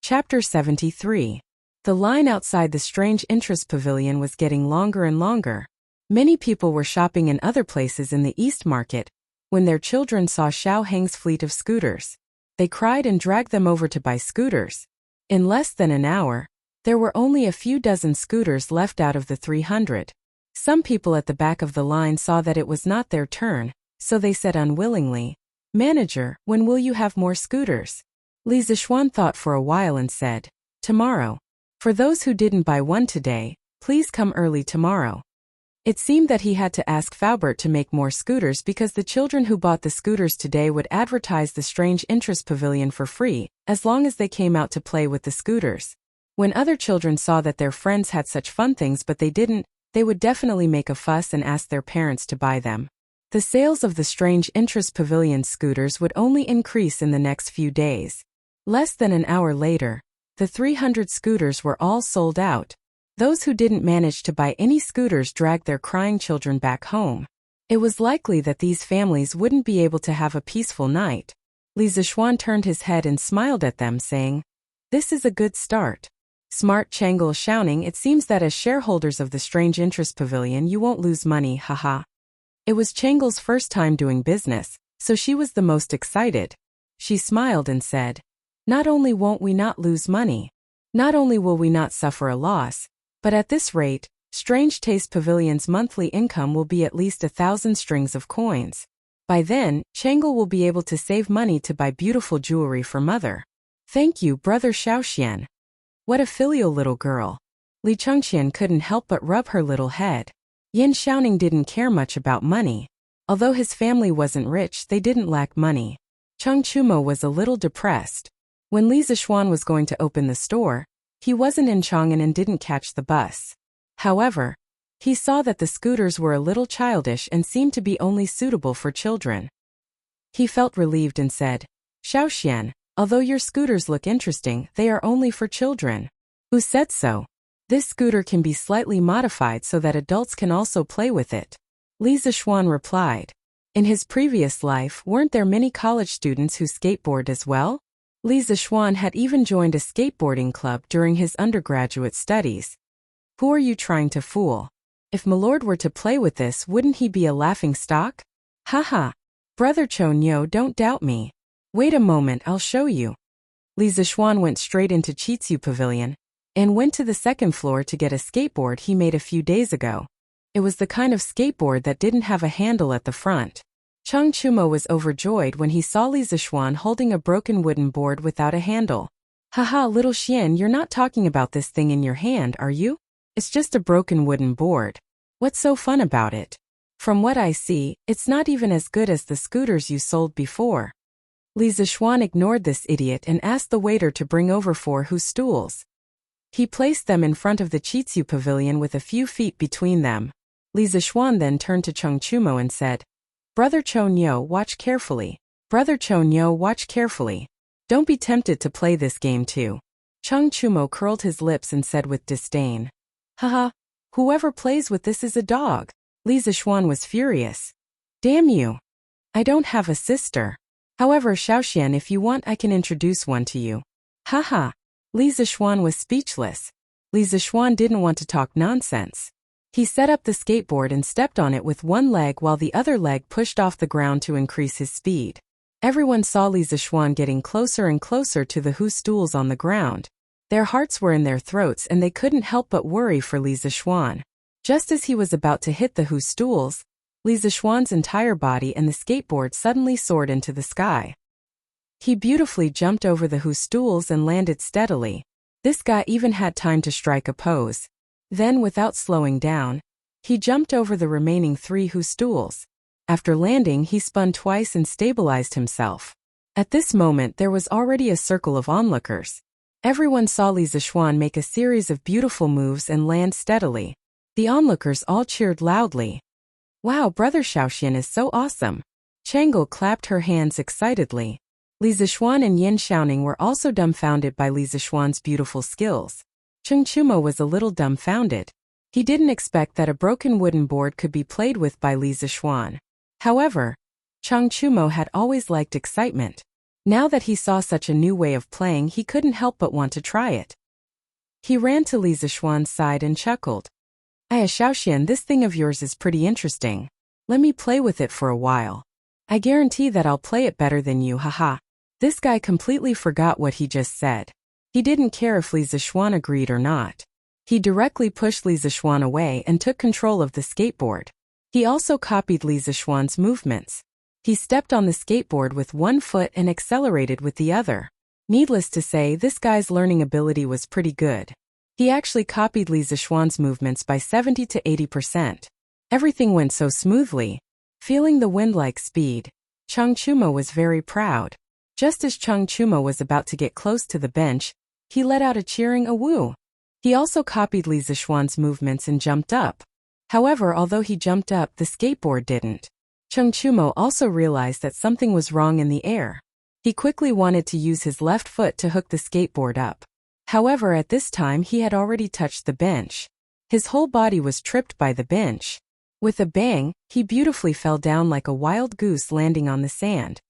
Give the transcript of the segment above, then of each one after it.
Chapter 73. The line outside the strange interest pavilion was getting longer and longer. Many people were shopping in other places in the East Market when their children saw Xiao Heng's fleet of scooters. They cried and dragged them over to buy scooters. In less than an hour, there were only a few dozen scooters left out of the 300. Some people at the back of the line saw that it was not their turn, so they said unwillingly, "Manager, when will you have more scooters?" Li Zixuan thought for a while and said, "Tomorrow. For those who didn't buy one today, please come early tomorrow." It seemed that he had to ask Faubert to make more scooters because the children who bought the scooters today would advertise the strange interest pavilion for free, as long as they came out to play with the scooters. When other children saw that their friends had such fun things but they didn't, they would definitely make a fuss and ask their parents to buy them. The sales of the strange interest pavilion scooters would only increase in the next few days. Less than an hour later, the 300 scooters were all sold out. Those who didn't manage to buy any scooters dragged their crying children back home. It was likely that these families wouldn't be able to have a peaceful night. Li Zixuan turned his head and smiled at them, saying, "This is a good start." Smart Chang'e shouting, "It seems that as shareholders of the strange interest pavilion you won't lose money, haha." It was Chang'e's first time doing business, so she was the most excited. She smiled and said, "Not only won't we not lose money, not only will we not suffer a loss, but at this rate, Strange Taste Pavilion's monthly income will be at least 1,000 strings of coins. By then, Chang'e will be able to save money to buy beautiful jewelry for mother. Thank you, brother Xiaoxian. What a filial little girl." Li Chengqian couldn't help but rub her little head. Yin Xiaoning didn't care much about money. Although his family wasn't rich, they didn't lack money. Cheng Chumo was a little depressed. When Li Zixuan was going to open the store, he wasn't in Chang'an and didn't catch the bus. However, he saw that the scooters were a little childish and seemed to be only suitable for children. He felt relieved and said, "Xiaoxian, although your scooters look interesting, they are only for children." "Who said so? This scooter can be slightly modified so that adults can also play with it," Li Zixuan replied. In his previous life, weren't there many college students who skateboard as well? Li Zixuan had even joined a skateboarding club during his undergraduate studies. "Who are you trying to fool? If Milord were to play with this, wouldn't he be a laughing stock? Haha. Brother Chonyo, don't doubt me. Wait a moment, I'll show you." Li Zixuan went straight into Chitsu Pavilion and went to the second floor to get a skateboard he made a few days ago. It was the kind of skateboard that didn't have a handle at the front. Cheng Chumo was overjoyed when he saw Li Zixuan holding a broken wooden board without a handle. "Haha, little Xian, you're not talking about this thing in your hand, are you? It's just a broken wooden board. What's so fun about it? From what I see, it's not even as good as the scooters you sold before." Li Zixuan ignored this idiot and asked the waiter to bring over 4 stools. He placed them in front of the Chitsu Pavilion with a few feet between them. Li Zixuan then turned to Cheng Chumo and said, "Brother Chonyo, watch carefully. Brother Chonyo, watch carefully. Don't be tempted to play this game too." Cheng Chumo curled his lips and said with disdain, "Haha, whoever plays with this is a dog." Li Zixuan was furious. "Damn you. I don't have a sister. However, Xiaoxian, if you want I can introduce one to you." Haha. Li Zixuan was speechless. Li Zixuan didn't want to talk nonsense. He set up the skateboard and stepped on it with one leg while the other leg pushed off the ground to increase his speed. Everyone saw Li Zixuan getting closer and closer to the stools on the ground. Their hearts were in their throats and they couldn't help but worry for Li Zixuan. Just as he was about to hit the stools, Li Zixuan's entire body and the skateboard suddenly soared into the sky. He beautifully jumped over the stools and landed steadily. This guy even had time to strike a pose. Then, without slowing down, he jumped over the remaining 3 stools. After landing, he spun twice and stabilized himself. At this moment, there was already a circle of onlookers. Everyone saw Li Zixuan make a series of beautiful moves and land steadily. The onlookers all cheered loudly. "Wow, Brother Xiaoxian is so awesome." Chang'e clapped her hands excitedly. Li Zixuan and Yin Xiaoning were also dumbfounded by Li Zixuan's beautiful skills. Cheng Chumo was a little dumbfounded. He didn't expect that a broken wooden board could be played with by Li Zixuan. However, Cheng Chumo had always liked excitement. Now that he saw such a new way of playing, he couldn't help but want to try it. He ran to Li Zishuan's side and chuckled. Xiaoxian, this thing of yours is pretty interesting. Let me play with it for a while. I guarantee that I'll play it better than you, haha. This guy completely forgot what he just said. He didn't care if Li Zishuan agreed or not. He directly pushed Li Zishuan away and took control of the skateboard. He also copied Li Zishuan's movements. He stepped on the skateboard with one foot and accelerated with the other. Needless to say, this guy's learning ability was pretty good. He actually copied Li Zishuan's movements by 70 to 80%. Everything went so smoothly. Feeling the wind-like speed, Cheng Chumo was very proud. Just as Cheng Chumo was about to get close to the bench, he let out a cheering "awoo." He also copied Li Zishuan's movements and jumped up. However, although he jumped up, the skateboard didn't. Cheng Chumo also realized that something was wrong in the air. He quickly wanted to use his left foot to hook the skateboard up. However, at this time he had already touched the bench. His whole body was tripped by the bench. With a bang, he beautifully fell down like a wild goose landing on the sand.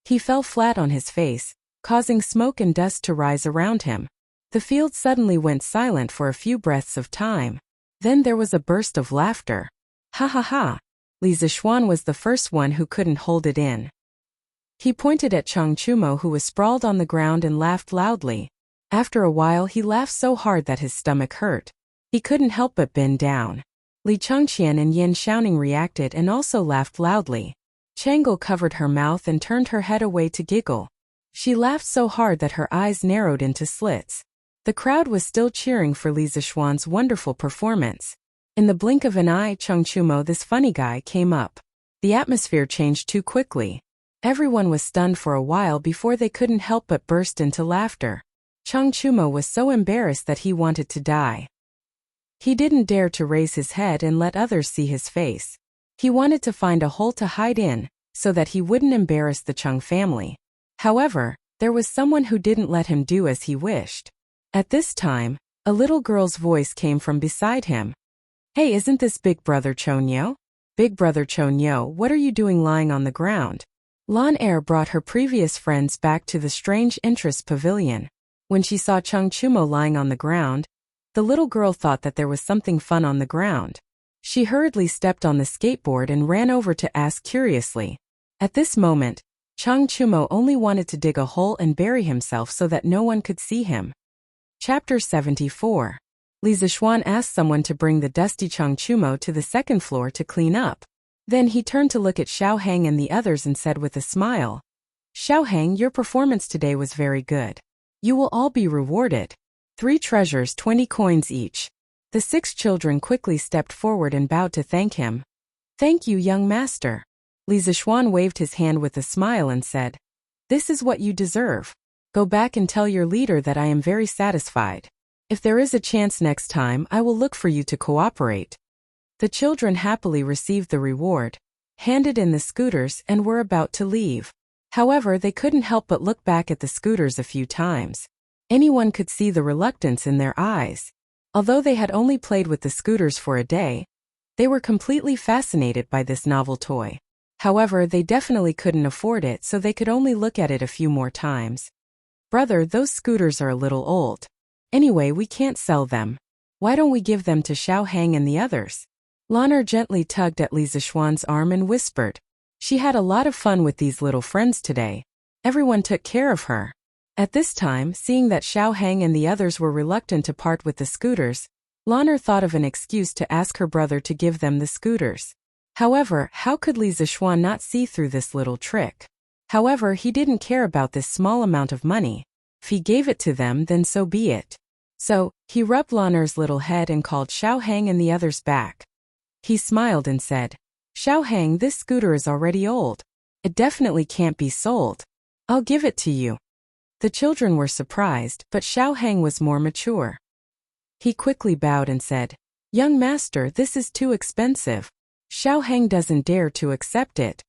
He fell flat on his face, causing smoke and dust to rise around him. The field suddenly went silent for a few breaths of time. Then there was a burst of laughter. Ha ha ha! Li Zishuan was the first one who couldn't hold it in. He pointed at Cheng Chumo, who was sprawled on the ground, and laughed loudly. After a while he laughed so hard that his stomach hurt. He couldn't help but bend down. Li Chengqian and Yin Xiaoning reacted and also laughed loudly. Chang'e covered her mouth and turned her head away to giggle. She laughed so hard that her eyes narrowed into slits. The crowd was still cheering for Li Zishuan's wonderful performance. In the blink of an eye, Cheng Chumo, this funny guy, came up. The atmosphere changed too quickly. Everyone was stunned for a while before they couldn't help but burst into laughter. Cheng Chumo was so embarrassed that he wanted to die. He didn't dare to raise his head and let others see his face. He wanted to find a hole to hide in, so that he wouldn't embarrass the Cheng family. However, there was someone who didn't let him do as he wished. At this time, a little girl's voice came from beside him. Hey, isn't this Big Brother Chonyo? Big Brother Chonyo, what are you doing lying on the ground? Lan Er brought her previous friends back to the Strange Interest Pavilion. When she saw Cheng Chumo lying on the ground, the little girl thought that there was something fun on the ground. She hurriedly stepped on the skateboard and ran over to ask curiously. At this moment, Cheng Chumo only wanted to dig a hole and bury himself so that no one could see him. Chapter 74. Li Zishuan asked someone to bring the dusty Cheng Chumo to the second floor to clean up. Then he turned to look at Xiao Hang and the others and said with a smile, Xiao Hang, your performance today was very good. You will all be rewarded. 3 treasures, 20 coins each. The 6 children quickly stepped forward and bowed to thank him. Thank you, young master. Li Zishuan waved his hand with a smile and said, This is what you deserve. Go back and tell your leader that I am very satisfied. If there is a chance next time, I will look for you to cooperate. The children happily received the reward, handed in the scooters, and were about to leave. However, they couldn't help but look back at the scooters a few times. Anyone could see the reluctance in their eyes. Although they had only played with the scooters for a day, they were completely fascinated by this novel toy. However, they definitely couldn't afford it, so they could only look at it a few more times. Brother, those scooters are a little old. Anyway, we can't sell them. Why don't we give them to Xiao Hang and the others? Lan gently tugged at Li Zishuan's arm and whispered. She had a lot of fun with these little friends today. Everyone took care of her. At this time, seeing that Xiao Hang and the others were reluctant to part with the scooters, Lan thought of an excuse to ask her brother to give them the scooters. However, how could Li Zishuan not see through this little trick? However, he didn't care about this small amount of money. If he gave it to them, then so be it. So, he rubbed Lan's little head and called Xiao Hang and the others back. He smiled and said, Xiao Hang, this scooter is already old. It definitely can't be sold. I'll give it to you. The children were surprised, but Xiao Hang was more mature. He quickly bowed and said, Young master, this is too expensive. Xiao Hang doesn't dare to accept it.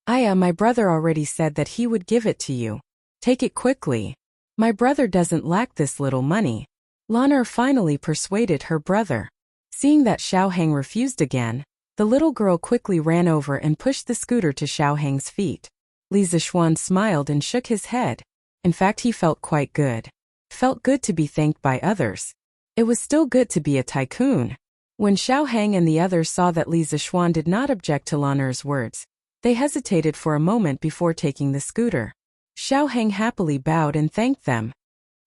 My brother already said that he would give it to you. Take it quickly. My brother doesn't lack this little money. Lan finally persuaded her brother. Seeing that Xiao Hang refused again, the little girl quickly ran over and pushed the scooter to Xiao Hang's feet. Li Zixuan smiled and shook his head. In fact, he felt quite good. Felt good to be thanked by others. It was still good to be a tycoon. When Xiao Hang and the others saw that Li Zixuan did not object to Lan Er's words, they hesitated for a moment before taking the scooter. Xiao Hang happily bowed and thanked them.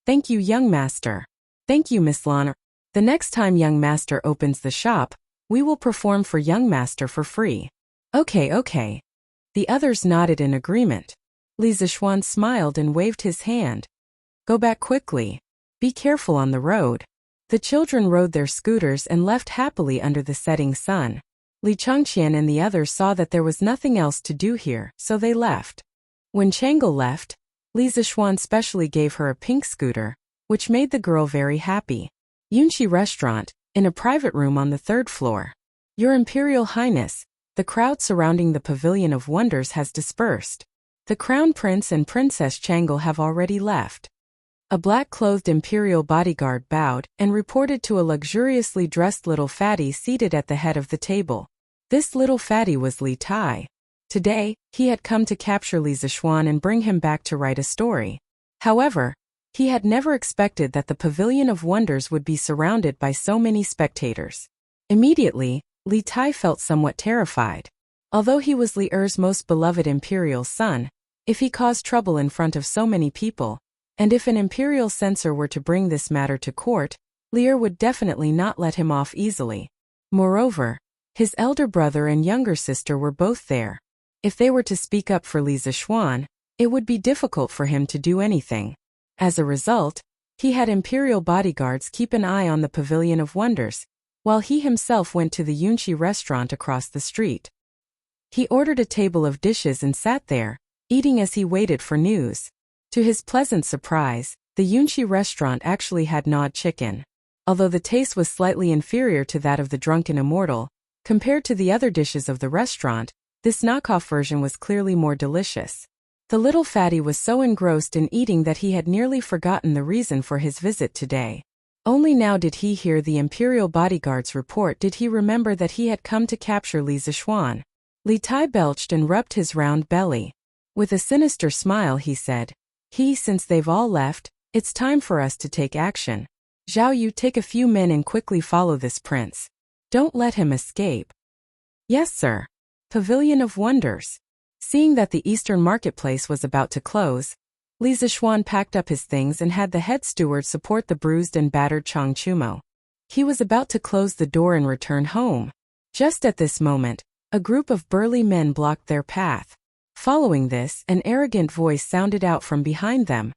Thank you, young master. Thank you, Miss Lan Er. The next time young master opens the shop, we will perform for young master for free. Okay. The others nodded in agreement. Li Zixuan smiled and waved his hand. Go back quickly. Be careful on the road. The children rode their scooters and left happily under the setting sun. Li Changqian and the others saw that there was nothing else to do here, so they left. When Chang'e left, Li Zixuan specially gave her a pink scooter, which made the girl very happy. Yunqi Restaurant, in a private room on the 3rd floor. Your Imperial Highness, the crowd surrounding the Pavilion of Wonders has dispersed. The Crown Prince and Princess Chang'e have already left. A black-clothed imperial bodyguard bowed and reported to a luxuriously dressed little fatty seated at the head of the table. This little fatty was Li Tai. Today, he had come to capture Li Zixuan and bring him back to write a story. However, he had never expected that the Pavilion of Wonders would be surrounded by so many spectators. Immediately, Li Tai felt somewhat terrified. Although he was Li Er's most beloved imperial son, if he caused trouble in front of so many people, and if an imperial censor were to bring this matter to court, Li Er would definitely not let him off easily. Moreover, his elder brother and younger sister were both there. If they were to speak up for Li Zixuan, it would be difficult for him to do anything. As a result, he had imperial bodyguards keep an eye on the Pavilion of Wonders, while he himself went to the Yunqi restaurant across the street. He ordered a table of dishes and sat there, eating as he waited for news. To his pleasant surprise, the Yunqi restaurant actually had gnawed chicken. Although the taste was slightly inferior to that of the Drunken Immortal, compared to the other dishes of the restaurant, this knockoff version was clearly more delicious. The little fatty was so engrossed in eating that he had nearly forgotten the reason for his visit today. Only now did he hear the imperial bodyguard's report did he remember that he had come to capture Li Zixuan. Li Tai belched and rubbed his round belly. With a sinister smile he said, Since they've all left, it's time for us to take action. Zhao Yu, take a few men and quickly follow this prince. Don't let him escape. Yes, sir. Pavilion of Wonders. Seeing that the eastern marketplace was about to close, Li Zixuan packed up his things and had the head steward support the bruised and battered Chang Chumo. He was about to close the door and return home. Just at this moment, a group of burly men blocked their path. Following this, an arrogant voice sounded out from behind them.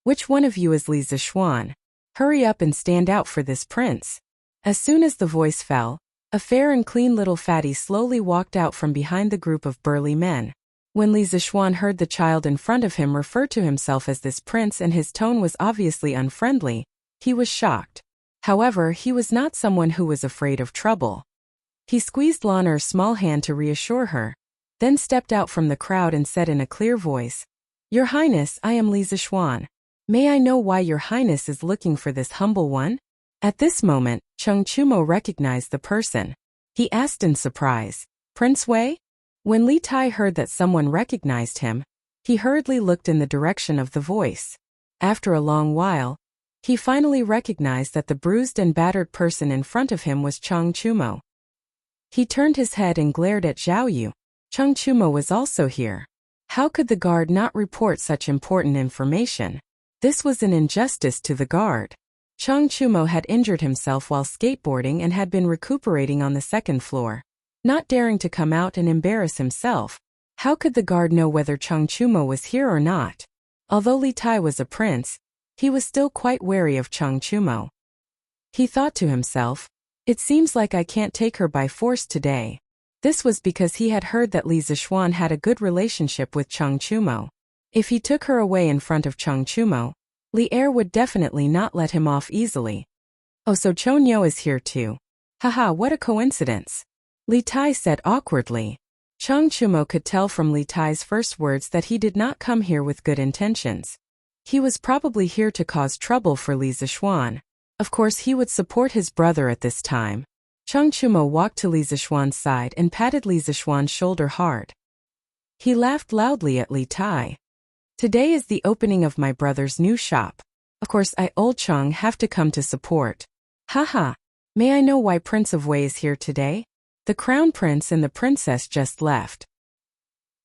Which one of you is Li Zixuan? Hurry up and stand out for this prince. As soon as the voice fell, a fair and clean little fatty slowly walked out from behind the group of burly men. When Li Zixuan heard the child in front of him refer to himself as this prince and his tone was obviously unfriendly, he was shocked. However, he was not someone who was afraid of trouble. He squeezed Lan Er's small hand to reassure her, then stepped out from the crowd and said in a clear voice, Your Highness, I am Li Zixuan. May I know why Your Highness is looking for this humble one? At this moment, Chang Chumo recognized the person. He asked in surprise, Prince Wei? When Li Tai heard that someone recognized him, he hurriedly looked in the direction of the voice. After a long while, he finally recognized that the bruised and battered person in front of him was Chang Chumo. He turned his head and glared at Zhao Yu. Chang Chumo was also here. How could the guard not report such important information? This was an injustice to the guard. Chang Chumo had injured himself while skateboarding and had been recuperating on the 2nd floor. Not daring to come out and embarrass himself, how could the guard know whether Chang Chumo was here or not? Although Li Tai was a prince, he was still quite wary of Chang Chumo. He thought to himself, it seems like I can't take her by force today. This was because he had heard that Li Zixuan had a good relationship with Chang Chumo. If he took her away in front of Chang Chumo, Li Er would definitely not let him off easily. Oh, so Chonyo is here too. Haha, what a coincidence. Li Tai said awkwardly. Chang Chumo could tell from Li Tai's first words that he did not come here with good intentions. He was probably here to cause trouble for Li Zixuan. Of course he would support his brother at this time. Chang Chumo walked to Li Zixuan's side and patted Li Zixuan's shoulder hard. He laughed loudly at Li Tai. Today is the opening of my brother's new shop. Of course I old Chang have to come to support. Haha. May I know why Prince of Wei is here today? The crown prince and the princess just left.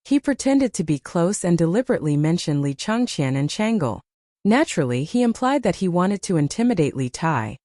He pretended to be close and deliberately mentioned Li Changqian and Chang'e. Naturally, he implied that he wanted to intimidate Li Tai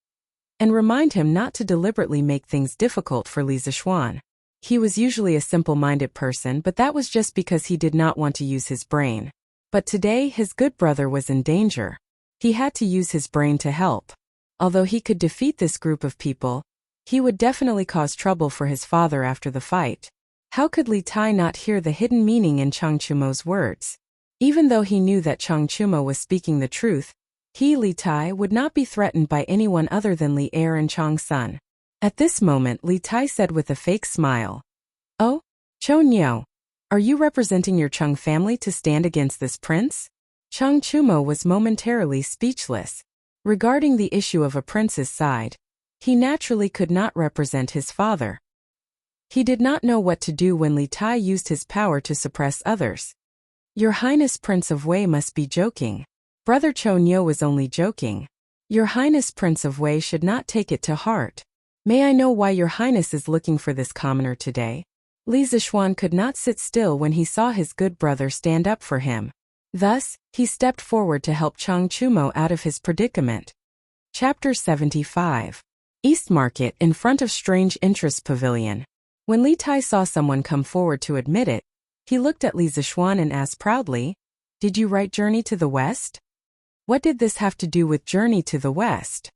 and remind him not to deliberately make things difficult for Li Zishuan. He was usually a simple-minded person, but that was just because he did not want to use his brain. But today, his good brother was in danger. He had to use his brain to help. Although he could defeat this group of people, he would definitely cause trouble for his father after the fight. How could Li Tai not hear the hidden meaning in Chang Chumo's words? Even though he knew that Chang Chumo was speaking the truth, he, Li Tai, would not be threatened by anyone other than Li Er and Chang Sun. At this moment, Li Tai said with a fake smile, "Oh, Cho Niao, are you representing your Chang family to stand against this prince?" Chang Chumo was momentarily speechless. Regarding the issue of a prince's side, he naturally could not represent his father. He did not know what to do when Li Tai used his power to suppress others. Your Highness Prince of Wei must be joking. Brother Cho Niao was only joking. Your Highness Prince of Wei should not take it to heart. May I know why your Highness is looking for this commoner today? Li Zishuan could not sit still when he saw his good brother stand up for him. Thus, he stepped forward to help Chang Chumo out of his predicament. Chapter 75. East Market in front of Strange Interest Pavilion. When Li Tai saw someone come forward to admit it, he looked at Li Zishuan and asked proudly, "Did you write Journey to the West?" What did this have to do with Journey to the West?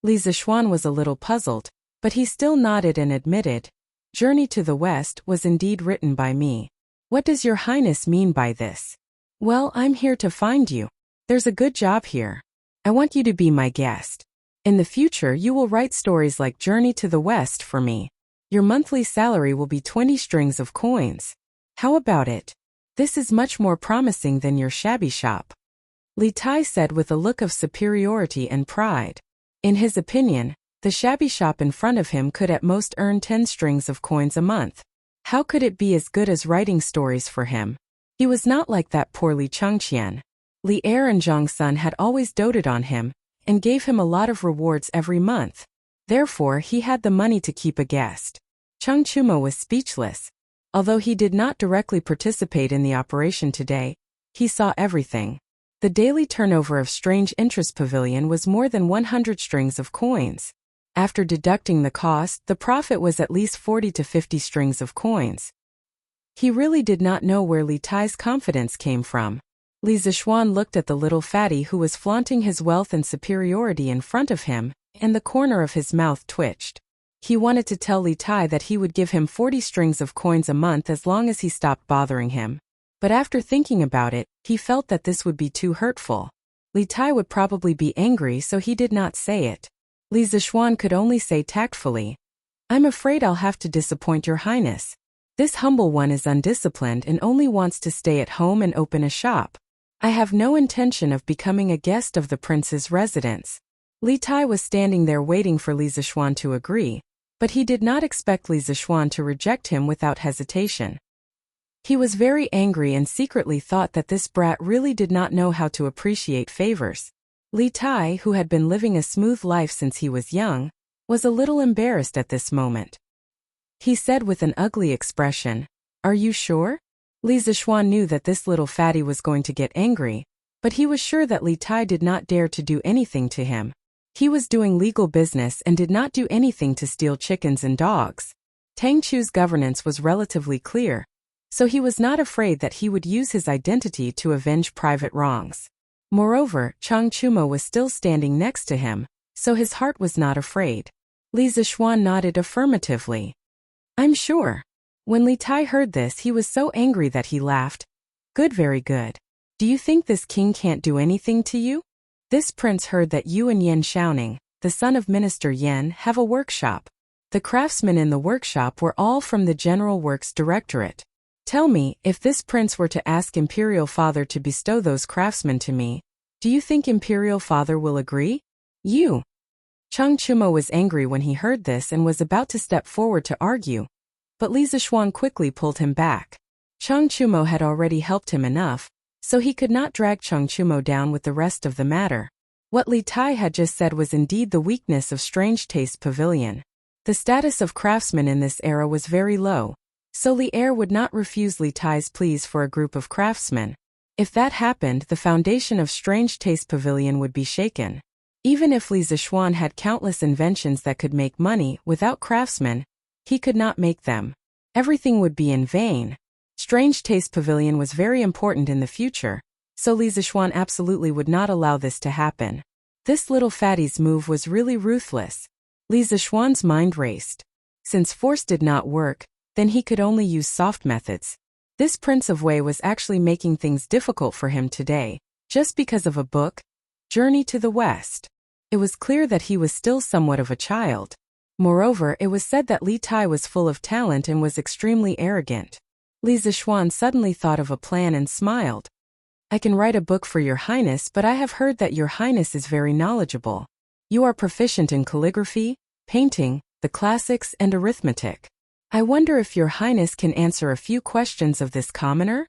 Li Zishuan was a little puzzled, but he still nodded and admitted, "Journey to the West was indeed written by me." "What does your Highness mean by this?" "Well, I'm here to find you. There's a good job here. I want you to be my guest. In the future you will write stories like Journey to the West for me. Your monthly salary will be 20 strings of coins. How about it? This is much more promising than your shabby shop," Li Tai said with a look of superiority and pride. In his opinion, the shabby shop in front of him could at most earn 10 strings of coins a month. How could it be as good as writing stories for him? He was not like that poor Li Changqian. Li Er and Zhang Sun had always doted on him and gave him a lot of rewards every month. Therefore, he had the money to keep a guest. Chang Chumo was speechless. Although he did not directly participate in the operation today, he saw everything. The daily turnover of Strange Interest Pavilion was more than 100 strings of coins. After deducting the cost, the profit was at least 40 to 50 strings of coins. He really did not know where Li Tai's confidence came from. Li Zishuan looked at the little fatty who was flaunting his wealth and superiority in front of him, and the corner of his mouth twitched. He wanted to tell Li Tai that he would give him 40 strings of coins a month as long as he stopped bothering him. But after thinking about it, he felt that this would be too hurtful. Li Tai would probably be angry, so he did not say it. Li Zishuan could only say tactfully, "I'm afraid I'll have to disappoint your Highness. This humble one is undisciplined and only wants to stay at home and open a shop. I have no intention of becoming a guest of the prince's residence." Li Tai was standing there waiting for Li Zishuan to agree, but he did not expect Li Zishuan to reject him without hesitation. He was very angry and secretly thought that this brat really did not know how to appreciate favors. Li Tai, who had been living a smooth life since he was young, was a little embarrassed at this moment. He said with an ugly expression, "Are you sure?" Li Zishuan knew that this little fatty was going to get angry, but he was sure that Li Tai did not dare to do anything to him. He was doing legal business and did not do anything to steal chickens and dogs. Tang Chu's governance was relatively clear, so he was not afraid that he would use his identity to avenge private wrongs. Moreover, Chang Chumo was still standing next to him, so his heart was not afraid. Li Zishuan nodded affirmatively. "I'm sure." When Li Tai heard this, he was so angry that he laughed. "Good, very good. Do you think this king can't do anything to you? This prince heard that you and Yan Xiaoning, the son of Minister Yan, have a workshop. The craftsmen in the workshop were all from the General Works Directorate. Tell me, if this prince were to ask Imperial Father to bestow those craftsmen to me, do you think Imperial Father will agree?" "You." Chang Chumo was angry when he heard this and was about to step forward to argue, but Li Zishuan quickly pulled him back. Changchumo had already helped him enough, so he could not drag Changchumo down with the rest of the matter. What Li Tai had just said was indeed the weakness of Strange Taste Pavilion. The status of craftsmen in this era was very low, so Li Er would not refuse Li Tai's pleas for a group of craftsmen. If that happened, the foundation of Strange Taste Pavilion would be shaken. Even if Li Zixuan had countless inventions that could make money, without craftsmen, he could not make them. Everything would be in vain. Strange Taste Pavilion was very important in the future, so Li Zixuan absolutely would not allow this to happen. This little fatty's move was really ruthless. Li Zixuan's mind raced. Since force did not work, then he could only use soft methods. This Prince of Wei was actually making things difficult for him today, just because of a book, Journey to the West. It was clear that he was still somewhat of a child. Moreover, it was said that Li Tai was full of talent and was extremely arrogant. Li Zixuan suddenly thought of a plan and smiled. I can write a book for your highness, but I have heard that your highness is very knowledgeable. You are proficient in calligraphy, painting, the classics, and arithmetic. I wonder if your highness can answer a few questions of this commoner?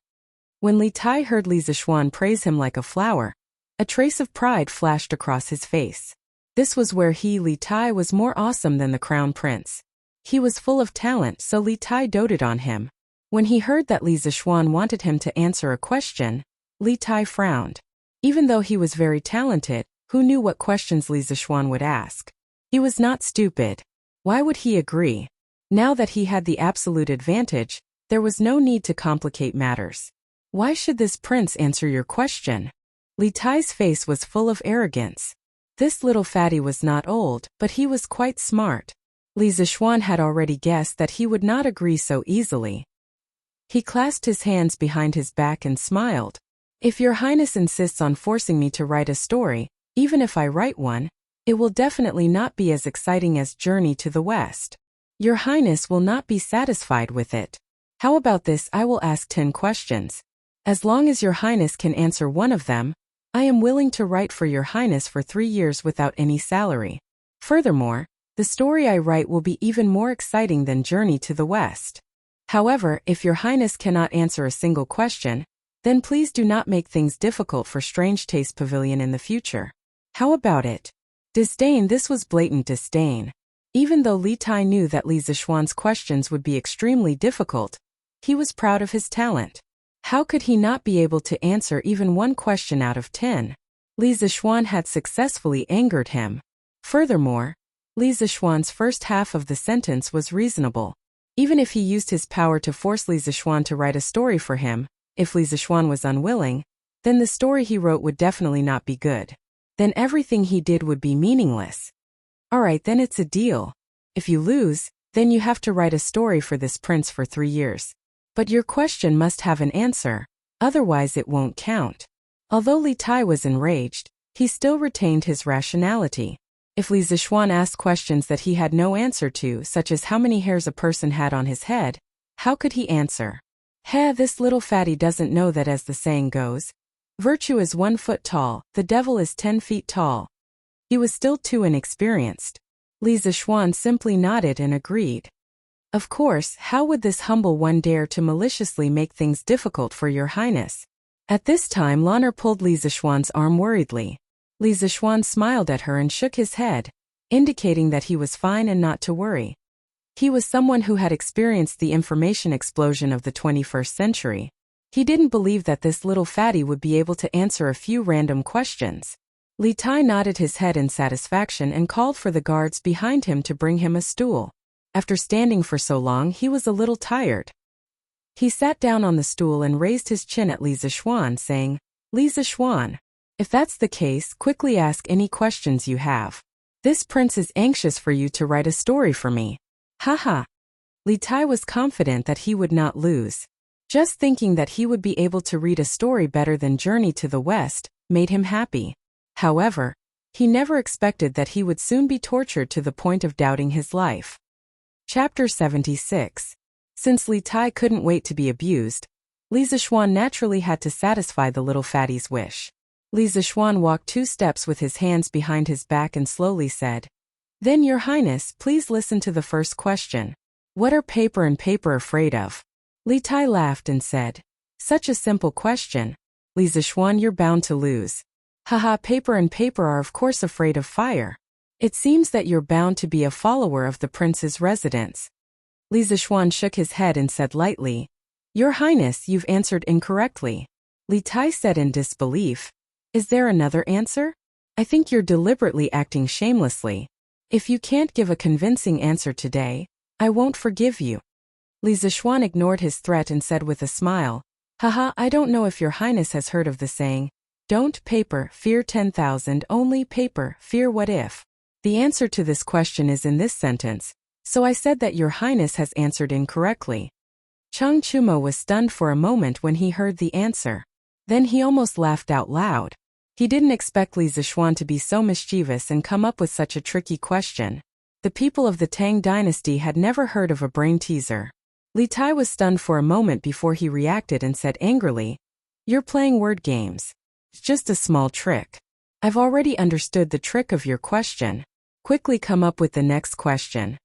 When Li Tai heard Li Zixuan praise him like a flower, a trace of pride flashed across his face. This was where he, Li Tai, was more awesome than the crown prince. He was full of talent, so Li Tai doted on him. When he heard that Li Zixuan wanted him to answer a question, Li Tai frowned. Even though he was very talented, who knew what questions Li Zixuan would ask? He was not stupid. Why would he agree? Now that he had the absolute advantage, there was no need to complicate matters. Why should this prince answer your question? Li Tai's face was full of arrogance. This little fatty was not old, but he was quite smart. Li Zixuan had already guessed that he would not agree so easily. He clasped his hands behind his back and smiled. If your highness insists on forcing me to write a story, even if I write one, it will definitely not be as exciting as Journey to the West. Your highness will not be satisfied with it. How about this? I will ask 10 questions. As long as your highness can answer one of them, I am willing to write for your highness for 3 years without any salary. Furthermore, the story I write will be even more exciting than Journey to the West. However, if your highness cannot answer a single question, then please do not make things difficult for Strange Taste Pavilion in the future. How about it? Disdain. This was blatant disdain. Even though Li Tai knew that Li Zixuan's questions would be extremely difficult, he was proud of his talent. How could he not be able to answer even one question out of 10? Li Zixuan had successfully angered him. Furthermore, Li Zixuan's first half of the sentence was reasonable. Even if he used his power to force Li Zixuan to write a story for him, if Li Zixuan was unwilling, then the story he wrote would definitely not be good. Then everything he did would be meaningless. Alright, then it's a deal. If you lose, then you have to write a story for this prince for 3 years. But your question must have an answer, otherwise it won't count. Although Li Tai was enraged, he still retained his rationality. If Li Zixuan asked questions that he had no answer to, such as how many hairs a person had on his head, how could he answer? This little fatty doesn't know that, as the saying goes, virtue is 1 foot tall, the devil is 10 feet tall. He was still too inexperienced. Li Zixuan simply nodded and agreed. Of course, how would this humble one dare to maliciously make things difficult for your highness? At this time, Lan'er pulled Li Zixuan's arm worriedly. Li Zixuan smiled at her and shook his head, indicating that he was fine and not to worry. He was someone who had experienced the information explosion of the 21st century. He didn't believe that this little fatty would be able to answer a few random questions. Li Tai nodded his head in satisfaction and called for the guards behind him to bring him a stool. After standing for so long, he was a little tired. He sat down on the stool and raised his chin at Li Zixuan, saying, Li Zixuan, if that's the case, quickly ask any questions you have. This prince is anxious for you to write a story for me. Haha. Li Tai was confident that he would not lose. Just thinking that he would be able to read a story better than Journey to the West made him happy. However, he never expected that he would soon be tortured to the point of doubting his life. Chapter 76. Since Li Tai couldn't wait to be abused, Li Zixuan naturally had to satisfy the little fatty's wish. Li Zixuan walked 2 steps with his hands behind his back and slowly said, Then, your highness, please listen to the first question. What are paper and paper afraid of? Li Tai laughed and said, "Such a simple question. Li Zixuan, you're bound to lose. Haha, paper and paper are of course afraid of fire. It seems that you're bound to be a follower of the prince's residence." Li Zixuan shook his head and said lightly, "Your Highness, you've answered incorrectly." Li Tai said in disbelief, "Is there another answer? I think you're deliberately acting shamelessly. If you can't give a convincing answer today, I won't forgive you." Li Zixuan ignored his threat and said with a smile, "Haha, I don't know if your Highness has heard of the saying, 'Don't paper, fear 10,000, only paper, fear what if.' The answer to this question is in this sentence, so I said that your Highness has answered incorrectly." Chang Chumo was stunned for a moment when he heard the answer. Then he almost laughed out loud. He didn't expect Li Zixuan to be so mischievous and come up with such a tricky question. The people of the Tang dynasty had never heard of a brain teaser. Li Tai was stunned for a moment before he reacted and said angrily, "You're playing word games. It's just a small trick. I've already understood the trick of your question. Quickly come up with the next question."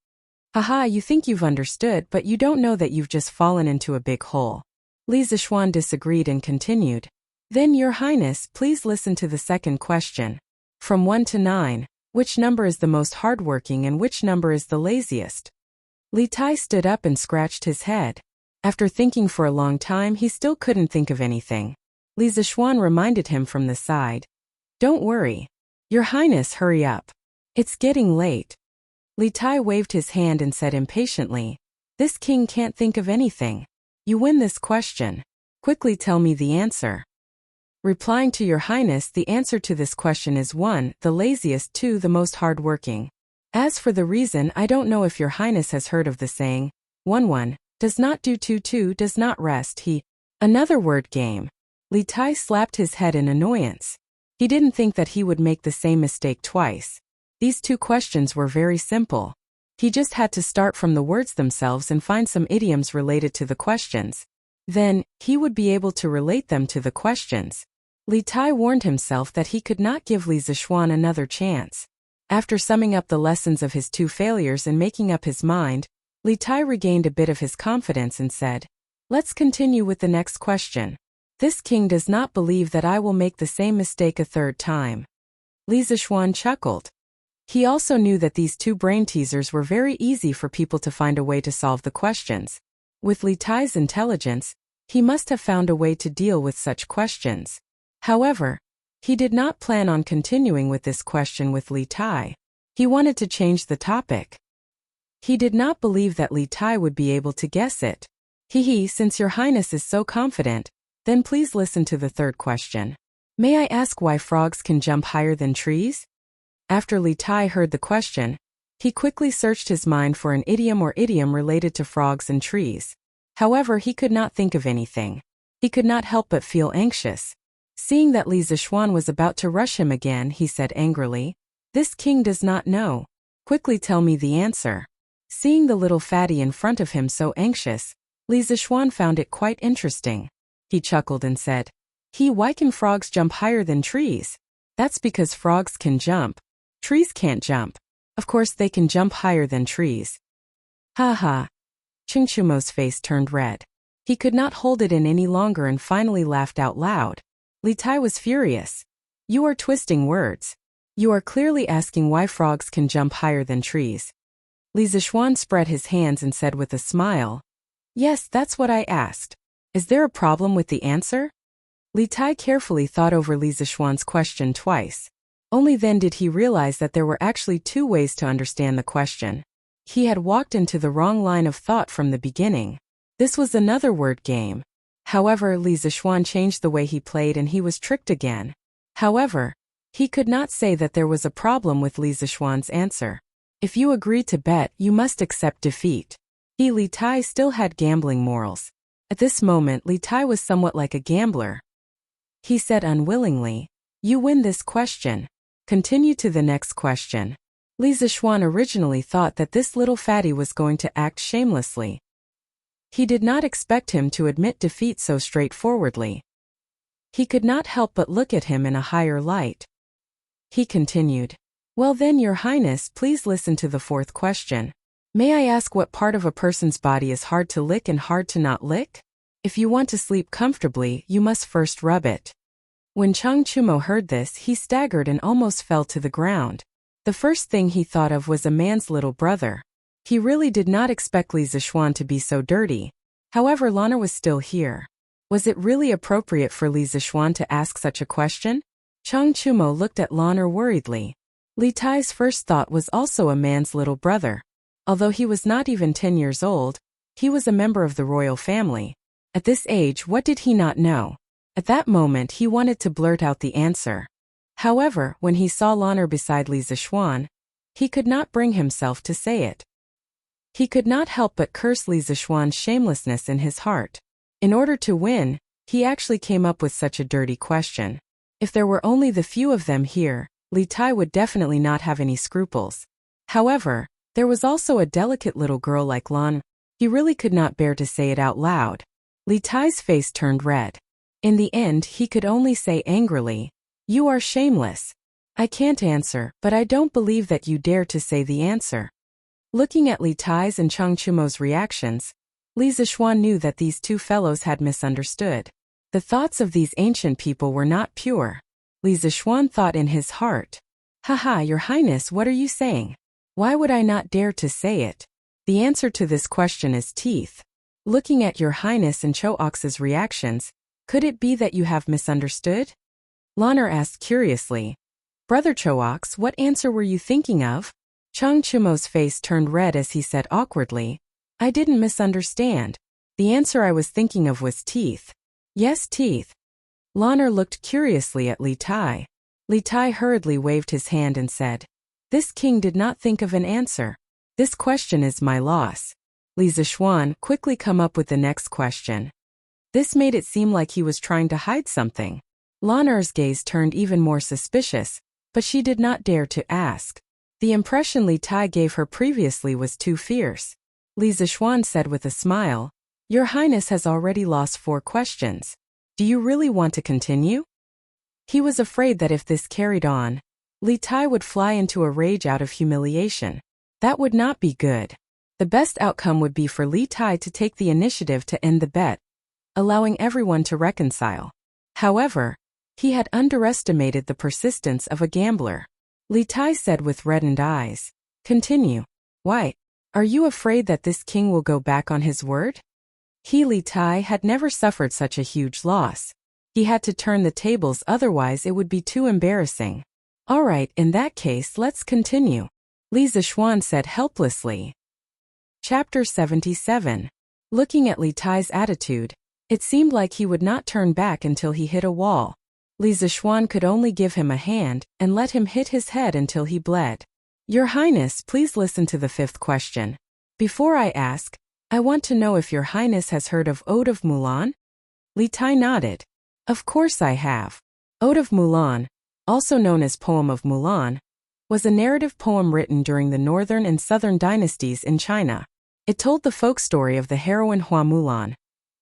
"Haha, you think you've understood, but you don't know that you've just fallen into a big hole." Li Zixuan disagreed and continued, "Then, Your Highness, please listen to the second question. From 1 to 9, which number is the most hardworking and which number is the laziest?" Li Tai stood up and scratched his head. After thinking for a long time, he still couldn't think of anything. Li Zixuan reminded him from the side, "Don't worry. Your Highness, hurry up. It's getting late." Li Tai waved his hand and said impatiently, "This king can't think of anything. You win this question. Quickly tell me the answer." Replying to Your Highness, the answer to this question is 1, the laziest, 2, the most hardworking. As for the reason, I don't know if Your Highness has heard of the saying, 1 does not do, 2 does not rest. Another word game. Li Tai slapped his head in annoyance. He didn't think that he would make the same mistake twice. These two questions were very simple. He just had to start from the words themselves and find some idioms related to the questions. Then, he would be able to relate them to the questions. Li Tai warned himself that he could not give Li Zixuan another chance. After summing up the lessons of his 2 failures and making up his mind, Li Tai regained a bit of his confidence and said, "Let's continue with the next question. This king does not believe that I will make the same mistake a 3rd time." Li Zixuan chuckled. He also knew that these 2 brain teasers were very easy for people to find a way to solve the questions. With Li Tai's intelligence, he must have found a way to deal with such questions. However, he did not plan on continuing with this question with Li Tai. He wanted to change the topic. He did not believe that Li Tai would be able to guess it. Since Your Highness is so confident, then please listen to the 3rd question. May I ask why frogs can jump higher than trees? After Li Tai heard the question, he quickly searched his mind for an idiom or idiom related to frogs and trees. However, he could not think of anything. He could not help but feel anxious. Seeing that Li Zixuan was about to rush him again, he said angrily, "This king does not know. Quickly tell me the answer." Seeing the little fatty in front of him so anxious, Li Zixuan found it quite interesting. He chuckled and said, Why can frogs jump higher than trees? That's because frogs can jump. Trees can't jump. Of course they can jump higher than trees." Ha ha. Chang Chumo's face turned red. He could not hold it in any longer and finally laughed out loud. Li Tai was furious. "You are twisting words. You are clearly asking why frogs can jump higher than trees." Li Zixuan spread his hands and said with a smile, "Yes, that's what I asked. Is there a problem with the answer?" Li Tai carefully thought over Li Zixuan's question twice. Only then did he realize that there were actually 2 ways to understand the question. He had walked into the wrong line of thought from the beginning. This was another word game. However, Li Zixuan changed the way he played and he was tricked again. However, he could not say that there was a problem with Li Zixuan's answer. If you agree to bet, you must accept defeat. Li Tai still had gambling morals. At this moment, Li Tai was somewhat like a gambler. He said unwillingly, "You win this question. Continue to the next question." Li Zixuan originally thought that this little fatty was going to act shamelessly. He did not expect him to admit defeat so straightforwardly. He could not help but look at him in a higher light. He continued, "Well then, Your Highness, please listen to the 4th question. May I ask what part of a person's body is hard to lick and hard to not lick? If you want to sleep comfortably, you must first rub it. When Chang Chumo heard this, he staggered and almost fell to the ground. The first thing he thought of was a man's little brother. He really did not expect Li Zixuan to be so dirty. However, Lana was still here. Was it really appropriate for Li Zixuan to ask such a question? Chang Chumo looked at Lana worriedly. Li Tai's first thought was also a man's little brother. Although he was not even 10 years old, he was a member of the royal family. At this age, what did he not know? At that moment, he wanted to blurt out the answer. However, when he saw Lana beside Li Zixuan, he could not bring himself to say it. He could not help but curse Li Zixuan's shamelessness in his heart. In order to win, he actually came up with such a dirty question. If there were only the few of them here, Li Tai would definitely not have any scruples. However, there was also a delicate little girl like Lan. He really could not bear to say it out loud. Li Tai's face turned red. In the end, he could only say angrily, "You are shameless. I can't answer, but I don't believe that you dare to say the answer." Looking at Li Tai's and Chang Chumo's reactions, Li Zixuan knew that these two fellows had misunderstood. The thoughts of these ancient people were not pure. Li Zixuan thought in his heart, "Haha, Your Highness, what are you saying? Why would I not dare to say it? The answer to this question is teeth." Looking at Your Highness and Cho-Ox's reactions, could it be that you have misunderstood? Lana asked curiously. Brother Cho-Ox, what answer were you thinking of? Chang Chumo's face turned red as he said awkwardly, I didn't misunderstand. The answer I was thinking of was teeth. Yes, teeth. Lana looked curiously at Li Tai. Li Tai hurriedly waved his hand and said, This king did not think of an answer. This question is my loss. Li Zixuan, quickly come up with the next question. This made it seem like he was trying to hide something. Lana's gaze turned even more suspicious, but she did not dare to ask. The impression Li Tai gave her previously was too fierce. Li Zixuan said with a smile, Your Highness has already lost 4 questions. Do you really want to continue? He was afraid that if this carried on, Li Tai would fly into a rage out of humiliation. That would not be good. The best outcome would be for Li Tai to take the initiative to end the bet, allowing everyone to reconcile. However, he had underestimated the persistence of a gambler. Li Tai said with reddened eyes, Continue. Why? Are you afraid that this king will go back on his word? He, Li Tai, had never suffered such a huge loss. He had to turn the tables, otherwise it would be too embarrassing. All right, in that case, let's continue. Li Zixuan said helplessly. Chapter 77. Looking at Li Tai's attitude, it seemed like he would not turn back until he hit a wall. Li Zixuan could only give him a hand and let him hit his head until he bled. Your Highness, please listen to the 5th question. Before I ask, I want to know if Your Highness has heard of Ode of Mulan? Li Tai nodded. Of course I have. Ode of Mulan, also known as Poem of Mulan, was a narrative poem written during the northern and southern dynasties in China. It told the folk story of the heroine Hua Mulan,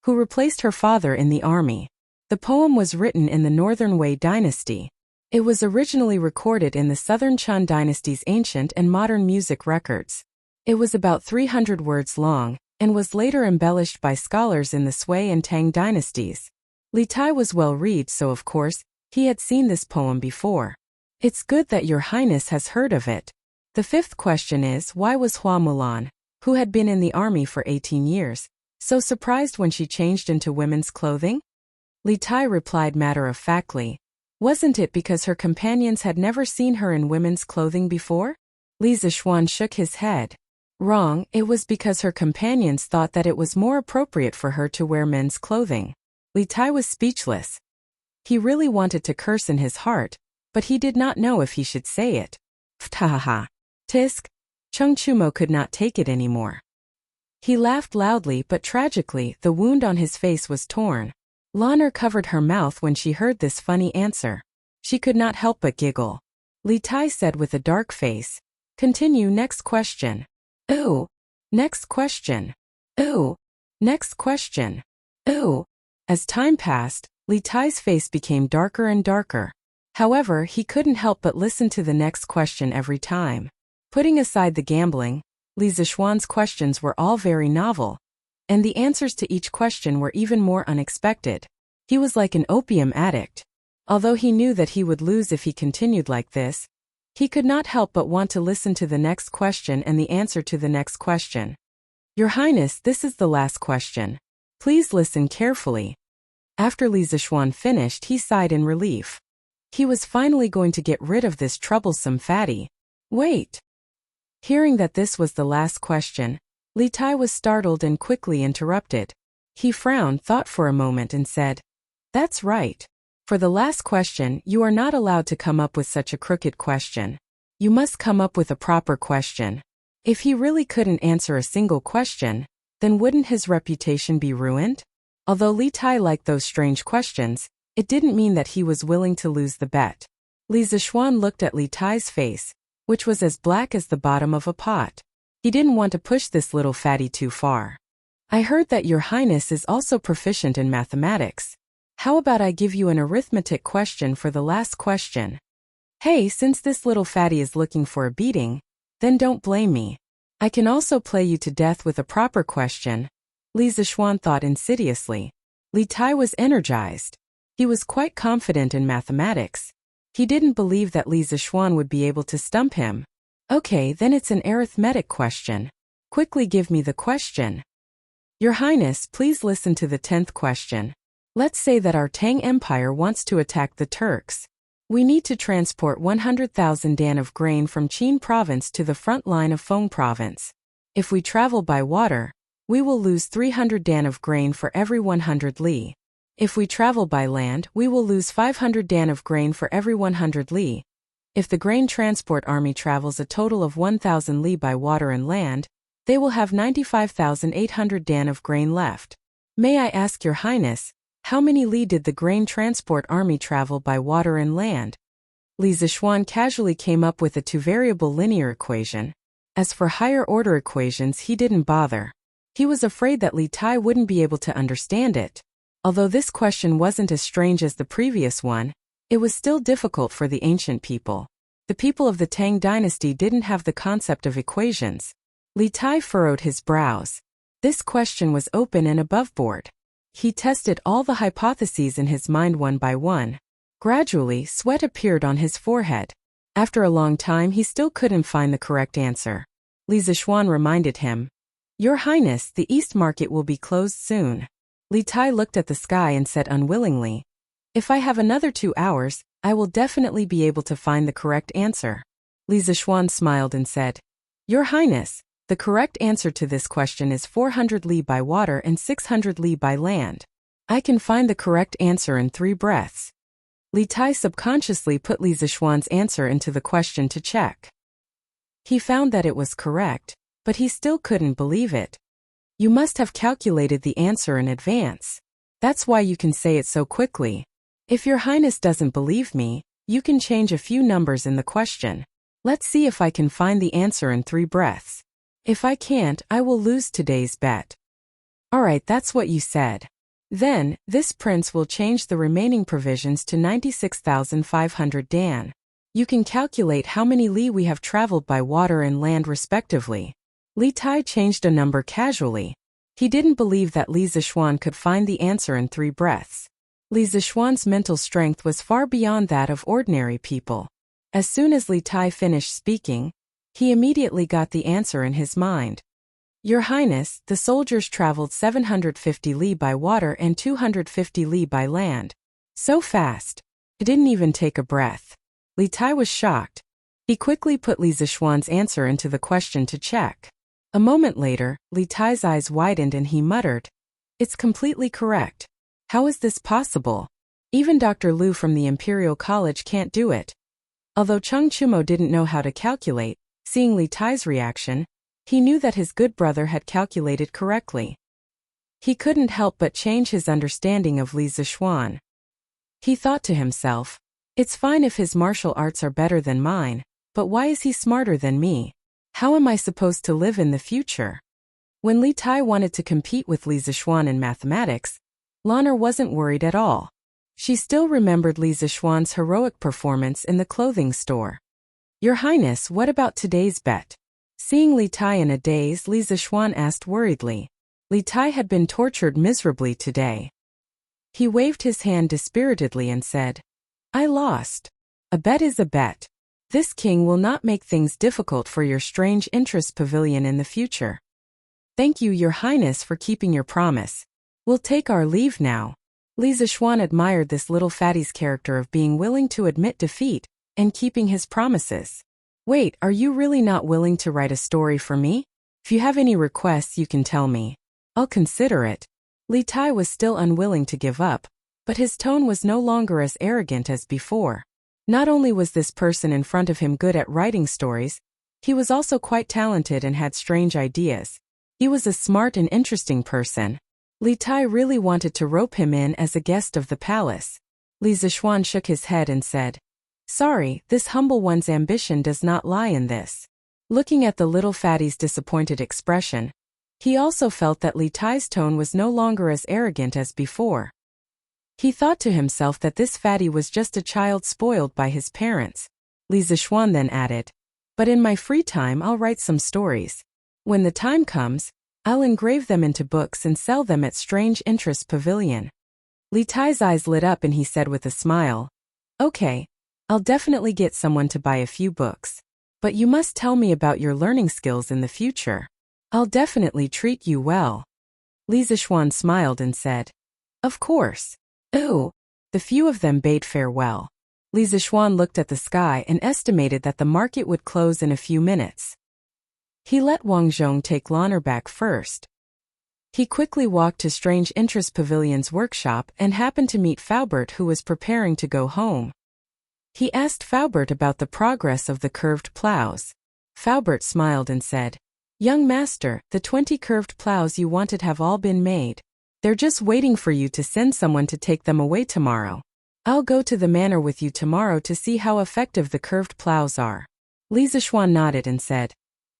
who replaced her father in the army. The poem was written in the Northern Wei dynasty. It was originally recorded in the Southern Chun dynasty's ancient and modern music records. It was about 300 words long, and was later embellished by scholars in the Sui and Tang dynasties. Li Tai was well-read, so of course, he had seen this poem before. It's good that Your Highness has heard of it. The 5th question is, why was Hua Mulan, who had been in the army for 18 years, so surprised when she changed into women's clothing? Li Tai replied matter-of-factly, Wasn't it because her companions had never seen her in women's clothing before? Li Zixuan shook his head. Wrong, it was because her companions thought that it was more appropriate for her to wear men's clothing. Li Tai was speechless. He really wanted to curse in his heart, but he did not know if he should say it. Ptahaha. Tisk. Chang Chumo could not take it anymore. He laughed loudly, but tragically, the wound on his face was torn. Lana covered her mouth when she heard this funny answer. She could not help but giggle. Li Tai said with a dark face, Continue, next question. Ooh. Next question. Ooh. Next question. Ooh. As time passed, Li Tai's face became darker and darker. However, he couldn't help but listen to the next question every time. Putting aside the gambling, Li Zixuan's questions were all very novel, and the answers to each question were even more unexpected. He was like an opium addict. Although he knew that he would lose if he continued like this, he could not help but want to listen to the next question and the answer to the next question. Your Highness, this is the last question. Please listen carefully. After Li Zixuan finished, he sighed in relief. He was finally going to get rid of this troublesome fatty. Wait. Hearing that this was the last question, Li Tai was startled and quickly interrupted. He frowned, thought for a moment and said, "That's right. For the last question, you are not allowed to come up with such a crooked question. You must come up with a proper question." If he really couldn't answer a single question, then wouldn't his reputation be ruined? Although Li Tai liked those strange questions, it didn't mean that he was willing to lose the bet. Li Zixuan looked at Li Tai's face, which was as black as the bottom of a pot. He didn't want to push this little fatty too far. "I heard that Your Highness is also proficient in mathematics. How about I give you an arithmetic question for the last question?" Hey, since this little fatty is looking for a beating, then don't blame me. I can also play you to death with a proper question. Li Zixuan thought insidiously. Li Tai was energized. He was quite confident in mathematics. He didn't believe that Li Zixuan would be able to stump him. "Okay, then it's an arithmetic question. Quickly give me the question." "Your Highness, please listen to the 10th question. Let's say that our Tang Empire wants to attack the Turks. We need to transport 100,000 dan of grain from Qin province to the front line of Feng province. If we travel by water, we will lose 300 dan of grain for every 100 li. If we travel by land, we will lose 500 dan of grain for every 100 li. If the grain transport army travels a total of 1,000 li by water and land, they will have 95,800 dan of grain left. May I ask Your Highness, how many li did the grain transport army travel by water and land?" Li Zixuan casually came up with a two-variable linear equation. As for higher-order equations, he didn't bother. He was afraid that Li Tai wouldn't be able to understand it. Although this question wasn't as strange as the previous one, it was still difficult for the ancient people. The people of the Tang dynasty didn't have the concept of equations. Li Tai furrowed his brows. This question was open and aboveboard. He tested all the hypotheses in his mind one by one. Gradually, sweat appeared on his forehead. After a long time, he still couldn't find the correct answer. Li Zixuan reminded him, "Your Highness, the East Market will be closed soon." Li Tai looked at the sky and said unwillingly, "If I have another 2 hours, I will definitely be able to find the correct answer." Li Zixuan smiled and said, "Your Highness, the correct answer to this question is 400 li by water and 600 li by land. I can find the correct answer in 3 breaths." Li Tai subconsciously put Li Zixuan's answer into the question to check. He found that it was correct, but he still couldn't believe it. "You must have calculated the answer in advance. That's why you can say it so quickly. If Your Highness doesn't believe me, you can change a few numbers in the question. Let's see if I can find the answer in 3 breaths. If I can't, I will lose today's bet." "Alright, that's what you said. Then, this prince will change the remaining provisions to 96,500 dan. You can calculate how many li we have traveled by water and land respectively." Li Tai changed a number casually. He didn't believe that Li Zixuan could find the answer in 3 breaths. Li Zixuan's mental strength was far beyond that of ordinary people. As soon as Li Tai finished speaking, he immediately got the answer in his mind. "Your Highness, the soldiers traveled 750 li by water and 250 li by land. So fast. It didn't even take a breath." Li Tai was shocked. He quickly put Li Zixuan's answer into the question to check. A moment later, Li Tai's eyes widened and he muttered, "It's completely correct. How is this possible? Even Dr. Liu from the Imperial College can't do it." Although Cheng Chumo didn't know how to calculate, seeing Li Tai's reaction, he knew that his good brother had calculated correctly. He couldn't help but change his understanding of Li Zixuan. He thought to himself, "It's fine if his martial arts are better than mine, but why is he smarter than me? How am I supposed to live in the future?" When Li Tai wanted to compete with Li Zixuan in mathematics, Lan'er wasn't worried at all. She still remembered Li Zixuan's heroic performance in the clothing store. "Your Highness, what about today's bet?" Seeing Li Tai in a daze, Li Zixuan asked worriedly. Li Tai had been tortured miserably today. He waved his hand dispiritedly and said, I lost. A bet is a bet. This king will not make things difficult for your strange interest pavilion in the future. Thank you, Your Highness, for keeping your promise. We'll take our leave now. Li Zixuan admired this little fatty's character of being willing to admit defeat and keeping his promises. Wait, are you really not willing to write a story for me? If you have any requests, you can tell me. I'll consider it. Li Tai was still unwilling to give up, but his tone was no longer as arrogant as before. Not only was this person in front of him good at writing stories, he was also quite talented and had strange ideas. He was a smart and interesting person. Li Tai really wanted to rope him in as a guest of the palace. Li Zixuan shook his head and said, Sorry, this humble one's ambition does not lie in this. Looking at the little fatty's disappointed expression, he also felt that Li Tai's tone was no longer as arrogant as before. He thought to himself that this fatty was just a child spoiled by his parents. Li Zixuan then added, But in my free time I'll write some stories. When the time comes, I'll engrave them into books and sell them at Strange Interest Pavilion. Li Tai's eyes lit up and he said with a smile, Okay, I'll definitely get someone to buy a few books. But you must tell me about your learning skills in the future. I'll definitely treat you well. Li Zixuan smiled and said, Of course. Ooh. The few of them bade farewell. Li Zixuan looked at the sky and estimated that the market would close in a few minutes. He let Wang Zhong take Lanner back first. He quickly walked to Strange Interest Pavilion's workshop and happened to meet Faubert, who was preparing to go home. He asked Faubert about the progress of the curved plows. Faubert smiled and said, Young master, the 20 curved plows you wanted have all been made. They're just waiting for you to send someone to take them away tomorrow. I'll go to the manor with you tomorrow to see how effective the curved plows are. Li Zixuan nodded and said,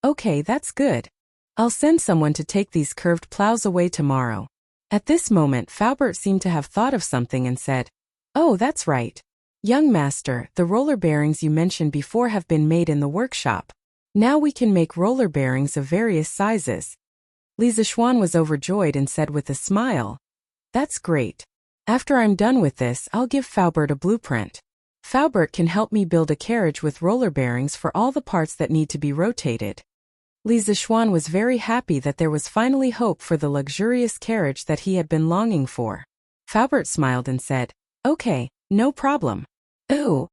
Okay, that's good. I'll send someone to take these curved plows away tomorrow. At this moment, Faubert seemed to have thought of something and said, Oh, that's right. Young master, the roller bearings you mentioned before have been made in the workshop. Now we can make roller bearings of various sizes. Li Zixuan was overjoyed and said with a smile, That's great. After I'm done with this, I'll give Faubert a blueprint. Faubert can help me build a carriage with roller bearings for all the parts that need to be rotated. Li Zixuan was very happy that there was finally hope for the luxurious carriage that he had been longing for. Faubert smiled and said, Okay, no problem. Ooh.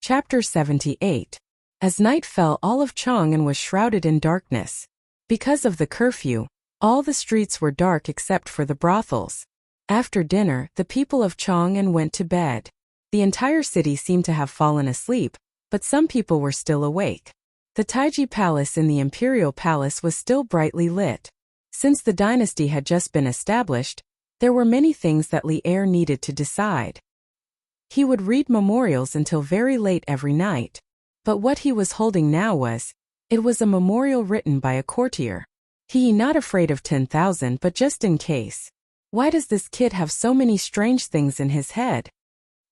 Chapter 78. As night fell, all of Chang'an was shrouded in darkness. Because of the curfew, all the streets were dark except for the brothels. After dinner, the people of Chang'an went to bed. The entire city seemed to have fallen asleep, but some people were still awake. The Taiji Palace in the Imperial Palace was still brightly lit. Since the dynasty had just been established, there were many things that Li Er needed to decide. He would read memorials until very late every night. But what he was holding now it was a memorial written by a courtier. He not afraid of 10,000 but just in case. Why does this kid have so many strange things in his head?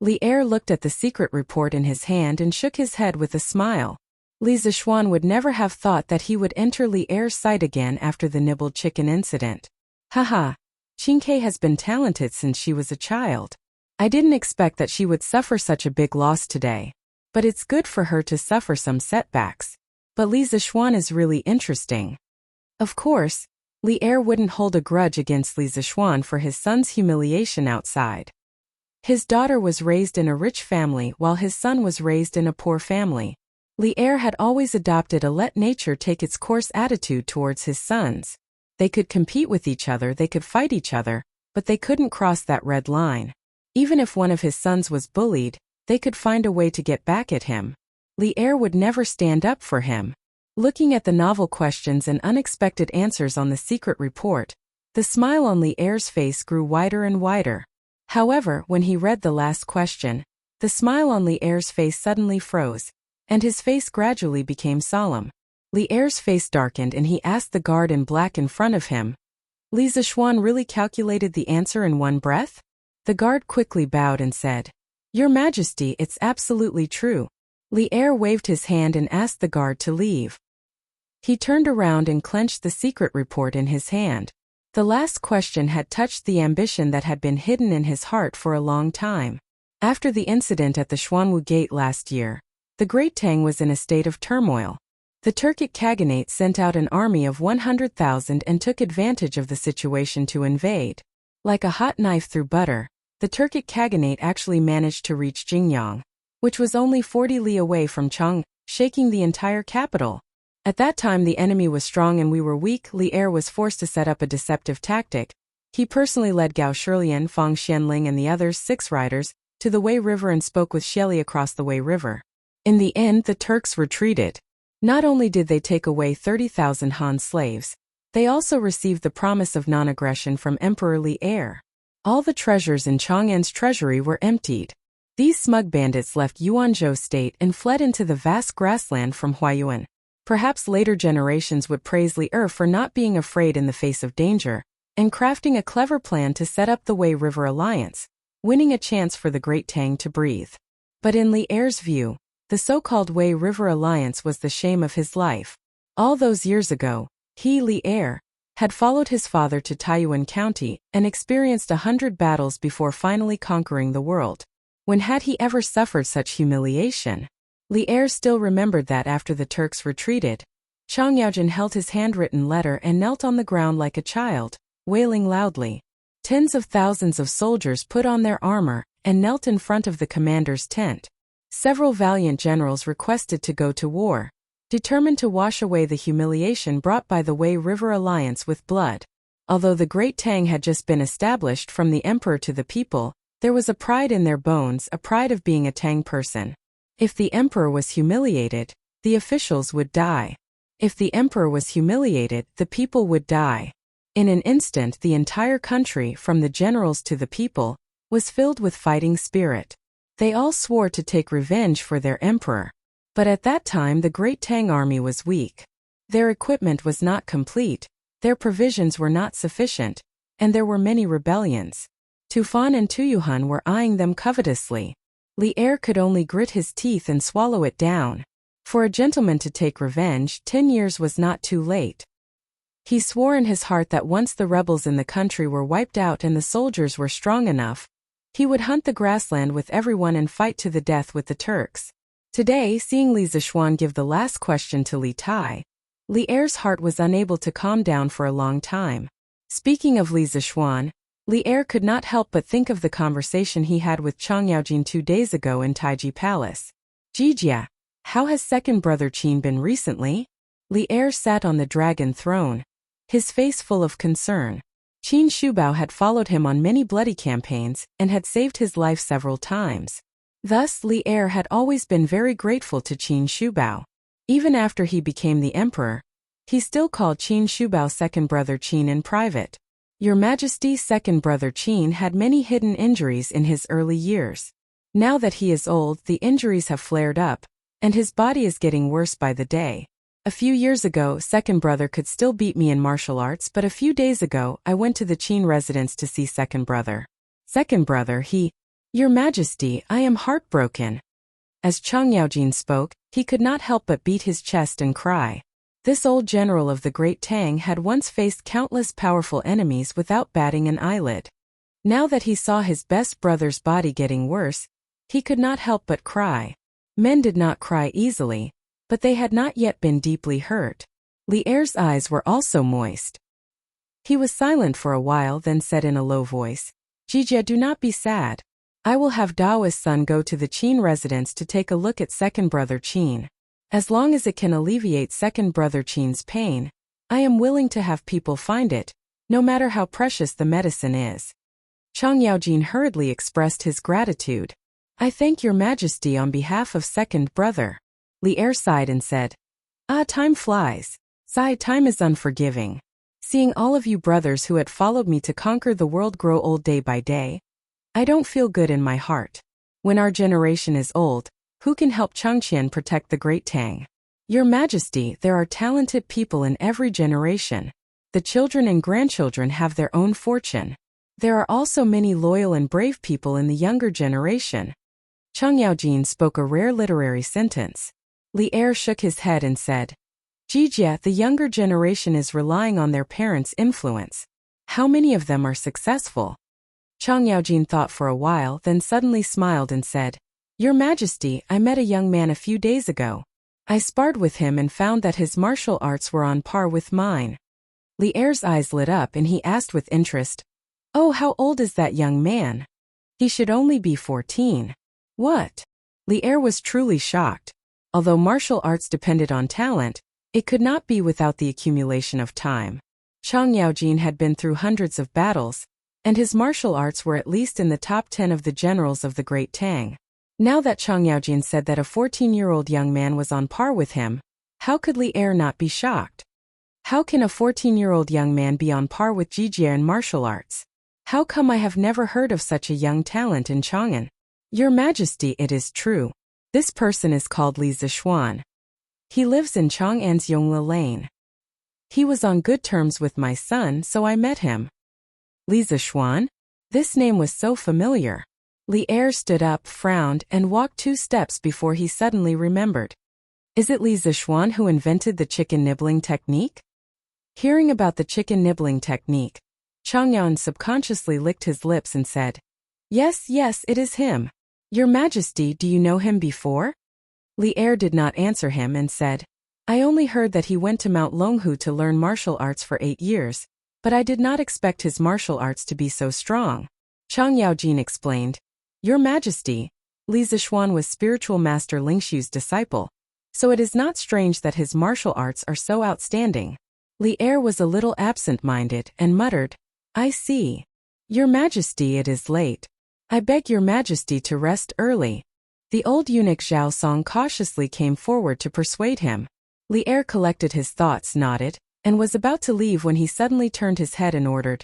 Li Er looked at the secret report in his hand and shook his head with a smile. Li Zixuan would never have thought that he would enter Li Er's sight again after the nibbled chicken incident. Haha. Qingke has been talented since she was a child. I didn't expect that she would suffer such a big loss today. But it's good for her to suffer some setbacks. But Li Zixuan is really interesting. Of course, Li Er wouldn't hold a grudge against Li Zixuan for his son's humiliation outside. His daughter was raised in a rich family while his son was raised in a poor family. Li Er had always adopted a let nature take its course attitude towards his sons. They could compete with each other, they could fight each other, but they couldn't cross that red line. Even if one of his sons was bullied, they could find a way to get back at him. Li Er would never stand up for him. Looking at the novel questions and unexpected answers on the secret report, the smile on Li Er's face grew wider and wider. However, when he read the last question, the smile on Li Er's face suddenly froze, and his face gradually became solemn. Li Er's face darkened and he asked the guard in black in front of him. Li Zixuan really calculated the answer in one breath? The guard quickly bowed and said, Your Majesty, it's absolutely true. Li Er waved his hand and asked the guard to leave. He turned around and clenched the secret report in his hand. The last question had touched the ambition that had been hidden in his heart for a long time. After the incident at the Xuanwu Gate last year, the Great Tang was in a state of turmoil. The Turkic Khaganate sent out an army of 100,000 and took advantage of the situation to invade. Like a hot knife through butter, the Turkic Khaganate actually managed to reach Jingyang, which was only 40 li away from Chang, shaking the entire capital. At that time the enemy was strong and we were weak. Li Er was forced to set up a deceptive tactic. He personally led Gao Shilian, Fang Xianling and the others 6 riders to the Wei River and spoke with Xieli across the Wei River. In the end the Turks retreated. Not only did they take away 30,000 Han slaves, they also received the promise of non-aggression from Emperor Li Er. All the treasures in Chang'an's treasury were emptied. These smug bandits left Yuanzhou state and fled into the vast grassland from Huayuan. Perhaps later generations would praise Li Er for not being afraid in the face of danger, and crafting a clever plan to set up the Wei River Alliance, winning a chance for the Great Tang to breathe. But in Li Er's view, the so-called Wei River Alliance was the shame of his life. All those years ago, he, Li Er, had followed his father to Taiyuan County and experienced 100 battles before finally conquering the world. When had he ever suffered such humiliation? Li Er still remembered that after the Turks retreated, Chang Yaojin held his handwritten letter and knelt on the ground like a child, wailing loudly. Tens of thousands of soldiers put on their armor and knelt in front of the commander's tent. Several valiant generals requested to go to war, determined to wash away the humiliation brought by the Wei River Alliance with blood. Although the Great Tang had just been established from the emperor to the people, there was a pride in their bones, a pride of being a Tang person. If the emperor was humiliated, the officials would die. If the emperor was humiliated, the people would die. In an instant, the entire country, from the generals to the people, was filled with fighting spirit. They all swore to take revenge for their emperor. But at that time the Great Tang army was weak. Their equipment was not complete, their provisions were not sufficient, and there were many rebellions. Tufan and Tuyuhun were eyeing them covetously. Li Er could only grit his teeth and swallow it down. For a gentleman to take revenge, 10 years was not too late. He swore in his heart that once the rebels in the country were wiped out and the soldiers were strong enough, he would hunt the grassland with everyone and fight to the death with the Turks. Today, seeing Li Zishuan give the last question to Li Tai, Li Er's heart was unable to calm down for a long time. Speaking of Li Zishuan, Li Er could not help but think of the conversation he had with Chang Yaojin 2 days ago in Taiji Palace. Jijia, how has second brother Qin been recently? Li Er sat on the dragon throne, his face full of concern. Qin Shubao had followed him on many bloody campaigns and had saved his life several times. Thus, Li Er had always been very grateful to Qin Shubao. Even after he became the emperor, he still called Qin Shubao second brother Qin in private. Your Majesty's second brother Qin had many hidden injuries in his early years. Now that he is old, the injuries have flared up, and his body is getting worse by the day. A few years ago, second brother could still beat me in martial arts, but a few days ago, I went to the Qin residence to see second brother. Second brother, Your Majesty, I am heartbroken. As Chang Yaojin spoke, he could not help but beat his chest and cry. This old general of the Great Tang had once faced countless powerful enemies without batting an eyelid. Now that he saw his best brother's body getting worse, he could not help but cry. Men did not cry easily, but they had not yet been deeply hurt. Li Er's eyes were also moist. He was silent for a while, then said in a low voice, Jijia, do not be sad. I will have Dao's son go to the Qin residence to take a look at second brother Qin. As long as it can alleviate second brother Qin's pain, I am willing to have people find it, no matter how precious the medicine is. Chang Yaojin hurriedly expressed his gratitude. I thank your Majesty on behalf of second brother. Li Er sighed and said, time flies. Time is unforgiving. Seeing all of you brothers who had followed me to conquer the world grow old day by day, I don't feel good in my heart. When our generation is old, who can help Changqian protect the Great Tang? Your Majesty, there are talented people in every generation. The children and grandchildren have their own fortune. There are also many loyal and brave people in the younger generation. Chang Yaojin spoke a rare literary sentence. Li Er shook his head and said, Jijia, the younger generation is relying on their parents' influence. How many of them are successful? Chang Yaojin thought for a while, then suddenly smiled and said, Your Majesty, I met a young man a few days ago. I sparred with him and found that his martial arts were on par with mine. Li Er's eyes lit up and he asked with interest, Oh, how old is that young man? He should only be 14. What? Li Er was truly shocked. Although martial arts depended on talent, it could not be without the accumulation of time. Chang Yaojin had been through hundreds of battles, and his martial arts were at least in the top 10 of the generals of the Great Tang. Now that Chang Yaojin said that a 14-year-old young man was on par with him, how could Li Er not be shocked? How can a 14-year-old young man be on par with Jijia in martial arts? How come I have never heard of such a young talent in Chang'an? Your Majesty, it is true. This person is called Li Zishuan. He lives in Chang'an's Yongla Lane. He was on good terms with my son, so I met him. Li Zishuan? This name was so familiar. Li Er stood up, frowned, and walked 2 steps before he suddenly remembered. Is it Li Zishuan who invented the chicken nibbling technique? Hearing about the chicken nibbling technique, Chang Yaojin subconsciously licked his lips and said, Yes, it is him. Your Majesty, do you know him before? Li Er did not answer him and said, I only heard that he went to Mount Longhu to learn martial arts for 8 years, but I did not expect his martial arts to be so strong. Chang Yaojin explained, Your Majesty, Li Zishuan was spiritual master Lingshu's disciple, so it is not strange that his martial arts are so outstanding. Li Er was a little absent-minded and muttered, I see. Your Majesty, it is late. I beg your Majesty to rest early. The old eunuch Zhao Song cautiously came forward to persuade him. Li Er collected his thoughts, nodded, and was about to leave when he suddenly turned his head and ordered,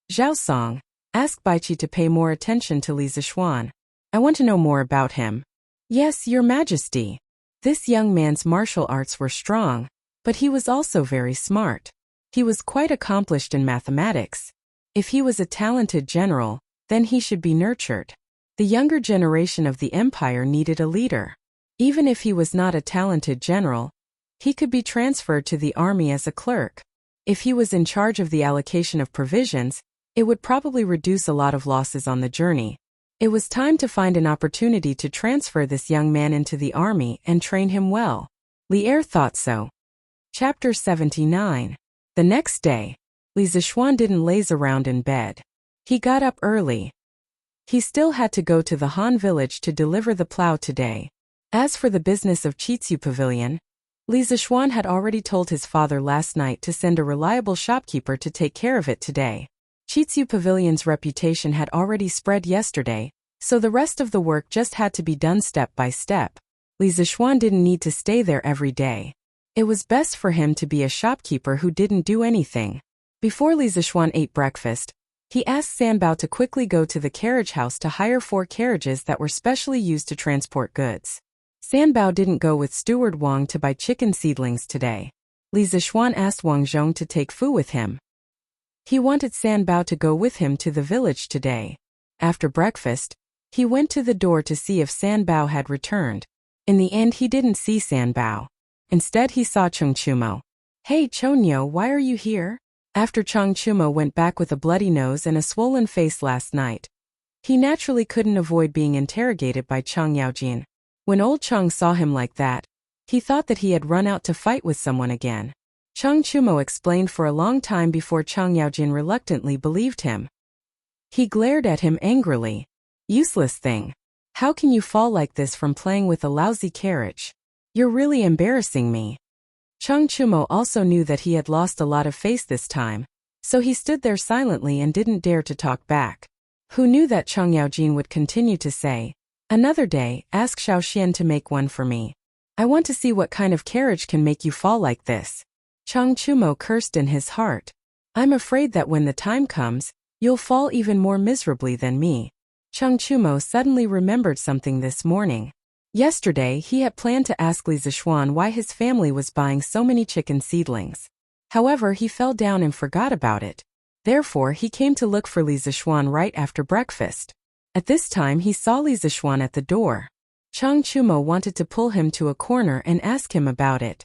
Zhao Song, ask Baiqi to pay more attention to Li Zishuan. I want to know more about him. Yes, your Majesty. This young man's martial arts were strong, but he was also very smart. He was quite accomplished in mathematics. If he was a talented general, then he should be nurtured. The younger generation of the empire needed a leader. Even if he was not a talented general, he could be transferred to the army as a clerk. If he was in charge of the allocation of provisions, it would probably reduce a lot of losses on the journey. It was time to find an opportunity to transfer this young man into the army and train him well. Li Er thought so. Chapter 79. The next day, Li Zishuan didn't laze around in bed. He got up early. He still had to go to the Han village to deliver the plow today. As for the business of Chitsu Pavilion, Li Zishuan had already told his father last night to send a reliable shopkeeper to take care of it today. Chitsu Pavilion's reputation had already spread yesterday, so the rest of the work just had to be done step by step. Li Zishuan didn't need to stay there every day. It was best for him to be a shopkeeper who didn't do anything. Before Li Zishuan ate breakfast, he asked Sanbao to quickly go to the carriage house to hire 4 carriages that were specially used to transport goods. Sanbao didn't go with Steward Wang to buy chicken seedlings today. Li Zishuan asked Wang Zhong to take Fu with him. He wanted Sanbao to go with him to the village today. After breakfast, he went to the door to see if Sanbao had returned. In the end, he didn't see Sanbao. Instead, he saw Cheng Chumo. Hey Chonyo, why are you here? After Cheng Chumo went back with a bloody nose and a swollen face last night, he naturally couldn't avoid being interrogated by Chang Yaojin. When old Cheng saw him like that, he thought that he had run out to fight with someone again. Cheng Chumo explained for a long time before Chang Yaojin reluctantly believed him. He glared at him angrily. Useless thing. How can you fall like this from playing with a lousy carriage? You're really embarrassing me. Cheng Chumo also knew that he had lost a lot of face this time, so he stood there silently and didn't dare to talk back. Who knew that Chang Yaojin would continue to say, Another day, ask Xiao Xian to make one for me. I want to see what kind of carriage can make you fall like this. Cheng Chumo cursed in his heart. I'm afraid that when the time comes, you'll fall even more miserably than me. Cheng Chumo suddenly remembered something this morning. Yesterday, he had planned to ask Li Zishuan why his family was buying so many chicken seedlings. However, he fell down and forgot about it. Therefore, he came to look for Li Zishuan right after breakfast. At this time, he saw Li Zishuan at the door. Cheng Chumo wanted to pull him to a corner and ask him about it.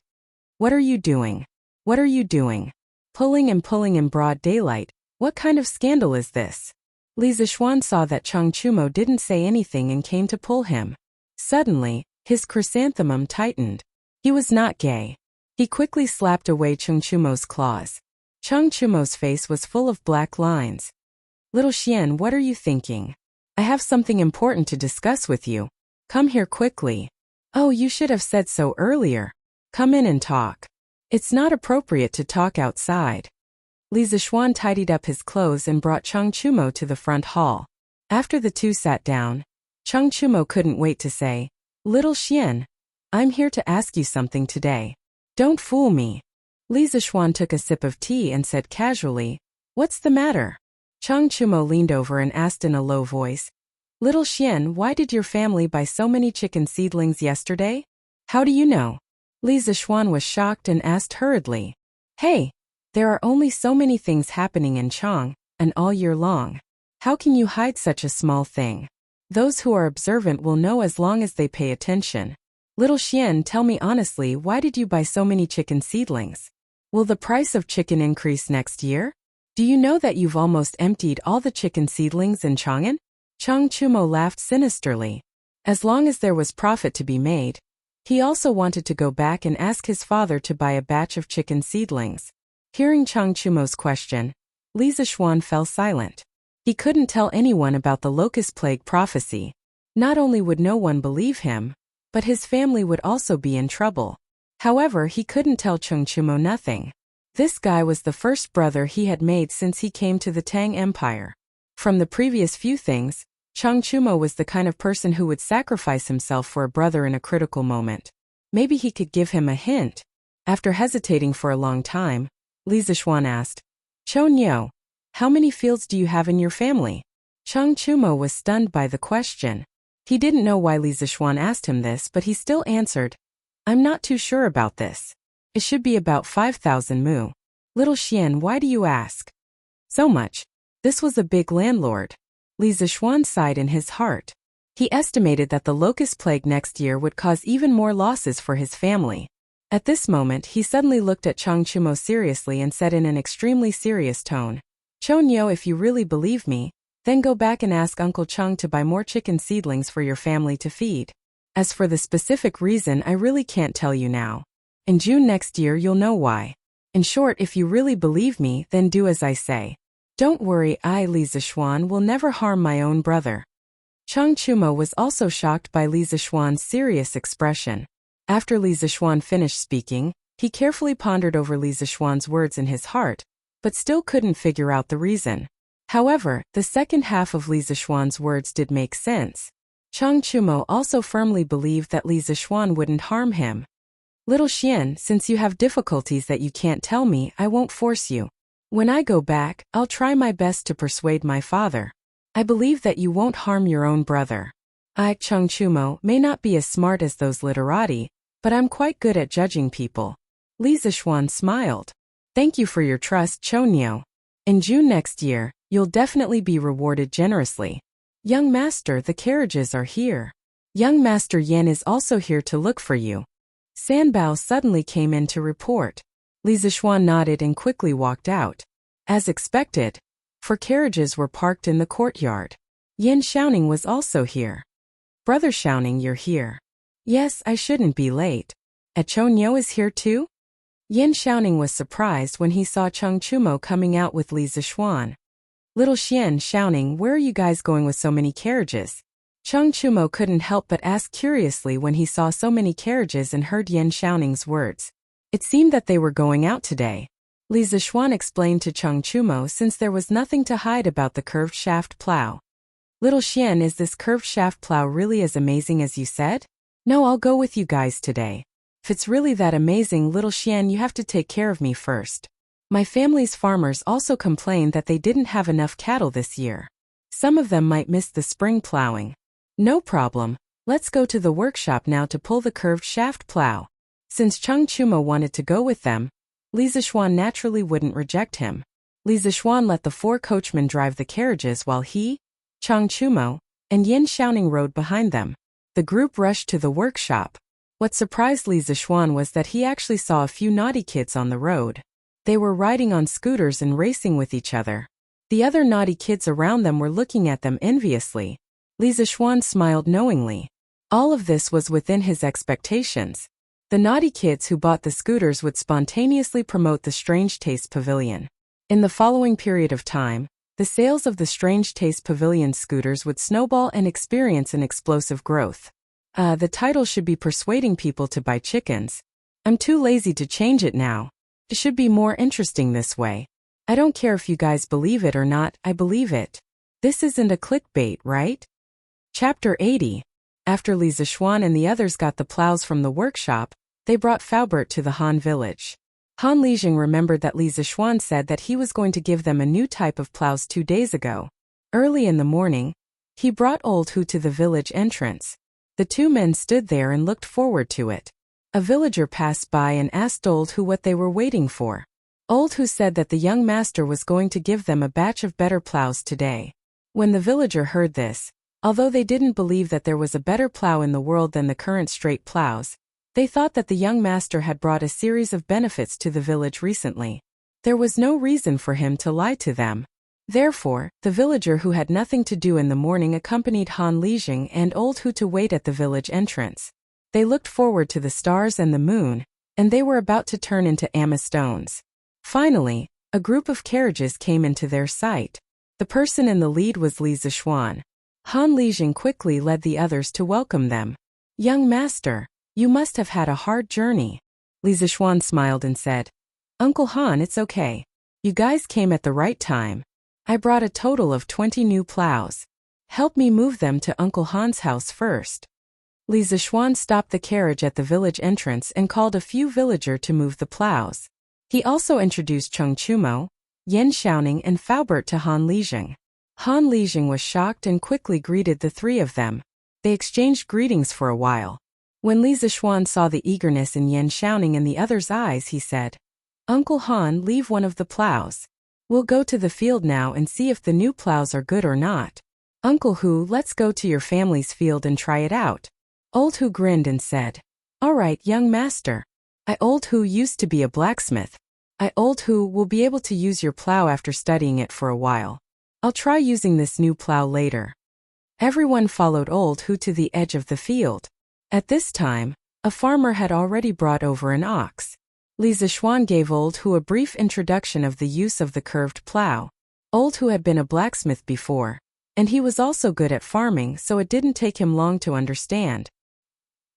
What are you doing? What are you doing? Pulling and pulling in broad daylight. What kind of scandal is this? Li Zixuan saw that Cheng Chumo didn't say anything and came to pull him. Suddenly, his chrysanthemum tightened. He was not gay. He quickly slapped away Cheng Chumo's claws. Cheng Chumo's face was full of black lines. Little Xian, what are you thinking? I have something important to discuss with you. Come here quickly. Oh, you should have said so earlier. Come in and talk. It's not appropriate to talk outside. Li Zixuan tidied up his clothes and brought Cheng Chumo to the front hall. After the two sat down, Cheng Chumo couldn't wait to say, Little Xian, I'm here to ask you something today. Don't fool me. Li Zixuan took a sip of tea and said casually, What's the matter? Cheng Chumo leaned over and asked in a low voice, Little Xian, why did your family buy so many chicken seedlings yesterday? How do you know? Li Zixuan was shocked and asked hurriedly, Hey, there are only so many things happening in Chang, and all year long. How can you hide such a small thing? Those who are observant will know as long as they pay attention. Little Xian, tell me honestly, why did you buy so many chicken seedlings? Will the price of chicken increase next year? Do you know that you've almost emptied all the chicken seedlings in Chang'an? Cheng Chumo laughed sinisterly. As long as there was profit to be made. He also wanted to go back and ask his father to buy a batch of chicken seedlings. Hearing Cheng Chumo's question, Li Zixuan fell silent. He couldn't tell anyone about the locust plague prophecy. Not only would no one believe him, but his family would also be in trouble. However, he couldn't tell Cheng Chumo nothing. This guy was the first brother he had made since he came to the Tang Empire. From the previous few things, Cheng Chumo was the kind of person who would sacrifice himself for a brother in a critical moment. Maybe he could give him a hint. After hesitating for a long time, Li Zixuan asked, Chou Niu, how many fields do you have in your family? Cheng Chumo was stunned by the question. He didn't know why Li Zixuan asked him this, but he still answered, I'm not too sure about this. It should be about 5,000 mu. Little Xian, why do you ask? So much. This was a big landlord. Li Zixuan sighed in his heart. He estimated that the locust plague next year would cause even more losses for his family. At this moment, he suddenly looked at Cheng Chumo seriously and said in an extremely serious tone, Chou Niu, if you really believe me, then go back and ask Uncle Cheng to buy more chicken seedlings for your family to feed. As for the specific reason, I really can't tell you now. In June next year, you'll know why. In short, if you really believe me, then do as I say. Don't worry, I, Li Zixuan, will never harm my own brother. Cheng Chumo was also shocked by Li Zixuan's serious expression. After Li Zixuan finished speaking, he carefully pondered over Li Zixuan's words in his heart, but still couldn't figure out the reason. However, the second half of Li Zixuan's words did make sense. Cheng Chumo also firmly believed that Li Zixuan wouldn't harm him. Little Xian, since you have difficulties that you can't tell me, I won't force you. When I go back, I'll try my best to persuade my father. I believe that you won't harm your own brother. I, Cheng Chumo, may not be as smart as those literati, but I'm quite good at judging people. Li Zixuan smiled. Thank you for your trust, Chou Niu. In June next year, you'll definitely be rewarded generously. Young Master, the carriages are here. Young Master Yan is also here to look for you. Sanbao suddenly came in to report. Li Zixuan nodded and quickly walked out. As expected, 4 carriages were parked in the courtyard. Yan Xiaoning was also here. Brother Xiaoning, you're here. Yes, I shouldn't be late. Chou Niu is here too? Yan Xiaoning was surprised when he saw Cheng Chumo coming out with Li Zixuan. Little Xian, Xiaoning, where are you guys going with so many carriages? Cheng Chumo couldn't help but ask curiously when he saw so many carriages and heard Yan Xiaoning's words. It seemed that they were going out today. Li Zixuan explained to Cheng Chumo since there was nothing to hide about the curved shaft plow. Little Xian, is this curved shaft plow really as amazing as you said? No, I'll go with you guys today. If it's really that amazing, Little Xian, you have to take care of me first. My family's farmers also complained that they didn't have enough cattle this year. Some of them might miss the spring plowing. No problem. Let's go to the workshop now to pull the curved shaft plow. Since Cheng Chumo wanted to go with them, Li Zixuan naturally wouldn't reject him. Li Zixuan let the 4 coachmen drive the carriages while he, Cheng Chumo, and Yan Xiaoning rode behind them. The group rushed to the workshop. What surprised Li Zixuan was that he actually saw a few naughty kids on the road. They were riding on scooters and racing with each other. The other naughty kids around them were looking at them enviously. Li Zixuan smiled knowingly. All of this was within his expectations. The naughty kids who bought the scooters would spontaneously promote the Strange Taste Pavilion. In the following period of time, the sales of the Strange Taste Pavilion scooters would snowball and experience an explosive growth. The title should be persuading people to buy chickens. I'm too lazy to change it now. It should be more interesting this way. I don't care if you guys believe it or not, I believe it. This isn't a clickbait, right? Chapter 80. After Li Zixuan and the others got the plows from the workshop, they brought Faubert to the Han village. Han Lijing remembered that Li Zixuan said that he was going to give them a new type of plows 2 days ago. Early in the morning, he brought Old Hu to the village entrance. The two men stood there and looked forward to it. A villager passed by and asked Old Hu what they were waiting for. Old Hu said that the young master was going to give them a batch of better plows today. When the villager heard this, although they didn't believe that there was a better plow in the world than the current straight plows, they thought that the young master had brought a series of benefits to the village recently. There was no reason for him to lie to them. Therefore, the villager who had nothing to do in the morning accompanied Han Lijing and Old Hu to wait at the village entrance. They looked forward to the stars and the moon, and they were about to turn into Amma stones. Finally, a group of carriages came into their sight. The person in the lead was Li Zixuan. Han Lijing quickly led the others to welcome them. "Young master, you must have had a hard journey." Li Zixuan smiled and said, "Uncle Han, it's okay. You guys came at the right time. I brought a total of 20 new plows. Help me move them to Uncle Han's house first." Li Zixuan stopped the carriage at the village entrance and called a few villagers to move the plows. He also introduced Cheng Chumo, Yan Xiaoning and Faubert to Han Lijing. Han Lijing was shocked and quickly greeted the three of them. They exchanged greetings for a while. When Li Zixuan saw the eagerness in Yan Xiaoning in the other's eyes, he said, "Uncle Han, leave one of the plows. We'll go to the field now and see if the new plows are good or not. Uncle Hu, let's go to your family's field and try it out." Old Hu grinned and said, "All right, young master. I Old Hu used to be a blacksmith. I Old Hu will be able to use your plow after studying it for a while. I'll try using this new plow later." Everyone followed Old Hu to the edge of the field. At this time, a farmer had already brought over an ox. Li Zixuan gave Old Hu a brief introduction of the use of the curved plow. Old Hu had been a blacksmith before, and he was also good at farming, so it didn't take him long to understand.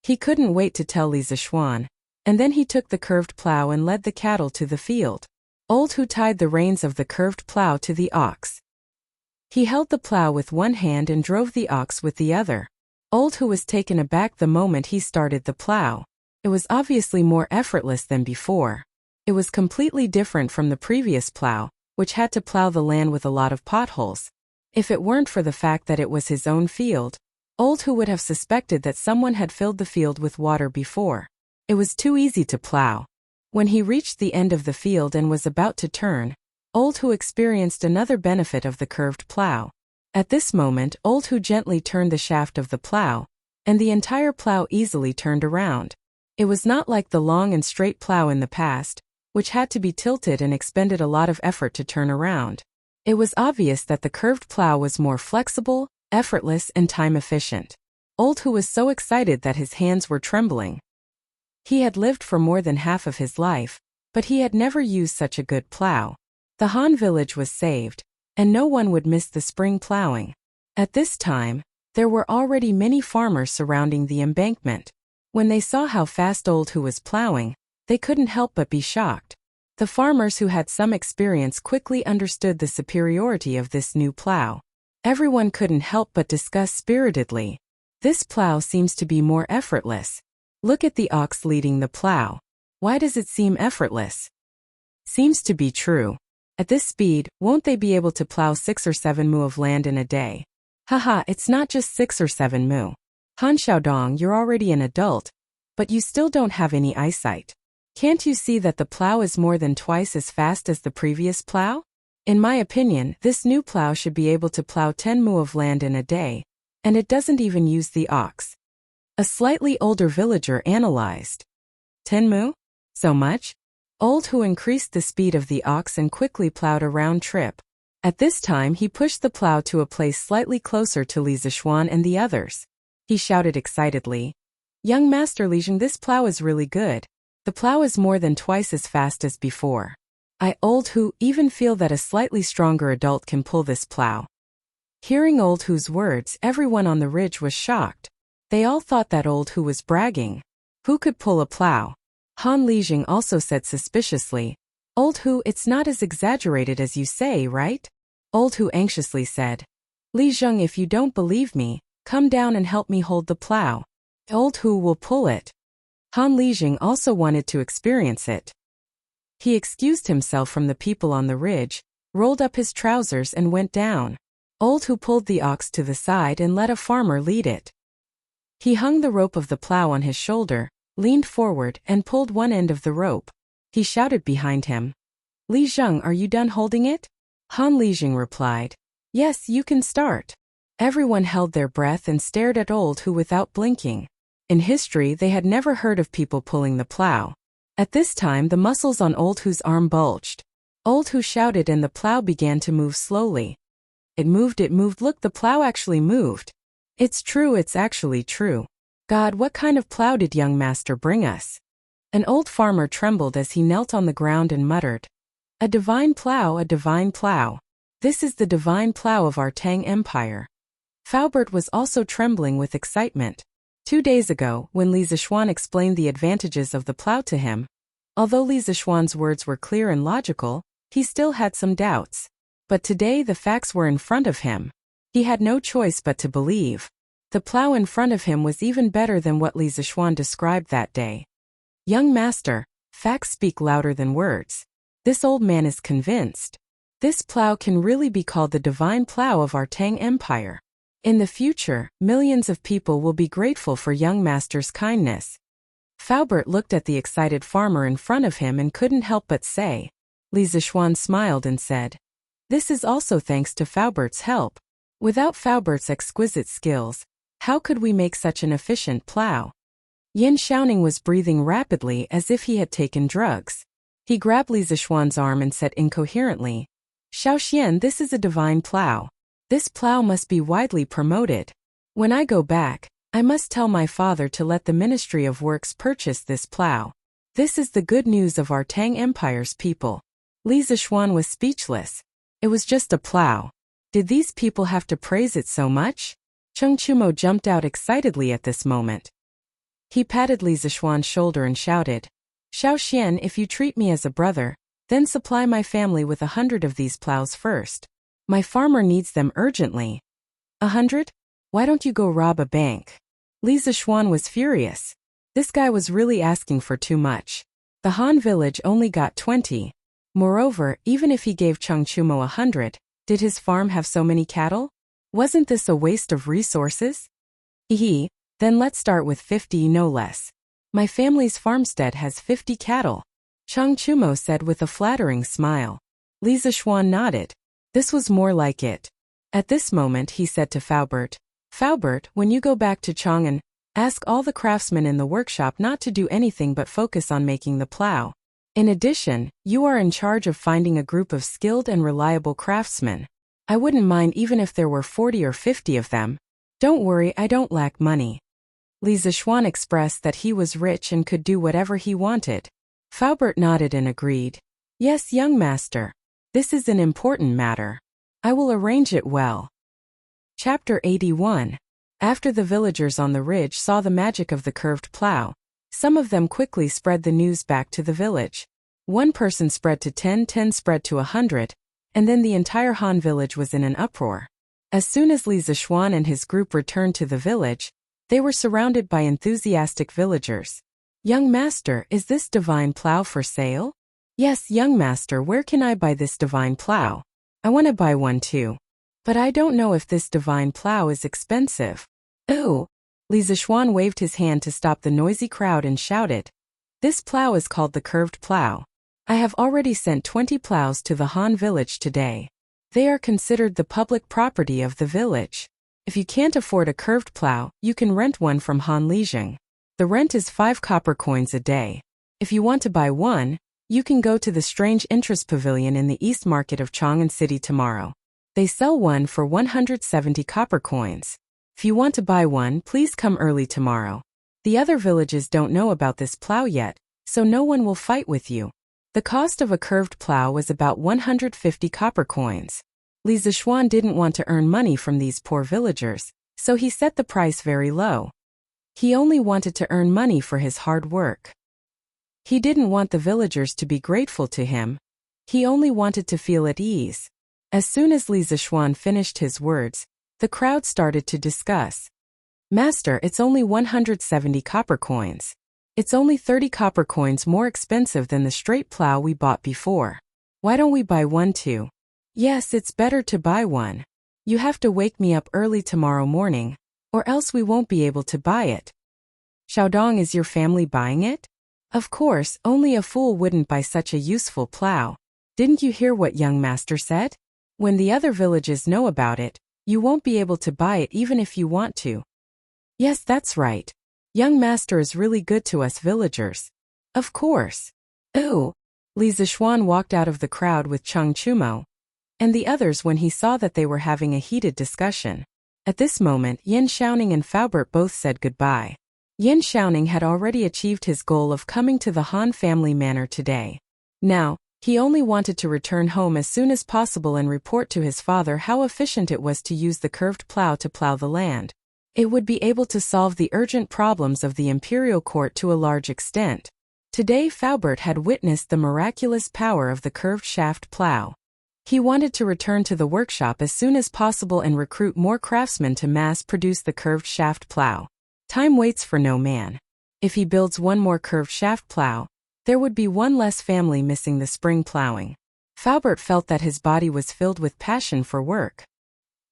He couldn't wait to tell Li Zixuan, and then he took the curved plow and led the cattle to the field. Old Hu tied the reins of the curved plow to the ox. He held the plow with one hand and drove the ox with the other. Old Hu was taken aback the moment he started the plow. It was obviously more effortless than before. It was completely different from the previous plow, which had to plow the land with a lot of potholes. If it weren't for the fact that it was his own field, Old Hu would have suspected that someone had filled the field with water before. It was too easy to plow. When he reached the end of the field and was about to turn, Old Hu experienced another benefit of the curved plow. At this moment, Old Hu gently turned the shaft of the plow, and the entire plow easily turned around. It was not like the long and straight plow in the past, which had to be tilted and expended a lot of effort to turn around. It was obvious that the curved plow was more flexible, effortless, and time-efficient. Old Hu was so excited that his hands were trembling. He had lived for more than half of his life, but he had never used such a good plow. The Han village was saved, and no one would miss the spring plowing. At this time, there were already many farmers surrounding the embankment. When they saw how fast Old Hu was plowing, they couldn't help but be shocked. The farmers who had some experience quickly understood the superiority of this new plow. Everyone couldn't help but discuss spiritedly, "This plow seems to be more effortless. Look at the ox leading the plow. Why does it seem effortless?" Seems to be true. At this speed, won't they be able to plow 6 or 7 mu of land in a day? Haha, it's not just 6 or 7 mu. Han Xiaodong, you're already an adult, but you still don't have any eyesight. Can't you see that the plow is more than twice as fast as the previous plow? In my opinion, this new plow should be able to plow 10 mu of land in a day, and it doesn't even use the ox. A slightly older villager analyzed. 10 mu? So much? Old Hu increased the speed of the ox and quickly plowed a round trip. At this time he pushed the plow to a place slightly closer to Li Zishuan and the others. He shouted excitedly, "Young Master Li Zheng, this plow is really good. The plow is more than twice as fast as before. I, Old Hu, even feel that a slightly stronger adult can pull this plow." Hearing Old Hu's words, everyone on the ridge was shocked. They all thought that Old Hu was bragging. Who could pull a plow? Han Lijing also said suspiciously, "Old Hu, it's not as exaggerated as you say, right?" Old Hu anxiously said, "Li Zheng, if you don't believe me, come down and help me hold the plow. Old Hu will pull it." Han Lijing also wanted to experience it. He excused himself from the people on the ridge, rolled up his trousers and went down. Old Hu pulled the ox to the side and let a farmer lead it. He hung the rope of the plow on his shoulder, leaned forward and pulled one end of the rope. He shouted behind him, "Li Zheng, are you done holding it?" Han Lijing replied, "Yes, you can start." Everyone held their breath and stared at Old Hu without blinking. In history they had never heard of people pulling the plow. At this time the muscles on Old Hu's arm bulged. Old Hu shouted and the plow began to move slowly. It moved, look, the plow actually moved. It's true, it's actually true. God, what kind of plow did young master bring us? An old farmer trembled as he knelt on the ground and muttered, "A divine plow, a divine plow. This is the divine plow of our Tang Empire." Faubert was also trembling with excitement. 2 days ago, when Li Zishuan explained the advantages of the plow to him, although Li Zishuan's words were clear and logical, he still had some doubts. But today the facts were in front of him. He had no choice but to believe. The plow in front of him was even better than what Li Zishuan described that day. "Young master, facts speak louder than words. This old man is convinced. This plow can really be called the divine plow of our Tang Empire. In the future, millions of people will be grateful for young master's kindness." Faubert looked at the excited farmer in front of him and couldn't help but say. Li Zishuan smiled and said, "This is also thanks to Faubert's help. Without Faubert's exquisite skills, how could we make such an efficient plow?" Yin Xiaoning was breathing rapidly as if he had taken drugs. He grabbed Li Zishuan's arm and said incoherently, "Xiaoxian, this is a divine plow. This plow must be widely promoted. When I go back, I must tell my father to let the Ministry of Works purchase this plow. This is the good news of our Tang Empire's people." Li Zishuan was speechless. It was just a plow. Did these people have to praise it so much? Cheng Chumo jumped out excitedly at this moment. He patted Li Zishuan's shoulder and shouted, "Xiaoxian, if you treat me as a brother, then supply my family with 100 of these plows first. My farmer needs them urgently." 100? Why don't you go rob a bank? Li Zishuan was furious. This guy was really asking for too much. The Han village only got 20. Moreover, even if he gave Cheng Chumo 100, did his farm have so many cattle? Wasn't this a waste of resources? Then let's start with 50, no less. My family's farmstead has 50 cattle. Cheng Chumo said with a flattering smile. Li Zishuan nodded. This was more like it. At this moment he said to Faubert, "Faubert, when you go back to Chang'an, ask all the craftsmen in the workshop not to do anything but focus on making the plow. In addition, you are in charge of finding a group of skilled and reliable craftsmen. I wouldn't mind even if there were 40 or 50 of them. Don't worry, I don't lack money." Li Zishuan expressed that he was rich and could do whatever he wanted. Faubert nodded and agreed. "Yes, young master. This is an important matter. I will arrange it well." Chapter 81. After the villagers on the ridge saw the magic of the curved plow, some of them quickly spread the news back to the village. One person spread to 10, 10 spread to 100, and then the entire Han village was in an uproar. As soon as Li Zishuan and his group returned to the village, they were surrounded by enthusiastic villagers. "Young master, is this divine plow for sale?" "Yes, young master, where can I buy this divine plow? I want to buy one too. But I don't know if this divine plow is expensive." "Oh!" Li Zishuan waved his hand to stop the noisy crowd and shouted, "This plow is called the curved plow. I have already sent 20 plows to the Han village today. They are considered the public property of the village. If you can't afford a curved plow, you can rent one from Han Lijing. The rent is 5 copper coins a day. If you want to buy one, you can go to the Strange Interest Pavilion in the East Market of Chang'an City tomorrow. They sell one for 170 copper coins. If you want to buy one, please come early tomorrow. The other villages don't know about this plow yet, so no one will fight with you. The cost of a curved plow was about 150 copper coins. Li Zishuan didn't want to earn money from these poor villagers, so he set the price very low. He only wanted to earn money for his hard work. He didn't want the villagers to be grateful to him. He only wanted to feel at ease. As soon as Li Zishuan finished his words, the crowd started to discuss. Master, it's only 170 copper coins. It's only 30 copper coins more expensive than the straight plow we bought before. Why don't we buy one too? Yes, it's better to buy one. You have to wake me up early tomorrow morning, or else we won't be able to buy it. Xiaodong, is your family buying it? Of course, only a fool wouldn't buy such a useful plow. Didn't you hear what young master said? When the other villages know about it, you won't be able to buy it even if you want to. Yes, that's right. Young master is really good to us villagers. Of course. Oh. Li Zishuan walked out of the crowd with Cheng Chumo and the others when he saw that they were having a heated discussion. At this moment, Yin Xiaoning and Faubert both said goodbye. Yin Xiaoning had already achieved his goal of coming to the Han family manor today. Now, he only wanted to return home as soon as possible and report to his father how efficient it was to use the curved plow to plow the land. It would be able to solve the urgent problems of the imperial court to a large extent. Today Faubert had witnessed the miraculous power of the curved shaft plow. He wanted to return to the workshop as soon as possible and recruit more craftsmen to mass-produce the curved shaft plow. Time waits for no man. If he builds one more curved shaft plow, there would be one less family missing the spring plowing. Faubert felt that his body was filled with passion for work.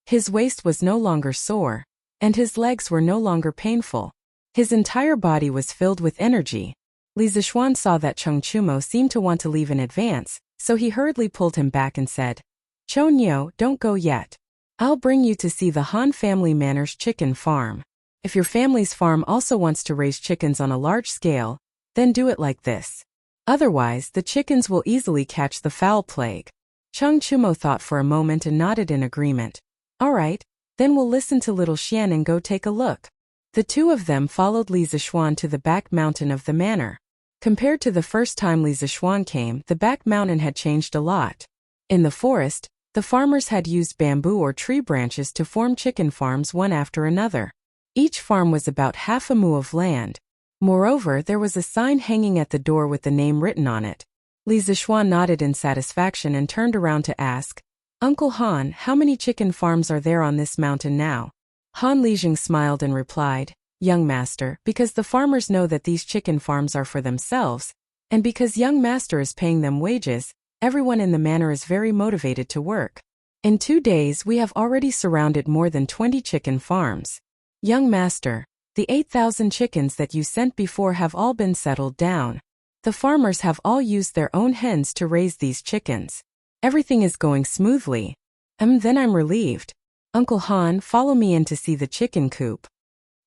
His waist was no longer sore, and his legs were no longer painful. His entire body was filled with energy. Li Zishuan saw that Cheng Chumo seemed to want to leave in advance, so he hurriedly pulled him back and said, Chonyo, don't go yet. I'll bring you to see the Han family manor's chicken farm. If your family's farm also wants to raise chickens on a large scale, then do it like this. Otherwise, the chickens will easily catch the foul plague. Cheng Chumo thought for a moment and nodded in agreement. All right, then we'll listen to little Xian and go take a look. The two of them followed Li Zishuan to the back mountain of the manor. Compared to the first time Li Zishuan came, the back mountain had changed a lot. In the forest, the farmers had used bamboo or tree branches to form chicken farms one after another. Each farm was about half a mu of land. Moreover, there was a sign hanging at the door with the name written on it. Li Zishuan nodded in satisfaction and turned around to ask, Uncle Han, how many chicken farms are there on this mountain now? Han Lijing smiled and replied, Young master, because the farmers know that these chicken farms are for themselves, and because young master is paying them wages, everyone in the manor is very motivated to work. In 2 days we have already surrounded more than 20 chicken farms. Young master, the 8,000 chickens that you sent before have all been settled down. The farmers have all used their own hens to raise these chickens. Everything is going smoothly. Then I'm relieved. Uncle Han, follow me in to see the chicken coop.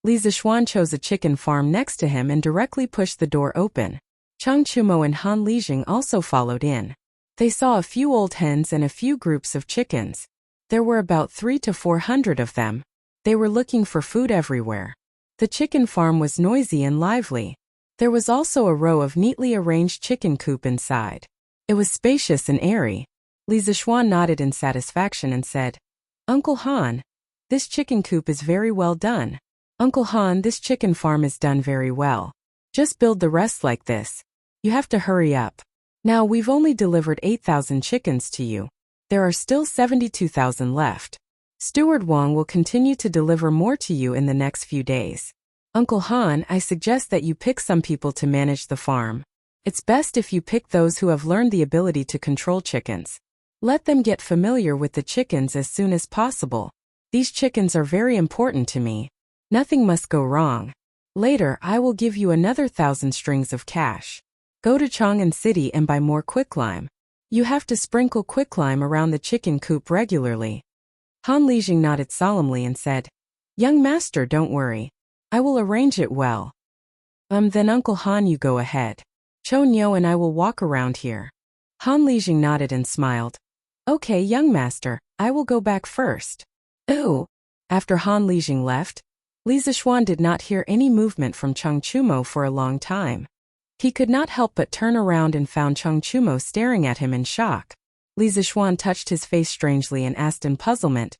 Li Zishuan chose a chicken farm next to him and directly pushed the door open. Cheng Chumo and Han Lijing also followed in. They saw a few old hens and a few groups of chickens. There were about 300 to 400 of them. They were looking for food everywhere. The chicken farm was noisy and lively. There was also a row of neatly arranged chicken coop inside. It was spacious and airy. Li Zishuan nodded in satisfaction and said, Uncle Han, this chicken coop is very well done. Uncle Han, this chicken farm is done very well. Just build the rest like this. You have to hurry up. Now we've only delivered 8,000 chickens to you. There are still 72,000 left. Steward Wang will continue to deliver more to you in the next few days. Uncle Han, I suggest that you pick some people to manage the farm. It's best if you pick those who have learned the ability to control chickens. Let them get familiar with the chickens as soon as possible. These chickens are very important to me. Nothing must go wrong. Later, I will give you another 1,000 strings of cash. Go to Chang'an City and buy more quicklime. You have to sprinkle quicklime around the chicken coop regularly. Han Lijing nodded solemnly and said, "Young master, don't worry. I will arrange it well." Then Uncle Han, you go ahead. Cho Nyo and I will walk around here." Han Lijing nodded and smiled. "Okay, young master, I will go back first." Ooh. After Han Lijing left, Li Zixuan did not hear any movement from Cheng Chumo for a long time. He could not help but turn around and found Cheng Chumo staring at him in shock. Li Zixuan touched his face strangely and asked in puzzlement,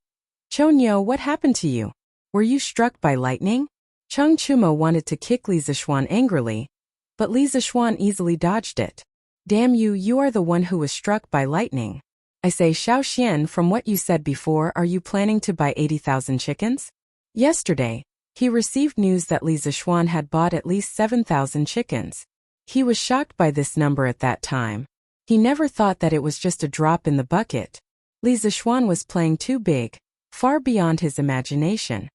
"Cho Nyo, what happened to you? Were you struck by lightning?" Cheng Chumo wanted to kick Li Zixuan angrily, but Li Zixuan easily dodged it. "Damn you, you are the one who was struck by lightning. I say, Xiao Xian, from what you said before, are you planning to buy 80,000 chickens?" Yesterday, he received news that Li Zixuan had bought at least 7,000 chickens. He was shocked by this number at that time. He never thought that it was just a drop in the bucket. Li Zixuan was playing too big, far beyond his imagination.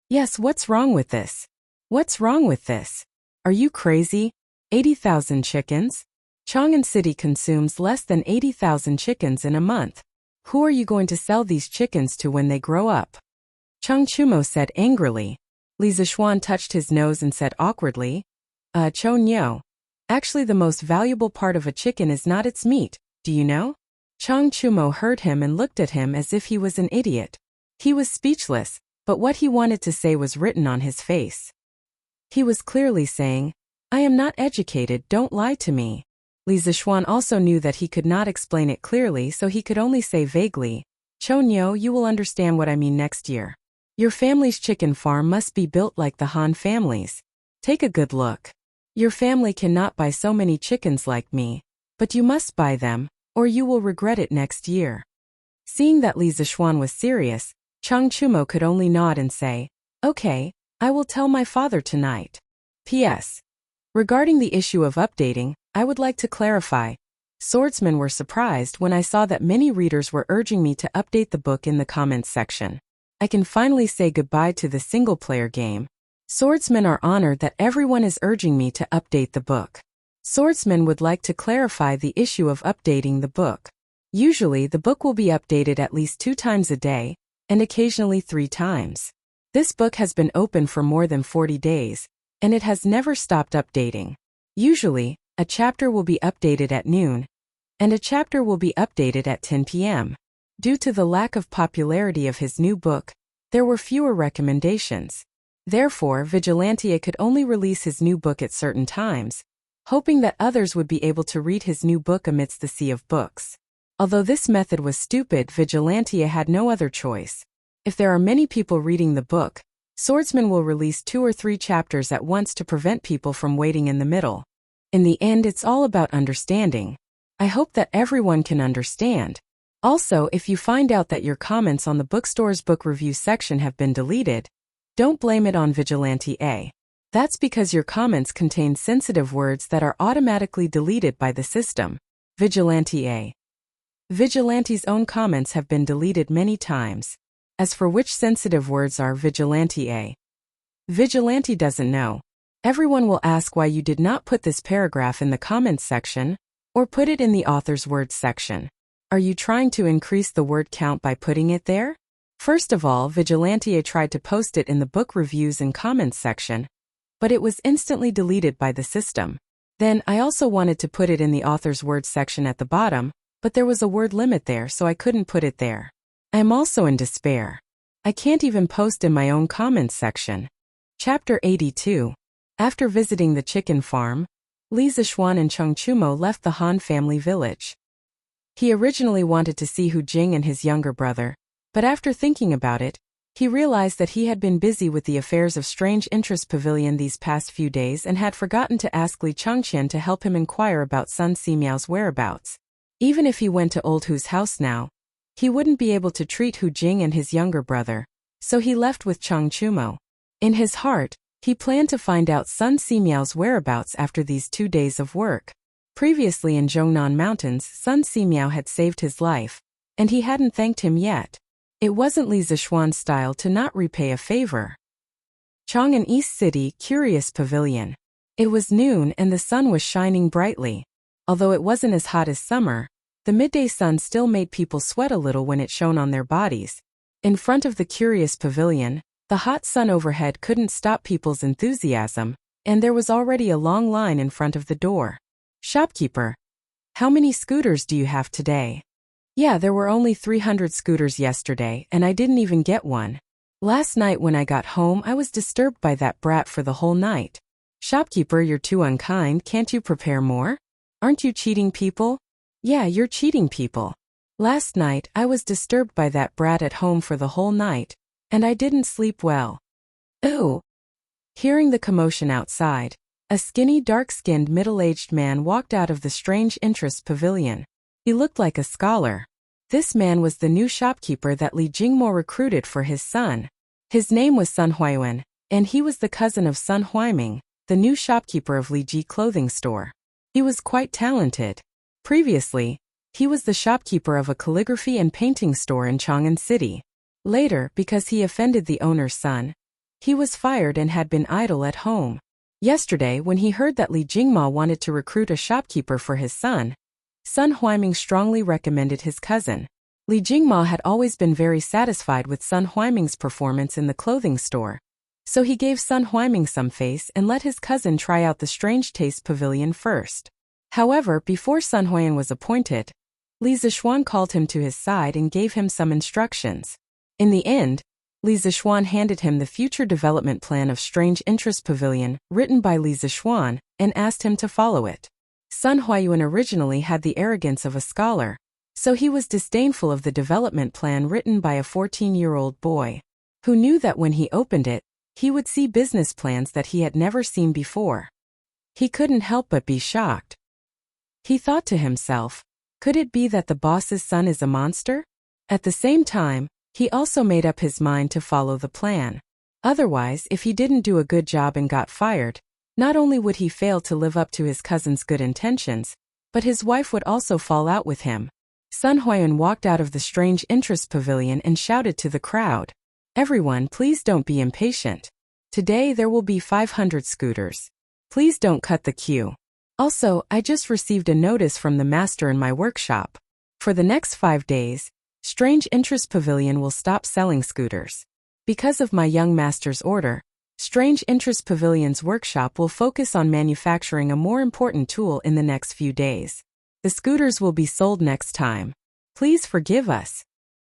Yes, what's wrong with this? What's wrong with this? Are you crazy? 80,000 chickens? Chang'an City consumes less than 80,000 chickens in a month. Who are you going to sell these chickens to when they grow up? Cheng Chumo said angrily. Li Zixuan touched his nose and said awkwardly, Cho Nyo. Actually, the most valuable part of a chicken is not its meat, do you know? Cheng Chumo heard him and looked at him as if he was an idiot. He was speechless, but what he wanted to say was written on his face. He was clearly saying, "I am not educated, don't lie to me." Li Zixuan also knew that he could not explain it clearly, so he could only say vaguely, "Cho Nyo, you will understand what I mean next year. Your family's chicken farm must be built like the Han family's. Take a good look. Your family cannot buy so many chickens like me, but you must buy them, or you will regret it next year." Seeing that Li Zixuan was serious, Cheng Chumo could only nod and say, "Okay, I will tell my father tonight. P.S. Regarding the issue of updating, I would like to clarify. Swordsmen were surprised when I saw that many readers were urging me to update the book in the comments section. I can finally say goodbye to the single-player game. Swordsmen are honored that everyone is urging me to update the book. Swordsmen would like to clarify the issue of updating the book. Usually, the book will be updated at least 2 times a day, and occasionally 3 times. This book has been open for more than 40 days, and it has never stopped updating. Usually, a chapter will be updated at noon, and a chapter will be updated at 10 p.m. Due to the lack of popularity of his new book, there were fewer recommendations. Therefore, Vigilante could only release his new book at certain times, hoping that others would be able to read his new book amidst the sea of books. Although this method was stupid, Vigilante had no other choice. If there are many people reading the book, Swordsman will release 2 or 3 chapters at once to prevent people from waiting in the middle. In the end, it's all about understanding. I hope that everyone can understand. Also, if you find out that your comments on the bookstore's book review section have been deleted, don't blame it on Vigilante. That's because your comments contain sensitive words that are automatically deleted by the system. Vigilante. Vigilante's own comments have been deleted many times. As for which sensitive words are Vigilante, Vigilante doesn't know. Everyone will ask why you did not put this paragraph in the comments section, or put it in the author's words section. Are you trying to increase the word count by putting it there? First of all, Vigilante tried to post it in the book reviews and comments section, but it was instantly deleted by the system. Then, I also wanted to put it in the author's words section at the bottom, but there was a word limit there, so I couldn't put it there. I am also in despair. I can't even post in my own comments section. Chapter 82. After visiting the chicken farm, Li Zixuan and Cheng Chumo left the Han family village. He originally wanted to see Hu Jing and his younger brother, but after thinking about it, he realized that he had been busy with the affairs of Strange Interest Pavilion these past few days and had forgotten to ask Li Changqian to help him inquire about Sun Simiao's whereabouts. Even if he went to Old Hu's house now, he wouldn't be able to treat Hu Jing and his younger brother, so he left with Cheng Chumo. In his heart, he planned to find out Sun Simiao's whereabouts after these 2 days of work. Previously in Zhongnan Mountains, Sun Simiao had saved his life, and he hadn't thanked him yet. It wasn't Li Zixuan's style to not repay a favor. Chang'an East City, Curious Pavilion. It was noon and the sun was shining brightly. Although it wasn't as hot as summer, the midday sun still made people sweat a little when it shone on their bodies. In front of the curious pavilion, the hot sun overhead couldn't stop people's enthusiasm, and there was already a long line in front of the door. Shopkeeper, how many scooters do you have today? Yeah, there were only 300 scooters yesterday, and I didn't even get one. Last night when I got home, I was disturbed by that brat for the whole night. Shopkeeper, you're too unkind. Can't you prepare more? Aren't you cheating people? Yeah, you're cheating people. Last night, I was disturbed by that brat at home for the whole night, and I didn't sleep well. Ooh. Hearing the commotion outside, a skinny, dark-skinned, middle-aged man walked out of the Strange Interests Pavilion. He looked like a scholar. This man was the new shopkeeper that Li Jingmo recruited for his son. His name was Sun Huayuan, and he was the cousin of Sun Huaiming, the new shopkeeper of Li Ji clothing store. He was quite talented. Previously, he was the shopkeeper of a calligraphy and painting store in Chang'an City. Later, because he offended the owner's son, he was fired and had been idle at home. Yesterday, when he heard that Li Jingmo wanted to recruit a shopkeeper for his son, Sun Huaiming strongly recommended his cousin. Li Jingmo had always been very satisfied with Sun Huaiming's performance in the clothing store, so he gave Sun Huaiming some face and let his cousin try out the Strange Taste Pavilion first. However, before Sun Huayan was appointed, Li Zishuan called him to his side and gave him some instructions. In the end, Li Zishuan handed him the future development plan of Strange Interest Pavilion, written by Li Zishuan, and asked him to follow it. Sun Huayuan originally had the arrogance of a scholar, so he was disdainful of the development plan written by a 14-year-old boy, who knew that when he opened it, he would see business plans that he had never seen before. He couldn't help but be shocked. He thought to himself, could it be that the boss's son is a monster? At the same time, he also made up his mind to follow the plan. Otherwise, if he didn't do a good job and got fired, not only would he fail to live up to his cousin's good intentions, but his wife would also fall out with him. Sun Huayuan walked out of the Strange Interest Pavilion and shouted to the crowd, "Everyone, please don't be impatient. Today there will be 500 scooters. Please don't cut the queue. Also, I just received a notice from the master in my workshop. For the next 5 days, Strange Interest Pavilion will stop selling scooters. Because of my young master's order, Strange Interest Pavilion's workshop will focus on manufacturing a more important tool in the next few days. The scooters will be sold next time. Please forgive us."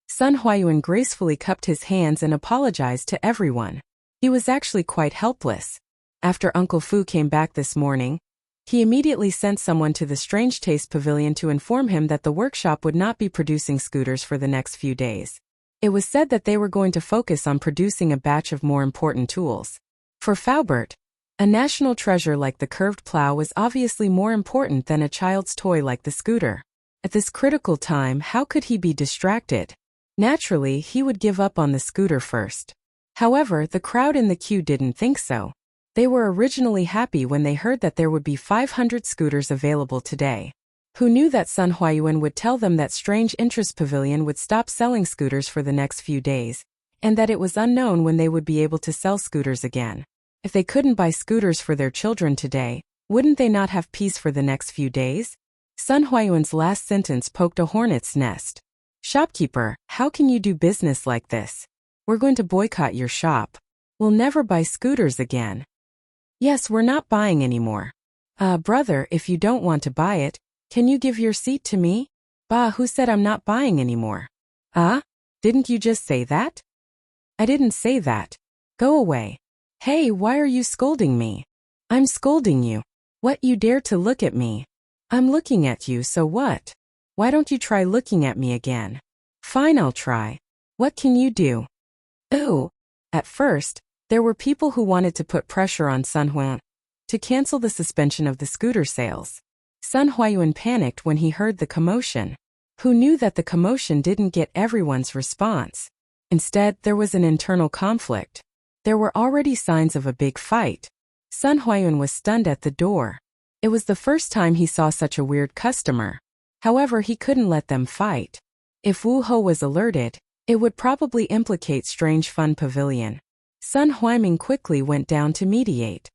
Sun Huayuan gracefully cupped his hands and apologized to everyone. He was actually quite helpless. After Uncle Fu came back this morning, he immediately sent someone to the Strange Taste Pavilion to inform him that the workshop would not be producing scooters for the next few days. It was said that they were going to focus on producing a batch of more important tools. For Faubert, a national treasure like the curved plow was obviously more important than a child's toy like the scooter. At this critical time, how could he be distracted? Naturally, he would give up on the scooter first. However, the crowd in the queue didn't think so. They were originally happy when they heard that there would be 500 scooters available today. Who knew that Sun Huayuan would tell them that Strange Interest Pavilion would stop selling scooters for the next few days, and that it was unknown when they would be able to sell scooters again. If they couldn't buy scooters for their children today, wouldn't they not have peace for the next few days? Sun Huayuan's last sentence poked a hornet's nest. "Shopkeeper, how can you do business like this? We're going to boycott your shop. We'll never buy scooters again." "Yes, we're not buying anymore." Brother, if you don't want to buy it, can you give your seat to me?" "Bah, who said I'm not buying anymore?" Didn't you just say that?" "I didn't say that. Go away." "Hey, why are you scolding me?" "I'm scolding you. What, you dare to look at me?" "I'm looking at you, so what? Why don't you try looking at me again?" "Fine, I'll try. What can you do?" "Ooh." At first, there were people who wanted to put pressure on Sun Huayuan to cancel the suspension of the scooter sales. Sun Huayuan panicked when he heard the commotion. Who knew that the commotion didn't get everyone's response? Instead, there was an internal conflict. There were already signs of a big fight. Sun Huayuan was stunned at the door. It was the first time he saw such a weird customer. However, he couldn't let them fight. If Wu Ho was alerted, it would probably implicate Strange Fun Pavilion. Sun Huaiming quickly went down to mediate.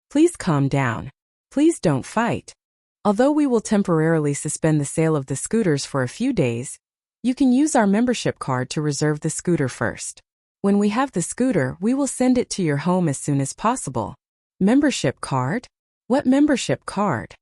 "Please calm down. Please don't fight. Although we will temporarily suspend the sale of the scooters for a few days, You can use our membership card to reserve the scooter first. When we have the scooter, we will send it to your home as soon as possible. Membership card? What membership card?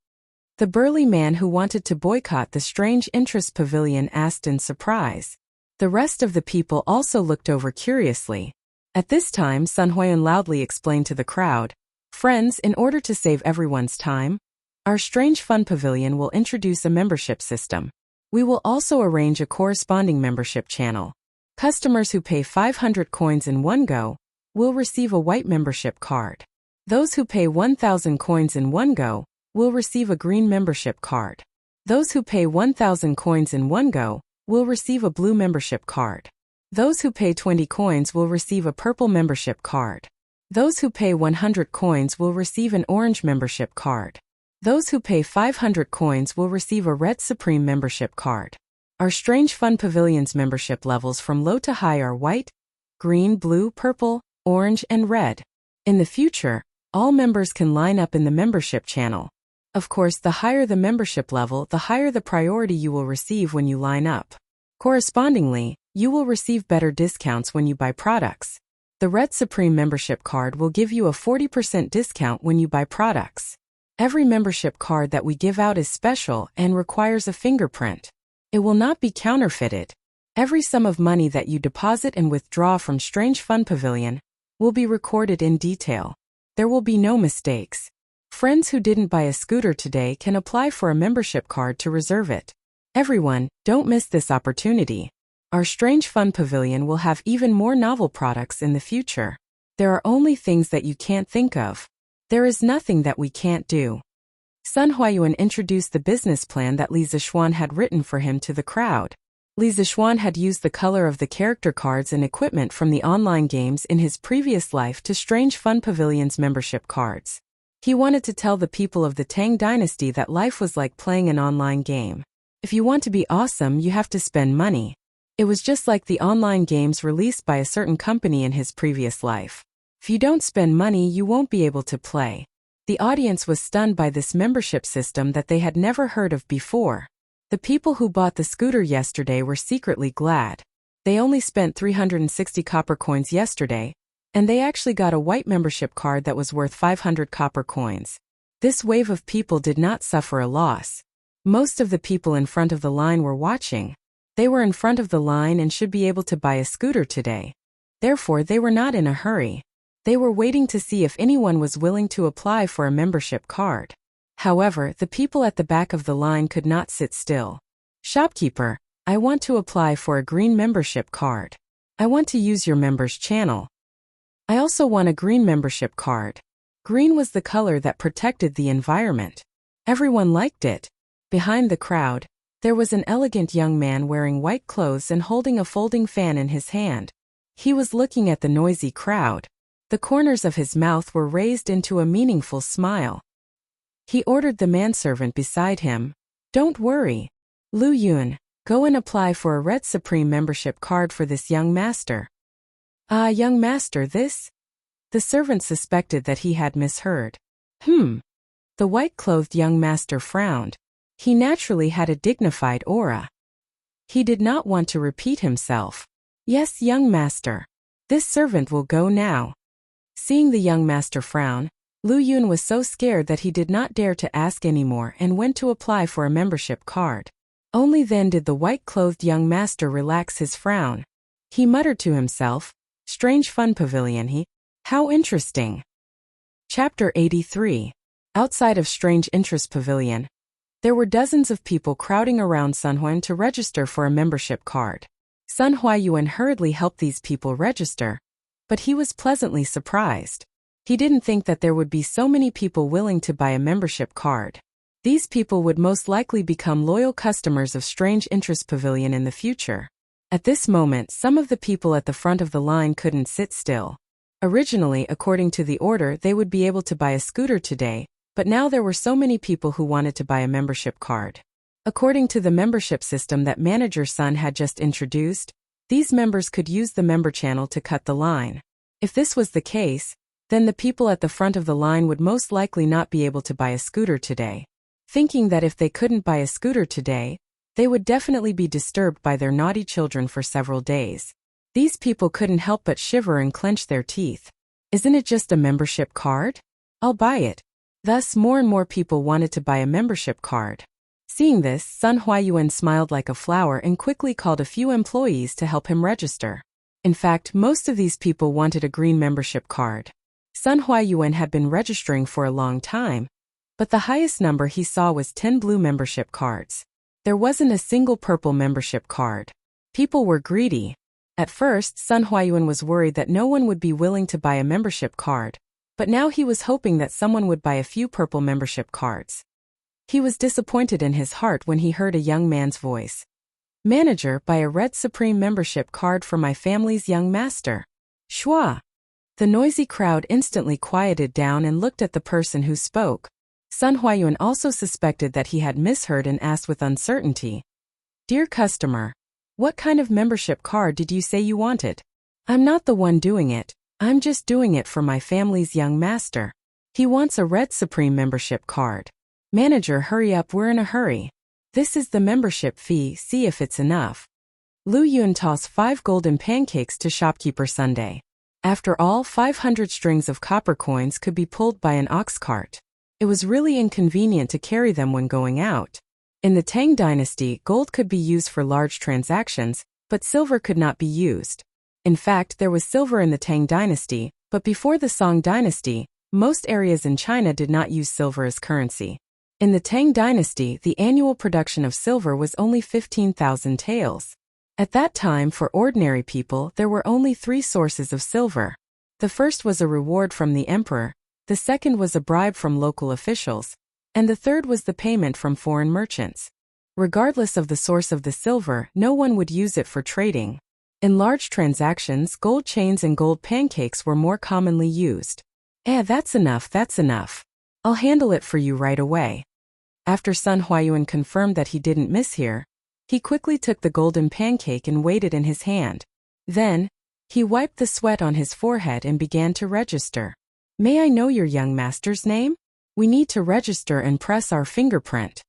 The burly man who wanted to boycott the Strange Interest Pavilion asked in surprise. The rest of the people also looked over curiously. At this time, Sun Huiyun loudly explained to the crowd, "Friends, in order to save everyone's time, our Strange Fun Pavilion will introduce a membership system. We will also arrange a corresponding membership channel. Customers who pay 500 coins in one go will receive a white membership card. Those who pay 1,000 coins in one go will receive a green membership card. Those who pay 1,000 coins in one go will receive a blue membership card. Those who pay 20 coins will receive a purple membership card. Those who pay 100 coins will receive an orange membership card. Those who pay 500 coins will receive a red Supreme membership card. Our Strange Fun Pavilion's membership levels from low to high are white, green, blue, purple, orange, and red. In the future, all members can line up in the membership channel. Of course, the higher the membership level, the higher the priority you will receive when you line up. Correspondingly, you will receive better discounts when you buy products. The Red Supreme membership card will give you a 40% discount when you buy products. Every membership card that we give out is special and requires a fingerprint. It will not be counterfeited. Every sum of money that you deposit and withdraw from Strange Fun Pavilion will be recorded in detail. There will be no mistakes. Friends who didn't buy a scooter today can apply for a membership card to reserve it. Everyone, don't miss this opportunity. Our Strange Fun Pavilion will have even more novel products in the future. There are only things that you can't think of. There is nothing that we can't do. Sun Huiyun introduced the business plan that Li Zixuan had written for him to the crowd. Li Zixuan had used the color of the character cards and equipment from the online games in his previous life to Strange Fun Pavilion's membership cards. He wanted to tell the people of the Tang dynasty that life was like playing an online game. If you want to be awesome, you have to spend money. It was just like the online games released by a certain company in his previous life. If you don't spend money, you won't be able to play. The audience was stunned by this membership system that they had never heard of before. The people who bought the scooter yesterday were secretly glad. They only spent 360 copper coins yesterday, and they actually got a white membership card that was worth 500 copper coins. This wave of people did not suffer a loss. Most of the people in front of the line were watching. They were in front of the line and should be able to buy a scooter today. Therefore, they were not in a hurry. They were waiting to see if anyone was willing to apply for a membership card. However, the people at the back of the line could not sit still. "Shopkeeper, I want to apply for a green membership card. I want to use your members channel. I also want a green membership card." Green was the color that protected the environment. Everyone liked it. Behind the crowd, there was an elegant young man wearing white clothes and holding a folding fan in his hand. He was looking at the noisy crowd. The corners of his mouth were raised into a meaningful smile. He ordered the manservant beside him, "Don't worry. Lu Yun, go and apply for a Red Supreme membership card for this young master." "Ah, young master, this?" The servant suspected that he had misheard. The white-clothed young master frowned. He naturally had a dignified aura. He did not want to repeat himself. "Yes, young master. This servant will go now." Seeing the young master frown, Lu Yun was so scared that he did not dare to ask anymore and went to apply for a membership card. Only then did the white-clothed young master relax his frown. He muttered to himself, "Strange Fun Pavilion, how interesting." Chapter 83. Outside of Strange Interest Pavilion, there were dozens of people crowding around Sun Huiyun to register for a membership card. Sun Huiyun hurriedly helped these people register, but he was pleasantly surprised. He didn't think that there would be so many people willing to buy a membership card. These people would most likely become loyal customers of Strange Interest Pavilion in the future. At this moment, some of the people at the front of the line couldn't sit still. Originally, according to the order, they would be able to buy a scooter today, but now there were so many people who wanted to buy a membership card. According to the membership system that Manager Sun had just introduced, these members could use the member channel to cut the line. If this was the case, then the people at the front of the line would most likely not be able to buy a scooter today. Thinking that if they couldn't buy a scooter today, They would definitely be disturbed by their naughty children for several days. These people couldn't help but shiver and clench their teeth. Isn't it just a membership card? I'll buy it. Thus, more and more people wanted to buy a membership card. Seeing this, Sun Huayuan smiled like a flower and quickly called a few employees to help him register. In fact, most of these people wanted a green membership card. Sun Huayuan had been registering for a long time, but the highest number he saw was 10 blue membership cards. There wasn't a single purple membership card. People were greedy. At first, Sun Huayuan was worried that no one would be willing to buy a membership card, but now he was hoping that someone would buy a few purple membership cards. He was disappointed in his heart when he heard a young man's voice. "Manager, buy a red Supreme membership card for my family's young master." Shua! The noisy crowd instantly quieted down and looked at the person who spoke. Sun Huayuan also suspected that he had misheard and asked with uncertainty, "Dear customer, what kind of membership card did you say you wanted?" "I'm not the one doing it. I'm just doing it for my family's young master. He wants a red Supreme membership card." "Manager, hurry up, we're in a hurry. This is the membership fee, see if it's enough." Lu Yun tossed 5 golden pancakes to shopkeeper Sunday. After all, 500 strings of copper coins could be pulled by an ox cart. It was really inconvenient to carry them when going out. In the Tang dynasty, gold could be used for large transactions, but silver could not be used. In fact, there was silver in the Tang dynasty, but before the Song dynasty, most areas in China did not use silver as currency. In the Tang dynasty, the annual production of silver was only 15,000 taels. At that time, for ordinary people, there were only 3 sources of silver. The first was a reward from the emperor, the second was a bribe from local officials, and the third was the payment from foreign merchants. Regardless of the source of the silver, no one would use it for trading. In large transactions, gold chains and gold pancakes were more commonly used. That's enough, that's enough. I'll handle it for you right away." After Sun Huayuan confirmed that he didn't mishear, he quickly took the golden pancake and weighed it in his hand. Then, he wiped the sweat on his forehead and began to register. "May I know your young master's name? We need to register and press our fingerprint."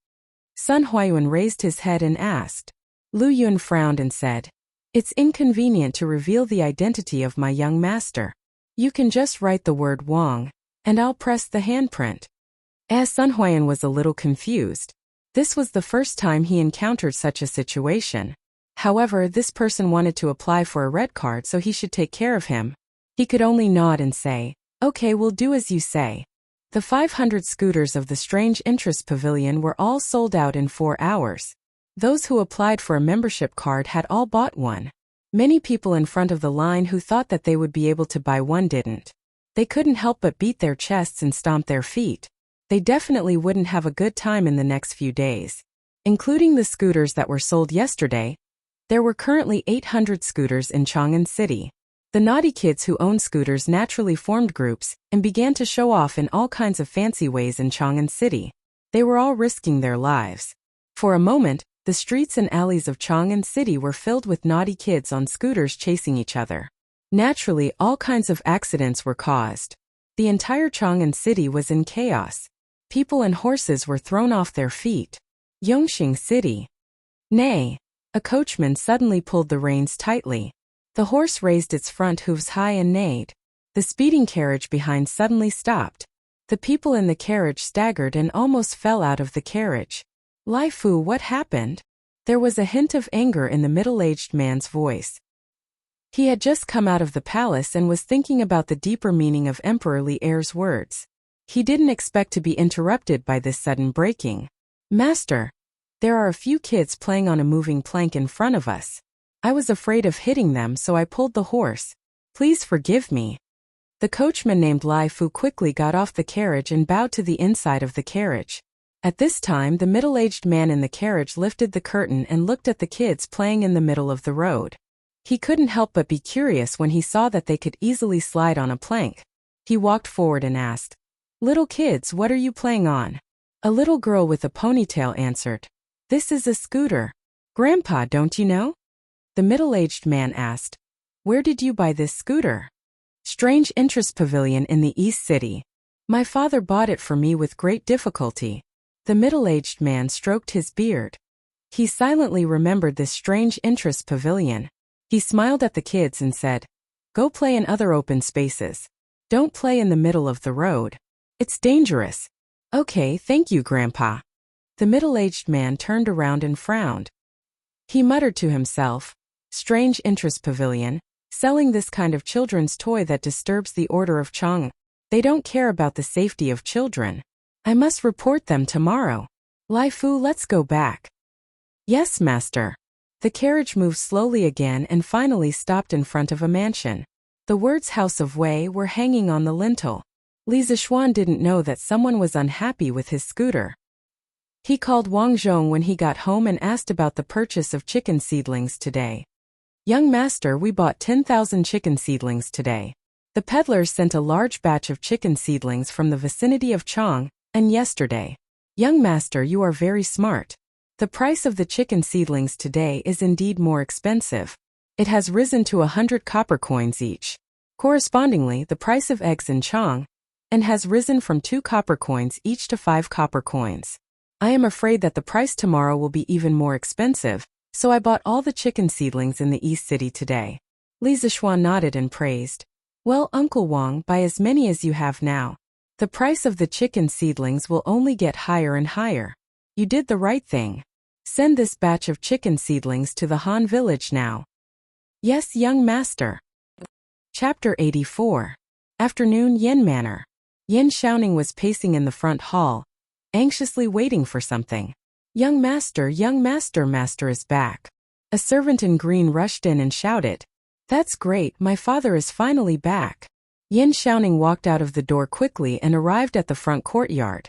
Sun Huayuan raised his head and asked. Lu Yun frowned and said, "It's inconvenient to reveal the identity of my young master. You can just write the word Wang, and I'll press the handprint." As Sun Huayuan was a little confused. This was the first time he encountered such a situation. However, this person wanted to apply for a red card, so he should take care of him. He could only nod and say, "Okay, we'll do as you say." The 500 scooters of the Strange Interest Pavilion were all sold out in 4 hours. Those who applied for a membership card had all bought one. Many people in front of the line who thought that they would be able to buy one didn't. They couldn't help but beat their chests and stomp their feet. They definitely wouldn't have a good time in the next few days. Including the scooters that were sold yesterday, there were currently 800 scooters in Chang'an City. The naughty kids who owned scooters naturally formed groups and began to show off in all kinds of fancy ways in Chang'an City. They were all risking their lives. For a moment, the streets and alleys of Chang'an City were filled with naughty kids on scooters chasing each other. Naturally, all kinds of accidents were caused. The entire Chang'an City was in chaos. People and horses were thrown off their feet. Yongxing City. Nay! A coachman suddenly pulled the reins tightly. The horse raised its front hooves high and neighed. The speeding carriage behind suddenly stopped. The people in the carriage staggered and almost fell out of the carriage. "Lai Fu, what happened?" There was a hint of anger in the middle-aged man's voice. He had just come out of the palace and was thinking about the deeper meaning of Emperor Li Er's words. He didn't expect to be interrupted by this sudden breaking. "Master, there are a few kids playing on a moving plank in front of us. I was afraid of hitting them, so I pulled the horse. Please forgive me." The coachman named Lai Fu quickly got off the carriage and bowed to the inside of the carriage. At this time, the middle-aged man in the carriage lifted the curtain and looked at the kids playing in the middle of the road. He couldn't help but be curious when he saw that they could easily slide on a plank. He walked forward and asked, "Little kids, what are you playing on?" A little girl with a ponytail answered, "This is a scooter. Grandpa, don't you know?" The middle-aged man asked, "Where did you buy this scooter?" "Strange Interest Pavilion in the East City. My father bought it for me with great difficulty." The middle-aged man stroked his beard. He silently remembered this strange interest pavilion. He smiled at the kids and said, "Go play in other open spaces. Don't play in the middle of the road. It's dangerous." "Okay, thank you, Grandpa." The middle-aged man turned around and frowned. He muttered to himself, "Strange interest pavilion, selling this kind of children's toy that disturbs the order of Chang. They don't care about the safety of children. I must report them tomorrow. Lai Fu, let's go back." "Yes, master." The carriage moved slowly again and finally stopped in front of a mansion. The words House of Wei were hanging on the lintel. Li Zixuan didn't know that someone was unhappy with his scooter. He called Wang Zhong when he got home and asked about the purchase of chicken seedlings today. "Young master, we bought 10,000 chicken seedlings today. The peddlers sent a large batch of chicken seedlings from the vicinity of Chang, and yesterday." "Young master, you are very smart. The price of the chicken seedlings today is indeed more expensive. It has risen to 100 copper coins each. Correspondingly, the price of eggs in Chang and has risen from 2 copper coins each to 5 copper coins. I am afraid that the price tomorrow will be even more expensive, so I bought all the chicken seedlings in the East City today." Li Zixuan nodded and praised. "Well, Uncle Wang, buy as many as you have now. The price of the chicken seedlings will only get higher and higher. You did the right thing. Send this batch of chicken seedlings to the Han village now." "Yes, young master." Chapter 84. Afternoon, Yin Manor. Yin Xiaoning was pacing in the front hall, anxiously waiting for something. Young master, master is back." A servant in green rushed in and shouted, "That's great, my father is finally back." Yin Xiaoning walked out of the door quickly and arrived at the front courtyard.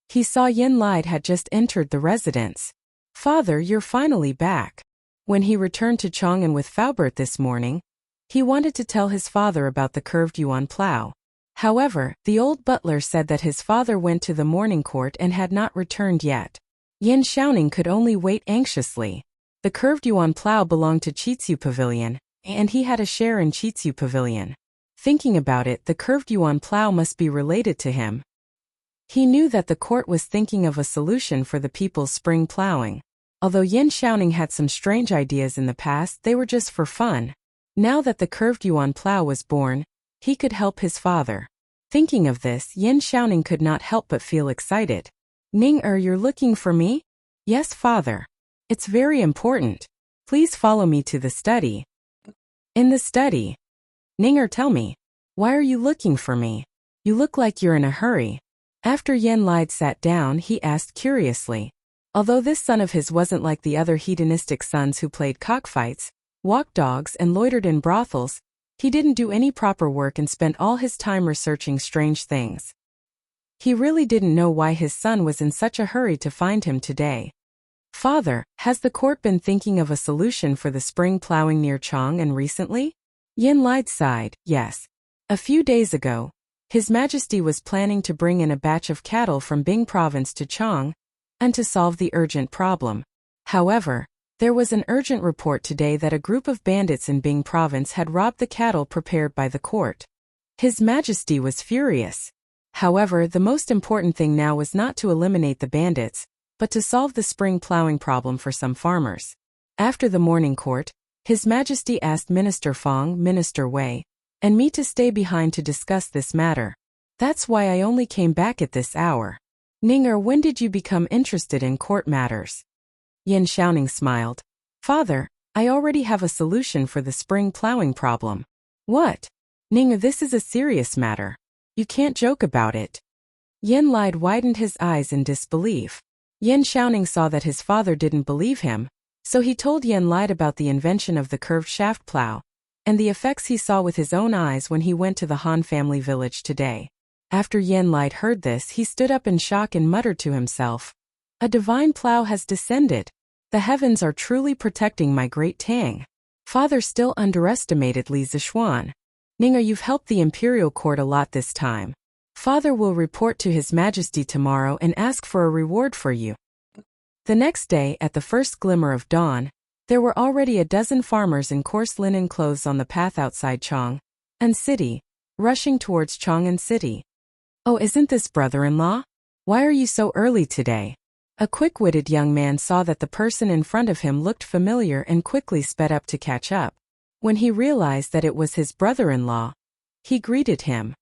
He saw Yin Lide had just entered the residence. "Father, you're finally back." When he returned to Chang'an with Faubert this morning, he wanted to tell his father about the curved yuan plow. However, the old butler said that his father went to the morning court and had not returned yet. Yin Xiaoning could only wait anxiously. The curved yuan plow belonged to Chitsu Pavilion, and he had a share in Chitsu Pavilion. Thinking about it, the curved yuan plow must be related to him. He knew that the court was thinking of a solution for the people's spring plowing. Although Yin Xiaoning had some strange ideas in the past, they were just for fun. Now that the curved yuan plow was born, he could help his father. Thinking of this, Yin Xiaoning could not help but feel excited. "Ning-er, you're looking for me?" "Yes, father. It's very important. Please follow me to the study." "In the study?" "Ning-er, tell me. Why are you looking for me? You look like you're in a hurry." After Yin Lide sat down, he asked curiously. Although this son of his wasn't like the other hedonistic sons who played cockfights, walked dogs and loitered in brothels, he didn't do any proper work and spent all his time researching strange things. He really didn't know why his son was in such a hurry to find him today. "Father, has the court been thinking of a solution for the spring plowing near Chang'an recently?" Yin Lide sighed, "Yes. A few days ago, His Majesty was planning to bring in a batch of cattle from Bing province to Chang, and to solve the urgent problem. However, there was an urgent report today that a group of bandits in Bing province had robbed the cattle prepared by the court. His Majesty was furious. However, the most important thing now was not to eliminate the bandits, but to solve the spring plowing problem for some farmers. After the morning court, His Majesty asked Minister Fong, Minister Wei, and me to stay behind to discuss this matter. That's why I only came back at this hour. Ninger, when did you become interested in court matters? Yin Xiaoning smiled. Father, I already have a solution for the spring plowing problem. What? Ninger, this is a serious matter. You can't joke about it. Yin Lide widened his eyes in disbelief. Yin Xiaoning saw that his father didn't believe him, so he told Yin Lide about the invention of the curved shaft plow, and the effects he saw with his own eyes when he went to the Han family village today. After Yin Lide heard this, he stood up in shock and muttered to himself, "A divine plow has descended. The heavens are truly protecting my great Tang." Father still underestimated Li Zixuan. Ninger, you've helped the imperial court a lot this time. Father will report to His Majesty tomorrow and ask for a reward for you. The next day, at the first glimmer of dawn, there were already a dozen farmers in coarse linen clothes on the path outside Chang'an City, rushing towards Chang'an City. Oh, isn't this brother-in-law? Why are you so early today? A quick-witted young man saw that the person in front of him looked familiar and quickly sped up to catch up. When he realized that it was his brother-in-law, he greeted him.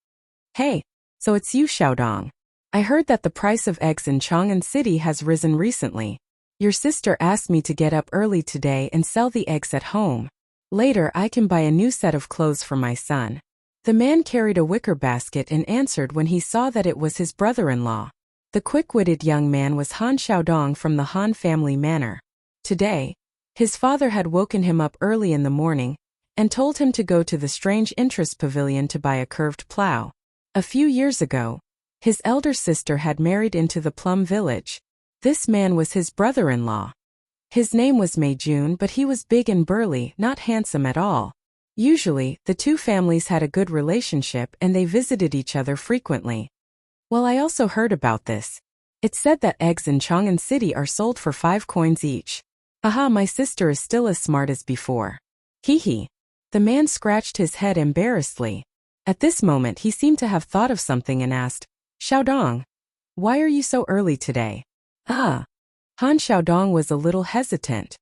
"Hey, so it's you, Xiaodong. I heard that the price of eggs in Chang'an City has risen recently. Your sister asked me to get up early today and sell the eggs at home. Later I can buy a new set of clothes for my son." The man carried a wicker basket and answered when he saw that it was his brother-in-law. The quick-witted young man was Han Xiaodong from the Han family manor. Today, his father had woken him up early in the morning and told him to go to the Strange Interest Pavilion to buy a curved plow. A few years ago, his elder sister had married into the Plum Village. This man was his brother-in-law. His name was Mei Jun, but he was big and burly, not handsome at all. Usually, the two families had a good relationship and they visited each other frequently. Well, I also heard about this. It said that eggs in Chang'an City are sold for 5 coins each. Haha, my sister is still as smart as before. Hee. The man scratched his head embarrassedly. At this moment he seemed to have thought of something and asked, "Xiaodong, why are you so early today?" Han Xiaodong was a little hesitant.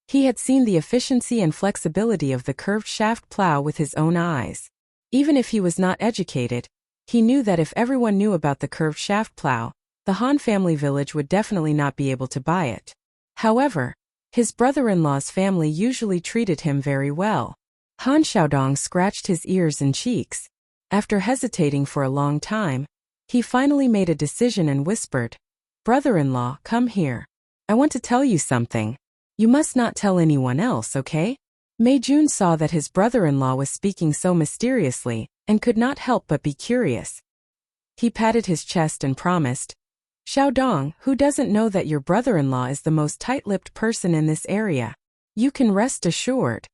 He had seen the efficiency and flexibility of the curved shaft plow with his own eyes. Even if he was not educated, he knew that if everyone knew about the curved shaft plow, the Han family village would definitely not be able to buy it. However, his brother-in-law's family usually treated him very well. Han Xiaodong scratched his ears and cheeks. After hesitating for a long time, he finally made a decision and whispered, "Brother-in-law, come here. I want to tell you something. You must not tell anyone else, okay?" Mei Jun saw that his brother-in-law was speaking so mysteriously and could not help but be curious. He patted his chest and promised, "Xiaodong, who doesn't know that your brother-in-law is the most tight-lipped person in this area? You can rest assured."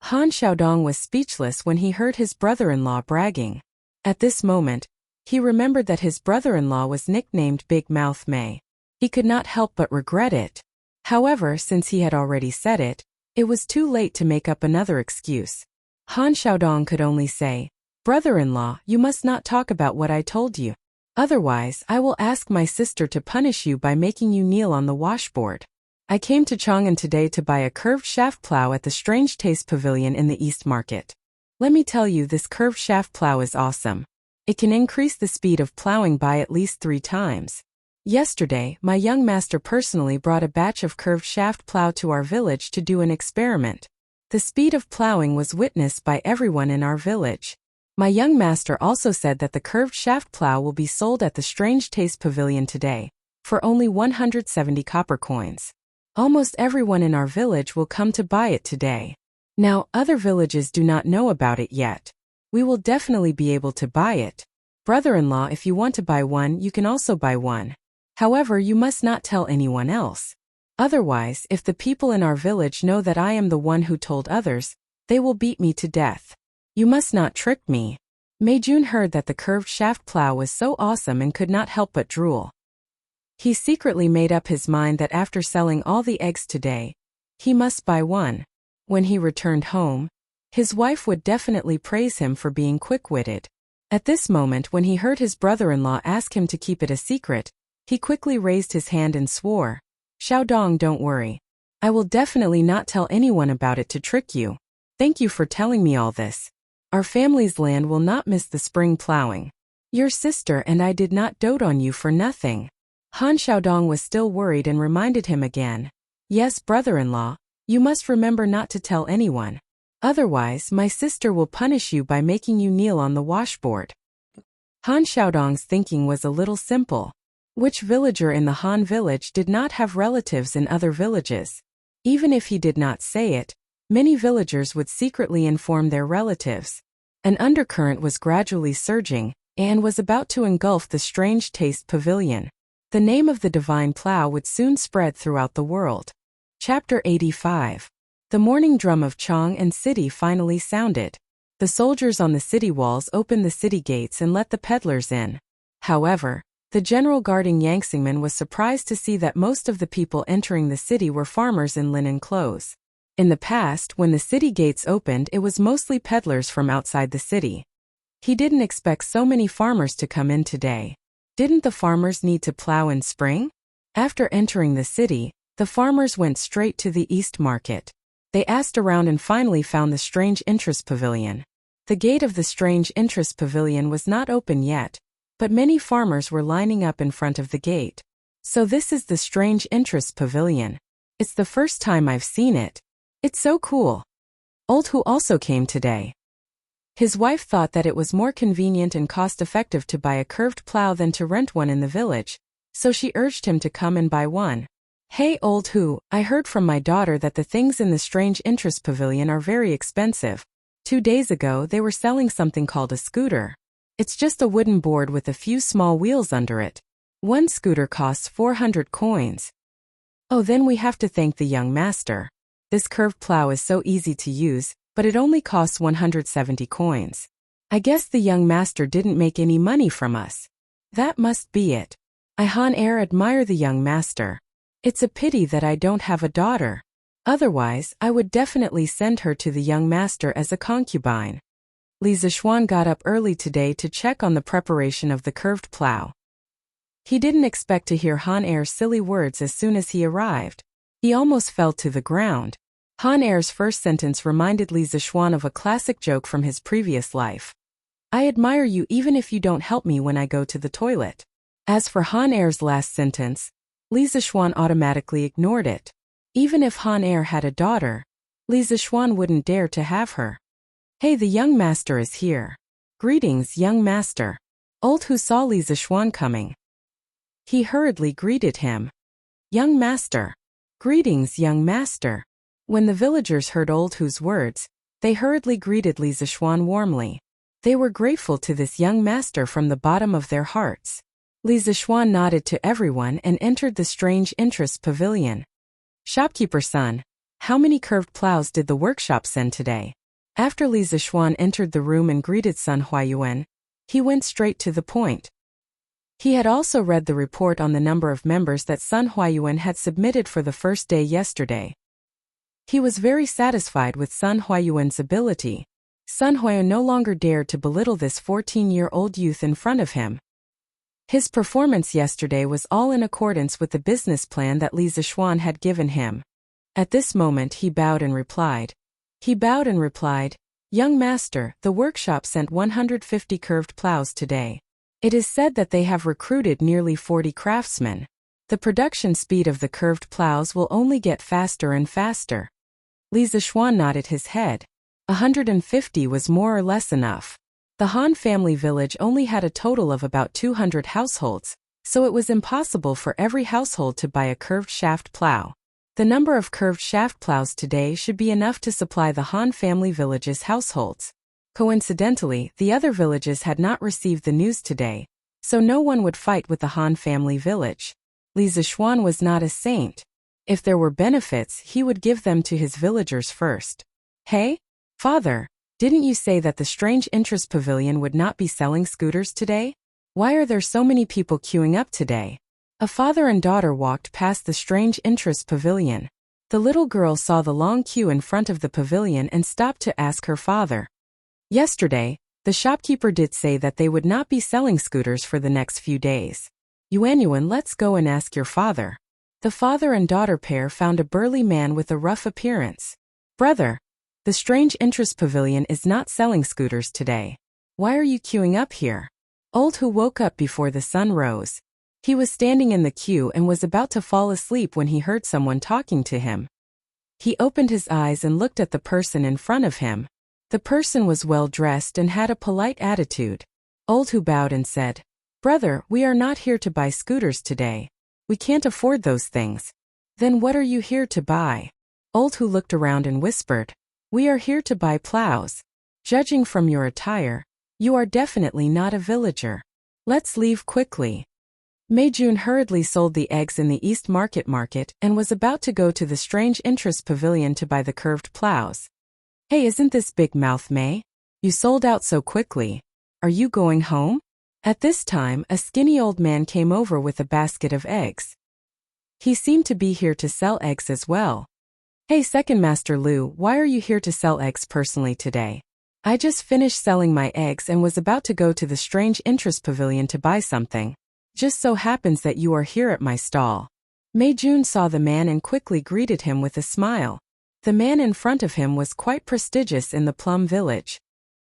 Han Xiaodong was speechless when he heard his brother-in-law bragging. At this moment, he remembered that his brother-in-law was nicknamed Big Mouth Mei. He could not help but regret it. However, since he had already said it, it was too late to make up another excuse. Han Xiaodong could only say, "Brother-in-law, you must not talk about what I told you. Otherwise, I will ask my sister to punish you by making you kneel on the washboard. I came to Chang'an today to buy a curved shaft plow at the Strange Taste Pavilion in the East Market. Let me tell you, this curved shaft plow is awesome. It can increase the speed of plowing by at least 3 times. Yesterday, my young master personally brought a batch of curved shaft plow to our village to do an experiment. The speed of plowing was witnessed by everyone in our village. My young master also said that the curved shaft plow will be sold at the Strange Taste Pavilion today, for only 170 copper coins. Almost everyone in our village will come to buy it today. Now, other villages do not know about it yet. We will definitely be able to buy it. Brother-in-law, if you want to buy one, you can also buy one. However, you must not tell anyone else. Otherwise, if the people in our village know that I am the one who told others, they will beat me to death. You must not trick me." Mei Jun heard that the curved shaft plow was so awesome and could not help but drool. He secretly made up his mind that after selling all the eggs today, he must buy one. When he returned home, his wife would definitely praise him for being quick-witted. At this moment, when he heard his brother-in-law ask him to keep it a secret, he quickly raised his hand and swore, "Xiaodong, don't worry. I will definitely not tell anyone about it to trick you. Thank you for telling me all this. Our family's land will not miss the spring plowing. Your sister and I did not dote on you for nothing." Han Xiaodong was still worried and reminded him again, "Yes, brother-in-law, you must remember not to tell anyone. Otherwise, my sister will punish you by making you kneel on the washboard." Han Xiaodong's thinking was a little simple. Which villager in the Han village did not have relatives in other villages? Even if he did not say it, many villagers would secretly inform their relatives. An undercurrent was gradually surging and was about to engulf the Strange Taste Pavilion. The name of the divine plow would soon spread throughout the world. Chapter 85. The morning drum of Chang'an City finally sounded. The soldiers on the city walls opened the city gates and let the peddlers in. However, the general guarding Yangxingmen was surprised to see that most of the people entering the city were farmers in linen clothes. In the past, when the city gates opened, it was mostly peddlers from outside the city. He didn't expect so many farmers to come in today. Didn't the farmers need to plow in spring? After entering the city, the farmers went straight to the East Market. They asked around and finally found the Strange Interest Pavilion. The gate of the Strange Interest Pavilion was not open yet, but many farmers were lining up in front of the gate. So this is the Strange Interest Pavilion. It's the first time I've seen it. It's so cool. Old Who also came today. His wife thought that it was more convenient and cost-effective to buy a curved plow than to rent one in the village, so she urged him to come and buy one. Hey Old Who, I heard from my daughter that the things in the Strange Interest Pavilion are very expensive. 2 days ago they were selling something called a scooter. It's just a wooden board with a few small wheels under it. One scooter costs 400 coins. Oh, then we have to thank the young master. This curved plow is so easy to use, but it only costs 170 coins. I guess the young master didn't make any money from us. That must be it. I admire the young master. It's a pity that I don't have a daughter. Otherwise, I would definitely send her to the young master as a concubine. Li Zishuan got up early today to check on the preparation of the curved plow. He didn't expect to hear Han Er's silly words as soon as he arrived. He almost fell to the ground. Han Er's first sentence reminded Li Zishuan of a classic joke from his previous life. I admire you even if you don't help me when I go to the toilet. As for Han Er's last sentence, Li Zishuan automatically ignored it. Even if Han Er had a daughter, Li Zishuan wouldn't dare to have her. Hey, the young master is here. Greetings, young master. Old Who saw Li Zishuan coming. He hurriedly greeted him. Young master. Greetings, young master. When the villagers heard Old Who's words, they hurriedly greeted Li Zishuan warmly. They were grateful to this young master from the bottom of their hearts. Li Zishuan nodded to everyone and entered the Strange Interest Pavilion. Shopkeeper son, how many curved plows did the workshop send today? After Li Zishuan entered the room and greeted Sun Huayuan, he went straight to the point. He had also read the report on the number of members that Sun Huayuan had submitted for the first day yesterday. He was very satisfied with Sun Huayuan's ability. Sun Huayuan no longer dared to belittle this 14-year-old youth in front of him. His performance yesterday was all in accordance with the business plan that Li Zishuan had given him. At this moment he bowed and replied. Young master, the workshop sent 150 curved plows today. It is said that they have recruited nearly 40 craftsmen. The production speed of the curved plows will only get faster and faster. Li Zishuan nodded his head. 150 was more or less enough. The Han family village only had a total of about 200 households, so it was impossible for every household to buy a curved shaft plow. The number of curved shaft plows today should be enough to supply the Han family village's households. Coincidentally, the other villages had not received the news today, so no one would fight with the Han family village. Li Zishuan was not a saint. If there were benefits, he would give them to his villagers first. Hey, father, didn't you say that the Strange Interest Pavilion would not be selling scooters today? Why are there so many people queuing up today? A father and daughter walked past the Strange Interest Pavilion. The little girl saw the long queue in front of the pavilion and stopped to ask her father. Yesterday, the shopkeeper did say that they would not be selling scooters for the next few days. Yuanyuan, let's go and ask your father. The father and daughter pair found a burly man with a rough appearance. Brother, the Strange Interest Pavilion is not selling scooters today. Why are you queuing up here? Old Who woke up before the sun rose. He was standing in the queue and was about to fall asleep when he heard someone talking to him. He opened his eyes and looked at the person in front of him. The person was well dressed and had a polite attitude. Old Who bowed and said, Brother, we are not here to buy scooters today. We can't afford those things. Then what are you here to buy? Old Who looked around and whispered, We are here to buy plows. Judging from your attire, you are definitely not a villager. Let's leave quickly. Meijun hurriedly sold the eggs in the East Market and was about to go to the Strange Interest Pavilion to buy the curved plows. Hey, isn't this Big Mouth Mei? You sold out so quickly. Are you going home? At this time, a skinny old man came over with a basket of eggs. He seemed to be here to sell eggs as well. Hey, Second Master Lu, why are you here to sell eggs personally today? I just finished selling my eggs and was about to go to the Strange Interest Pavilion to buy something. Just so happens that you are here at my stall. Mei Jun saw the man and quickly greeted him with a smile. The man in front of him was quite prestigious in the Plum Village.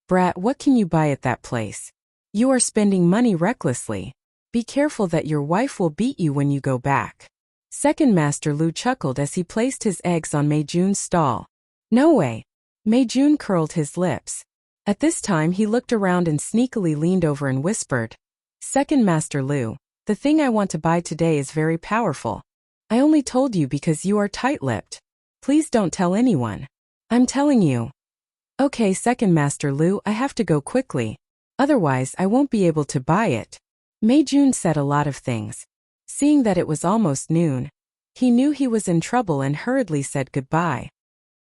"Brat, what can you buy at that place? You are spending money recklessly. Be careful that your wife will beat you when you go back." Second Master Lu chuckled as he placed his eggs on Mei Jun's stall. "No way." Mei Jun curled his lips. At this time he looked around and sneakily leaned over and whispered, "Second Master Lu, the thing I want to buy today is very powerful. I only told you because you are tight-lipped. Please don't tell anyone. I'm telling you." "Okay, Second Master Lu, I have to go quickly. Otherwise I won't be able to buy it." Mei Jun said a lot of things. Seeing that it was almost noon, he knew he was in trouble and hurriedly said goodbye.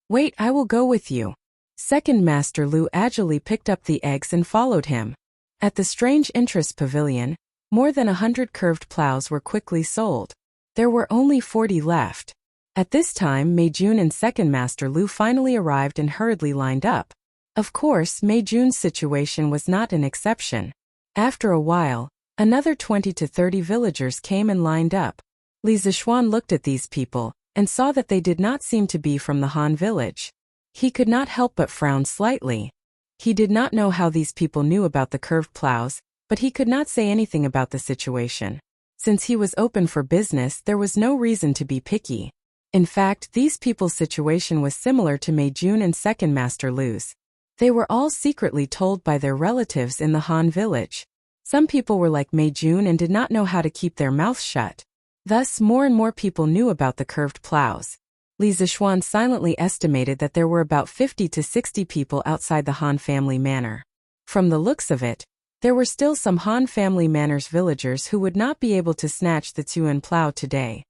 "Wait, I will go with you." Second Master Lu agilely picked up the eggs and followed him. At the Strange Interest Pavilion, more than 100 curved plows were quickly sold. There were only 40 left. At this time Mei Jun and Second Master Lu finally arrived and hurriedly lined up. Of course, Mei Jun's situation was not an exception. After a while, another 20 to 30 villagers came and lined up. Li Zixuan looked at these people and saw that they did not seem to be from the Han village. He could not help but frown slightly. He did not know how these people knew about the curved plows, but he could not say anything about the situation. Since he was open for business, there was no reason to be picky. In fact, these people's situation was similar to Mei Jun and Second Master Lu's. They were all secretly told by their relatives in the Han village. Some people were like Mei Jun and did not know how to keep their mouths shut. Thus, more and more people knew about the curved plows. Li Zixuan silently estimated that there were about 50 to 60 people outside the Han family manor. From the looks of it, there were still some Han family manor's villagers who would not be able to snatch the Tuan plow today.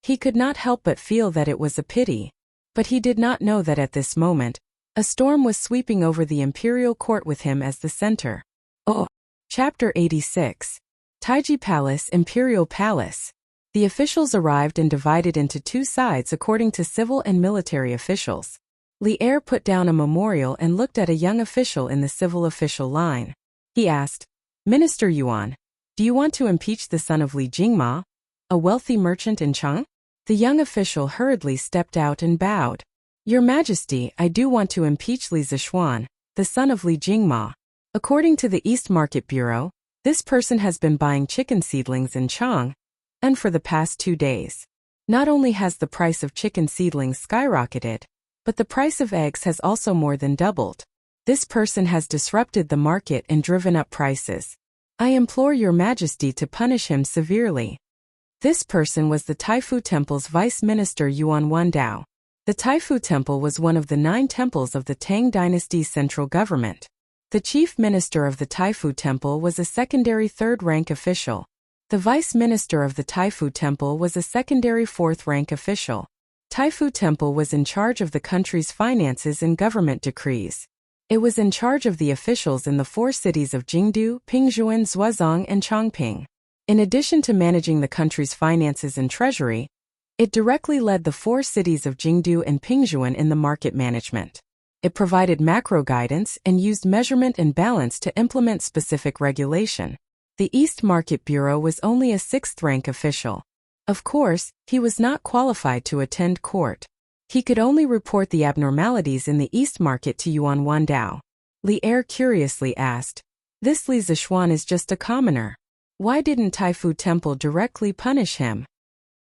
He could not help but feel that it was a pity. But he did not know that at this moment, a storm was sweeping over the imperial court with him as the center. Oh! Chapter 86. Taiji Palace, Imperial Palace. The officials arrived and divided into two sides according to civil and military officials. Li Er put down a memorial and looked at a young official in the civil official line. He asked, "Minister Yuan, do you want to impeach the son of Li Jingma, a wealthy merchant in Chang?" The young official hurriedly stepped out and bowed. "Your Majesty, I do want to impeach Li Zixuan, the son of Li Jingma. According to the East Market Bureau, this person has been buying chicken seedlings in Chang, and for the past 2 days. Not only has the price of chicken seedlings skyrocketed, but the price of eggs has also more than doubled. This person has disrupted the market and driven up prices. I implore your Majesty to punish him severely." This person was the Taifu Temple's Vice Minister Yuan Wandao. The Taifu Temple was one of the 9 temples of the Tang Dynasty's central government. The chief minister of the Taifu Temple was a secondary 3rd-rank official. The vice minister of the Taifu Temple was a secondary 4th-rank official. Taifu Temple was in charge of the country's finances and government decrees. It was in charge of the officials in the 4 cities of Jingdu, Pingzhuan, Zhuozong, and Chongping. In addition to managing the country's finances and treasury, it directly led the 4 cities of Jingdu and Pingzhuan in the market management. It provided macro guidance and used measurement and balance to implement specific regulation. The East Market Bureau was only a 6th-rank official. Of course, he was not qualified to attend court. He could only report the abnormalities in the East Market to Yuan Wandao. Li Er curiously asked, "This Li Zixuan is just a commoner. Why didn't Taifu Temple directly punish him?"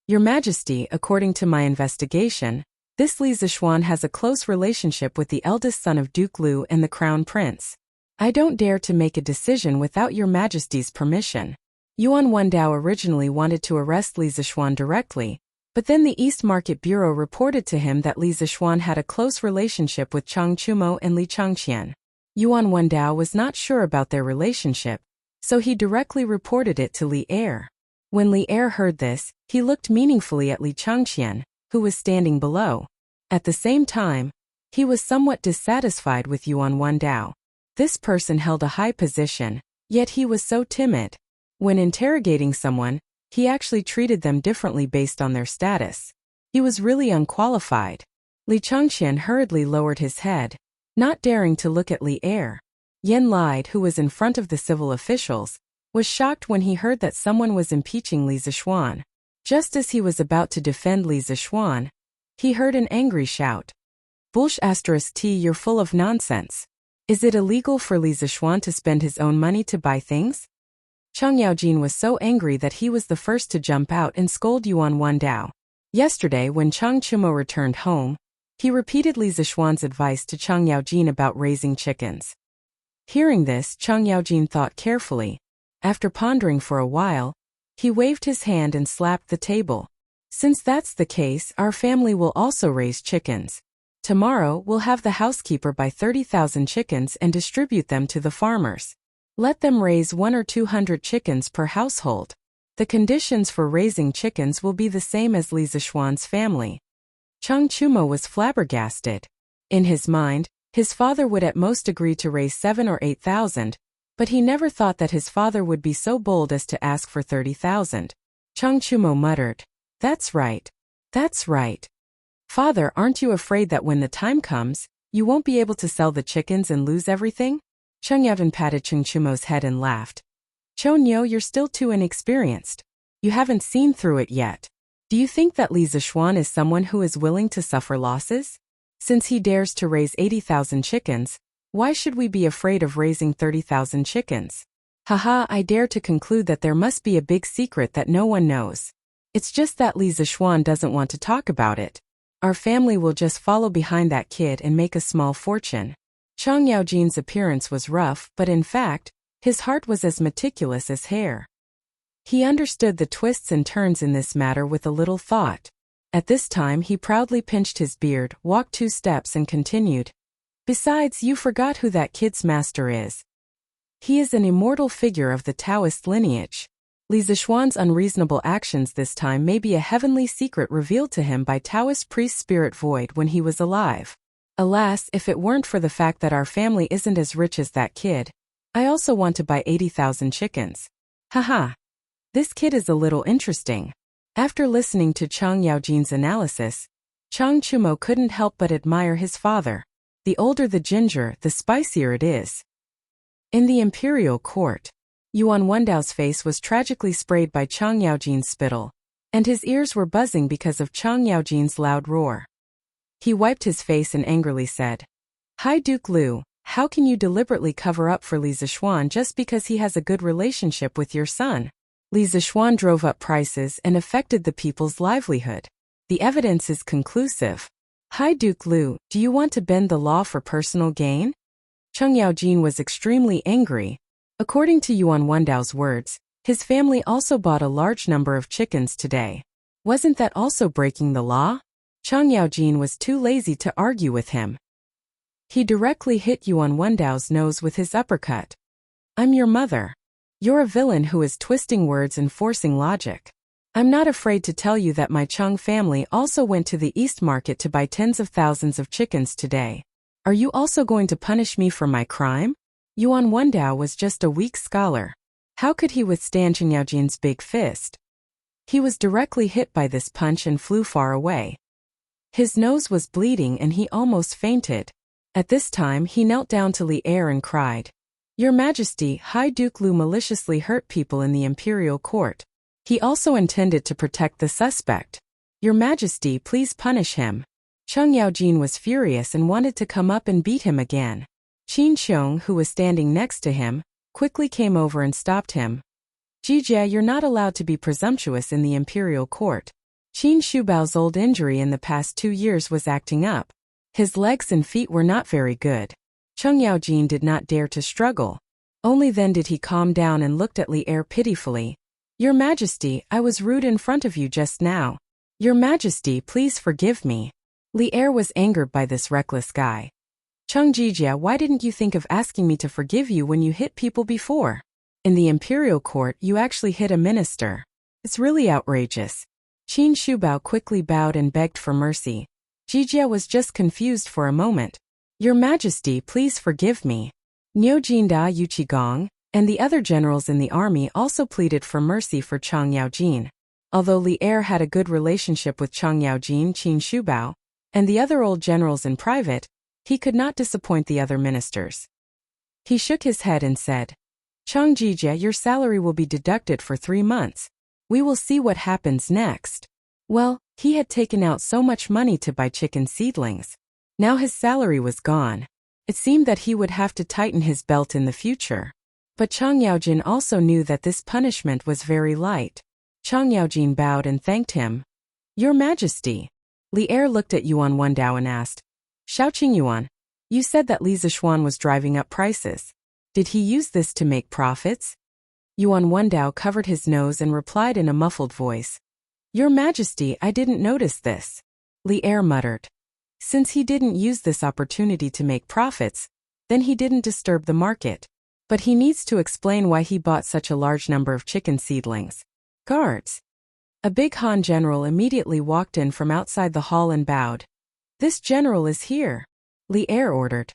"Your Majesty, according to my investigation, this Li Zixuan has a close relationship with the eldest son of Duke Lu and the Crown Prince. I don't dare to make a decision without your Majesty's permission." Yuan Wandao originally wanted to arrest Li Zixuan directly, but then the East Market Bureau reported to him that Li Zixuan had a close relationship with Chang Chumo and Li Changqian. Yuan Wandao was not sure about their relationship, so he directly reported it to Li Er. When Li Er heard this, he looked meaningfully at Li Changqian, who was standing below. At the same time, he was somewhat dissatisfied with Yuan Wandao. This person held a high position, yet he was so timid. When interrogating someone, he actually treated them differently based on their status. He was really unqualified. Li Changqian hurriedly lowered his head, not daring to look at Li Er. Yen Lide, who was in front of the civil officials, was shocked when he heard that someone was impeaching Li Zixuan. Just as he was about to defend Li Zishuan, he heard an angry shout. Bullsh *T, you're full of nonsense. Is it illegal for Li Zishuan to spend his own money to buy things? Cheng Yaojin was so angry that he was the first to jump out and scold Yuan Wandao. Yesterday when Cheng Chumo returned home, he repeated Li Zishuan's advice to Cheng Yaojin about raising chickens. Hearing this, Cheng Yaojin thought carefully. After pondering for a while, he waved his hand and slapped the table. Since that's the case, our family will also raise chickens. Tomorrow, we'll have the housekeeper buy 30,000 chickens and distribute them to the farmers. Let them raise 100 or 200 chickens per household. The conditions for raising chickens will be the same as Li Zishuan's family. Cheng Chumo was flabbergasted. In his mind, his father would at most agree to raise 7,000 or 8,000, but he never thought that his father would be so bold as to ask for 30,000. Cheng Chumo muttered, That's right. That's right. Father, aren't you afraid that when the time comes, you won't be able to sell the chickens and lose everything? Cheng Yaojin patted Cheng Chumo's head and laughed. Chonyo, you're still too inexperienced. You haven't seen through it yet. Do you think that Li Zishuan is someone who is willing to suffer losses? Since he dares to raise 80,000 chickens, why should we be afraid of raising 30,000 chickens? Haha, I dare to conclude that there must be a big secret that no one knows. It's just that Li Zishuan doesn't want to talk about it. Our family will just follow behind that kid and make a small fortune. Cheng Yaojin's appearance was rough, but in fact, his heart was as meticulous as hair. He understood the twists and turns in this matter with a little thought. At this time he proudly pinched his beard, walked 2 steps and continued. Besides, you forgot who that kid's master is. He is an immortal figure of the Taoist lineage. Li Zishuan's unreasonable actions this time may be a heavenly secret revealed to him by Taoist priest Spirit Void when he was alive. Alas, if it weren't for the fact that our family isn't as rich as that kid, I also want to buy 80,000 chickens. Haha. This kid is a little interesting. After listening to Cheng Yaojin's analysis, Cheng Chumo couldn't help but admire his father. The older the ginger, the spicier it is. In the imperial court, Yuan Wendao's face was tragically sprayed by Cheng Yaojin's spittle, and his ears were buzzing because of Cheng Yaojin's loud roar. He wiped his face and angrily said, Hi Duke Liu, how can you deliberately cover up for Li Zishuan just because he has a good relationship with your son? Li Zishuan drove up prices and affected the people's livelihood. The evidence is conclusive. Hi Duke Liu, do you want to bend the law for personal gain? Cheng Yaojin was extremely angry. According to Yuan Wendao's words, his family also bought a large number of chickens today. Wasn't that also breaking the law? Cheng Yaojin was too lazy to argue with him. He directly hit Yuan Wendao's nose with his uppercut. I'm your mother. You're a villain who is twisting words and forcing logic. I'm not afraid to tell you that my Cheng family also went to the East Market to buy tens of thousands of chickens today. Are you also going to punish me for my crime? Yuan Wendao was just a weak scholar. How could he withstand Cheng Yaojin's big fist? He was directly hit by this punch and flew far away. His nose was bleeding and he almost fainted. At this time he knelt down to Li Er and cried, Your Majesty, High Duke Liu maliciously hurt people in the imperial court. He also intended to protect the suspect. Your Majesty, please punish him. Cheng Yaojin was furious and wanted to come up and beat him again. Qin Xiong, who was standing next to him, quickly came over and stopped him. Jijie, you're not allowed to be presumptuous in the imperial court. Qin Shubao's old injury in the past 2 years was acting up. His legs and feet were not very good. Cheng Yaojin did not dare to struggle. Only then did he calm down and looked at Li Er pitifully. Your Majesty, I was rude in front of you just now. Your Majesty, please forgive me. Li Er was angered by this reckless guy. Cheng Jijia, why didn't you think of asking me to forgive you when you hit people before? In the imperial court, you actually hit a minister. It's really outrageous. Qin Shubao quickly bowed and begged for mercy. Jijia was just confused for a moment. Your Majesty, please forgive me. Niu Jinda Yuqigong and the other generals in the army also pleaded for mercy for Cheng Yaojin. Although Li Er had a good relationship with Cheng Yaojin, Qin Shubao, and the other old generals in private, he could not disappoint the other ministers. He shook his head and said, Cheng Jijia, your salary will be deducted for 3 months. We will see what happens next. Well, he had taken out so much money to buy chicken seedlings. Now his salary was gone. It seemed that he would have to tighten his belt in the future. But Chang Yaojin also knew that this punishment was very light. Chang Yaojin bowed and thanked him. Your Majesty. Li Er looked at Yuan Wendao and asked, Shaoqing Yuan, you said that Li Zishuan was driving up prices. Did he use this to make profits? Yuan Wendao covered his nose and replied in a muffled voice. Your Majesty, I didn't notice this. Li Er muttered. Since he didn't use this opportunity to make profits, then he didn't disturb the market. But he needs to explain why he bought such a large number of chicken seedlings. Guards. A big Han general immediately walked in from outside the hall and bowed. This general is here. Li Er ordered.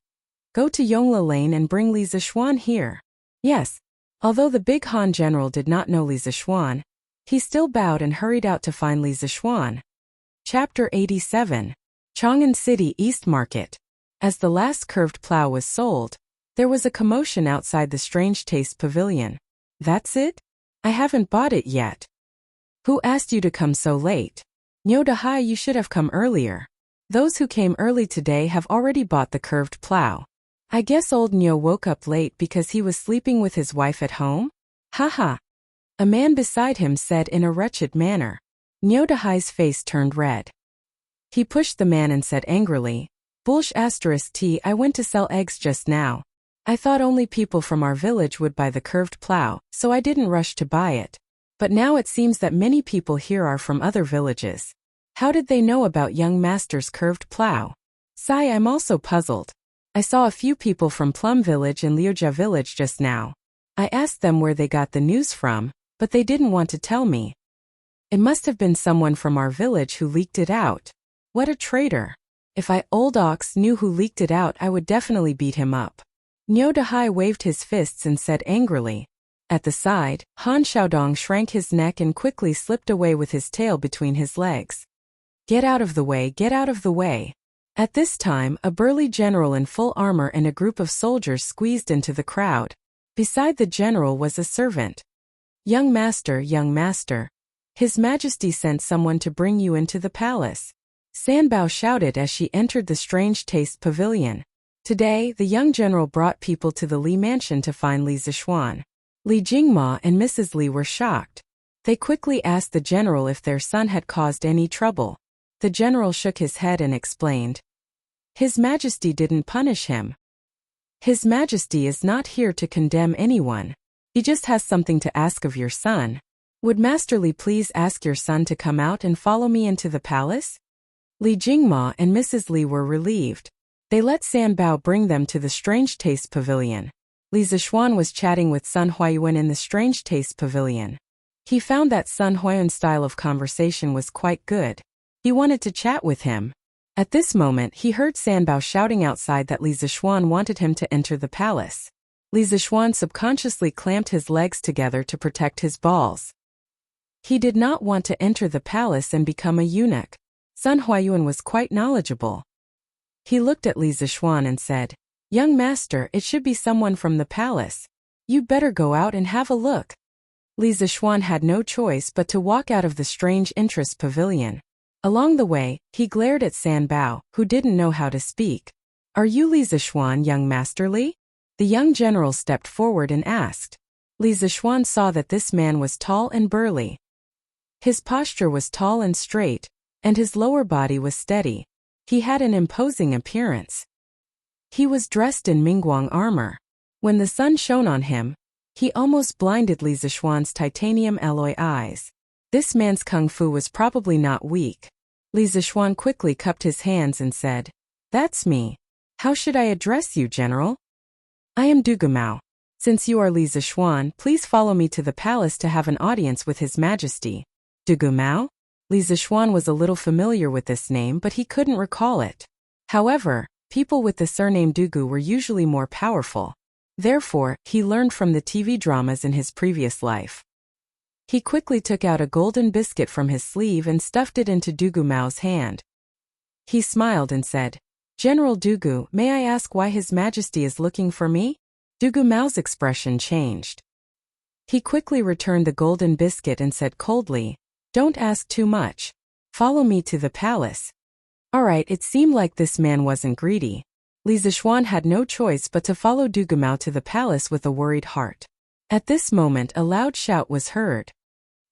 Go to Yongla Lane and bring Li Zishuan here. Yes. Although the big Han general did not know Li Zishuan, he still bowed and hurried out to find Li Zishuan. Chapter 87. Chang'an City East Market. As the last curved plow was sold, there was a commotion outside the Strange Taste Pavilion. That's it? I haven't bought it yet. Who asked you to come so late? Nyo Dahai, you should have come earlier. Those who came early today have already bought the curved plow. I guess old Nyo woke up late because he was sleeping with his wife at home? Haha. A man beside him said in a wretched manner. Nyo Dahai's face turned red. He pushed the man and said angrily, Bulsh *T, I went to sell eggs just now. I thought only people from our village would buy the curved plow, so I didn't rush to buy it. But now it seems that many people here are from other villages. How did they know about young master's curved plow? Sigh, I'm also puzzled. I saw a few people from Plum Village and Liujia Village just now. I asked them where they got the news from, but they didn't want to tell me. It must have been someone from our village who leaked it out. What a traitor. If Old Ox knew who leaked it out, I would definitely beat him up. Nyo Dahai waved his fists and said angrily. At the side, Han Xiaodong shrank his neck and quickly slipped away with his tail between his legs. Get out of the way, get out of the way. At this time, a burly general in full armor and a group of soldiers squeezed into the crowd. Beside the general was a servant. Young master, His Majesty sent someone to bring you into the palace. Sanbao shouted as she entered the Strange Taste Pavilion. Today, the young general brought people to the Li mansion to find Li Zishuan. Li Jingma and Mrs. Li were shocked. They quickly asked the general if their son had caused any trouble. The general shook his head and explained. His Majesty didn't punish him. His Majesty is not here to condemn anyone. He just has something to ask of your son. Would Master Li please ask your son to come out and follow me into the palace? Li Jingma and Mrs. Li were relieved. They let Sanbao bring them to the Strange Taste Pavilion. Li Zishuan was chatting with Sun Huayuan in the Strange Taste Pavilion. He found that Sun Huayuan's style of conversation was quite good. He wanted to chat with him. At this moment, he heard Sanbao shouting outside that Li Zishuan wanted him to enter the palace. Li Zishuan subconsciously clamped his legs together to protect his balls. He did not want to enter the palace and become a eunuch. Sun Huayuan was quite knowledgeable. He looked at Li Zishuan and said, Young master, it should be someone from the palace. You'd better go out and have a look. Li Zishuan had no choice but to walk out of the Strange Interest Pavilion. Along the way, he glared at Sanbao, who didn't know how to speak. Are you Li Zishuan, young master Li? The young general stepped forward and asked. Li Zishuan saw that this man was tall and burly. His posture was tall and straight, and his lower body was steady. He had an imposing appearance. He was dressed in Mingguang armor. When the sun shone on him, he almost blinded Li Zishuan's titanium alloy eyes. This man's kung fu was probably not weak. Li Zishuan quickly cupped his hands and said, That's me. How should I address you, General? I am Du Gumao. Since you are Li Zishuan, please follow me to the palace to have an audience with His Majesty. Du Gumao? Li Zishuan was a little familiar with this name, but he couldn't recall it. However, people with the surname Dugu were usually more powerful. Therefore, he learned from the TV dramas in his previous life. He quickly took out a golden biscuit from his sleeve and stuffed it into Dugu Mao's hand. He smiled and said, General Dugu, may I ask why His Majesty is looking for me? Dugu Mao's expression changed. He quickly returned the golden biscuit and said coldly, "Don't ask too much. Follow me to the palace." Alright, it seemed like this man wasn't greedy. Li Zixuan had no choice but to follow Dugumao to the palace with a worried heart. At this moment a loud shout was heard.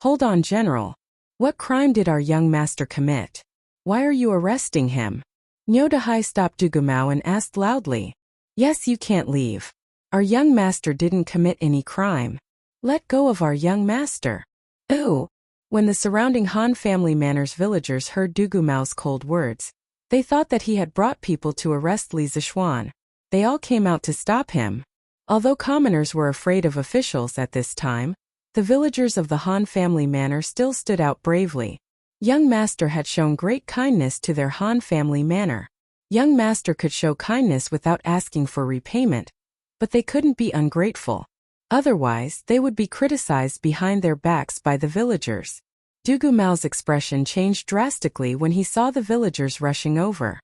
"Hold on, General. What crime did our young master commit? Why are you arresting him?" Niu Dahai stopped Dugumao and asked loudly. "Yes, you can't leave. Our young master didn't commit any crime. Let go of our young master." Ooh! When the surrounding Han family manors villagers heard Dugumao's cold words, they thought that he had brought people to arrest Li Zixuan. They all came out to stop him. Although commoners were afraid of officials at this time, the villagers of the Han family manor still stood out bravely. Young master had shown great kindness to their Han family manor. Young master could show kindness without asking for repayment, but they couldn't be ungrateful. Otherwise, they would be criticized behind their backs by the villagers. Dugumao's expression changed drastically when he saw the villagers rushing over.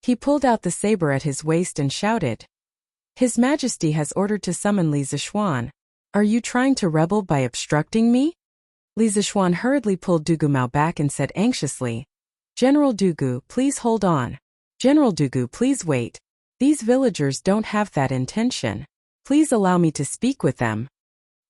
He pulled out the saber at his waist and shouted, "His Majesty has ordered to summon Li Zixuan. Are you trying to rebel by obstructing me?" Li Zixuan hurriedly pulled Dugumao back and said anxiously, "General Dugu, please hold on. General Dugu, please wait. These villagers don't have that intention. Please allow me to speak with them."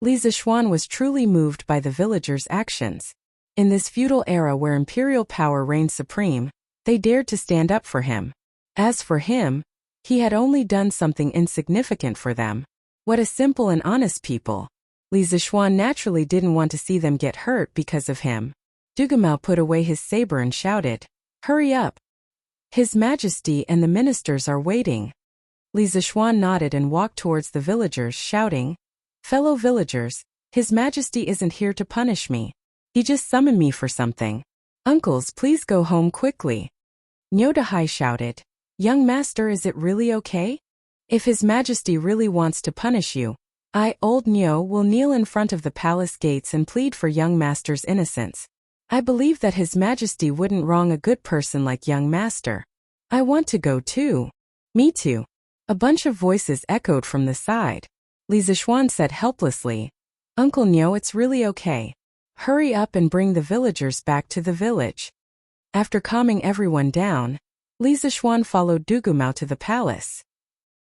Li Zixuan was truly moved by the villagers' actions. In this feudal era where imperial power reigned supreme, they dared to stand up for him. As for him, he had only done something insignificant for them. What a simple and honest people. Li Zixuan naturally didn't want to see them get hurt because of him. Dugumao put away his saber and shouted, "Hurry up. His Majesty and the ministers are waiting." Li Zixuan nodded and walked towards the villagers, shouting, "Fellow villagers, His Majesty isn't here to punish me. He just summoned me for something. Uncles, please go home quickly." Niu Dahai shouted, "Young master, is it really okay? If His Majesty really wants to punish you, I, old Niu, will kneel in front of the palace gates and plead for young master's innocence. I believe that His Majesty wouldn't wrong a good person like young master. I want to go too." "Me too." A bunch of voices echoed from the side. Li Zixuan said helplessly, "Uncle Niu, it's really okay. Hurry up and bring the villagers back to the village." After calming everyone down, Li Zixuan followed Dugumao to the palace.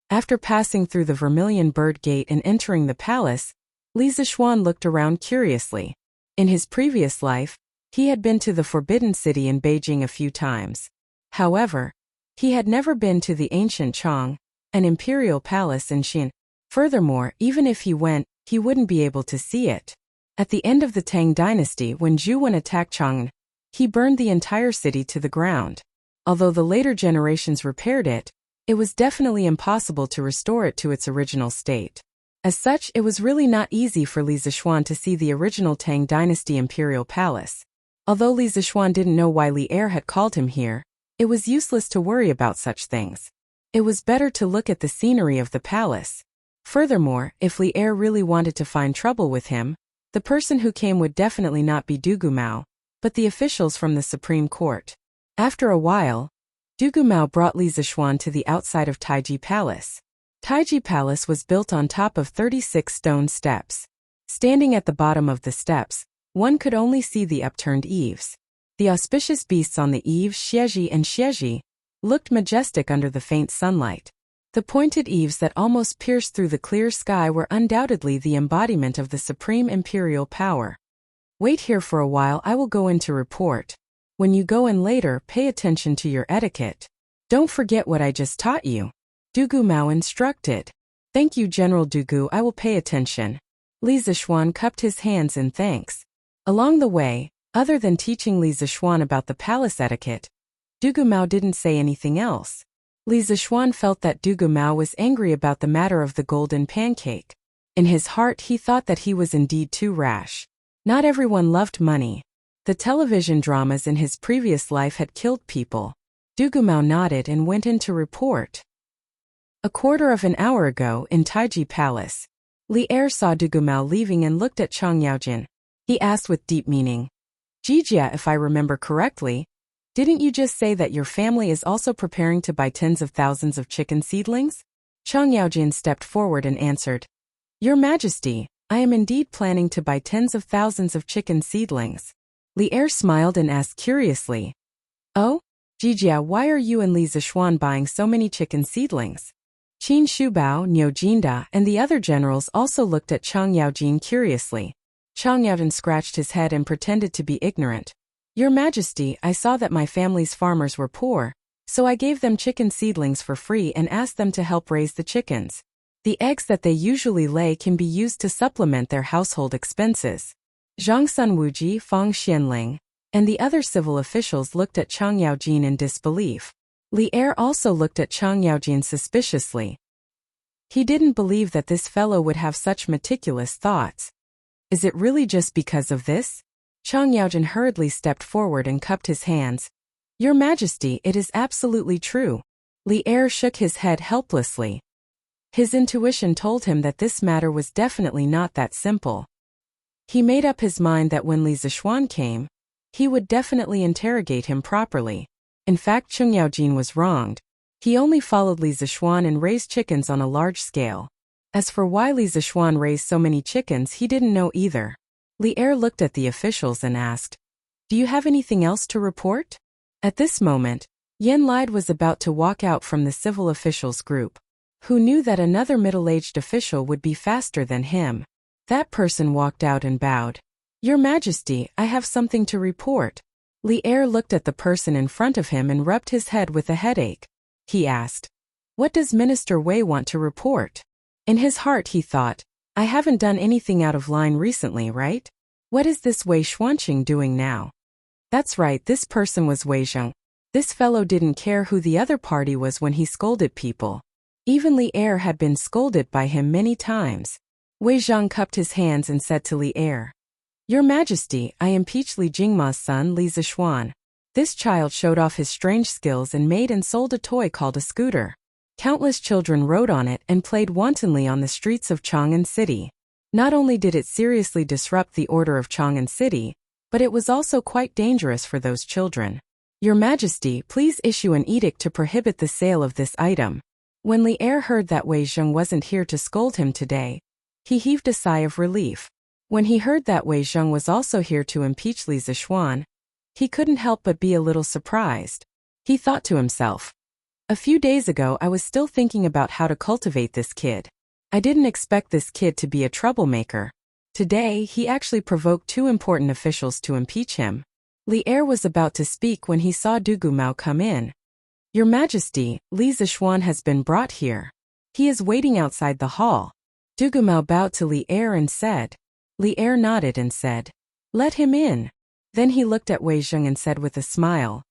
After passing through the Vermilion Bird Gate and entering the palace, Li Zixuan looked around curiously. In his previous life, he had been to the Forbidden City in Beijing a few times. However, he had never been to the ancient Chang, an imperial palace in Xin. Furthermore, even if he went, he wouldn't be able to see it. At the end of the Tang dynasty, when Zhu Wen attacked Chang'an, he burned the entire city to the ground. Although the later generations repaired it, it was definitely impossible to restore it to its original state. As such, it was really not easy for Li Zixuan to see the original Tang dynasty imperial palace. Although Li Zixuan didn't know why Li Er had called him here, it was useless to worry about such things. It was better to look at the scenery of the palace. Furthermore, if Li Er really wanted to find trouble with him, the person who came would definitely not be Dugumao, but the officials from the Supreme Court. After a while, Dugumao brought Li Zixuan to the outside of Taiji Palace. Taiji Palace was built on top of 36 stone steps. Standing at the bottom of the steps, one could only see the upturned eaves. The auspicious beasts on the eaves, Xieji and Xieji, looked majestic under the faint sunlight. The pointed eaves that almost pierced through the clear sky were undoubtedly the embodiment of the supreme imperial power. "Wait here for a while, I will go in to report. When you go in later, pay attention to your etiquette. Don't forget what I just taught you," Dugumao instructed. "Thank you, General Dugu, I will pay attention." Li Zixuan cupped his hands in thanks. Along the way, other than teaching Li Zixuan about the palace etiquette, Dugumao didn't say anything else. Li Zixuan felt that Dugumao was angry about the matter of the golden pancake. In his heart he thought that he was indeed too rash. Not everyone loved money. The television dramas in his previous life had killed people. Dugumao nodded and went in to report. A quarter of an hour ago, in Taiji Palace, Li Er saw Dugumao leaving and looked at Chang Yaojin. He asked with deep meaning, "Jijia, if I remember correctly, didn't you just say that your family is also preparing to buy tens of thousands of chicken seedlings?" Chang Yaojin stepped forward and answered, "Your Majesty, I am indeed planning to buy tens of thousands of chicken seedlings. Li Er smiled and asked curiously, "Oh? Jijia, why are you and Li Zishuan buying so many chicken seedlings?" Qin Shubao, Niu Jinda, and the other generals also looked at Chang Yaojin curiously. Chang Yaojin scratched his head and pretended to be ignorant. "Your Majesty, I saw that my family's farmers were poor, so I gave them chicken seedlings for free and asked them to help raise the chickens. The eggs that they usually lay can be used to supplement their household expenses." Zhang Sunwuji, Fang Xianling, and the other civil officials looked at Chang Yaojin in disbelief. Li Er also looked at Chang Yaojin suspiciously. He didn't believe that this fellow would have such meticulous thoughts. Is it really just because of this? Chang Yaojin hurriedly stepped forward and cupped his hands. "Your Majesty, it is absolutely true." Li Er shook his head helplessly. His intuition told him that this matter was definitely not that simple. He made up his mind that when Li Zishuan came, he would definitely interrogate him properly. In fact, Chang Yaojin was wronged. He only followed Li Zishuan and raised chickens on a large scale. As for why Li Zishuan raised so many chickens, he didn't know either. Li Er looked at the officials and asked, "Do you have anything else to report?" At this moment, Yen Lide was about to walk out from the civil officials group. Who knew that another middle-aged official would be faster than him? That person walked out and bowed. "Your Majesty, I have something to report." Li Er looked at the person in front of him and rubbed his head with a headache. He asked, "What does Minister Wei want to report?" In his heart he thought, "I haven't done anything out of line recently, right? What is this Wei Xuanqing doing now?" That's right, this person was Wei Zheng. This fellow didn't care who the other party was when he scolded people. Even Li Er had been scolded by him many times. Wei Zhang cupped his hands and said to Li Er, "Your Majesty, I impeach Li Jingma's son Li Zishuan." This child showed off his strange skills and made and sold a toy called a scooter. Countless children rode on it and played wantonly on the streets of Chang'an City. Not only did it seriously disrupt the order of Chang'an City, but it was also quite dangerous for those children. "Your Majesty, please issue an edict to prohibit the sale of this item." When Li Er heard that Wei Zheng wasn't here to scold him today, he heaved a sigh of relief. When he heard that Wei Zheng was also here to impeach Li Zishuan, he couldn't help but be a little surprised. He thought to himself, "A few days ago I was still thinking about how to cultivate this kid. I didn't expect this kid to be a troublemaker. Today he actually provoked two important officials to impeach him." Li Er was about to speak when he saw Du Gumao come in. "Your Majesty, Li Zishuan has been brought here. He is waiting outside the hall." Du Gumao bowed to Li Er and said. Li Er nodded and said, "Let him in." Then he looked at Wei Zheng and said with a smile,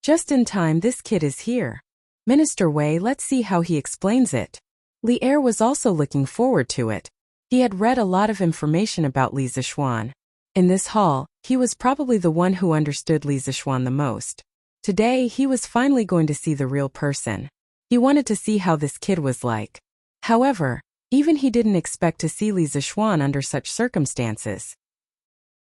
"Just in time, this kid is here. Minister Wei, let's see how he explains it." Li Er was also looking forward to it. He had read a lot of information about Li Zishuan. In this hall, he was probably the one who understood Li Zishuan the most. Today, he was finally going to see the real person. He wanted to see how this kid was like. However, even he didn't expect to see Li Zishuan under such circumstances.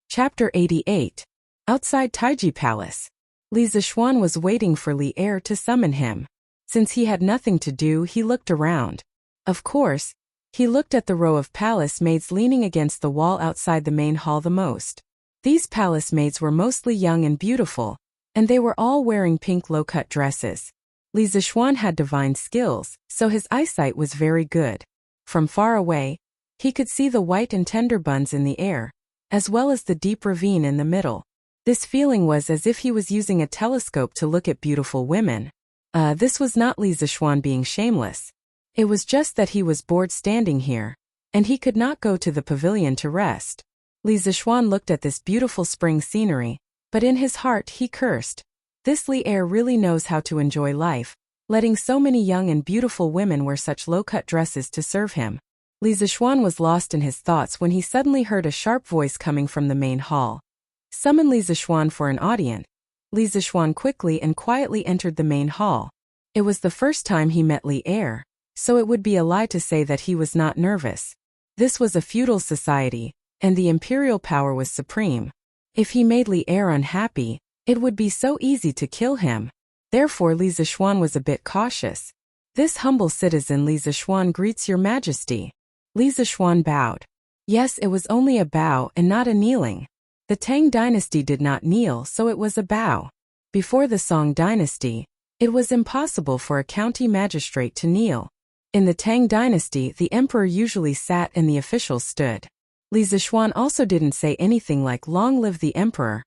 Chapter 88. Outside Taiji Palace. Li Zishuan was waiting for Li Er to summon him. Since he had nothing to do, he looked around. Of course, he looked at the row of palace maids leaning against the wall outside the main hall the most. These palace maids were mostly young and beautiful, and they were all wearing pink low-cut dresses. Li Zishuan had divine skills, so his eyesight was very good. From far away, he could see the white and tender buns in the air, as well as the deep ravine in the middle. This feeling was as if he was using a telescope to look at beautiful women. This was not Li Zishuan being shameless. It was just that he was bored standing here, and he could not go to the pavilion to rest. Li Zishuan looked at this beautiful spring scenery, but in his heart he cursed. This Li Er really knows how to enjoy life, letting so many young and beautiful women wear such low-cut dresses to serve him. Li Zishuan was lost in his thoughts when he suddenly heard a sharp voice coming from the main hall. "Summon Li Zishuan for an audience." Li Zishuan quickly and quietly entered the main hall. It was the first time he met Li Er, so it would be a lie to say that he was not nervous. This was a feudal society, and the imperial power was supreme. If he made Li Er unhappy, it would be so easy to kill him. Therefore Li Zishuan was a bit cautious. "This humble citizen Li Zishuan greets your Majesty." Li Zishuan bowed. Yes, it was only a bow and not a kneeling. The Tang dynasty did not kneel, so it was a bow. Before the Song dynasty, it was impossible for a county magistrate to kneel. In the Tang dynasty, the emperor usually sat and the officials stood. Li Zixuan also didn't say anything like "Long live the emperor."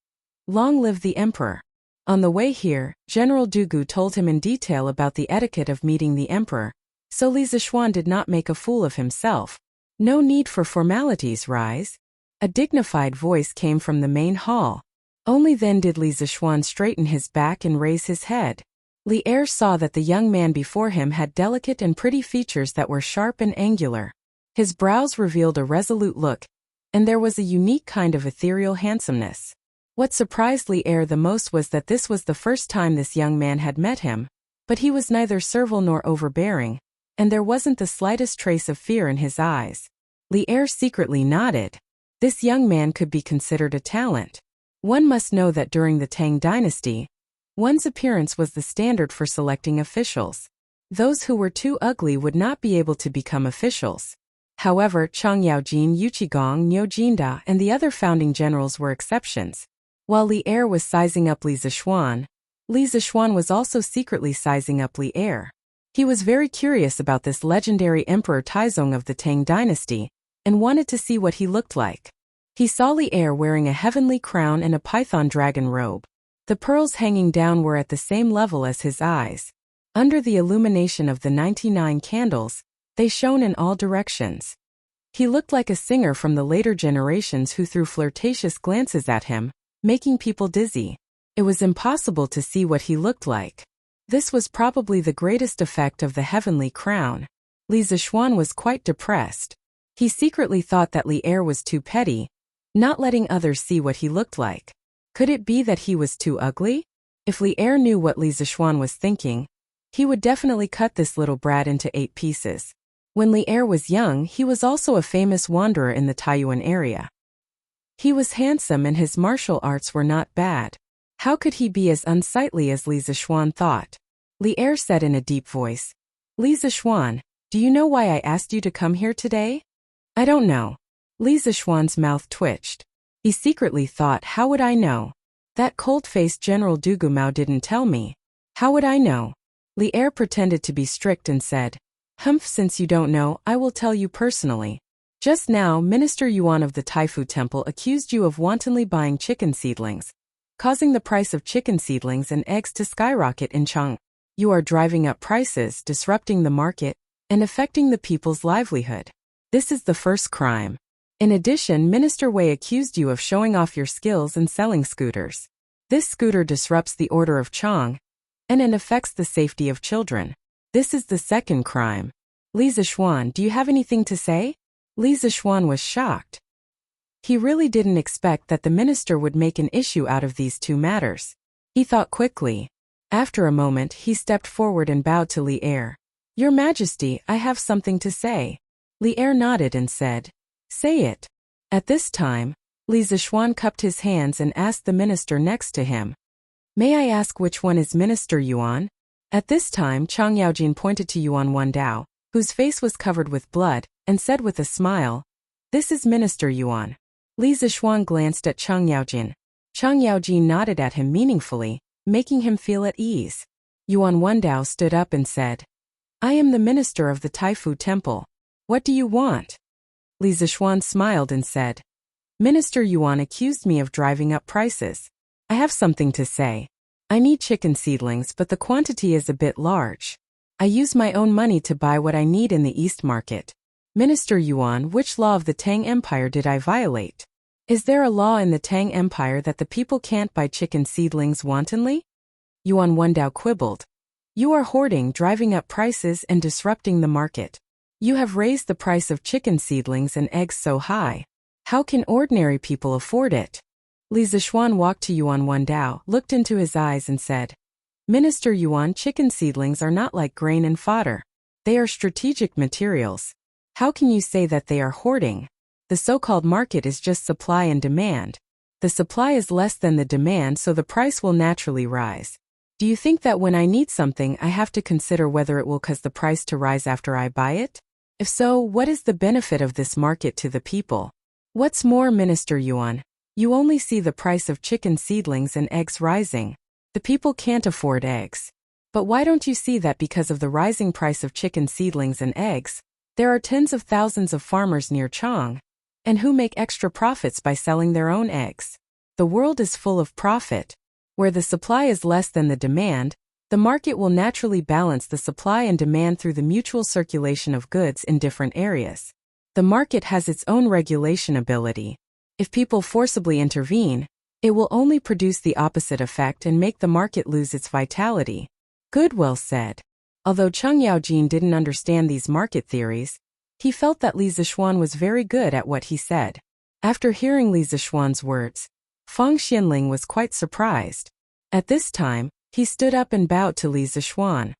Long live the emperor. On the way here, General Dugu told him in detail about the etiquette of meeting the emperor, so Li Zixuan did not make a fool of himself. No need for formalities, rise. A dignified voice came from the main hall. Only then did Li Zixuan straighten his back and raise his head. Li Er saw that the young man before him had delicate and pretty features that were sharp and angular. His brows revealed a resolute look, and there was a unique kind of ethereal handsomeness. What surprised Li Er the most was that this was the first time this young man had met him, but he was neither servile nor overbearing, and there wasn't the slightest trace of fear in his eyes. Li Er secretly nodded. This young man could be considered a talent. One must know that during the Tang dynasty, one's appearance was the standard for selecting officials. Those who were too ugly would not be able to become officials. However, Chang Yaojin, Yuqigong, Niu Jinda, and the other founding generals were exceptions. While Li Er was sizing up Li Zixuan was also secretly sizing up Li Er. He was very curious about this legendary Emperor Taizong of the Tang dynasty, and wanted to see what he looked like. He saw Li Er wearing a heavenly crown and a python dragon robe. The pearls hanging down were at the same level as his eyes. Under the illumination of the 99 candles, they shone in all directions. He looked like a singer from the later generations who threw flirtatious glances at him, making people dizzy. It was impossible to see what he looked like. This was probably the greatest effect of the heavenly crown. Li Zixuan was quite depressed. He secretly thought that Li Er was too petty, not letting others see what he looked like. Could it be that he was too ugly? If Li Er knew what Li Zixuan was thinking, he would definitely cut this little brat into 8 pieces. When Li Er was young, he was also a famous wanderer in the Taiyuan area. He was handsome and his martial arts were not bad. How could he be as unsightly as Li Zixuan thought? Li Er said in a deep voice, "Li Zixuan, do you know why I asked you to come here today?" "I don't know." Li Zixuan's mouth twitched. He secretly thought, how would I know? That cold-faced General Dugu Mao didn't tell me. How would I know? Li Er pretended to be strict and said, "Humph, since you don't know, I will tell you personally. Just now, Minister Yuan of the Taifu Temple accused you of wantonly buying chicken seedlings, causing the price of chicken seedlings and eggs to skyrocket in Chang. You are driving up prices, disrupting the market, and affecting the people's livelihood. This is the first crime. In addition, Minister Wei accused you of showing off your skills and selling scooters. This scooter disrupts the order of Chang, and it affects the safety of children. This is the second crime. Li Zixuan, do you have anything to say?" Li Zixuan was shocked. He really didn't expect that the minister would make an issue out of these 2 matters. He thought quickly. After a moment, he stepped forward and bowed to Li Er. "Your Majesty, I have something to say." Li Er nodded and said, "Say it." At this time, Li Zixuan cupped his hands and asked the minister next to him, "May I ask which one is Minister Yuan?" At this time, Chang Yaojin pointed to Yuan Wandao, whose face was covered with blood, and said with a smile, "This is Minister Yuan." Li Zixuan glanced at Chang Yaojin. Chang Yaojin nodded at him meaningfully, making him feel at ease. Yuan Wandao stood up and said, "I am the minister of the Taifu Temple. What do you want?" Li Zixuan smiled and said, "Minister Yuan accused me of driving up prices. I have something to say. I need chicken seedlings, but the quantity is a bit large. I use my own money to buy what I need in the East Market. Minister Yuan, which law of the Tang Empire did I violate? Is there a law in the Tang Empire that the people can't buy chicken seedlings wantonly?" Yuan Wandao quibbled. "You are hoarding, driving up prices, and disrupting the market. You have raised the price of chicken seedlings and eggs so high. How can ordinary people afford it?" Li Zixuan walked to Yuan Wandao, looked into his eyes and said, "Minister Yuan, chicken seedlings are not like grain and fodder. They are strategic materials. How can you say that they are hoarding? The so-called market is just supply and demand. The supply is less than the demand, so the price will naturally rise. Do you think that when I need something I have to consider whether it will cause the price to rise after I buy it? If so, what is the benefit of this market to the people? What's more, Minister Yuan, you only see the price of chicken seedlings and eggs rising. The people can't afford eggs. But why don't you see that because of the rising price of chicken seedlings and eggs, there are tens of thousands of farmers near Chang, and who make extra profits by selling their own eggs? The world is full of profit. Where the supply is less than the demand, the market will naturally balance the supply and demand through the mutual circulation of goods in different areas. The market has its own regulation ability. If people forcibly intervene, it will only produce the opposite effect and make the market lose its vitality. Good, well said. Although Cheng Yaojin didn't understand these market theories, he felt that Li Zixuan was very good at what he said. After hearing Li Zixuan's words, Feng Xianling was quite surprised. At this time, he stood up and bowed to Li Zixuan.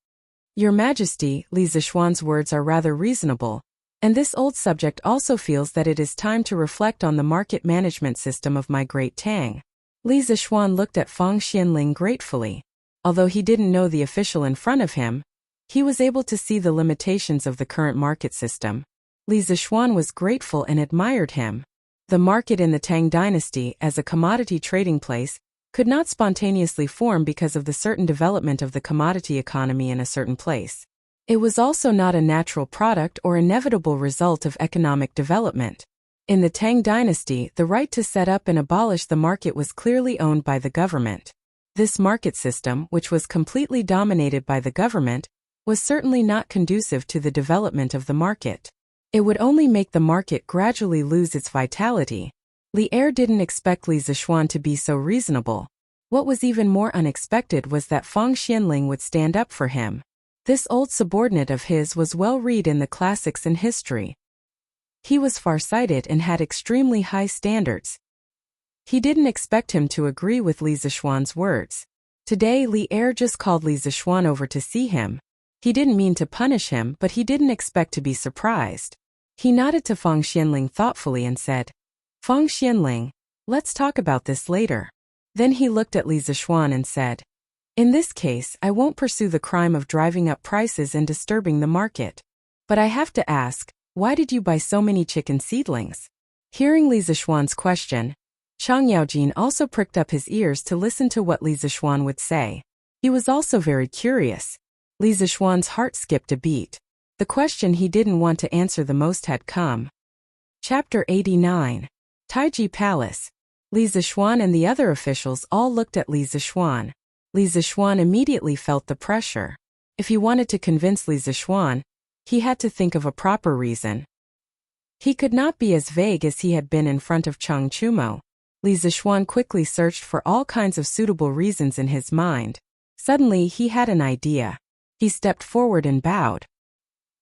Your Majesty, Li Zixuan's words are rather reasonable, and this old subject also feels that it is time to reflect on the market management system of my great Tang. Li Zixuan looked at Feng Xianling gratefully. Although he didn't know the official in front of him, he was able to see the limitations of the current market system. Li Zixuan was grateful and admired him. The market in the Tang dynasty, as a commodity trading place, could not spontaneously form because of the certain development of the commodity economy in a certain place. It was also not a natural product or inevitable result of economic development. In the Tang dynasty, the right to set up and abolish the market was clearly owned by the government. This market system, which was completely dominated by the government, was certainly not conducive to the development of the market. It would only make the market gradually lose its vitality. Li Er didn't expect Li Zixuan to be so reasonable. What was even more unexpected was that Feng Xianling would stand up for him. This old subordinate of his was well read in the classics and history. He was farsighted and had extremely high standards. He didn't expect him to agree with Li Zixuan's words. Today Li Er just called Li Zixuan over to see him. He didn't mean to punish him, but he didn't expect to be surprised. He nodded to Feng Xianling thoughtfully and said, Feng Xianling, let's talk about this later. Then he looked at Li Zixuan and said, in this case, I won't pursue the crime of driving up prices and disturbing the market. But I have to ask, why did you buy so many chicken seedlings? Hearing Li Zixuan's question, Chang Yaojin also pricked up his ears to listen to what Li Zixuan would say. He was also very curious. Li Zixuan's heart skipped a beat. The question he didn't want to answer the most had come. Chapter 89. Taiji Palace. Li Zixuan and the other officials all looked at Li Zixuan. Li Zixuan immediately felt the pressure. If he wanted to convince Li Zixuan, he had to think of a proper reason. He could not be as vague as he had been in front of Chang Chumo. Li Zixuan quickly searched for all kinds of suitable reasons in his mind. Suddenly he had an idea. He stepped forward and bowed.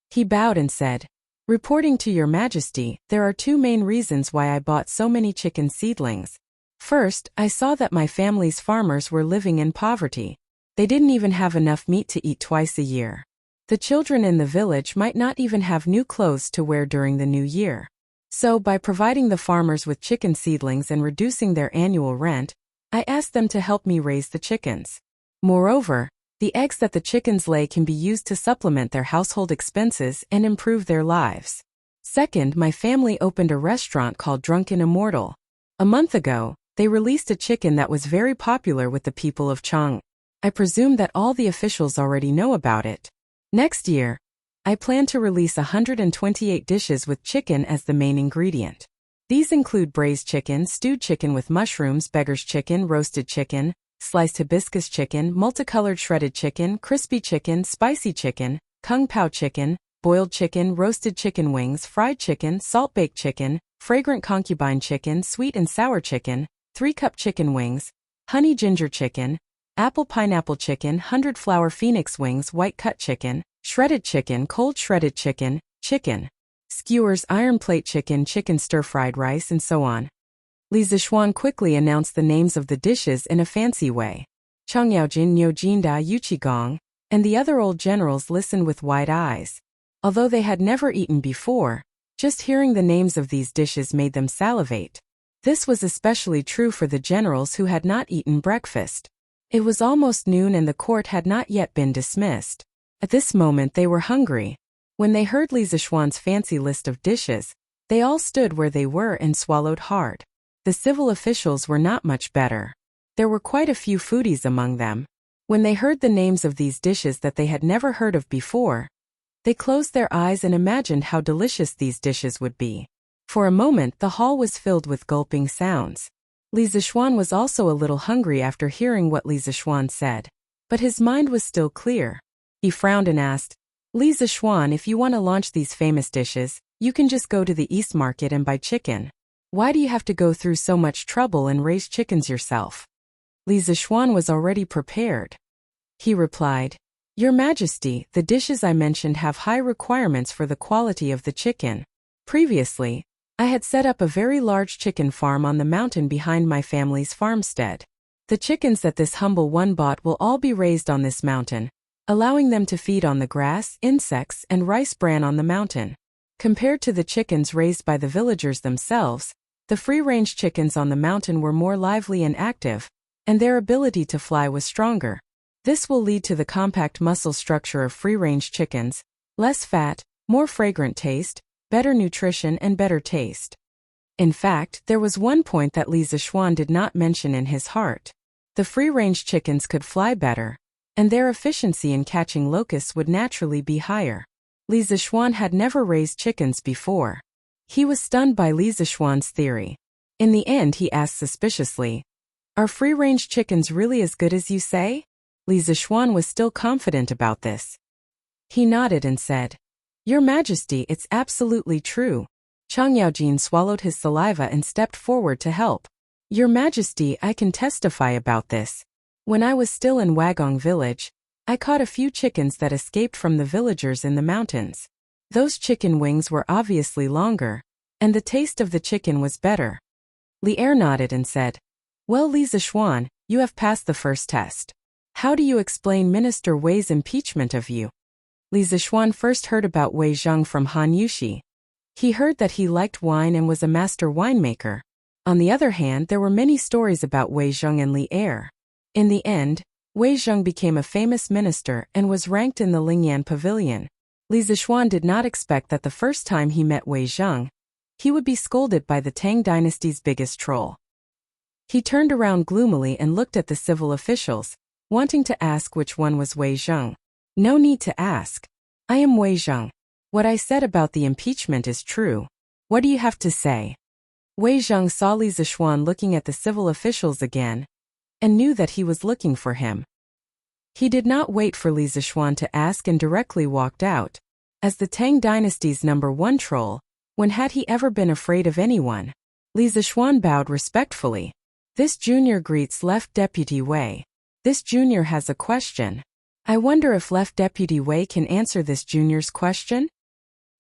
He bowed and said, reporting to your Majesty, there are two main reasons why I bought so many chicken seedlings. First, I saw that my family's farmers were living in poverty. They didn't even have enough meat to eat twice a year. The children in the village might not even have new clothes to wear during the new year. So, by providing the farmers with chicken seedlings and reducing their annual rent, I asked them to help me raise the chickens. Moreover, the eggs that the chickens lay can be used to supplement their household expenses and improve their lives. Second, my family opened a restaurant called Drunken Immortal. A month ago, they released a chicken that was very popular with the people of Chang. I presume that all the officials already know about it. Next year, I plan to release 128 dishes with chicken as the main ingredient. These include braised chicken, stewed chicken with mushrooms, beggar's chicken, roasted chicken, sliced hibiscus chicken, multicolored shredded chicken, crispy chicken, spicy chicken, kung pao chicken, boiled chicken, roasted chicken wings, fried chicken, salt-baked chicken, fragrant concubine chicken, sweet and sour chicken, 3-cup chicken wings, honey ginger chicken, apple pineapple chicken, 100-flower phoenix wings, white cut chicken, shredded chicken, cold shredded chicken, chicken skewers, iron plate chicken, chicken stir-fried rice, and so on. Li Zixuan quickly announced the names of the dishes in a fancy way. Chang Yaojin, Niu Jinda, Yuqigong, and the other old generals listened with wide eyes. Although they had never eaten before, just hearing the names of these dishes made them salivate. This was especially true for the generals who had not eaten breakfast. It was almost noon and the court had not yet been dismissed. At this moment they were hungry. When they heard Li Zishuan's fancy list of dishes, they all stood where they were and swallowed hard. The civil officials were not much better. There were quite a few foodies among them. When they heard the names of these dishes that they had never heard of before, they closed their eyes and imagined how delicious these dishes would be. For a moment the hall was filled with gulping sounds. Li Zishuan was also a little hungry after hearing what Li Zishuan said. But his mind was still clear. He frowned and asked, Li Zishuan, if you want to launch these famous dishes, you can just go to the East Market and buy chicken. Why do you have to go through so much trouble and raise chickens yourself? Li Zishuan was already prepared. He replied, Your Majesty, the dishes I mentioned have high requirements for the quality of the chicken. Previously, I had set up a very large chicken farm on the mountain behind my family's farmstead. The chickens that this humble one bought will all be raised on this mountain, allowing them to feed on the grass, insects, and rice bran on the mountain. Compared to the chickens raised by the villagers themselves, the free-range chickens on the mountain were more lively and active, and their ability to fly was stronger. This will lead to the compact muscle structure of free-range chickens, less fat, more fragrant taste, better nutrition and better taste. In fact, there was one point that Li Zishuan did not mention in his heart. The free-range chickens could fly better, and their efficiency in catching locusts would naturally be higher. Li Zishuan had never raised chickens before. He was stunned by Li Zishuan's theory. In the end he asked suspiciously, Are free-range chickens really as good as you say? Li Zishuan was still confident about this. He nodded and said, Your Majesty, it's absolutely true. Chang Yaojin swallowed his saliva and stepped forward to help. Your Majesty, I can testify about this. When I was still in Wagong village, I caught a few chickens that escaped from the villagers in the mountains. Those chicken wings were obviously longer, and the taste of the chicken was better. Li Er nodded and said, Well, Li Zishuan, you have passed the first test. How do you explain Minister Wei's impeachment of you? Li Zishuan first heard about Wei Zheng from Han Yushi. He heard that he liked wine and was a master winemaker. On the other hand, there were many stories about Wei Zheng and Li Er. In the end, Wei Zheng became a famous minister and was ranked in the Lingyan Pavilion. Li Zishuan did not expect that the first time he met Wei Zheng, he would be scolded by the Tang dynasty's biggest troll. He turned around gloomily and looked at the civil officials, wanting to ask which one was Wei Zheng. No need to ask. I am Wei Zheng. What I said about the impeachment is true. What do you have to say? Wei Zheng saw Li Zishuan looking at the civil officials again, and knew that he was looking for him. He did not wait for Li Zishuan to ask and directly walked out. As the Tang dynasty's #1 troll, when had he ever been afraid of anyone? Li Zishuan bowed respectfully. This junior greets Left Deputy Wei. This junior has a question. I wonder if Left Deputy Wei can answer this junior's question?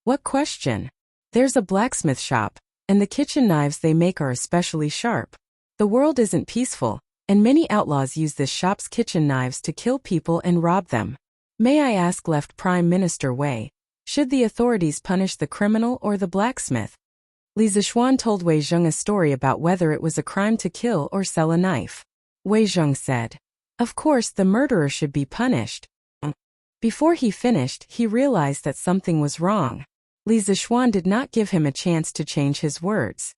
What question? There's a blacksmith shop, and the kitchen knives they make are especially sharp. The world isn't peaceful, and many outlaws use this shop's kitchen knives to kill people and rob them. May I ask Left Prime Minister Wei, should the authorities punish the criminal or the blacksmith? Li Zishuan told Wei Zheng a story about whether it was a crime to kill or sell a knife. Wei Zheng said, Of course the murderer should be punished. Before he finished, he realized that something was wrong. Li Zishuan did not give him a chance to change his words.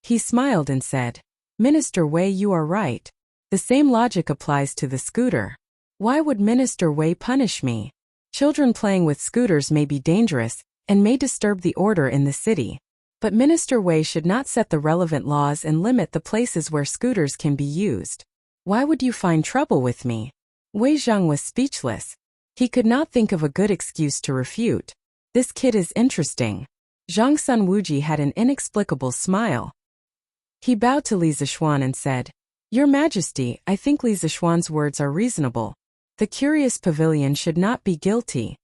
He smiled and said, Minister Wei, you are right. The same logic applies to the scooter. Why would Minister Wei punish me? Children playing with scooters may be dangerous and may disturb the order in the city. But Minister Wei should not set the relevant laws and limit the places where scooters can be used. Why would you find trouble with me? Wei Zheng was speechless. He could not think of a good excuse to refute. This kid is interesting. Zhang Sun Wuji had an inexplicable smile. He bowed to Li Zishuan and said, Your Majesty, I think Li Zishuan's words are reasonable. The Curious Pavilion should not be guilty.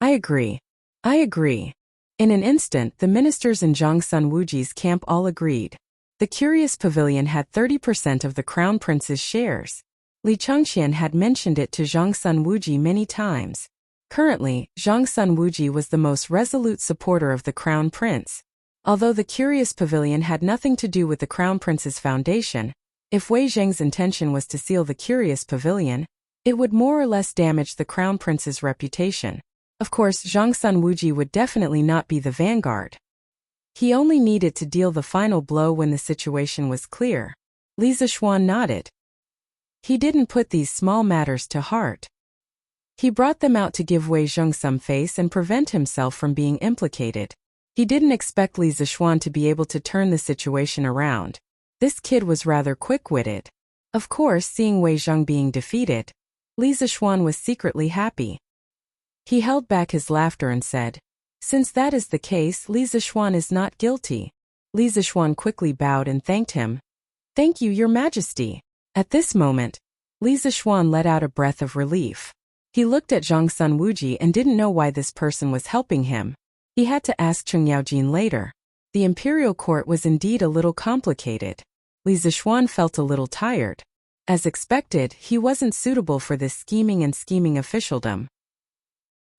I agree. I agree. In an instant, the ministers in Zhang Sun Wuji's camp all agreed. The Curious Pavilion had 30% of the Crown Prince's shares. Li Chengqian had mentioned it to Zhang Sun Wuji many times. Currently, Zhang Sun Wuji was the most resolute supporter of the Crown Prince. Although the Curious Pavilion had nothing to do with the Crown Prince's foundation, if Wei Zheng's intention was to seal the Curious Pavilion, it would more or less damage the Crown Prince's reputation. Of course, Zhang Sun Wuji would definitely not be the vanguard. He only needed to deal the final blow when the situation was clear. Li Zixuan nodded. He didn't put these small matters to heart. He brought them out to give Wei Zheng some face and prevent himself from being implicated. He didn't expect Li Zixuan to be able to turn the situation around. This kid was rather quick-witted. Of course, seeing Wei Zheng being defeated, Li Zixuan was secretly happy. He held back his laughter and said, "Since that is the case, Li Zixuan is not guilty." Li Zixuan quickly bowed and thanked him. "Thank you, Your Majesty." At this moment, Li Zixuan let out a breath of relief. He looked at Zhang Sun Wuji and didn't know why this person was helping him. He had to ask Cheng Yaojin later. The imperial court was indeed a little complicated. Li Zixuan felt a little tired. As expected, he wasn't suitable for this scheming officialdom.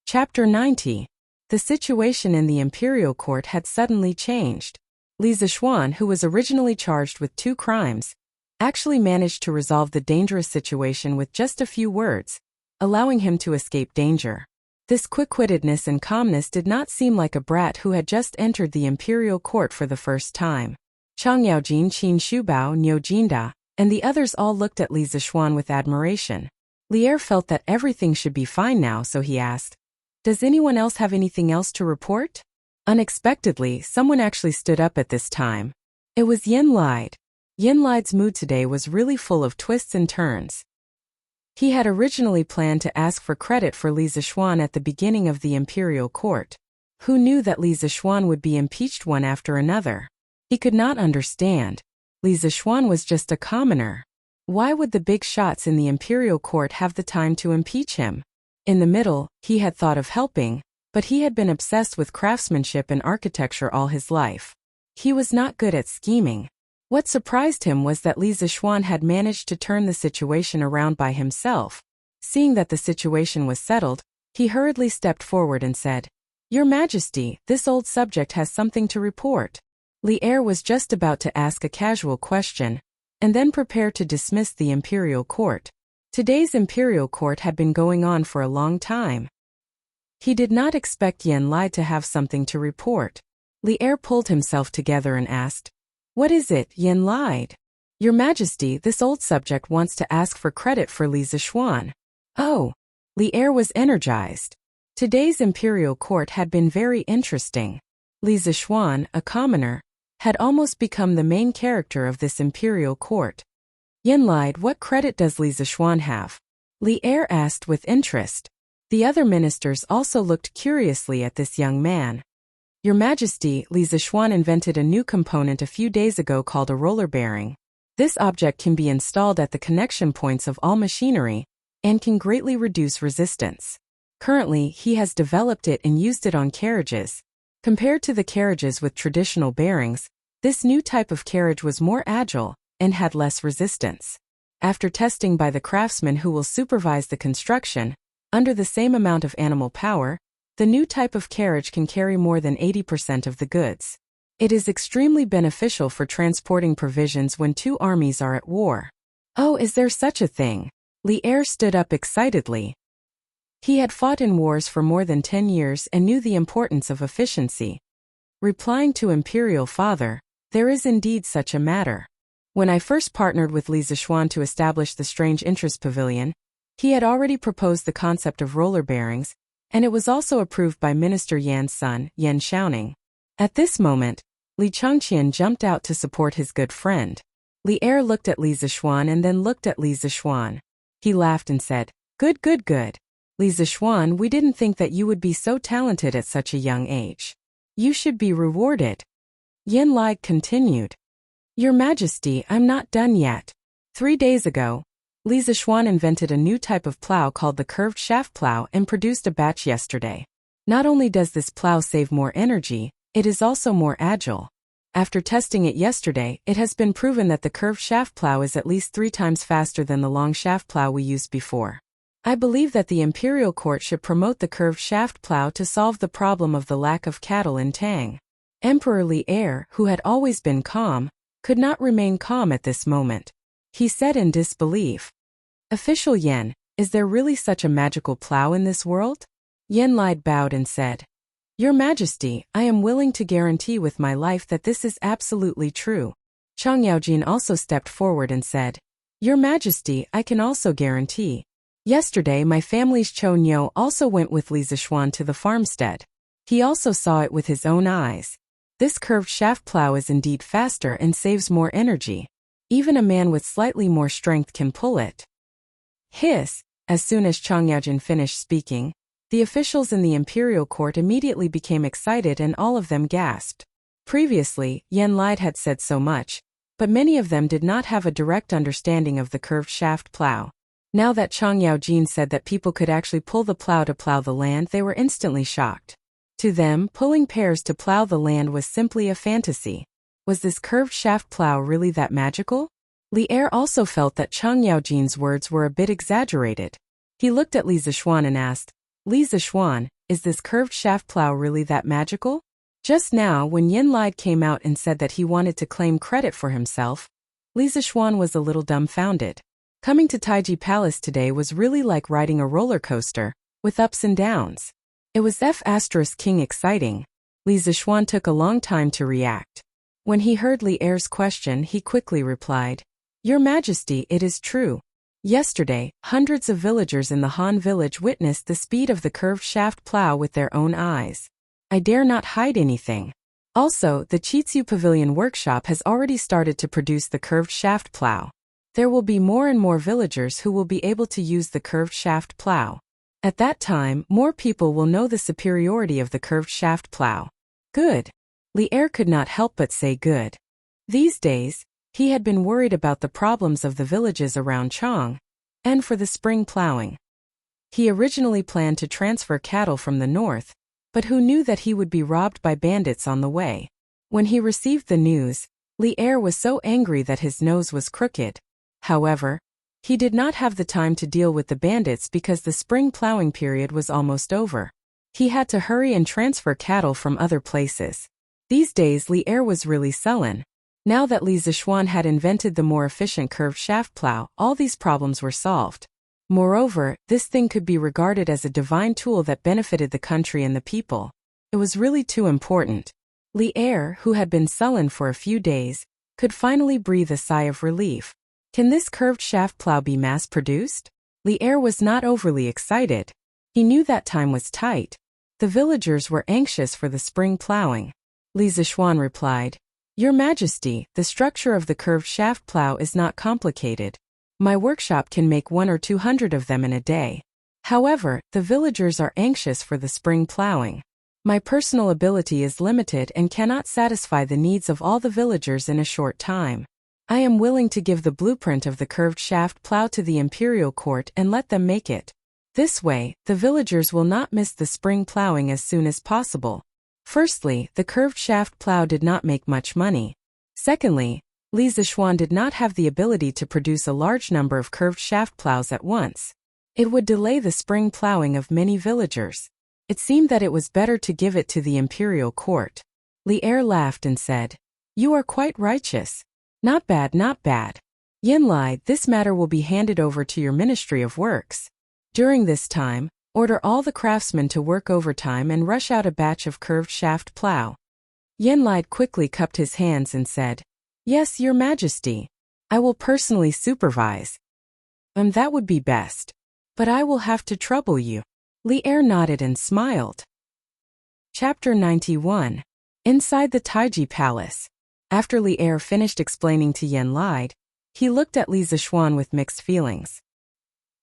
Chapter 90. The situation in the imperial court had suddenly changed. Li Zixuan, who was originally charged with 2 crimes, actually managed to resolve the dangerous situation with just a few words, allowing him to escape danger. This quick-wittedness and calmness did not seem like a brat who had just entered the imperial court for the first time. Chang Yaojin, Qin Shubao, Niu Jinda, and the others all looked at Li Zixuan with admiration. Li Er felt that everything should be fine now, so he asked, "Does anyone else have anything else to report?" Unexpectedly, someone actually stood up at this time. It was Yin Lide. Yin Lide's mood today was really full of twists and turns. He had originally planned to ask for credit for Li Zixuan at the beginning of the imperial court. Who knew that Li Zixuan would be impeached one after another? He could not understand. Li Zixuan was just a commoner. Why would the big shots in the imperial court have the time to impeach him? In the middle, he had thought of helping, but he had been obsessed with craftsmanship and architecture all his life. He was not good at scheming. What surprised him was that Li Zixuan had managed to turn the situation around by himself. Seeing that the situation was settled, he hurriedly stepped forward and said, "Your Majesty, this old subject has something to report." Li Er was just about to ask a casual question, and then prepare to dismiss the imperial court. Today's imperial court had been going on for a long time. He did not expect Yin Lai to have something to report. Li Er pulled himself together and asked, "What is it, Yin Lai?" "Your Majesty, this old subject wants to ask for credit for Li Zixuan." Oh! Li Er was energized. Today's imperial court had been very interesting. Li Zixuan, a commoner, had almost become the main character of this imperial court. "Yin Lai, what credit does Li Zixuan have?" Li Er asked with interest. The other ministers also looked curiously at this young man. "Your Majesty, Li Zixuan invented a new component a few days ago called a roller bearing. This object can be installed at the connection points of all machinery and can greatly reduce resistance. Currently, he has developed it and used it on carriages. Compared to the carriages with traditional bearings, this new type of carriage was more agile and had less resistance. After testing by the craftsman who will supervise the construction, under the same amount of animal power, the new type of carriage can carry more than 80% of the goods. It is extremely beneficial for transporting provisions when 2 armies are at war." "Oh, is there such a thing?" Li Er stood up excitedly. He had fought in wars for more than 10 years and knew the importance of efficiency. Replying to Imperial Father, "There is indeed such a matter. When I first partnered with Li Zixuan to establish the Strange Interest Pavilion, he had already proposed the concept of roller bearings, and it was also approved by Minister Yan's son, Yan Xiaoning." At this moment, Li Changqian jumped out to support his good friend. Li Er looked at Li Zixuan and then looked at Li Zixuan. He laughed and said, "Good, good, good. Li Zixuan, we didn't think that you would be so talented at such a young age. You should be rewarded." Yin Lai continued, "Your Majesty, I'm not done yet. 3 days ago, Li Zixuan invented a new type of plow called the curved shaft plow and produced a batch yesterday. Not only does this plow save more energy, it is also more agile. After testing it yesterday, it has been proven that the curved shaft plow is at least 3 times faster than the long shaft plow we used before. I believe that the Imperial Court should promote the curved shaft plow to solve the problem of the lack of cattle in Tang." Emperor Li Er, who had always been calm, could not remain calm at this moment. He said in disbelief, "Official Yen, is there really such a magical plow in this world?" Yenlide bowed and said, Your Majesty, I am willing to guarantee with my life that this is absolutely true. Chang Yaojin also stepped forward and said, Your Majesty, I can also guarantee. Yesterday my family's Chou Nyo also went with Li Zixuan to the farmstead. He also saw it with his own eyes. This curved shaft plow is indeed faster and saves more energy. Even a man with slightly more strength can pull it. Hiss! As soon as Chang Yaojin finished speaking, the officials in the imperial court immediately became excited and all of them gasped. Previously, Yenlide had said so much, but many of them did not have a direct understanding of the curved shaft plow. Now that Chang Yaojin said that people could actually pull the plow to plow the land, they were instantly shocked. To them, pulling pears to plow the land was simply a fantasy. Was this curved shaft plow really that magical? Li Er also felt that Chang Yaojin's words were a bit exaggerated. He looked at Li Zixuan and asked, Li Zixuan, is this curved shaft plow really that magical? Just now, when Yenlide came out and said that he wanted to claim credit for himself, Li Zixuan was a little dumbfounded. Coming to Taiji Palace today was really like riding a roller coaster, with ups and downs. It was King exciting. Li Zixuan took a long time to react. When he heard Li Er's question, he quickly replied, Your Majesty, it is true. Yesterday, hundreds of villagers in the Han village witnessed the speed of the curved shaft plow with their own eyes. I dare not hide anything. Also, the Chitsu Pavilion workshop has already started to produce the curved shaft plow. There will be more and more villagers who will be able to use the curved shaft plow. At that time, more people will know the superiority of the curved shaft plow. Good. Li Er could not help but say good. These days, he had been worried about the problems of the villages around Chang, and for the spring plowing. He originally planned to transfer cattle from the north, but who knew that he would be robbed by bandits on the way? When he received the news, Li Er was so angry that his nose was crooked. However, he did not have the time to deal with the bandits because the spring plowing period was almost over. He had to hurry and transfer cattle from other places. These days Li Er was really sullen. Now that Li Zixuan had invented the more efficient curved shaft plow, all these problems were solved. Moreover, this thing could be regarded as a divine tool that benefited the country and the people. It was really too important. Li Er, who had been sullen for a few days, could finally breathe a sigh of relief. Can this curved shaft plow be mass-produced? Li Er was not overly excited. He knew that time was tight. The villagers were anxious for the spring plowing. Li Zixuan replied, Your Majesty, the structure of the curved shaft plow is not complicated. My workshop can make 100 or 200 of them in a day. However, the villagers are anxious for the spring plowing. My personal ability is limited and cannot satisfy the needs of all the villagers in a short time. I am willing to give the blueprint of the curved shaft plow to the imperial court and let them make it. This way, the villagers will not miss the spring plowing as soon as possible. Firstly, the curved shaft plow did not make much money. Secondly, Li Zixuan did not have the ability to produce a large number of curved shaft plows at once. It would delay the spring plowing of many villagers. It seemed that it was better to give it to the imperial court. Li Er laughed and said, You are quite righteous. Not bad, not bad. Yenlide, this matter will be handed over to your Ministry of Works. During this time, order all the craftsmen to work overtime and rush out a batch of curved shaft plow. Yenlide quickly cupped his hands and said, Yes, Your Majesty. I will personally supervise. That would be best. But I will have to trouble you. Li Er nodded and smiled. Chapter 91. Inside the Taiji Palace. After Li Er finished explaining to Yenlide, he looked at Li Zixuan with mixed feelings.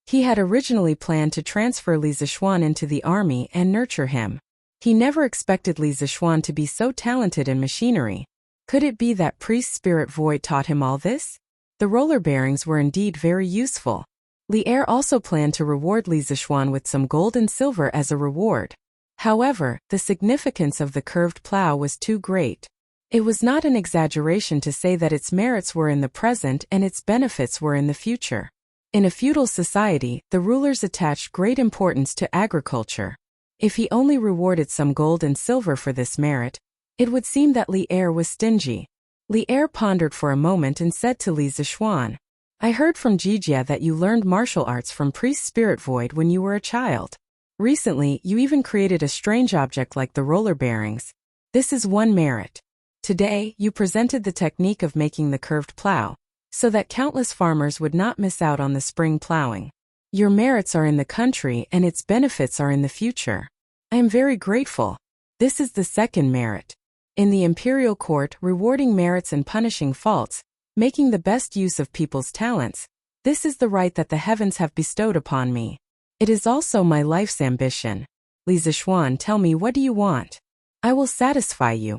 He had originally planned to transfer Li Zixuan into the army and nurture him. He never expected Li Zixuan to be so talented in machinery. Could it be that priest spirit void taught him all this? The roller bearings were indeed very useful. Li Er also planned to reward Li Zixuan with some gold and silver as a reward. However, the significance of the curved plow was too great. It was not an exaggeration to say that its merits were in the present and its benefits were in the future. In a feudal society, the rulers attached great importance to agriculture. If he only rewarded some gold and silver for this merit, it would seem that Li Er was stingy. Li Er pondered for a moment and said to Li Zixuan, I heard from Jijia that you learned martial arts from Priest Spirit Void when you were a child. Recently, you even created a strange object like the roller bearings. This is one merit. Today, you presented the technique of making the curved plow, so that countless farmers would not miss out on the spring plowing. Your merits are in the country and its benefits are in the future. I am very grateful. This is the second merit. In the imperial court, rewarding merits and punishing faults, making the best use of people's talents, this is the right that the heavens have bestowed upon me. It is also my life's ambition. Li Zishuan, tell me, what do you want? I will satisfy you.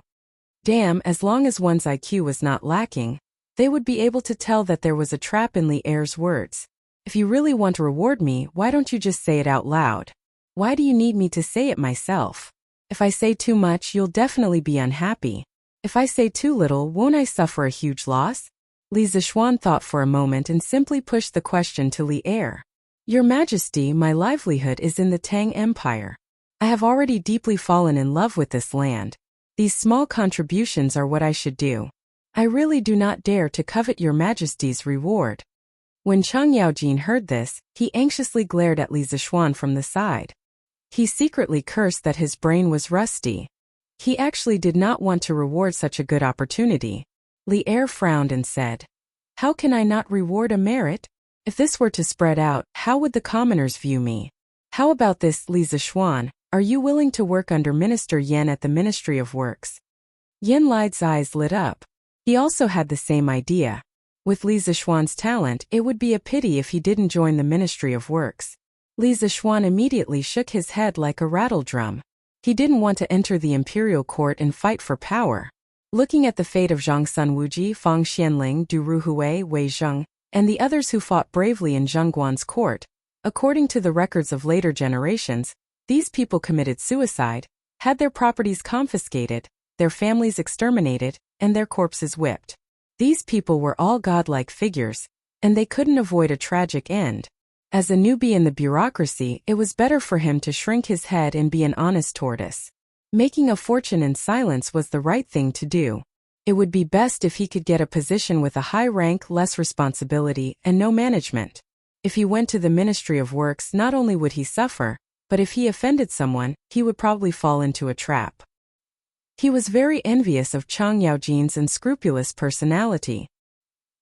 Damn, as long as one's IQ was not lacking, they would be able to tell that there was a trap in Li Er's words. If you really want to reward me, why don't you just say it out loud? Why do you need me to say it myself? If I say too much, you'll definitely be unhappy. If I say too little, won't I suffer a huge loss? Li Zishuan thought for a moment and simply pushed the question to Li Er. Your Majesty, my livelihood is in the Tang Empire. I have already deeply fallen in love with this land. These small contributions are what I should do. I really do not dare to covet your Majesty's reward. When Chang Yaojin heard this, he anxiously glared at Li Zishuan from the side. He secretly cursed that his brain was rusty. He actually did not want to reward such a good opportunity. Li Er frowned and said, "How can I not reward a merit? If this were to spread out, how would the commoners view me? How about this, Li Zishuan? Are you willing to work under Minister Yan at the Ministry of Works?" Yan Li's eyes lit up. He also had the same idea. With Li Zishuan's talent, it would be a pity if he didn't join the Ministry of Works. Li Zishuan immediately shook his head like a rattledrum. He didn't want to enter the imperial court and fight for power. Looking at the fate of Zhang Sun Wuji, Fang Xianling, Du Ruhui, Wei Zheng, and the others who fought bravely in Zhengguan's court, according to the records of later generations, these people committed suicide, had their properties confiscated, their families exterminated, and their corpses whipped. These people were all godlike figures, and they couldn't avoid a tragic end. As a newbie in the bureaucracy, it was better for him to shrink his head and be an honest tortoise. Making a fortune in silence was the right thing to do. It would be best if he could get a position with a high rank, less responsibility, and no management. If he went to the Ministry of Works, not only would he suffer, but if he offended someone, he would probably fall into a trap. He was very envious of Chang Yaojin's unscrupulous personality.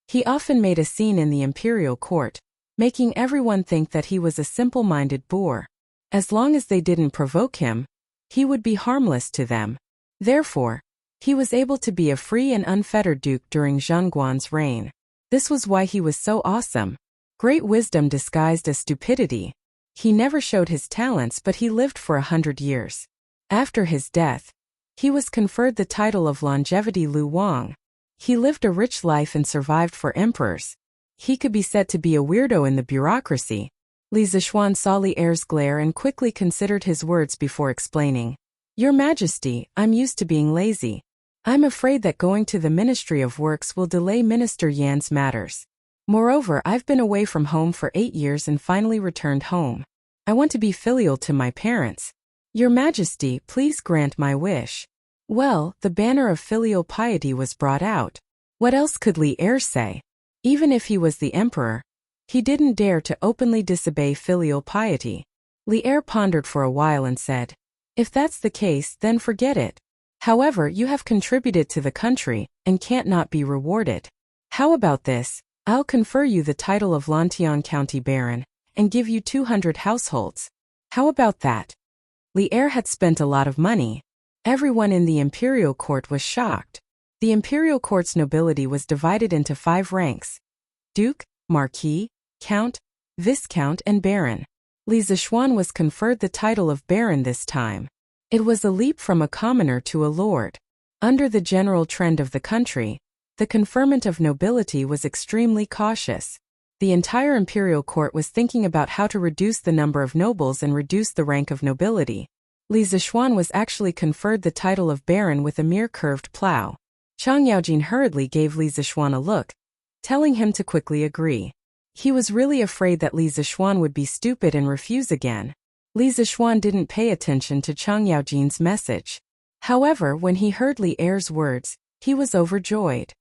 He often made a scene in the imperial court, making everyone think that he was a simple-minded boor. As long as they didn't provoke him, he would be harmless to them. Therefore, he was able to be a free and unfettered duke during Zhengguan's reign. This was why he was so awesome. Great wisdom disguised as stupidity. He never showed his talents, but he lived for 100 years. After his death, he was conferred the title of Longevity Lu Wang. He lived a rich life and survived for emperors. He could be said to be a weirdo in the bureaucracy. Li Zishuan saw Li Er's glare and quickly considered his words before explaining. Your Majesty, I'm used to being lazy. I'm afraid that going to the Ministry of Works will delay Minister Yan's matters. Moreover, I've been away from home for 8 years and finally returned home. I want to be filial to my parents. Your Majesty, please grant my wish. Well, the banner of filial piety was brought out. What else could Li Er say? Even if he was the emperor, he didn't dare to openly disobey filial piety. Li Er pondered for a while and said, if that's the case, then forget it. However, you have contributed to the country, and can't not be rewarded. How about this? I'll confer you the title of Lantian County Baron, and give you 200 households. How about that? Li Er had spent a lot of money. Everyone in the imperial court was shocked. The imperial court's nobility was divided into 5 ranks: Duke, Marquis, Count, Viscount, and Baron. Li Zishuan was conferred the title of Baron this time. It was a leap from a commoner to a lord. Under the general trend of the country, the conferment of nobility was extremely cautious. The entire imperial court was thinking about how to reduce the number of nobles and reduce the rank of nobility. Li Zishuan was actually conferred the title of Baron with a mere curved plow. Chang Yaojin hurriedly gave Li Zishuan a look, telling him to quickly agree. He was really afraid that Li Zishuan would be stupid and refuse again. Li Zishuan didn't pay attention to Chang Yaojin's message. However, when he heard Li Er's words, he was overjoyed.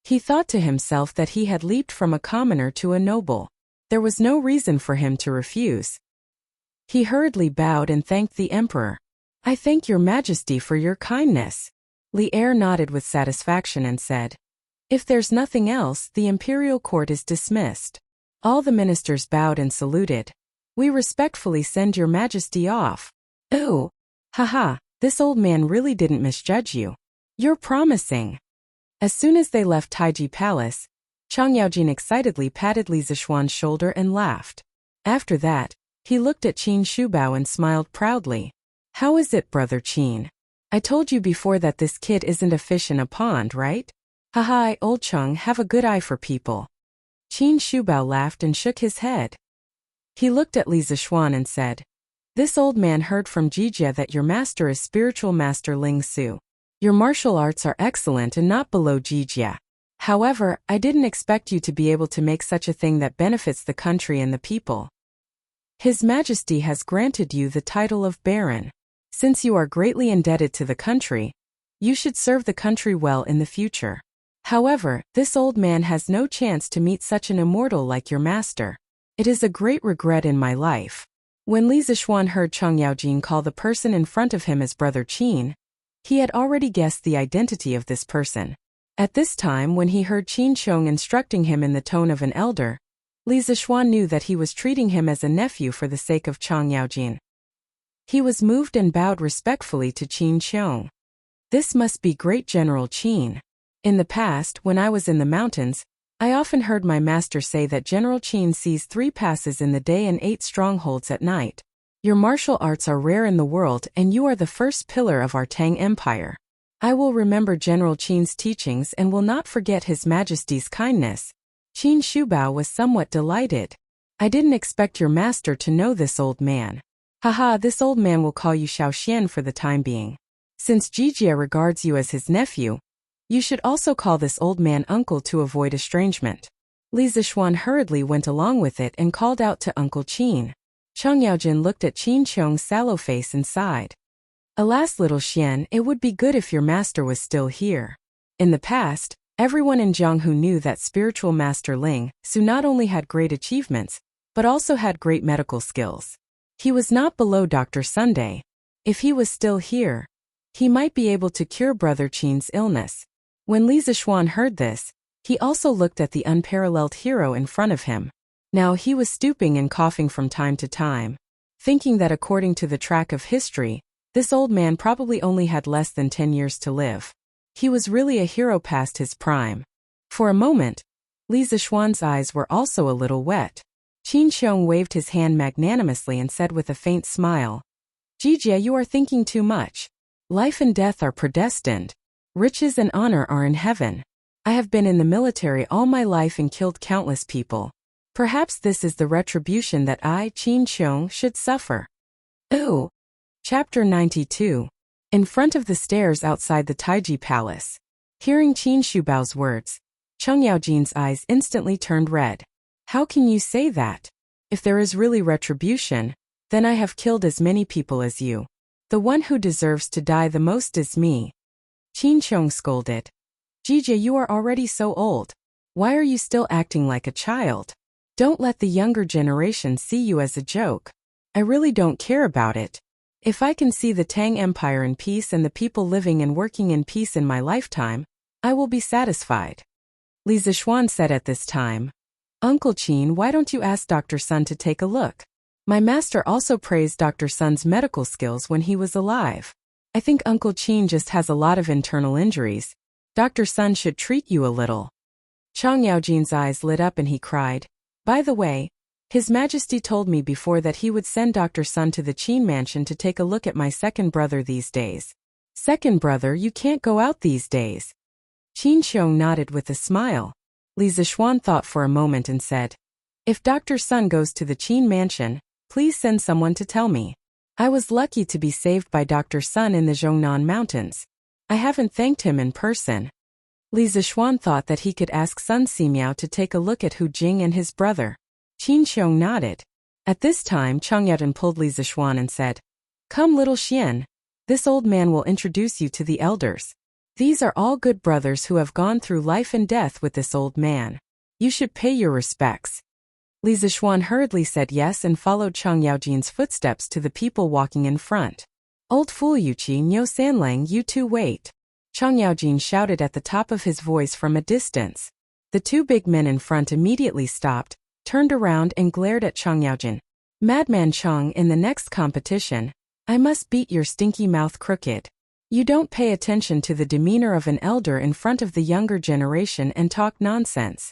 He thought to himself that he had leaped from a commoner to a noble. There was no reason for him to refuse. He hurriedly bowed and thanked the emperor. "I thank your majesty for your kindness." Li Er nodded with satisfaction and said, "If there's nothing else, the imperial court is dismissed." All the ministers bowed and saluted. "We respectfully send your majesty off." "Oh, haha, this old man really didn't misjudge you. You're promising." As soon as they left Taiji Palace, Chang Yaojin excitedly patted Li Zixuan's shoulder and laughed. After that, he looked at Qin Shubao and smiled proudly. "How is it, brother Qin? I told you before that this kid isn't a fish in a pond, right? Haha, old Cheng have a good eye for people." Qin Shubao laughed and shook his head. He looked at Li Zixuan and said, "This old man heard from Jijia that your master is spiritual master Ling Su. Your martial arts are excellent and not below Jijia. However, I didn't expect you to be able to make such a thing that benefits the country and the people. His Majesty has granted you the title of Baron. Since you are greatly indebted to the country, you should serve the country well in the future. However, this old man has no chance to meet such an immortal like your master. It is a great regret in my life." When Li Zixuan heard Chang Yaojin call the person in front of him as Brother Qin, he had already guessed the identity of this person. At this time, when he heard Qin Chong instructing him in the tone of an elder, Li Zixuan knew that he was treating him as a nephew for the sake of Chang Yaojin. He was moved and bowed respectfully to Qin Chong. "This must be great General Qin. In the past, when I was in the mountains, I often heard my master say that General Qin sees 3 passes in the day and 8 strongholds at night. Your martial arts are rare in the world and you are the first pillar of our Tang Empire. I will remember General Qin's teachings and will not forget His Majesty's kindness." Qin Shubao was somewhat delighted. "I didn't expect your master to know this old man. Haha, this old man will call you Xiao Xian for the time being. Since Jijia regards you as his nephew, you should also call this old man uncle to avoid estrangement." Li Zixuan hurriedly went along with it and called out to Uncle Qin. Chang Yaojin looked at Qin Chong's sallow face and sighed. "Alas, little Xian, it would be good if your master was still here." In the past, everyone in Jianghu knew that spiritual master Ling Su not only had great achievements, but also had great medical skills. He was not below Dr. Sunday. If he was still here, he might be able to cure Brother Qin's illness. When Li Zixuan heard this, he also looked at the unparalleled hero in front of him. Now he was stooping and coughing from time to time, thinking that according to the track of history, this old man probably only had less than 10 years to live. He was really a hero past his prime. For a moment, Li Zixuan's eyes were also a little wet. Qin Xiong waved his hand magnanimously and said with a faint smile, "Jijia, you are thinking too much. Life and death are predestined. Riches and honor are in heaven. I have been in the military all my life and killed countless people. Perhaps this is the retribution that I, Qin Xiong, should suffer." Oh! Chapter 92. In front of the stairs outside the Taiji Palace. Hearing Qin Shubao's words, Chang Yaojin's eyes instantly turned red. "How can you say that? If there is really retribution, then I have killed as many people as you. The one who deserves to die the most is me." Qin Chong scolded. "Jijia, you are already so old. Why are you still acting like a child? Don't let the younger generation see you as a joke. I really don't care about it. If I can see the Tang Empire in peace and the people living and working in peace in my lifetime, I will be satisfied." Li Zixuan said at this time, "Uncle Qin, why don't you ask Dr. Sun to take a look? My master also praised Dr. Sun's medical skills when he was alive. I think Uncle Qin just has a lot of internal injuries. Dr. Sun should treat you a little." Chang Yaojin's eyes lit up and he cried, "By the way, His Majesty told me before that he would send Dr. Sun to the Qin mansion to take a look at my second brother these days." "Second brother, you can't go out these days." Qin Xiong nodded with a smile. Li Zixuan thought for a moment and said, "If Dr. Sun goes to the Qin mansion, please send someone to tell me. I was lucky to be saved by Dr. Sun in the Zhongnan Mountains. I haven't thanked him in person." Li Zixuan thought that he could ask Sun Simiao to take a look at Hu Jing and his brother. Qin Xiong nodded. At this time, Chang Yaojin pulled Li Zixuan and said, "Come, little Xian. This old man will introduce you to the elders. These are all good brothers who have gone through life and death with this old man. You should pay your respects." Li Zixuan hurriedly said yes and followed Chang Yaojin's footsteps to the people walking in front. Old fool Yuqi, Niu Sanlang, you two wait. Chang Yaojin shouted at the top of his voice from a distance. The two big men in front immediately stopped, turned around and glared at Chang Yaojin. Madman Chang, in the next competition, I must beat your stinky mouth crooked. You don't pay attention to the demeanor of an elder in front of the younger generation and talk nonsense.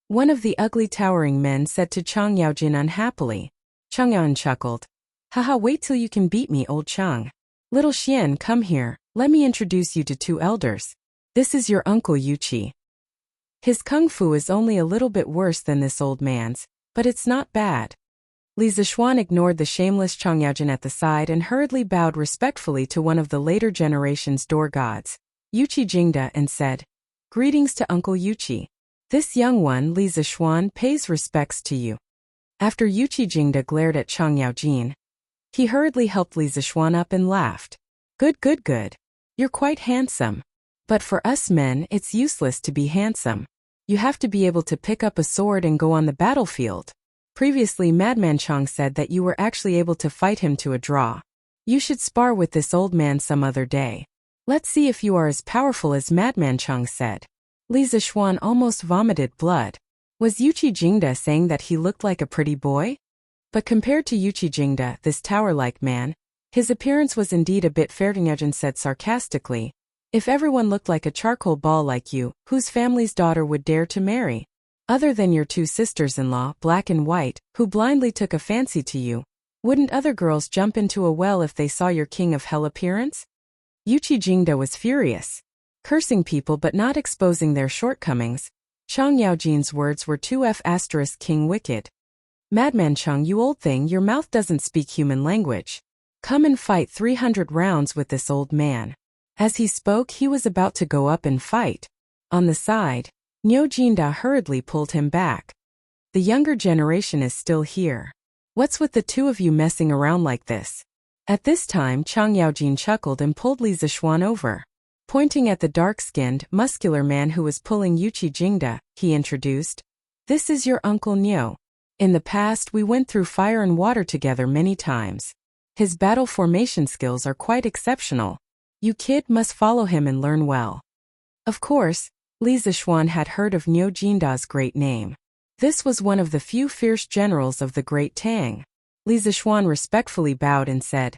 One of the ugly towering men said to Chang Yaojin unhappily. Chang Yaojin chuckled. Haha, wait till you can beat me, old Chang. Little Xian, come here, let me introduce you to two elders. This is your uncle Yuqi. His kung fu is only a little bit worse than this old man's, but it's not bad. Li Zixuan ignored the shameless Chang Yaojin at the side and hurriedly bowed respectfully to one of the later generation's door gods, Yuqi Jingda, and said, Greetings to Uncle Yuqi. This young one, Li Zixuan, pays respects to you. After Yuqi Jingda glared at Chang Yaojin, he hurriedly helped Li Zixuan up and laughed. Good, good, good. You're quite handsome. But for us men, it's useless to be handsome. You have to be able to pick up a sword and go on the battlefield. Previously, Madman Chang said that you were actually able to fight him to a draw. You should spar with this old man some other day. Let's see if you are as powerful as Madman Chang said. Li Zixuan almost vomited blood. Was Yuqi Jingda saying that he looked like a pretty boy? But compared to Yuqi Jingda, this tower-like man, his appearance was indeed a bit fair. Yajin said sarcastically. If everyone looked like a charcoal ball like you, whose family's daughter would dare to marry? Other than your two sisters-in-law, black and white, who blindly took a fancy to you, wouldn't other girls jump into a well if they saw your king of hell appearance? Yuqi Jingda was furious. Cursing people but not exposing their shortcomings, Chang Yaojin's words were 2F** king wicked. Madman Chang, you old thing, your mouth doesn't speak human language. Come and fight 300 rounds with this old man. As he spoke, he was about to go up and fight. On the side, Niu Jinda hurriedly pulled him back. The younger generation is still here. What's with the two of you messing around like this? At this time, Chang Yaojin chuckled and pulled Li Zixuan over. Pointing at the dark-skinned, muscular man who was pulling Yuqi Jingda, he introduced, This is your Uncle Niu. In the past, we went through fire and water together many times. His battle formation skills are quite exceptional. You kid must follow him and learn well. Of course, Li Zixuan had heard of Niu Jinda's great name. This was one of the few fierce generals of the Great Tang. Li Zixuan respectfully bowed and said,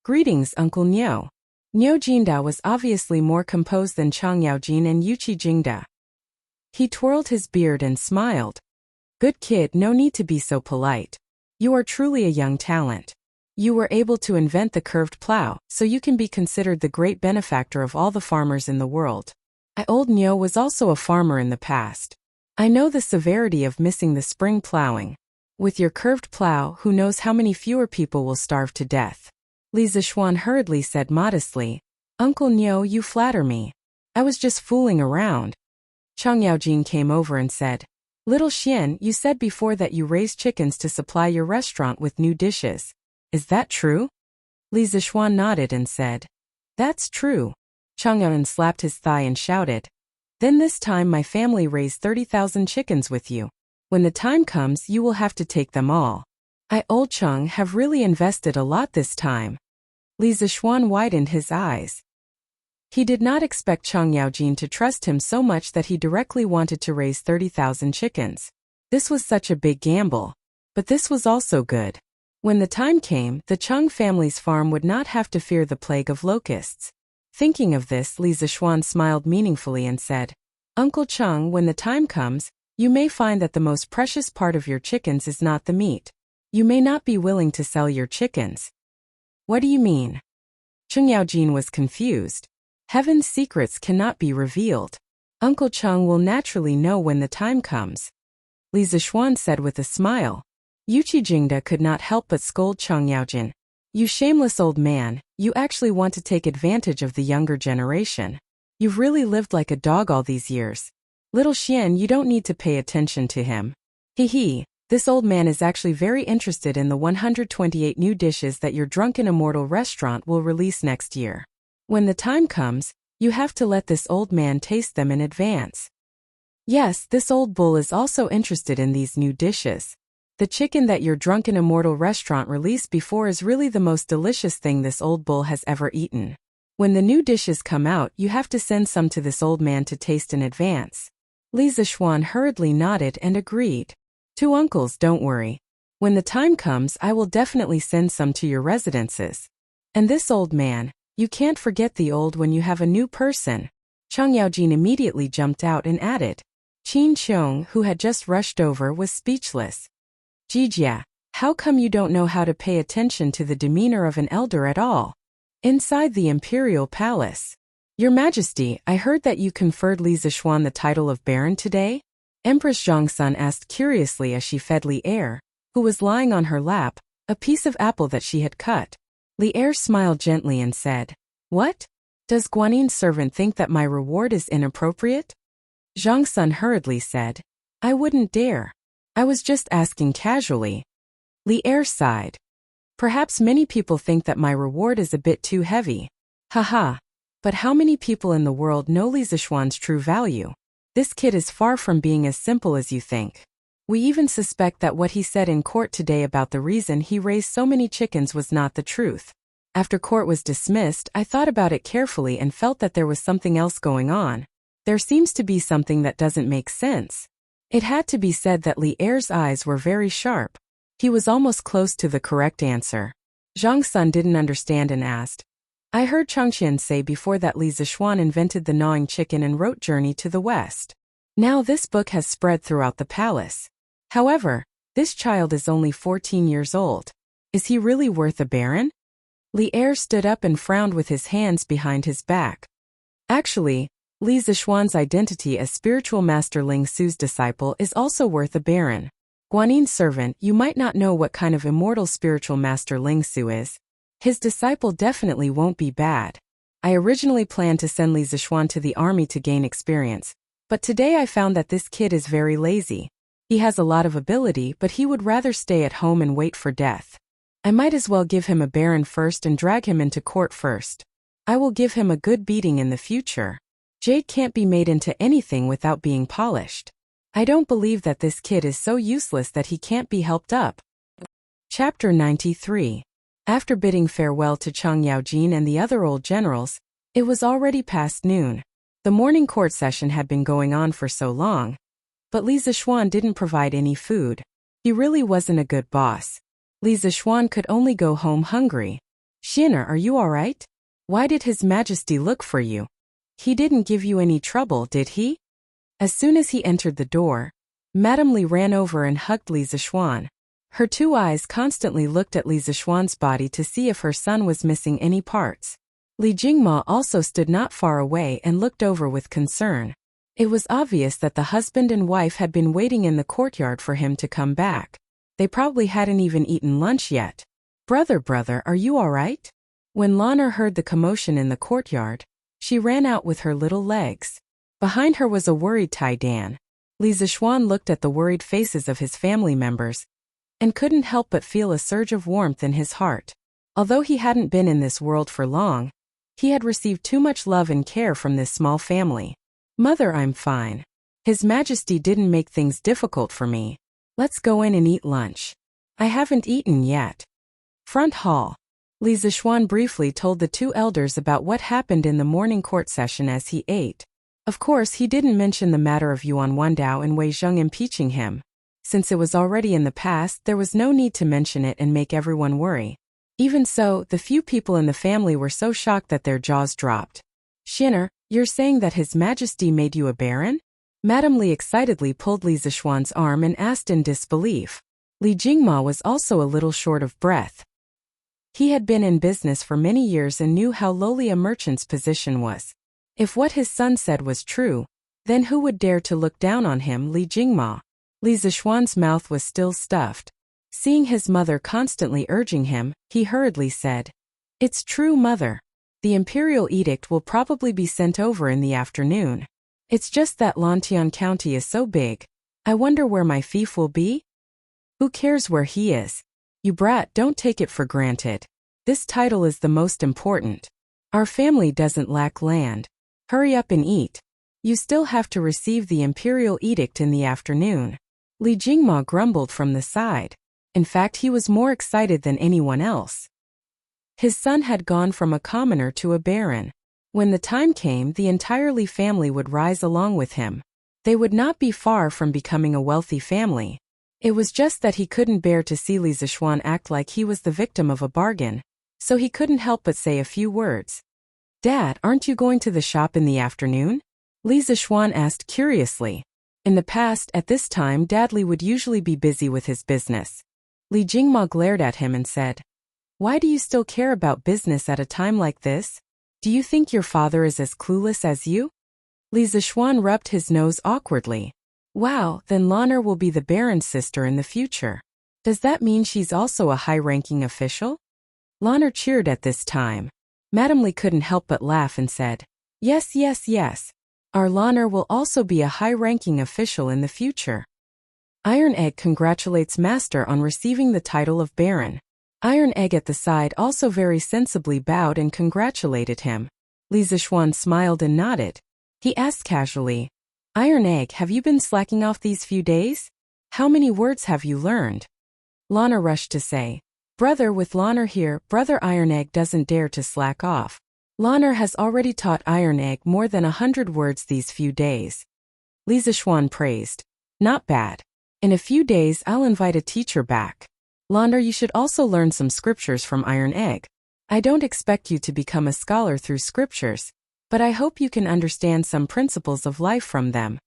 Greetings, Uncle Niu. Niu Jinda was obviously more composed than Chang Yaojin and Yuqi Jingda. He twirled his beard and smiled. Good kid, no need to be so polite. You are truly a young talent. You were able to invent the curved plow, so you can be considered the great benefactor of all the farmers in the world. Old Niu was also a farmer in the past. I know the severity of missing the spring plowing. With your curved plow, who knows how many fewer people will starve to death. Li Zixuan hurriedly said modestly, Uncle Niu, you flatter me. I was just fooling around. Chang Yaojin came over and said, Little Xian, you said before that you raise chickens to supply your restaurant with new dishes. Is that true? Li Zixuan nodded and said, That's true. Chang Yaojin slapped his thigh and shouted, Then this time my family raised 30,000 chickens with you. When the time comes, you will have to take them all. Old Chang, have really invested a lot this time. Li Zixuan widened his eyes. He did not expect Chang Yaojin to trust him so much that he directly wanted to raise 30,000 chickens. This was such a big gamble. But this was also good. When the time came, the Chang family's farm would not have to fear the plague of locusts. Thinking of this, Li Zixuan smiled meaningfully and said, Uncle Chang, when the time comes, you may find that the most precious part of your chickens is not the meat. You may not be willing to sell your chickens. What do you mean? Chang Yaojin was confused. Heaven's secrets cannot be revealed. Uncle Chang will naturally know when the time comes. Li Zixuan said with a smile. Yuqi Jingda could not help but scold Chang Yaojin. You shameless old man, you actually want to take advantage of the younger generation. You've really lived like a dog all these years. Little Xian, you don't need to pay attention to him. Hee. This old man is actually very interested in the 128 new dishes that your drunken immortal restaurant will release next year. When the time comes, you have to let this old man taste them in advance. Yes, this old bull is also interested in these new dishes. The chicken that your drunken immortal restaurant released before is really the most delicious thing this old bull has ever eaten. When the new dishes come out, you have to send some to this old man to taste in advance." Li Zishuan hurriedly nodded and agreed. "Two uncles, don't worry. When the time comes, I will definitely send some to your residences. And this old man, you can't forget the old when you have a new person." Chang Yaojin immediately jumped out and added. Qin Qiong, who had just rushed over, was speechless. "Jijia, how come you don't know how to pay attention to the demeanor of an elder at all? Inside the imperial palace." "Your Majesty, I heard that you conferred Li Zishuan the title of Baron today?" Empress Zhongsun asked curiously as she fed Li Er, who was lying on her lap, a piece of apple that she had cut. Li Er smiled gently and said, "What? Does Guanin's servant think that my reward is inappropriate?" Zhongsun hurriedly said, "I wouldn't dare. I was just asking casually." Li Er sighed. "Perhaps many people think that my reward is a bit too heavy. Haha. But how many people in the world know Li Zishuan's true value? This kid is far from being as simple as you think. We even suspect that what he said in court today about the reason he raised so many chickens was not the truth. After court was dismissed, I thought about it carefully and felt that there was something else going on. There seems to be something that doesn't make sense." It had to be said that Li Er's eyes were very sharp. He was almost close to the correct answer. Zhongsun didn't understand and asked, "I heard Changqian say before that Li Zishuan invented the gnawing chicken and wrote Journey to the West. Now this book has spread throughout the palace. However, this child is only 14 years old. Is he really worth a baron?" Li Er stood up and frowned with his hands behind his back. Actually, Li Zishuan's identity as spiritual master Ling Su's disciple is also worth a baron. Guanin's servant, you might not know what kind of immortal spiritual master Ling Su is. His disciple definitely won't be bad. I originally planned to send Li Zishuan to the army to gain experience, but today I found that this kid is very lazy. He has a lot of ability, but he would rather stay at home and wait for death. I might as well give him a baron first and drag him into court first. I will give him a good beating in the future. Jade can't be made into anything without being polished. I don't believe that this kid is so useless that he can't be helped up." Chapter 93. After bidding farewell to Chang Yaojin and the other old generals, it was already past noon. The morning court session had been going on for so long. But Li Zishuan didn't provide any food. He really wasn't a good boss. Li Zishuan could only go home hungry. "Sinister, are you all right? Why did His Majesty look for you? He didn't give you any trouble, did he?" As soon as he entered the door, Madame Li ran over and hugged Li Zishuan. Her two eyes constantly looked at Li Zishuan's body to see if her son was missing any parts. Li Jingma also stood not far away and looked over with concern. It was obvious that the husband and wife had been waiting in the courtyard for him to come back. They probably hadn't even eaten lunch yet. Brother, are you all right?" When Lana heard the commotion in the courtyard, she ran out with her little legs. Behind her was a worried Tai Dan. Li Zishuan looked at the worried faces of his family members and couldn't help but feel a surge of warmth in his heart. Although he hadn't been in this world for long, he had received too much love and care from this small family. "Mother, I'm fine. His Majesty didn't make things difficult for me. Let's go in and eat lunch. I haven't eaten yet." Front hall. Li Zishuan briefly told the two elders about what happened in the morning court session as he ate. Of course, he didn't mention the matter of Yuan Wandao and Wei Zheng impeaching him. Since it was already in the past, there was no need to mention it and make everyone worry. Even so, the few people in the family were so shocked that their jaws dropped. "Sinister, you're saying that His Majesty made you a baron?" Madame Li excitedly pulled Li Zishuan's arm and asked in disbelief. Li Jingma was also a little short of breath. He had been in business for many years and knew how lowly a merchant's position was. If what his son said was true, then who would dare to look down on him, Li Jingma? Li Zishuan's mouth was still stuffed. Seeing his mother constantly urging him, he hurriedly said, "It's true, mother. The imperial edict will probably be sent over in the afternoon. It's just that Lantian County is so big. I wonder where my fief will be? Who cares where he is? You brat, don't take it for granted. This title is the most important. Our family doesn't lack land. Hurry up and eat. You still have to receive the imperial edict in the afternoon." Li Jingma grumbled from the side. In fact, he was more excited than anyone else. His son had gone from a commoner to a baron. When the time came, the entire Li family would rise along with him. They would not be far from becoming a wealthy family. It was just that he couldn't bear to see Li Zishuan act like he was the victim of a bargain, so he couldn't help but say a few words. "Dad, aren't you going to the shop in the afternoon?" Li Zishuan asked curiously. In the past, at this time, Dad Li would usually be busy with his business. Li Jingma glared at him and said, "Why do you still care about business at a time like this? Do you think your father is as clueless as you?" Li Zishuan rubbed his nose awkwardly. "Wow, then Lan'er will be the baron's sister in the future. Does that mean she's also a high-ranking official?" Lan'er cheered at this time. Madame Li couldn't help but laugh and said, "Yes, yes, yes. Our Lan'er will also be a high-ranking official in the future." Iron Egg congratulates Master on receiving the title of Baron. Iron Egg at the side also very sensibly bowed and congratulated him. Li Zishuan smiled and nodded. He asked casually, "Iron Egg, have you been slacking off these few days? How many words have you learned?" Lan'er rushed to say, "Brother, with Lan'er here, Brother Iron Egg doesn't dare to slack off. Lan'er has already taught Iron Egg more than 100 words these few days." Li Zishuan praised. "Not bad. In a few days I'll invite a teacher back. Lan'er, you should also learn some scriptures from Iron Egg. I don't expect you to become a scholar through scriptures, but I hope you can understand some principles of life from them."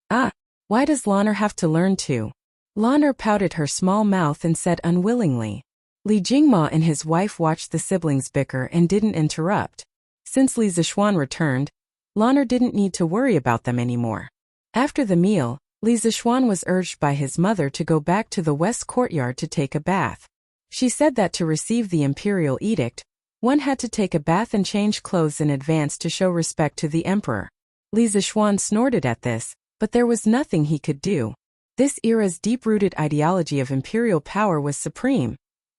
"Ah, why does Lan'er have to learn too?" Lan'er pouted her small mouth and said unwillingly. Li Jingma and his wife watched the siblings bicker and didn't interrupt. Since Li Zishuan returned, Lan'er didn't need to worry about them anymore. After the meal, Li Zishuan was urged by his mother to go back to the west courtyard to take a bath. She said that to receive the imperial edict, one had to take a bath and change clothes in advance to show respect to the emperor. Li Zishuan snorted at this, but there was nothing he could do. This era's deep-rooted ideology of imperial power was supreme,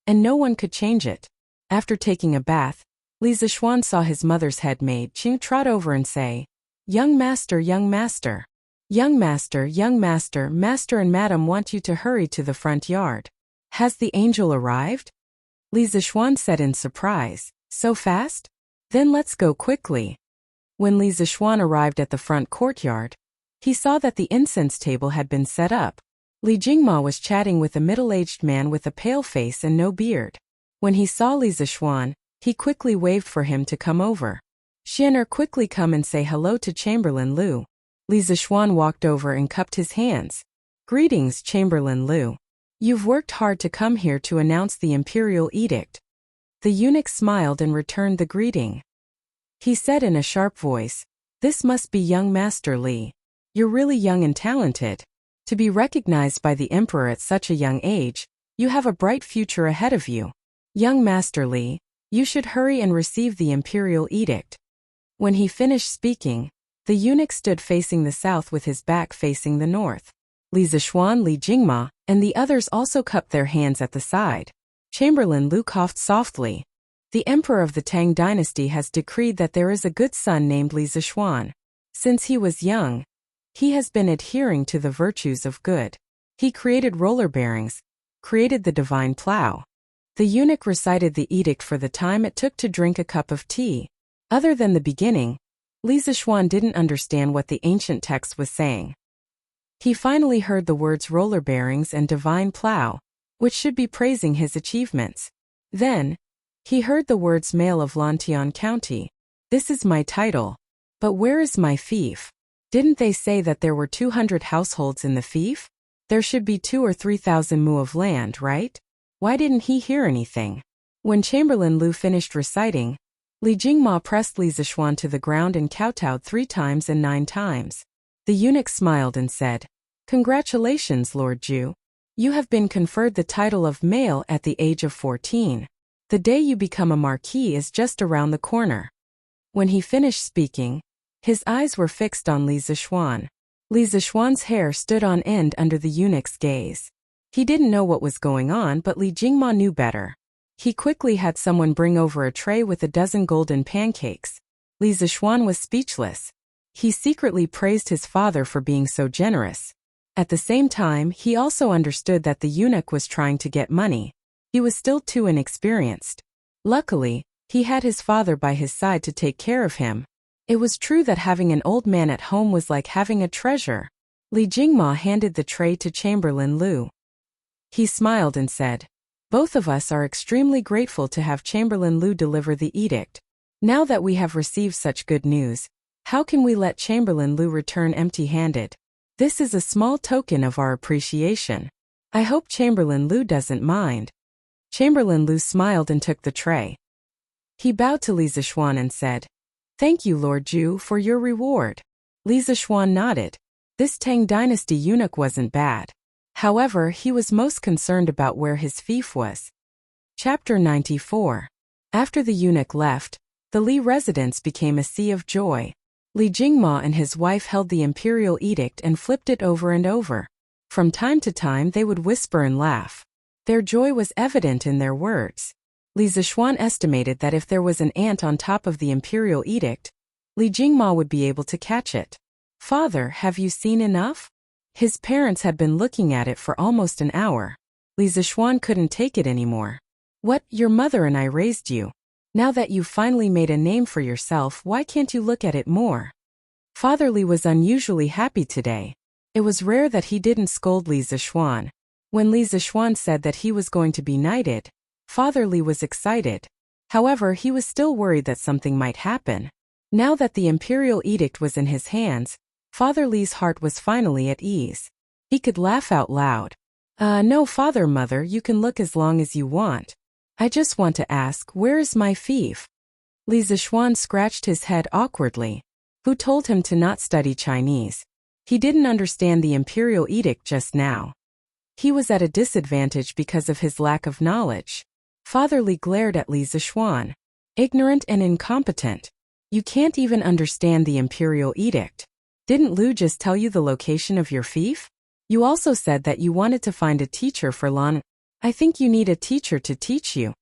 and no one could change it. After taking a bath, Li Zishuan saw his mother's head maid Qing trot over and say, young master, young master. Young master, young master, master and madam want you to hurry to the front yard. Has the angel arrived?" Li Zishuan said in surprise. "So fast? Then let's go quickly." When Li Zishuan arrived at the front courtyard, he saw that the incense table had been set up. Li Jingma was chatting with a middle-aged man with a pale face and no beard. When he saw Li Zishuan, he quickly waved for him to come over. "Xianer, quickly come and say hello to Chamberlain Lu." Li Zishuan walked over and cupped his hands. "Greetings, Chamberlain Lu. You've worked hard to come here to announce the imperial edict." The eunuch smiled and returned the greeting. He said in a sharp voice, "This must be young Master Li. You're really young and talented. To be recognized by the emperor at such a young age, you have a bright future ahead of you. Young Master Li, you should hurry and receive the imperial edict." When he finished speaking, the eunuch stood facing the south with his back facing the north. Li Zishuan, Li Jingma, and the others also cupped their hands at the side. Chamberlain Lu coughed softly. "The emperor of the Tang dynasty has decreed that there is a good son named Li Zishuan. Since he was young, he has been adhering to the virtues of good. He created roller bearings, created the divine plow." The eunuch recited the edict for the time it took to drink a cup of tea. Other than the beginning, Li Zishuan didn't understand what the ancient text was saying. He finally heard the words roller bearings and divine plow, which should be praising his achievements. Then, he heard the words Mail of Lantian County. "This is my title. But where is my fief? Didn't they say that there were 200 households in the fief? There should be 2,000 or 3,000 mu of land, right? Why didn't he hear anything?" When Chamberlain Lu finished reciting, Li Jingma pressed Li Zishuan to the ground and kowtowed 3 times and 9 times. The eunuch smiled and said, "Congratulations, Lord Ju. You have been conferred the title of male at the age of 14. The day you become a marquis is just around the corner." When he finished speaking, his eyes were fixed on Li Zishuan. Li Zishuan's hair stood on end under the eunuch's gaze. He didn't know what was going on, but Li Jingma knew better. He quickly had someone bring over a tray with a dozen golden pancakes. Li Zishuan was speechless. He secretly praised his father for being so generous. At the same time, he also understood that the eunuch was trying to get money. He was still too inexperienced. Luckily, he had his father by his side to take care of him. It was true that having an old man at home was like having a treasure. Li Jingma handed the tray to Chamberlain Lu. He smiled and said, "Both of us are extremely grateful to have Chamberlain Lu deliver the edict. Now that we have received such good news, how can we let Chamberlain Lu return empty-handed? This is a small token of our appreciation. I hope Chamberlain Lu doesn't mind." Chamberlain Lu smiled and took the tray. He bowed to Li Zishuan and said, "Thank you, Lord Zhu, for your reward." Li Zishuan nodded. This Tang dynasty eunuch wasn't bad. However, he was most concerned about where his fief was. Chapter 94. After the eunuch left, the Li residence became a sea of joy. Li Jingma and his wife held the imperial edict and flipped it over and over. From time to time they would whisper and laugh. Their joy was evident in their words. Li Zishuan estimated that if there was an ant on top of the imperial edict, Li Jingma would be able to catch it. "Father, have you seen enough?" His parents had been looking at it for almost an hour. Li Zishuan couldn't take it anymore. "What, your mother and I raised you. Now that you've finally made a name for yourself, why can't you look at it more?" Father Li was unusually happy today. It was rare that he didn't scold Li Zishuan. When Li Zishuan said that he was going to be knighted, Father Li was excited. However, he was still worried that something might happen. Now that the imperial edict was in his hands, Father Li's heart was finally at ease. He could laugh out loud. No, Mother, you can look as long as you want. I just want to ask, where is my fief?" Li Zishuan scratched his head awkwardly. Who told him to not study Chinese? He didn't understand the imperial edict just now. He was at a disadvantage because of his lack of knowledge. Father Li glared at Li Zishuan. "Ignorant and incompetent. You can't even understand the imperial edict. Didn't Lu just tell you the location of your fief? You also said that you wanted to find a teacher for Lan. I think you need a teacher to teach you."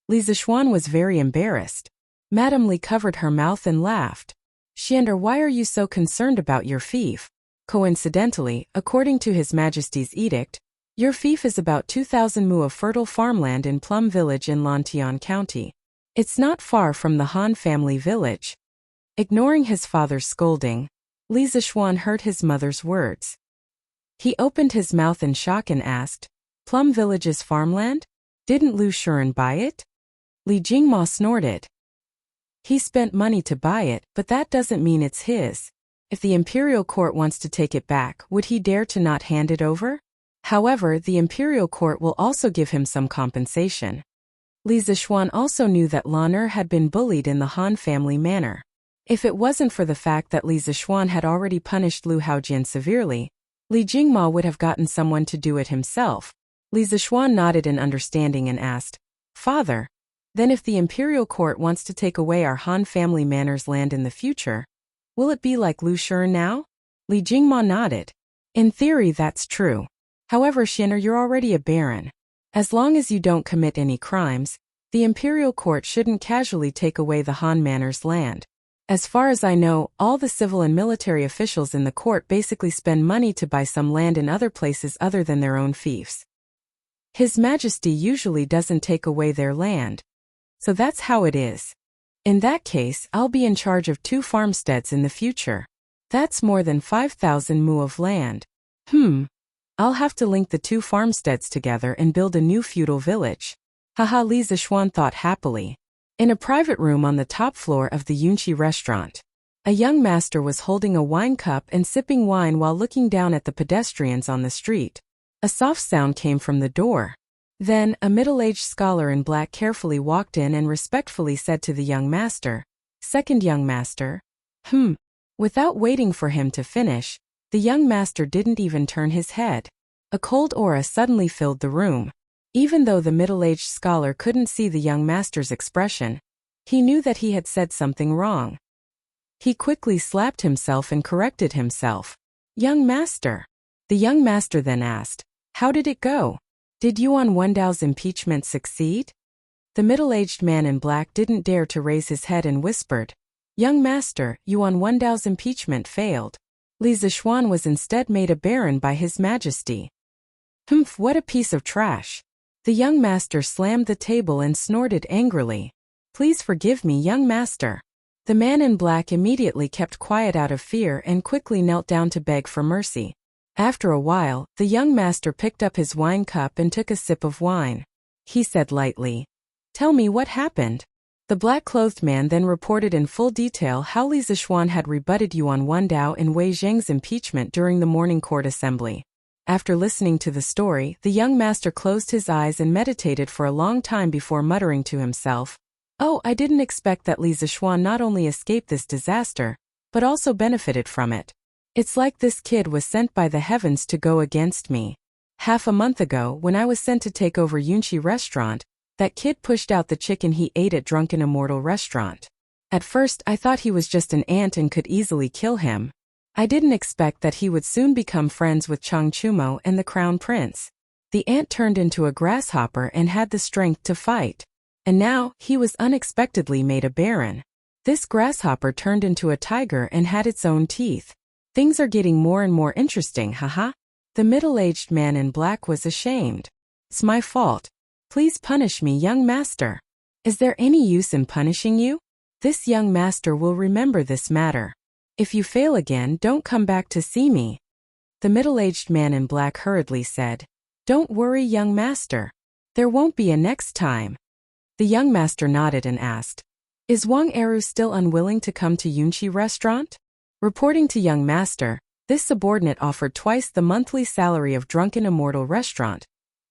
Li Zishuan was very embarrassed. Madame Li covered her mouth and laughed. "Xiander, why are you so concerned about your fief? Coincidentally, according to His Majesty's edict, your fief is about 2,000 mu of fertile farmland in Plum Village in Lantian County. It's not far from the Han family village." Ignoring his father's scolding, Li Zishuan heard his mother's words. He opened his mouth in shock and asked, "Plum Village's farmland? Didn't Lu Shuren buy it?" Li Jingma snorted. "He spent money to buy it, but that doesn't mean it's his. If the imperial court wants to take it back, would he dare to not hand it over? However, the imperial court will also give him some compensation." Li Zishuan also knew that Lan Er had been bullied in the Han family manner. If it wasn't for the fact that Li Zishuan had already punished Lu Haojian severely, Li Jingma would have gotten someone to do it himself. Li Zishuan nodded in understanding and asked, "Father, then if the imperial court wants to take away our Han family manor's land in the future, will it be like Lu Shuren now?" Li Jingma nodded. "In theory that's true. However, Xiander, you're already a baron. As long as you don't commit any crimes, the imperial court shouldn't casually take away the Han manor's land. As far as I know, all the civil and military officials in the court basically spend money to buy some land in other places other than their own fiefs. His Majesty usually doesn't take away their land. So that's how it is. In that case, I'll be in charge of 2 farmsteads in the future. That's more than 5,000 mu of land. I'll have to link the 2 farmsteads together and build a new feudal village." Haha, Li Zishuan thought happily. In a private room on the top floor of the Yunqi restaurant, a young master was holding a wine cup and sipping wine while looking down at the pedestrians on the street. A soft sound came from the door. Then, a middle-aged scholar in black carefully walked in and respectfully said to the young master, "Second young master." Without waiting for him to finish, the young master didn't even turn his head. A cold aura suddenly filled the room. Even though the middle-aged scholar couldn't see the young master's expression, he knew that he had said something wrong. He quickly slapped himself and corrected himself. "Young master." The young master then asked, "How did it go? Did Yuan Wendao's impeachment succeed?" The middle-aged man in black didn't dare to raise his head and whispered, "Young master, Yuan Wendao's impeachment failed. Li Zixuan was instead made a baron by His Majesty. Humph, what a piece of trash. The young master slammed the table and snorted angrily. Please forgive me, young master. The man in black immediately kept quiet out of fear and quickly knelt down to beg for mercy. After a while, the young master picked up his wine cup and took a sip of wine. He said lightly, "Tell me what happened." The black-clothed man then reported in full detail how Li Zixuan had rebutted Yuan Wendao and Wei Zheng's impeachment during the morning court assembly. After listening to the story, the young master closed his eyes and meditated for a long time before muttering to himself, "Oh, I didn't expect that Li Zixuan not only escaped this disaster, but also benefited from it. It's like this kid was sent by the heavens to go against me. Half a month ago, when I was sent to take over Yunqi restaurant, that kid pushed out the chicken he ate at Drunken Immortal restaurant. At first I thought he was just an ant and could easily kill him. I didn't expect that he would soon become friends with Chang Chumo and the Crown Prince. The ant turned into a grasshopper and had the strength to fight. And now, he was unexpectedly made a baron. This grasshopper turned into a tiger and had its own teeth. Things are getting more and more interesting, haha." The middle-aged man in black was ashamed. "It's my fault. Please punish me, young master." "Is there any use in punishing you? This young master will remember this matter. If you fail again, don't come back to see me." The middle-aged man in black hurriedly said, "Don't worry, young master. There won't be a next time." The young master nodded and asked, "Is Wang Eru still unwilling to come to Yunqi restaurant?" Reporting to young master, this subordinate offered twice the monthly salary of Drunken Immortal restaurant,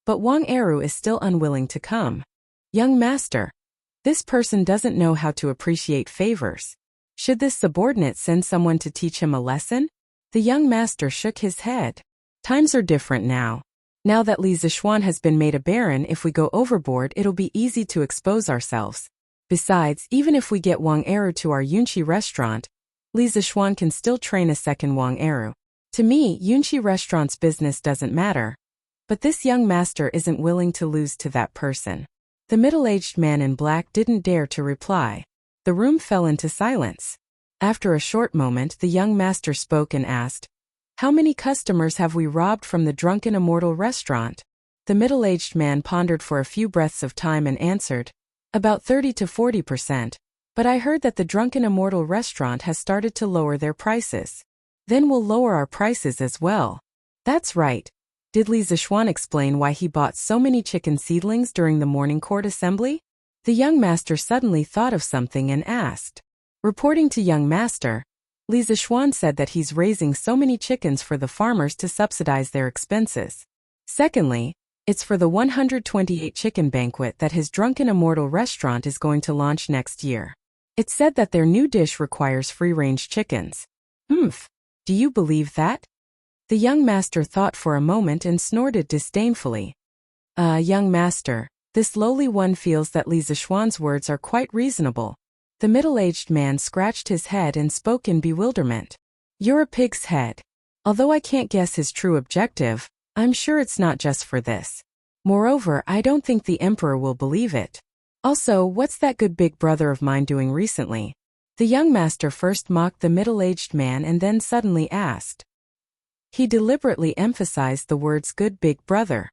but Wang Eru is still unwilling to come. "Young master, this person doesn't know how to appreciate favors. Should this subordinate send someone to teach him a lesson?" The young master shook his head. "Times are different now. Now that Li Zixuan has been made a baron, if we go overboard it'll be easy to expose ourselves. Besides, even if we get Wang Eru to our Yunqi restaurant, Li Zixuan can still train a second Wang Eru. To me, Yunqi restaurant's business doesn't matter. But this young master isn't willing to lose to that person." The middle-aged man in black didn't dare to reply. The room fell into silence. After a short moment, the young master spoke and asked, "How many customers have we robbed from the Drunken Immortal restaurant?" The middle-aged man pondered for a few breaths of time and answered, "About 30 to 40%. But I heard that the Drunken Immortal restaurant has started to lower their prices. Then we'll lower our prices as well." "That's right. Did Li Zixuan explain why he bought so many chicken seedlings during the morning court assembly?" The young master suddenly thought of something and asked. Reporting to young master, Li Zixuan said that he's raising so many chickens for the farmers to subsidize their expenses. Secondly, it's for the 128 chicken banquet that his Drunken Immortal restaurant is going to launch next year. It's said that their new dish requires free-range chickens. "Humph, do you believe that?" The young master thought for a moment and snorted disdainfully. Young master, this lowly one feels that Li Zixuan's words are quite reasonable." The middle-aged man scratched his head and spoke in bewilderment. "You're a pig's head. Although I can't guess his true objective, I'm sure it's not just for this. Moreover, I don't think the emperor will believe it. Also, what's that good big brother of mine doing recently?" The young master first mocked the middle-aged man and then suddenly asked. He deliberately emphasized the words good big brother.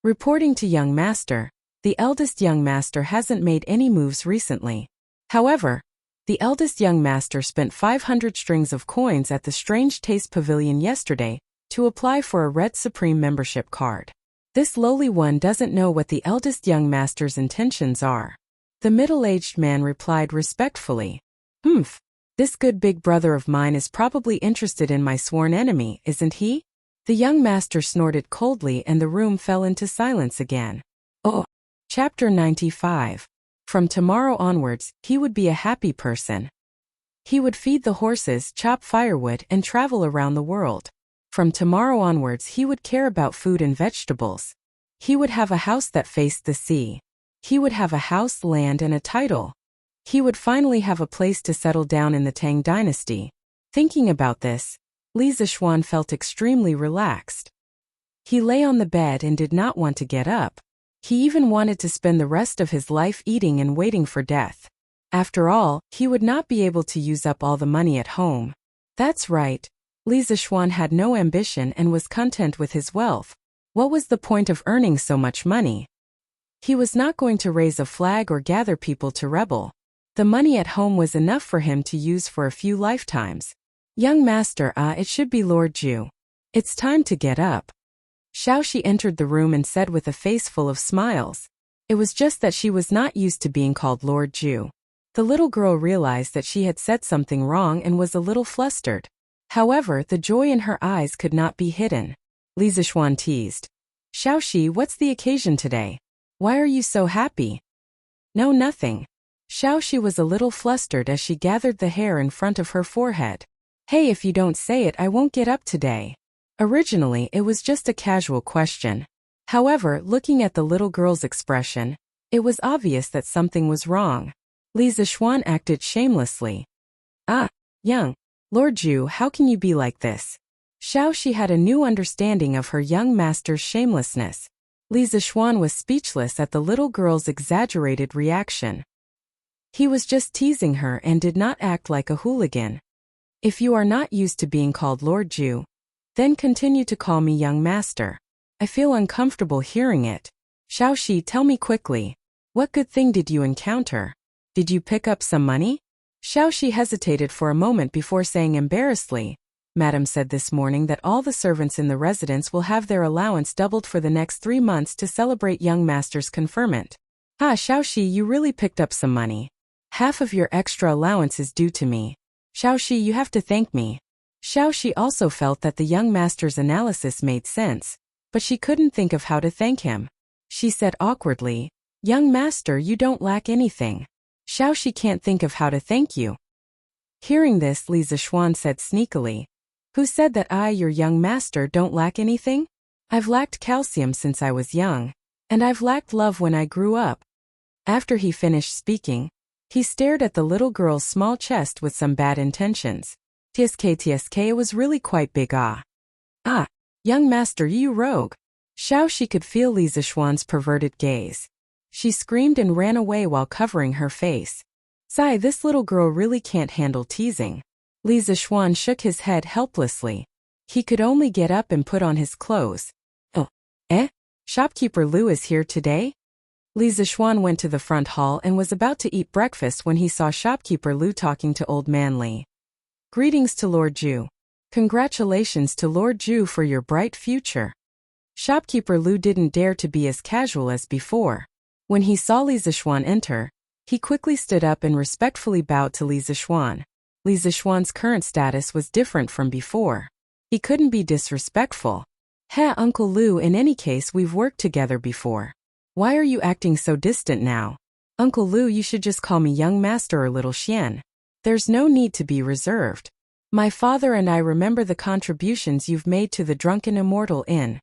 Reporting to young master, the eldest young master hasn't made any moves recently. However, the eldest young master spent 500 strings of coins at the Strange Taste Pavilion yesterday to apply for a Red Supreme membership card. This lowly one doesn't know what the eldest young master's intentions are. The middle-aged man replied respectfully, "Humph, this good big brother of mine is probably interested in my sworn enemy, isn't he?" The young master snorted coldly and the room fell into silence again. Oh. Chapter 95. From tomorrow onwards, he would be a happy person. He would feed the horses, chop firewood, and travel around the world. From tomorrow onwards, he would care about food and vegetables. He would have a house that faced the sea. He would have a house, land, and a title. He would finally have a place to settle down in the Tang dynasty. Thinking about this, Li Zixuan felt extremely relaxed. He lay on the bed and did not want to get up. He even wanted to spend the rest of his life eating and waiting for death. After all, he would not be able to use up all the money at home. That's right. Li Zixuan had no ambition and was content with his wealth. What was the point of earning so much money? He was not going to raise a flag or gather people to rebel. The money at home was enough for him to use for a few lifetimes. Young master, it should be Lord Ju. It's time to get up. Xiaoxi entered the room and said with a face full of smiles. It was just that she was not used to being called Lord Ju. The little girl realized that she had said something wrong and was a little flustered. However, the joy in her eyes could not be hidden. Li Zixuan teased. Xiaoxi, what's the occasion today? Why are you so happy? No, nothing. Xiaoxi was a little flustered as she gathered the hair in front of her forehead. Hey, if you don't say it, I won't get up today. Originally, it was just a casual question. However, looking at the little girl's expression, it was obvious that something was wrong. Li Zixuan acted shamelessly. Young Lord Ju, how can you be like this? Xiaoxi had a new understanding of her young master's shamelessness. Li Zixuan was speechless at the little girl's exaggerated reaction. He was just teasing her and did not act like a hooligan. If you are not used to being called Lord Ju, then continue to call me young master. I feel uncomfortable hearing it. Xiaoxi, tell me quickly. What good thing did you encounter? Did you pick up some money? Xiaoxi hesitated for a moment before saying embarrassedly, Madam said this morning that all the servants in the residence will have their allowance doubled for the next 3 months to celebrate young master's conferment. Xiaoxi, you really picked up some money. Half of your extra allowance is due to me. Xiaoxi, you have to thank me. Xiaoxi also felt that the young master's analysis made sense, but she couldn't think of how to thank him. She said awkwardly, Young master, you don't lack anything. Xiaoxi can't think of how to thank you. Hearing this, Li Zixuan said sneakily, Who said that I, your young master, don't lack anything? I've lacked calcium since I was young, and I've lacked love when I grew up. After he finished speaking, he stared at the little girl's small chest with some bad intentions. Tsk, it was really quite big. Young master, you rogue. Xiaoxi could feel Li Zixuan's perverted gaze. She screamed and ran away while covering her face. Sigh, this little girl really can't handle teasing. Li Zixuan shook his head helplessly. He could only get up and put on his clothes. Shopkeeper Lu is here today? Li Zixuan went to the front hall and was about to eat breakfast when he saw Shopkeeper Lu talking to Old Man Li. Greetings to Lord Ju. Congratulations to Lord Ju for your bright future. Shopkeeper Lu didn't dare to be as casual as before. When he saw Li Zixuan enter, he quickly stood up and respectfully bowed to Li Zixuan. Li Zixuan's current status was different from before. He couldn't be disrespectful. Uncle Lu, in any case we've worked together before. Why are you acting so distant now? Uncle Lu, you should just call me young master or little Xian. There's no need to be reserved. My father and I remember the contributions you've made to the Drunken Immortal Inn.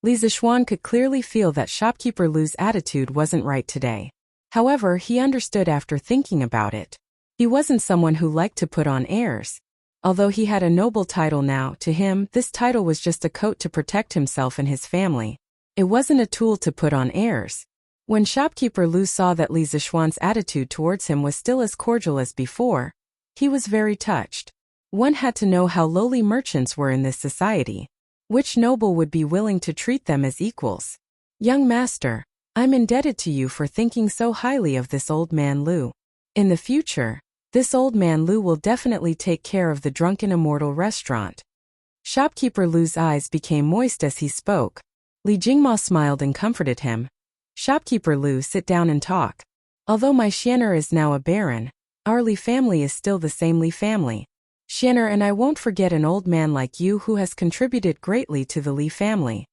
Li Zixuan could clearly feel that Shopkeeper Lu's attitude wasn't right today. However, he understood after thinking about it. He wasn't someone who liked to put on airs. Although he had a noble title now, to him, this title was just a coat to protect himself and his family. It wasn't a tool to put on airs. When Shopkeeper Lu saw that Li Zixuan's attitude towards him was still as cordial as before, he was very touched. One had to know how lowly merchants were in this society. Which noble would be willing to treat them as equals? Young master, I'm indebted to you for thinking so highly of this old man Lu. In the future, this old man Lu will definitely take care of the Drunken Immortal restaurant. Shopkeeper Lu's eyes became moist as he spoke. Li Jingma smiled and comforted him. Shopkeeper Lu, sit down and talk. Although my Xianer is now a baron, our Li family is still the same Li family. Xianer, and I won't forget an old man like you who has contributed greatly to the Li family.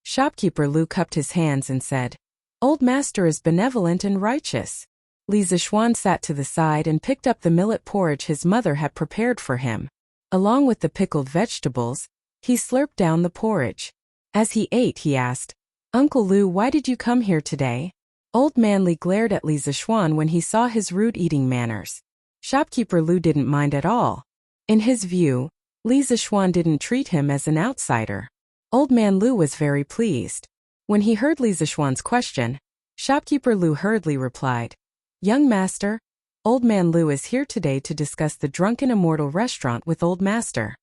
Shopkeeper Lu cupped his hands and said, Old master is benevolent and righteous. Li Zixuan sat to the side and picked up the millet porridge his mother had prepared for him. Along with the pickled vegetables, he slurped down the porridge. As he ate, he asked, Uncle Lu, why did you come here today? Old man Li glared at Li Zixuan when he saw his rude eating manners. Shopkeeper Lu didn't mind at all. In his view, Li Zixuan didn't treat him as an outsider. Old man Lu was very pleased. When he heard Li Zixuan's question, Shopkeeper Lu hurriedly replied, Young master, Old man Lu is here today to discuss the Drunken Immortal restaurant with Old master.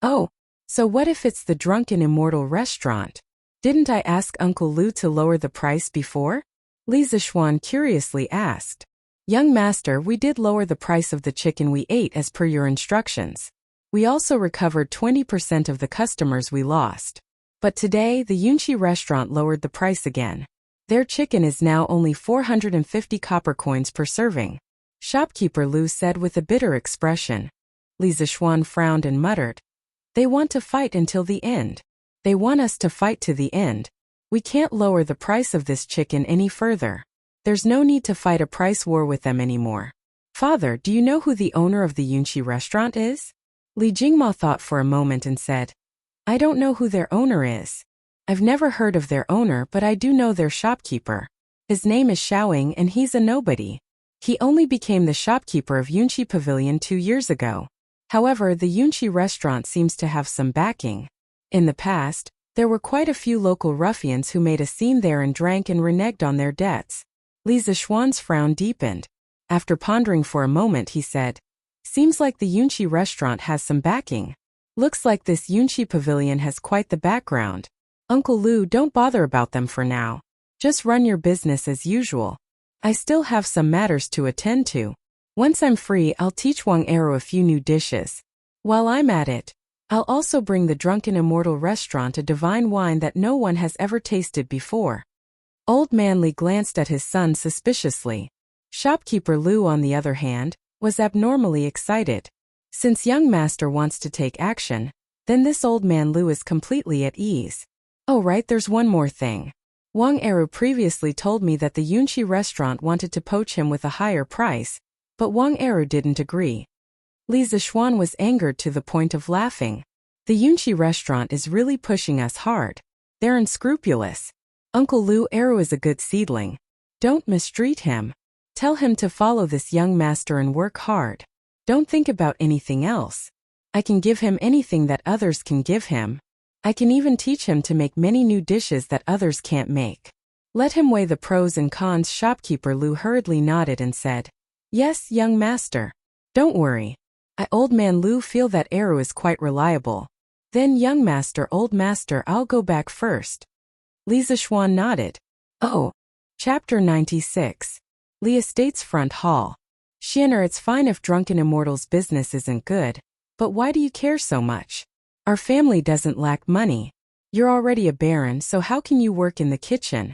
Oh, so what if it's the Drunken Immortal restaurant? Didn't I ask Uncle Lu to lower the price before? Li Zishuan curiously asked. Young master, we did lower the price of the chicken we ate as per your instructions. We also recovered 20% of the customers we lost. But today, the Yunqi restaurant lowered the price again. Their chicken is now only 450 copper coins per serving. Shopkeeper Lu said with a bitter expression. Li Zishuan frowned and muttered. They want to fight until the end. They want us to fight to the end. We can't lower the price of this chicken any further. There's no need to fight a price war with them anymore. Father, do you know who the owner of the Yunqi restaurant is? Li Jingma thought for a moment and said, I don't know who their owner is. I've never heard of their owner, but I do know their shopkeeper. His name is Xiaoying and he's a nobody. He only became the shopkeeper of Yunqi Pavilion 2 years ago. However, the Yunqi restaurant seems to have some backing. In the past, there were quite a few local ruffians who made a scene there and drank and reneged on their debts. Li Zishuan's frown deepened. After pondering for a moment, he said, Seems like the Yunqi restaurant has some backing. Looks like this Yunqi Pavilion has quite the background. Uncle Lu, don't bother about them for now. Just run your business as usual. I still have some matters to attend to. Once I'm free, I'll teach Wang Ero a few new dishes. While I'm at it, I'll also bring the Drunken Immortal restaurant a divine wine that no one has ever tasted before. Old Man Li glanced at his son suspiciously. Shopkeeper Lu, on the other hand, was abnormally excited. Since young master wants to take action, then this old man Lu is completely at ease. Oh right, there's one more thing. Wang Ero previously told me that the Yunqi restaurant wanted to poach him with a higher price, but Wang Ero didn't agree. Li Zishuan was angered to the point of laughing. The Yunqi restaurant is really pushing us hard. They're unscrupulous. Uncle Lu Ero is a good seedling. Don't mistreat him. Tell him to follow this young master and work hard. Don't think about anything else. I can give him anything that others can give him. I can even teach him to make many new dishes that others can't make. Let him weigh the pros and cons. Shopkeeper Lu hurriedly nodded and said, Yes, young master. Don't worry. Old man Lu feel that Ero is quite reliable. Then young master, old master, I'll go back first. Li Zishuan nodded. Oh. Chapter 96. Li Estate's Front Hall. Xianer, it's fine if Drunken Immortal's business isn't good, but why do you care so much? Our family doesn't lack money. You're already a baron, so how can you work in the kitchen?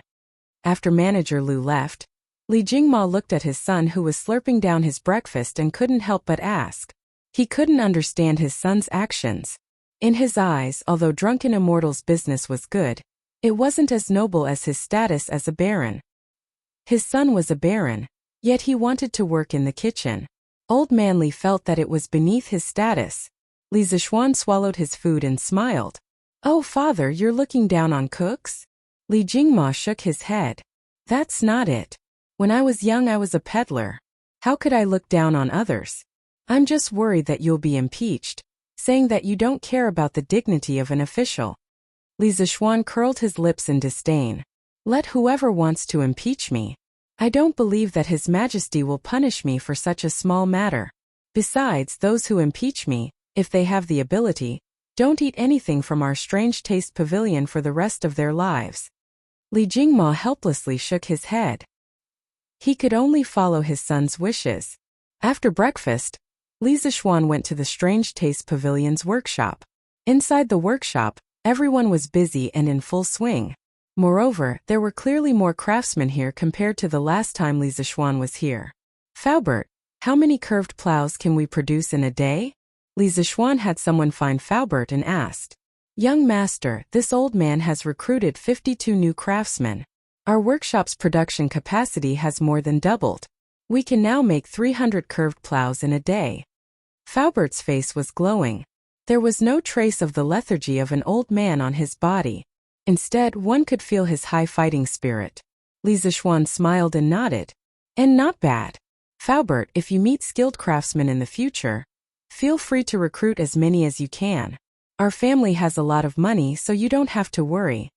After Manager Lu left, Li Jingma looked at his son who was slurping down his breakfast and couldn't help but ask. He couldn't understand his son's actions. In his eyes, although Drunken Immortal's business was good, it wasn't as noble as his status as a baron. His son was a baron, yet he wanted to work in the kitchen. Old Man Li felt that it was beneath his status. Li Zishuan swallowed his food and smiled. Oh father, you're looking down on cooks? Li Jingma shook his head. That's not it. When I was young I was a peddler. How could I look down on others? I'm just worried that you'll be impeached, saying that you don't care about the dignity of an official. Li Zishuan curled his lips in disdain. Let whoever wants to impeach me. I don't believe that His Majesty will punish me for such a small matter. Besides, those who impeach me, if they have the ability, don't eat anything from our strange taste pavilion for the rest of their lives. Li Jingma helplessly shook his head. He could only follow his son's wishes. After breakfast, Li Zishuan went to the Strange Taste Pavilion's workshop. Inside the workshop, everyone was busy and in full swing. Moreover, there were clearly more craftsmen here compared to the last time Li Zishuan was here. Faubert, how many curved plows can we produce in a day? Li Zishuan had someone find Faubert and asked. Young master, this old man has recruited 52 new craftsmen. Our workshop's production capacity has more than doubled. We can now make 300 curved plows in a day. Faubert's face was glowing. There was no trace of the lethargy of an old man on his body. Instead, one could feel his high fighting spirit. Li Zishuan smiled and nodded. And not bad. Faubert, if you meet skilled craftsmen in the future, feel free to recruit as many as you can. Our family has a lot of money, so you don't have to worry.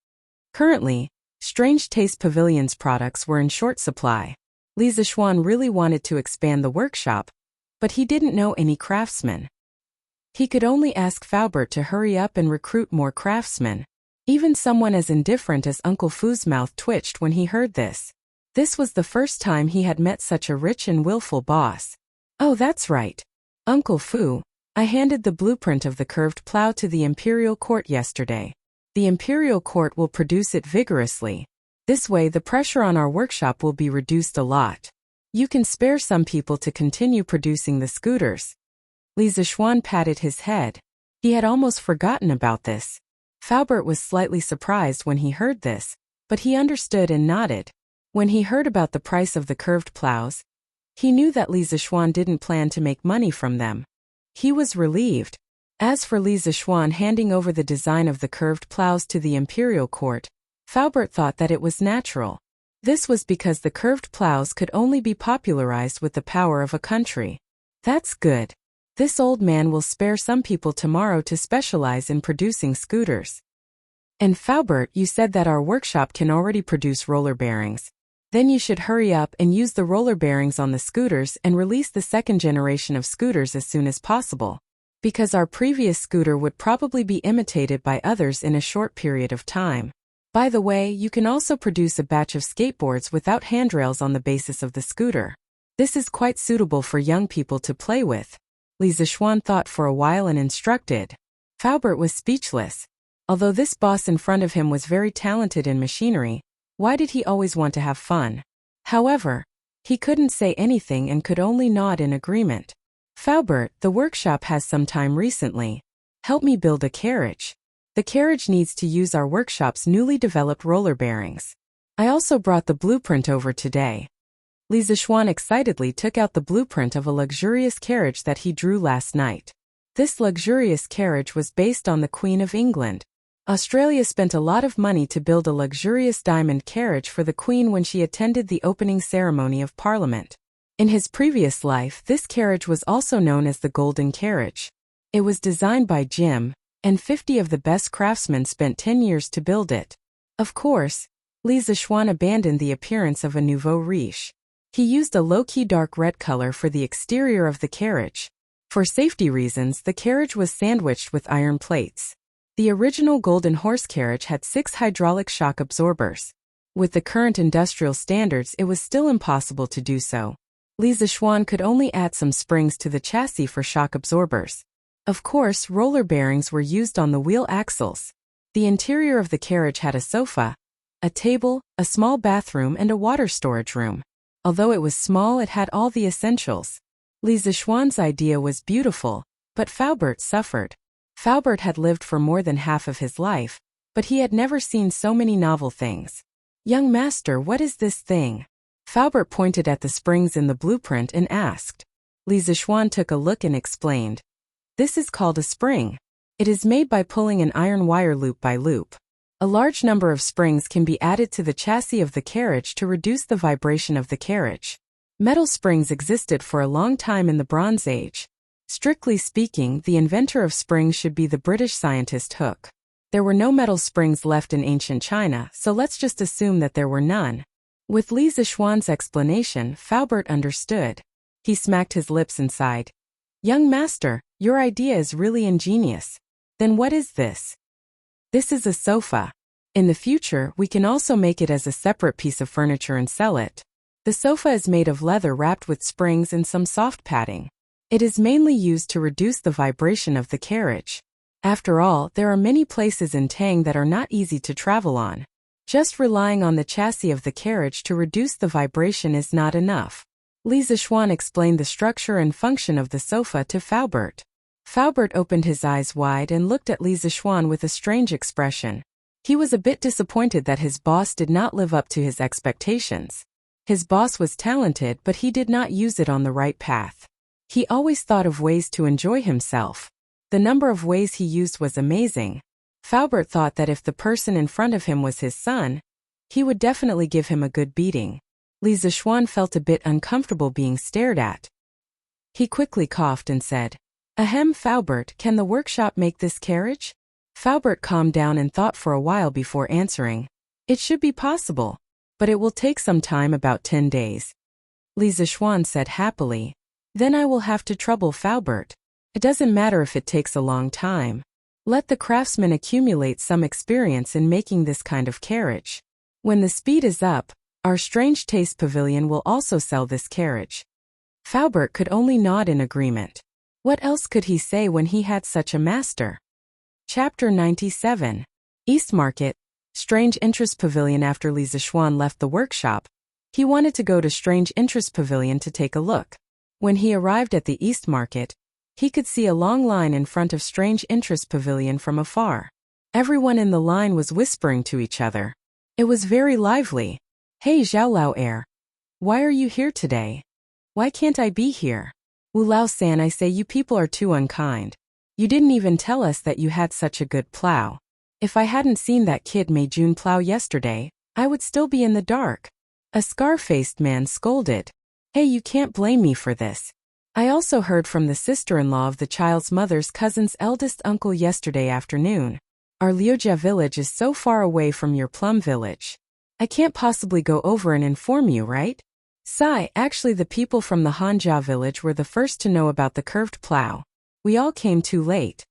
Currently, Strange Taste Pavilion's products were in short supply. Li Zishuan really wanted to expand the workshop, but he didn't know any craftsmen. He could only ask Faubert to hurry up and recruit more craftsmen. Even someone as indifferent as Uncle Fu's mouth twitched when he heard this. This was the first time he had met such a rich and willful boss. Oh, that's right. Uncle Fu, I handed the blueprint of the curved plow to the Imperial Court yesterday. The Imperial Court will produce it vigorously. This way the pressure on our workshop will be reduced a lot. You can spare some people to continue producing the scooters. Li Zixuan patted his head. He had almost forgotten about this. Faubert was slightly surprised when he heard this, but he understood and nodded. When he heard about the price of the curved plows, he knew that Li Zixuan didn't plan to make money from them. He was relieved. As for Li Zixuan handing over the design of the curved plows to the Imperial Court, Faubert thought that it was natural. This was because the curved plows could only be popularized with the power of a country. That's good. This old man will spare some people tomorrow to specialize in producing scooters. And Faubert, you said that our workshop can already produce roller bearings. Then you should hurry up and use the roller bearings on the scooters and release the second generation of scooters as soon as possible. Because our previous scooter would probably be imitated by others in a short period of time. By the way, you can also produce a batch of skateboards without handrails on the basis of the scooter. This is quite suitable for young people to play with. Li Zixuan thought for a while and instructed. Faubert was speechless. Although this boss in front of him was very talented in machinery, why did he always want to have fun? However, he couldn't say anything and could only nod in agreement. Faubert, the workshop has some time recently. Help me build a carriage. The carriage needs to use our workshop's newly developed roller bearings. I also brought the blueprint over today. Li Zixuan excitedly took out the blueprint of a luxurious carriage that he drew last night. This luxurious carriage was based on the Queen of England. Australia spent a lot of money to build a luxurious diamond carriage for the Queen when she attended the opening ceremony of Parliament. In his previous life, this carriage was also known as the Golden Carriage. It was designed by Jim, and 50 of the best craftsmen spent 10 years to build it. Of course, Li Zixuan abandoned the appearance of a nouveau riche. He used a low-key dark red color for the exterior of the carriage. For safety reasons, the carriage was sandwiched with iron plates. The original Golden Horse carriage had 6 hydraulic shock absorbers. With the current industrial standards, it was still impossible to do so. Li Zixuan could only add some springs to the chassis for shock absorbers. Of course, roller bearings were used on the wheel axles. The interior of the carriage had a sofa, a table, a small bathroom, and a water storage room. Although it was small, it had all the essentials. Li Zixuan's idea was beautiful, but Faubert suffered. Faubert had lived for more than half of his life, but he had never seen so many novel things. Young master, what is this thing? Faubert pointed at the springs in the blueprint and asked. Li Zixuan took a look and explained. This is called a spring. It is made by pulling an iron wire loop by loop. A large number of springs can be added to the chassis of the carriage to reduce the vibration of the carriage. Metal springs existed for a long time in the Bronze Age. Strictly speaking, the inventor of springs should be the British scientist Hooke. There were no metal springs left in ancient China, so let's just assume that there were none. With Li Zixuan's explanation, Faubert understood. He smacked his lips and sighed. Young master, your idea is really ingenious. Then what is this? This is a sofa. In the future, we can also make it as a separate piece of furniture and sell it. The sofa is made of leather wrapped with springs and some soft padding. It is mainly used to reduce the vibration of the carriage. After all, there are many places in Tang that are not easy to travel on. Just relying on the chassis of the carriage to reduce the vibration is not enough. Li Zixuan explained the structure and function of the sofa to Faubert. Faubert opened his eyes wide and looked at Li Zixuan with a strange expression. He was a bit disappointed that his boss did not live up to his expectations. His boss was talented, but he did not use it on the right path. He always thought of ways to enjoy himself. The number of ways he used was amazing. Faubert thought that if the person in front of him was his son, he would definitely give him a good beating. Li Zixuan felt a bit uncomfortable being stared at. He quickly coughed and said, Ahem, Faubert, can the workshop make this carriage? Faubert calmed down and thought for a while before answering. It should be possible, but it will take some time, about 10 days. Li Zixuan said happily. Then I will have to trouble Faubert. It doesn't matter if it takes a long time. Let the craftsman accumulate some experience in making this kind of carriage. When the speed is up, our Strange Taste Pavilion will also sell this carriage. Faubert could only nod in agreement. What else could he say when he had such a master? Chapter 97. East Market, Strange Interest Pavilion. After Li Zixuan left the workshop, he wanted to go to Strange Interest Pavilion to take a look. When he arrived at the East Market, he could see a long line in front of Strange Interest Pavilion from afar. Everyone in the line was whispering to each other. It was very lively. Hey Zhao Lao Air. Why are you here today? Why can't I be here? Wu Lao-san, I say you people are too unkind. You didn't even tell us that you had such a good plow. If I hadn't seen that kid Mei Jun plow yesterday, I would still be in the dark. A scar-faced man scolded. Hey, you can't blame me for this. I also heard from the sister-in-law of the child's mother's cousin's eldest uncle yesterday afternoon. Our Liujia village is so far away from your plum village. I can't possibly go over and inform you, right? Sigh, actually the people from the Hanja village were the first to know about the curved plow. We all came too late.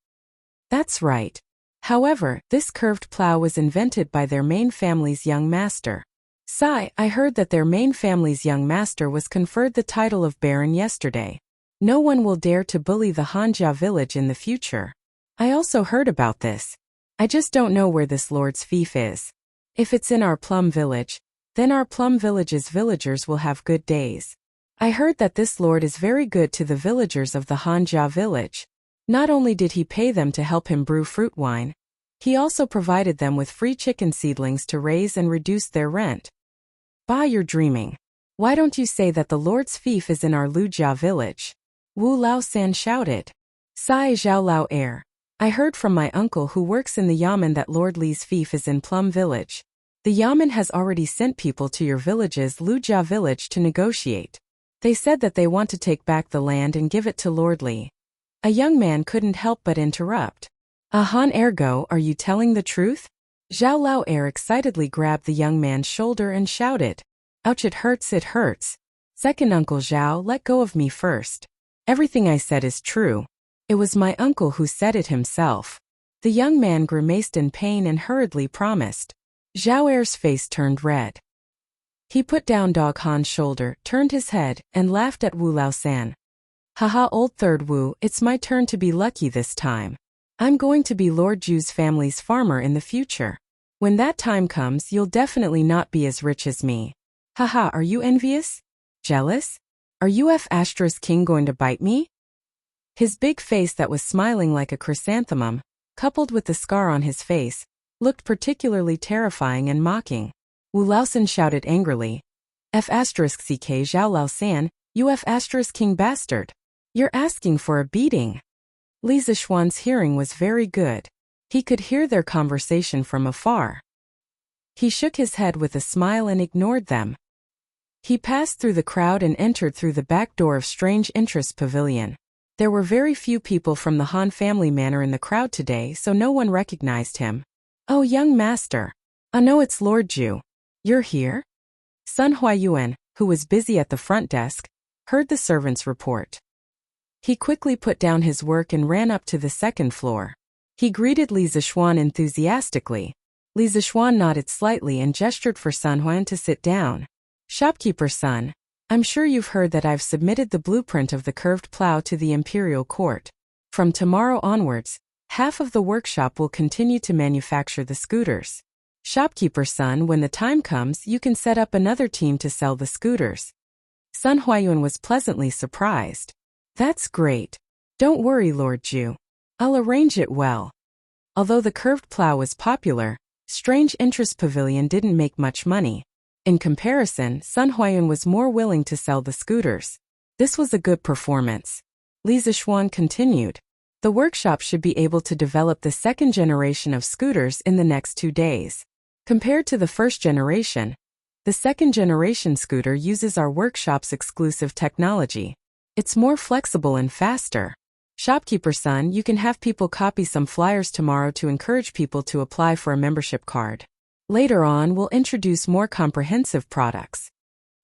That's right. However, this curved plow was invented by their main family's young master. Sigh, I heard that their main family's young master was conferred the title of Baron yesterday. No one will dare to bully the Hanja village in the future. I also heard about this. I just don't know where this lord's fief is. If it's in our plum village, then our plum village's villagers will have good days. I heard that this lord is very good to the villagers of the Hanja village. Not only did he pay them to help him brew fruit wine, he also provided them with free chicken seedlings to raise and reduce their rent. Bah, you're dreaming. Why don't you say that the lord's fief is in our Lujia village? Wu Lao-san shouted. Sai Zhao Lao Air. I heard from my uncle who works in the yamen that Lord Li's fief is in Plum Village. The yamen has already sent people to your village's Lujia village to negotiate. They said that they want to take back the land and give it to Lord Li. A young man couldn't help but interrupt. Ahan, ergo, are you telling the truth? Zhao Lao Air excitedly grabbed the young man's shoulder and shouted. Ouch, it hurts, it hurts. Second Uncle Zhao, let go of me first. Everything I said is true. It was my uncle who said it himself. The young man grimaced in pain and hurriedly promised. Zhao Air's face turned red. He put down Dog Han's shoulder, turned his head, and laughed at Wu Lao-san. Haha, old third Wu, it's my turn to be lucky this time. I'm going to be Lord Ju's family's farmer in the future. When that time comes, you'll definitely not be as rich as me. Haha, are you envious? Jealous? Are you F*** king going to bite me? His big face that was smiling like a chrysanthemum, coupled with the scar on his face, looked particularly terrifying and mocking. Wu Lao-san shouted angrily. F*** ck Zhao Lao-san, you F** king bastard. You're asking for a beating. Li Zixuan's hearing was very good. He could hear their conversation from afar. He shook his head with a smile and ignored them. He passed through the crowd and entered through the back door of Strange Interest Pavilion. There were very few people from the Han family manor in the crowd today, so no one recognized him. Oh, young master. I know it's Lord Ju. You're here? Sun Huayuan, who was busy at the front desk, heard the servant's report. He quickly put down his work and ran up to the second floor. He greeted Li Zixuan enthusiastically. Li Zixuan nodded slightly and gestured for Sun Huayuan to sit down. Shopkeeper son, I'm sure you've heard that I've submitted the blueprint of the curved plow to the imperial court. From tomorrow onwards, half of the workshop will continue to manufacture the scooters. Shopkeeper son, when the time comes, you can set up another team to sell the scooters. Sun Huayuan was pleasantly surprised. That's great. Don't worry, Lord Ju. I'll arrange it well. Although the curved plow was popular, Strange Interest Pavilion didn't make much money. In comparison, Sun Huayuan was more willing to sell the scooters. This was a good performance. Li Zixuan continued. The workshop should be able to develop the second generation of scooters in the next 2 days. Compared to the first generation, the second generation scooter uses our workshop's exclusive technology. It's more flexible and faster. Shopkeeper son, you can have people copy some flyers tomorrow to encourage people to apply for a membership card. Later on, we'll introduce more comprehensive products.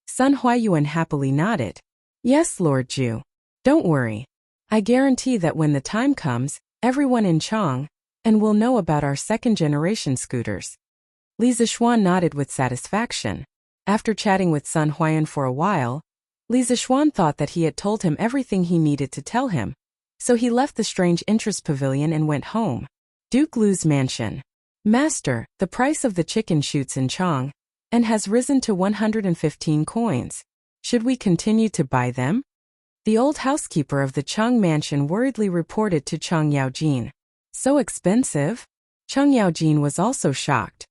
Sun Huayuan happily nodded. Yes, Lord Ju. Don't worry. I guarantee that when the time comes, everyone in Chang and will know about our second-generation scooters. Li Zishuan nodded with satisfaction. After chatting with Sun Huayan for a while, Li Zishuan thought that he had told him everything he needed to tell him, so he left the strange interest pavilion and went home. Duke Lu's mansion. Master, the price of the chicken shoots in Chang and has risen to 115 coins. Should we continue to buy them? The old housekeeper of the Chang mansion worriedly reported to Chang Yaojin. So expensive? Chang Yaojin was also shocked.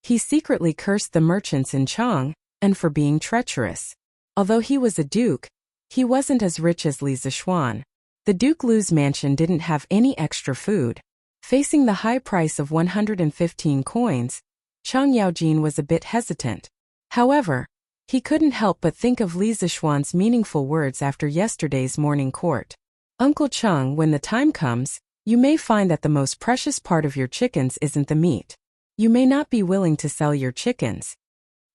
He secretly cursed the merchants in Chang and for being treacherous. Although he was a duke, he wasn't as rich as Li Zishuan. The Duke Lu's mansion didn't have any extra food. Facing the high price of 115 coins, Chang Yaojin was a bit hesitant. However, he couldn't help but think of Li Zishuan's meaningful words after yesterday's morning court. Uncle Chang, when the time comes, you may find that the most precious part of your chickens isn't the meat. You may not be willing to sell your chickens.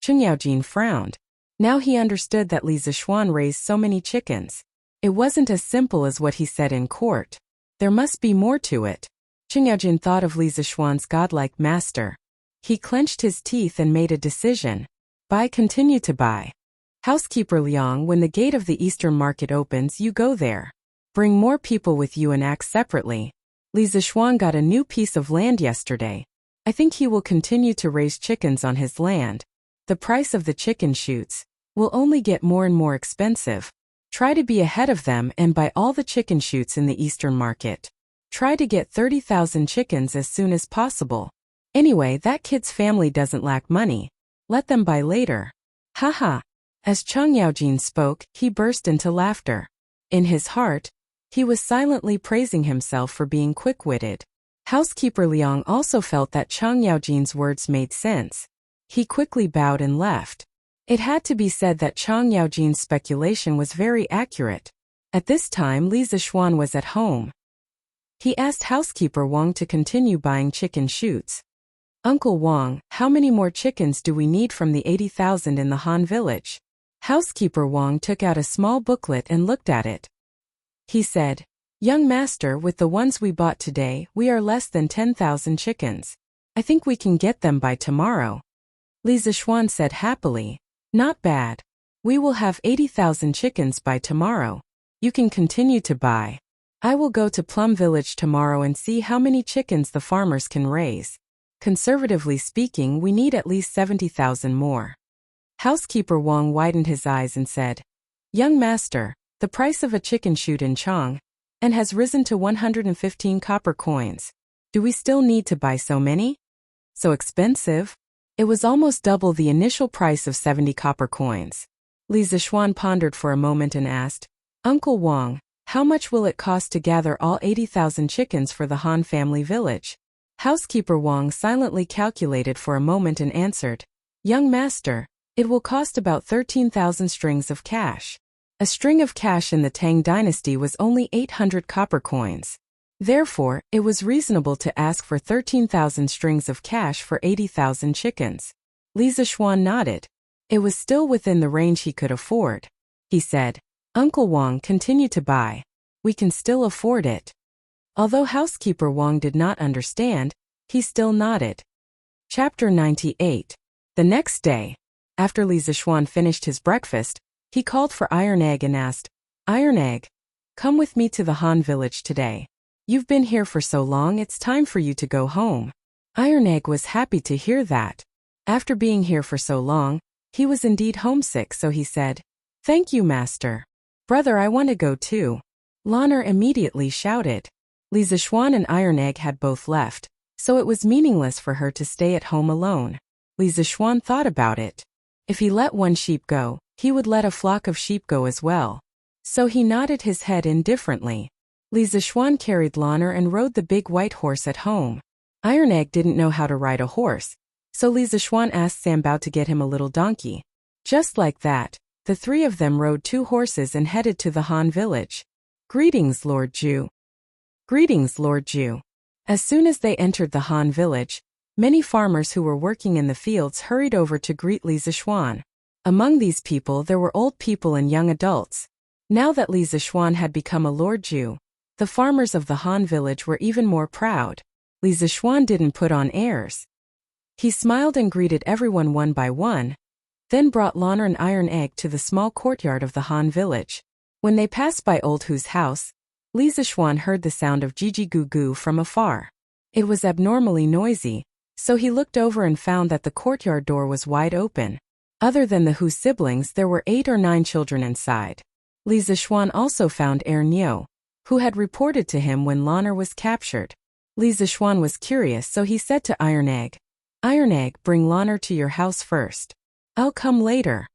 Chang Yaojin frowned. Now he understood that Li Zishuan raised so many chickens. It wasn't as simple as what he said in court. There must be more to it. Chang Yaojin thought of Li Zishuan's godlike master. He clenched his teeth and made a decision. Continue to buy. Housekeeper Liang, when the gate of the Eastern Market opens, you go there. Bring more people with you and act separately. Li Zishuan got a new piece of land yesterday. I think he will continue to raise chickens on his land. The price of the chicken shoots will only get more and more expensive. Try to be ahead of them and buy all the chicken shoots in the Eastern Market. Try to get 30,000 chickens as soon as possible. Anyway, that kid's family doesn't lack money. Let them buy later. Haha. As Chang Yaojin spoke, he burst into laughter. In his heart, he was silently praising himself for being quick-witted. Housekeeper Liang also felt that Chang Yaojin's words made sense. He quickly bowed and left. It had to be said that Chang Yaojin's speculation was very accurate. At this time, Li Zishuan was at home. He asked housekeeper Wang to continue buying chicken shoots. Uncle Wang, how many more chickens do we need from the 80,000 in the Han village? Housekeeper Wang took out a small booklet and looked at it. He said, Young master, with the ones we bought today, we are less than 10,000 chickens. I think we can get them by tomorrow. Li Zishuan said happily, Not bad. We will have 80,000 chickens by tomorrow. You can continue to buy. I will go to Plum Village tomorrow and see how many chickens the farmers can raise. Conservatively speaking, we need at least 70,000 more. Housekeeper Wang widened his eyes and said, Young master, the price of a chicken shoot in Chang and has risen to 115 copper coins. Do we still need to buy so many? So expensive? It was almost double the initial price of 70 copper coins. Li Zishuan pondered for a moment and asked, Uncle Wang, how much will it cost to gather all 80,000 chickens for the Han family village? Housekeeper Wang silently calculated for a moment and answered, Young master, it will cost about 13,000 strings of cash. A string of cash in the Tang dynasty was only 800 copper coins. Therefore, it was reasonable to ask for 13,000 strings of cash for 80,000 chickens. Li Zishuan nodded. It was still within the range he could afford. He said, Uncle Wang, continue to buy. We can still afford it. Although housekeeper Wang did not understand, he still nodded. Chapter 98. The next day, after Li Zishuan finished his breakfast, he called for Iron Egg and asked, Iron Egg, come with me to the Han village today. You've been here for so long, it's time for you to go home. Iron Egg was happy to hear that. After being here for so long, he was indeed homesick, so he said, Thank you, master. Brother, I want to go too. Lanner immediately shouted. Li Zishuan and Iron Egg had both left, so it was meaningless for her to stay at home alone. Li Zishuan thought about it. If he let one sheep go, he would let a flock of sheep go as well. So he nodded his head indifferently. Li Zishuan carried Lanner and rode the big white horse at home. Iron Egg didn't know how to ride a horse, so Li Zishuan asked Sambao to get him a little donkey. Just like that, the three of them rode 2 horses and headed to the Han village. Greetings, Lord Zhu. Greetings, Lord Zhu. As soon as they entered the Han village, many farmers who were working in the fields hurried over to greet Li Zishuan. Among these people there were old people and young adults. Now that Li Zixuan had become a Lord Jew, the farmers of the Han village were even more proud. Li Zixuan didn't put on airs. He smiled and greeted everyone one by one, then brought Lanner an iron egg to the small courtyard of the Han village. When they passed by Old Hu's house, Li Zixuan heard the sound of Gigi Goo Goo from afar. It was abnormally noisy, so he looked over and found that the courtyard door was wide open. Other than the Hu siblings, there were 8 or 9 children inside. Li Zixuan also found Niu, who had reported to him when Lanner was captured. Li Zixuan was curious, so he said to Iron Egg, "Iron Egg, bring Lanner to your house first. I'll come later."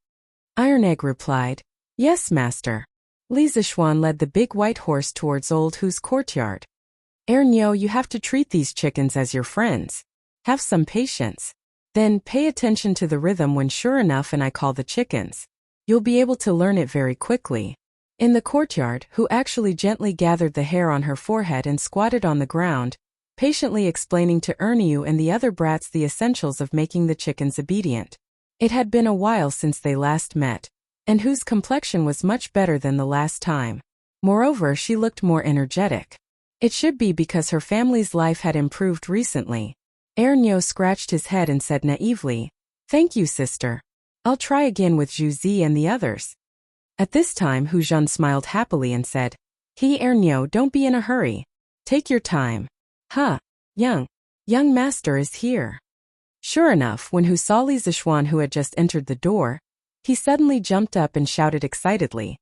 Iron Egg replied, "Yes, master." Li Zixuan led the big white horse towards Old Hu's courtyard. Niu, you have to treat these chickens as your friends. Have some patience. Then pay attention to the rhythm when sure enough and I call the chickens. You'll be able to learn it very quickly. In the courtyard, Hu actually gently gathered the hair on her forehead and squatted on the ground, patiently explaining to Niu and the other brats the essentials of making the chickens obedient. It had been a while since they last met, and Hu's complexion was much better than the last time. Moreover, she looked more energetic. It should be because her family's life had improved recently. Niu scratched his head and said naively, "Thank you, sister. I'll try again with Zhu Zi and the others." At this time, Hu Zhan smiled happily and said, Niu, don't be in a hurry. Take your time. Young master is here." Sure enough, when Hu saw Li Zixuan, who had just entered the door, he suddenly jumped up and shouted excitedly.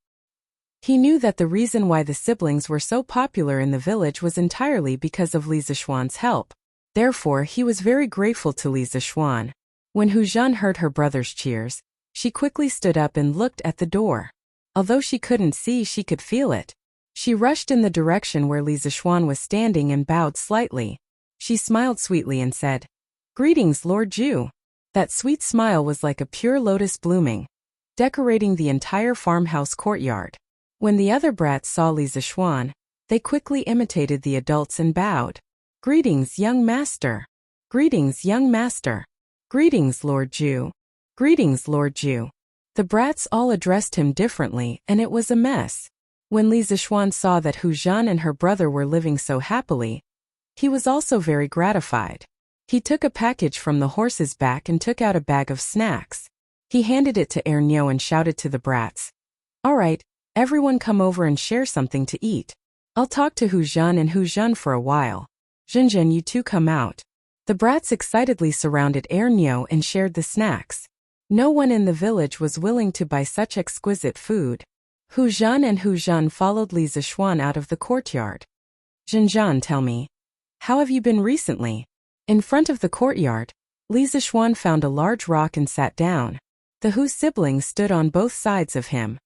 He knew that the reason why the siblings were so popular in the village was entirely because of Li Zixuan's help. Therefore, he was very grateful to Li Zixuan. When Hu Zhan heard her brother's cheers, she quickly stood up and looked at the door. Although she couldn't see, she could feel it. She rushed in the direction where Li Zixuan was standing and bowed slightly. She smiled sweetly and said, "Greetings, Lord Jew." That sweet smile was like a pure lotus blooming, decorating the entire farmhouse courtyard. When the other brats saw Li Zixuan, they quickly imitated the adults and bowed. "Greetings, young master. Greetings, young master. Greetings, Lord Jew. Greetings, Lord Jew." The brats all addressed him differently, and it was a mess. When Li Zixuan saw that Hu Zhan and her brother were living so happily, he was also very gratified. He took a package from the horse's back and took out a bag of snacks. He handed it to Niu and shouted to the brats, "All right, everyone come over and share something to eat. I'll talk to Hu Zhan and Hu Zhan for a while. Zhenzhen, you two come out." The brats excitedly surrounded Niu and shared the snacks. No one in the village was willing to buy such exquisite food. Hu Zhan and Hu Zhan followed Li Zixuan out of the courtyard. "Zhenzhen, tell me, how have you been recently?" In front of the courtyard, Li Zixuan found a large rock and sat down. The Hu siblings stood on both sides of him.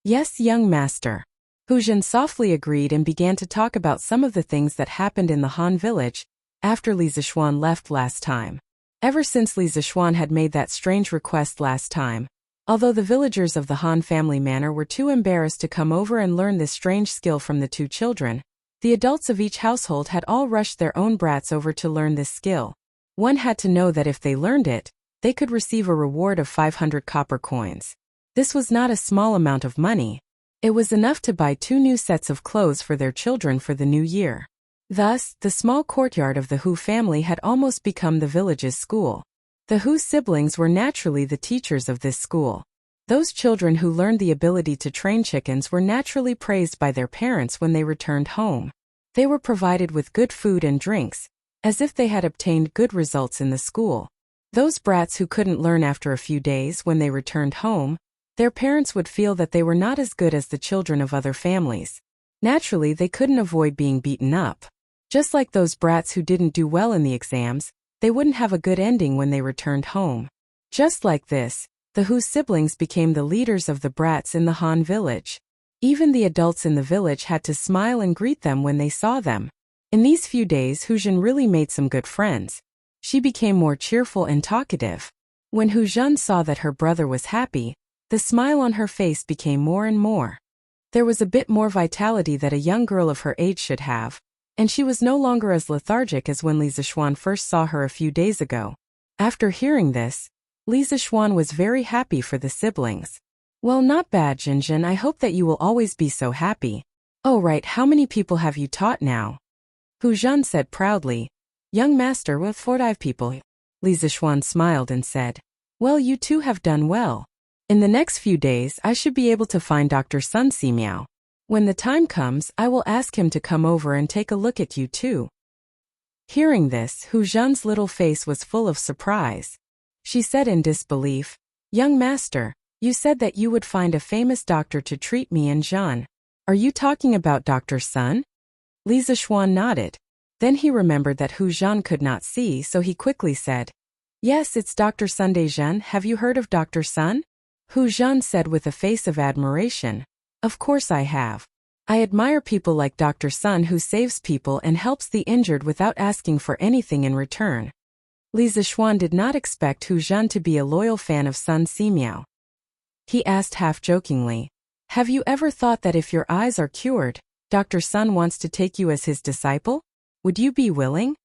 "Yes, young master." Hu Zhan softly agreed and began to talk about some of the things that happened in the Han village after Li Zixuan left last time. Ever since Li Zixuan had made that strange request last time, although the villagers of the Han family manor were too embarrassed to come over and learn this strange skill from the 2 children, the adults of each household had all rushed their own brats over to learn this skill. One had to know that if they learned it, they could receive a reward of 500 copper coins. This was not a small amount of money. It was enough to buy 2 new sets of clothes for their children for the new year. Thus, the small courtyard of the Hu family had almost become the village's school. The Hu siblings were naturally the teachers of this school. Those children who learned the ability to train chickens were naturally praised by their parents when they returned home. They were provided with good food and drinks, as if they had obtained good results in the school. Those brats who couldn't learn after a few days when they returned home, their parents would feel that they were not as good as the children of other families. Naturally, they couldn't avoid being beaten up. Just like those brats who didn't do well in the exams, they wouldn't have a good ending when they returned home. Just like this, the Hu siblings became the leaders of the brats in the Han village. Even the adults in the village had to smile and greet them when they saw them. In these few days, Hu Zhan really made some good friends. She became more cheerful and talkative. When Hu Zhan saw that her brother was happy, the smile on her face became more and more. There was a bit more vitality that a young girl of her age should have, and she was no longer as lethargic as when Li Zixuan first saw her a few days ago. After hearing this, Li Zixuan was very happy for the siblings. Well, not bad, Jinjin. I hope that you will always be so happy. Oh right, how many people have you taught now? Hu Zhan said proudly. Young master, with 45 people. Li Zixuan smiled and said, well, you two have done well. In the next few days, I should be able to find Dr. Sun Simiao. When the time comes, I will ask him to come over and take a look at you too. Hearing this, Hu Zhan's little face was full of surprise. She said in disbelief, young master, you said that you would find a famous doctor to treat me and Zhan. Are you talking about Dr. Sun? Li Zixuan nodded. Then he remembered that Hu Zhan could not see, so he quickly said, yes, it's Dr. Sun Dezhen. Have you heard of Dr. Sun? Hu Zhan said with a face of admiration. Of course I have. I admire people like Dr. Sun who saves people and helps the injured without asking for anything in return. Li Zixuan did not expect Hu Zhan to be a loyal fan of Sun Simiao. He asked half-jokingly, have you ever thought that if your eyes are cured, Dr. Sun wants to take you as his disciple? Would you be willing?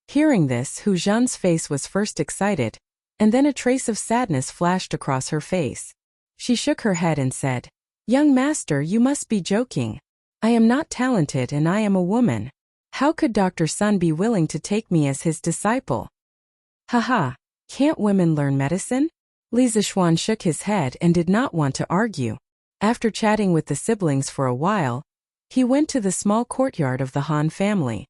Hearing this, Hu Zhan's face was first excited, and then a trace of sadness flashed across her face. She shook her head and said, young master, you must be joking. I am not talented and I am a woman. How could Dr. Sun be willing to take me as his disciple? Haha, can't women learn medicine? Li Zixuan shook his head and did not want to argue. After chatting with the siblings for a while, he went to the small courtyard of the Han family.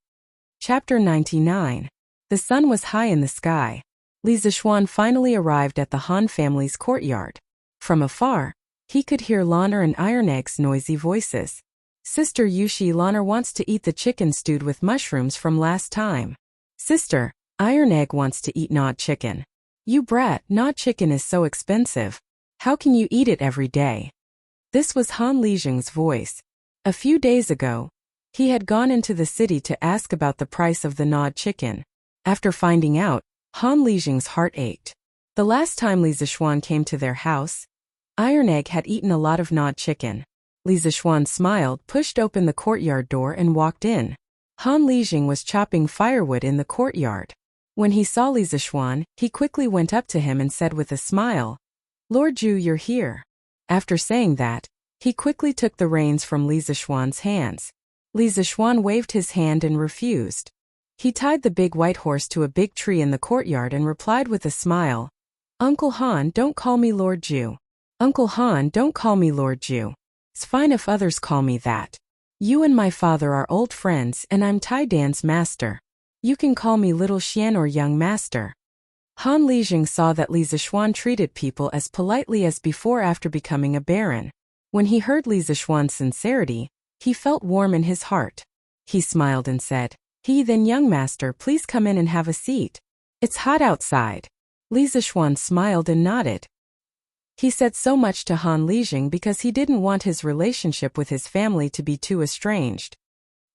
Chapter 99. The sun was high in the sky. Li Zixuan finally arrived at the Han family's courtyard. From afar, he could hear Lanner and Iron Egg's noisy voices. Sister Yushi, Lanner wants to eat the chicken stewed with mushrooms from last time. Sister, Iron Egg wants to eat gnawed chicken. You brat, gnawed chicken is so expensive. How can you eat it every day? This was Han Lijing's voice. A few days ago, he had gone into the city to ask about the price of the gnawed chicken. After finding out, Han Lijing's heart ached. The last time Li Zixuan came to their house, Iron Egg had eaten a lot of gnawed chicken. Li Zixuan smiled, pushed open the courtyard door and walked in. Han Lijing was chopping firewood in the courtyard. When he saw Li Zixuan, he quickly went up to him and said with a smile, Lord Zhu, you're here. After saying that, he quickly took the reins from Li Zixuan's hands. Li Zixuan waved his hand and refused. He tied the big white horse to a big tree in the courtyard and replied with a smile, Uncle Han, don't call me Lord Zhu. Uncle Han, don't call me Lord Zhu. It's fine if others call me that. You and my father are old friends and I'm Tai Dan's master. You can call me Little Xian or Young Master. Han Lijing saw that Li Zixuan treated people as politely as before after becoming a baron. When he heard Li Zixuan's sincerity, he felt warm in his heart. He smiled and said, then young master, please come in and have a seat. It's hot outside. Li Zixuan smiled and nodded. He said so much to Han Lijing because he didn't want his relationship with his family to be too estranged.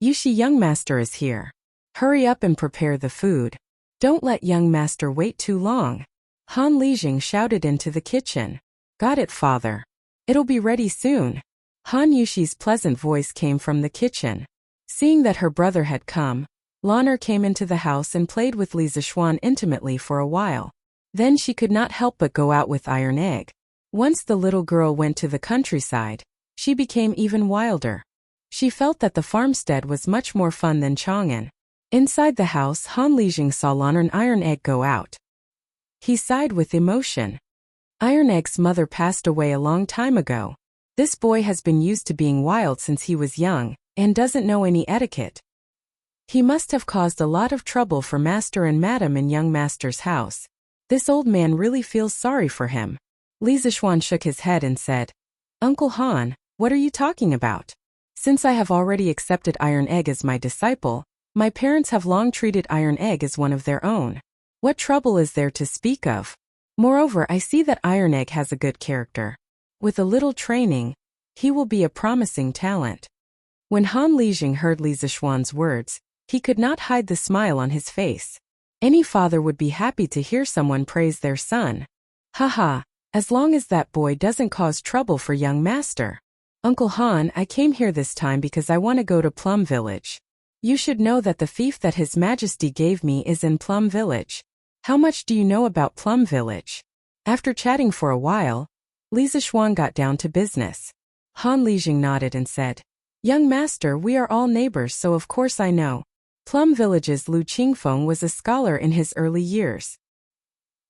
Yushi, young master is here. Hurry up and prepare the food. Don't let young master wait too long. Han Lijing shouted into the kitchen. Got it, father. It'll be ready soon. Han Yushi's pleasant voice came from the kitchen. Seeing that her brother had come, Lanner came into the house and played with Li Zixuan intimately for a while. Then she could not help but go out with Iron Egg. Once the little girl went to the countryside, she became even wilder. She felt that the farmstead was much more fun than Chang'an. Inside the house, Han Lijing saw Lanner and Iron Egg go out. He sighed with emotion. Iron Egg's mother passed away a long time ago. This boy has been used to being wild since he was young, and doesn't know any etiquette. He must have caused a lot of trouble for Master and Madam in young Master's house. This old man really feels sorry for him. Li Zixuan shook his head and said, Uncle Han, what are you talking about? Since I have already accepted Iron Egg as my disciple, my parents have long treated Iron Egg as one of their own. What trouble is there to speak of? Moreover, I see that Iron Egg has a good character. With a little training, he will be a promising talent. When Han Lijing heard Li Zixuan's words, he could not hide the smile on his face. Any father would be happy to hear someone praise their son. Haha, as long as that boy doesn't cause trouble for young master. Uncle Han, I came here this time because I want to go to Plum Village. You should know that the fief that His Majesty gave me is in Plum Village. How much do you know about Plum Village? After chatting for a while, Li Zixuan got down to business. Han Lijing nodded and said, "Young master, we are all neighbors, so of course I know. Plum Village's Lu Qingfeng was a scholar in his early years.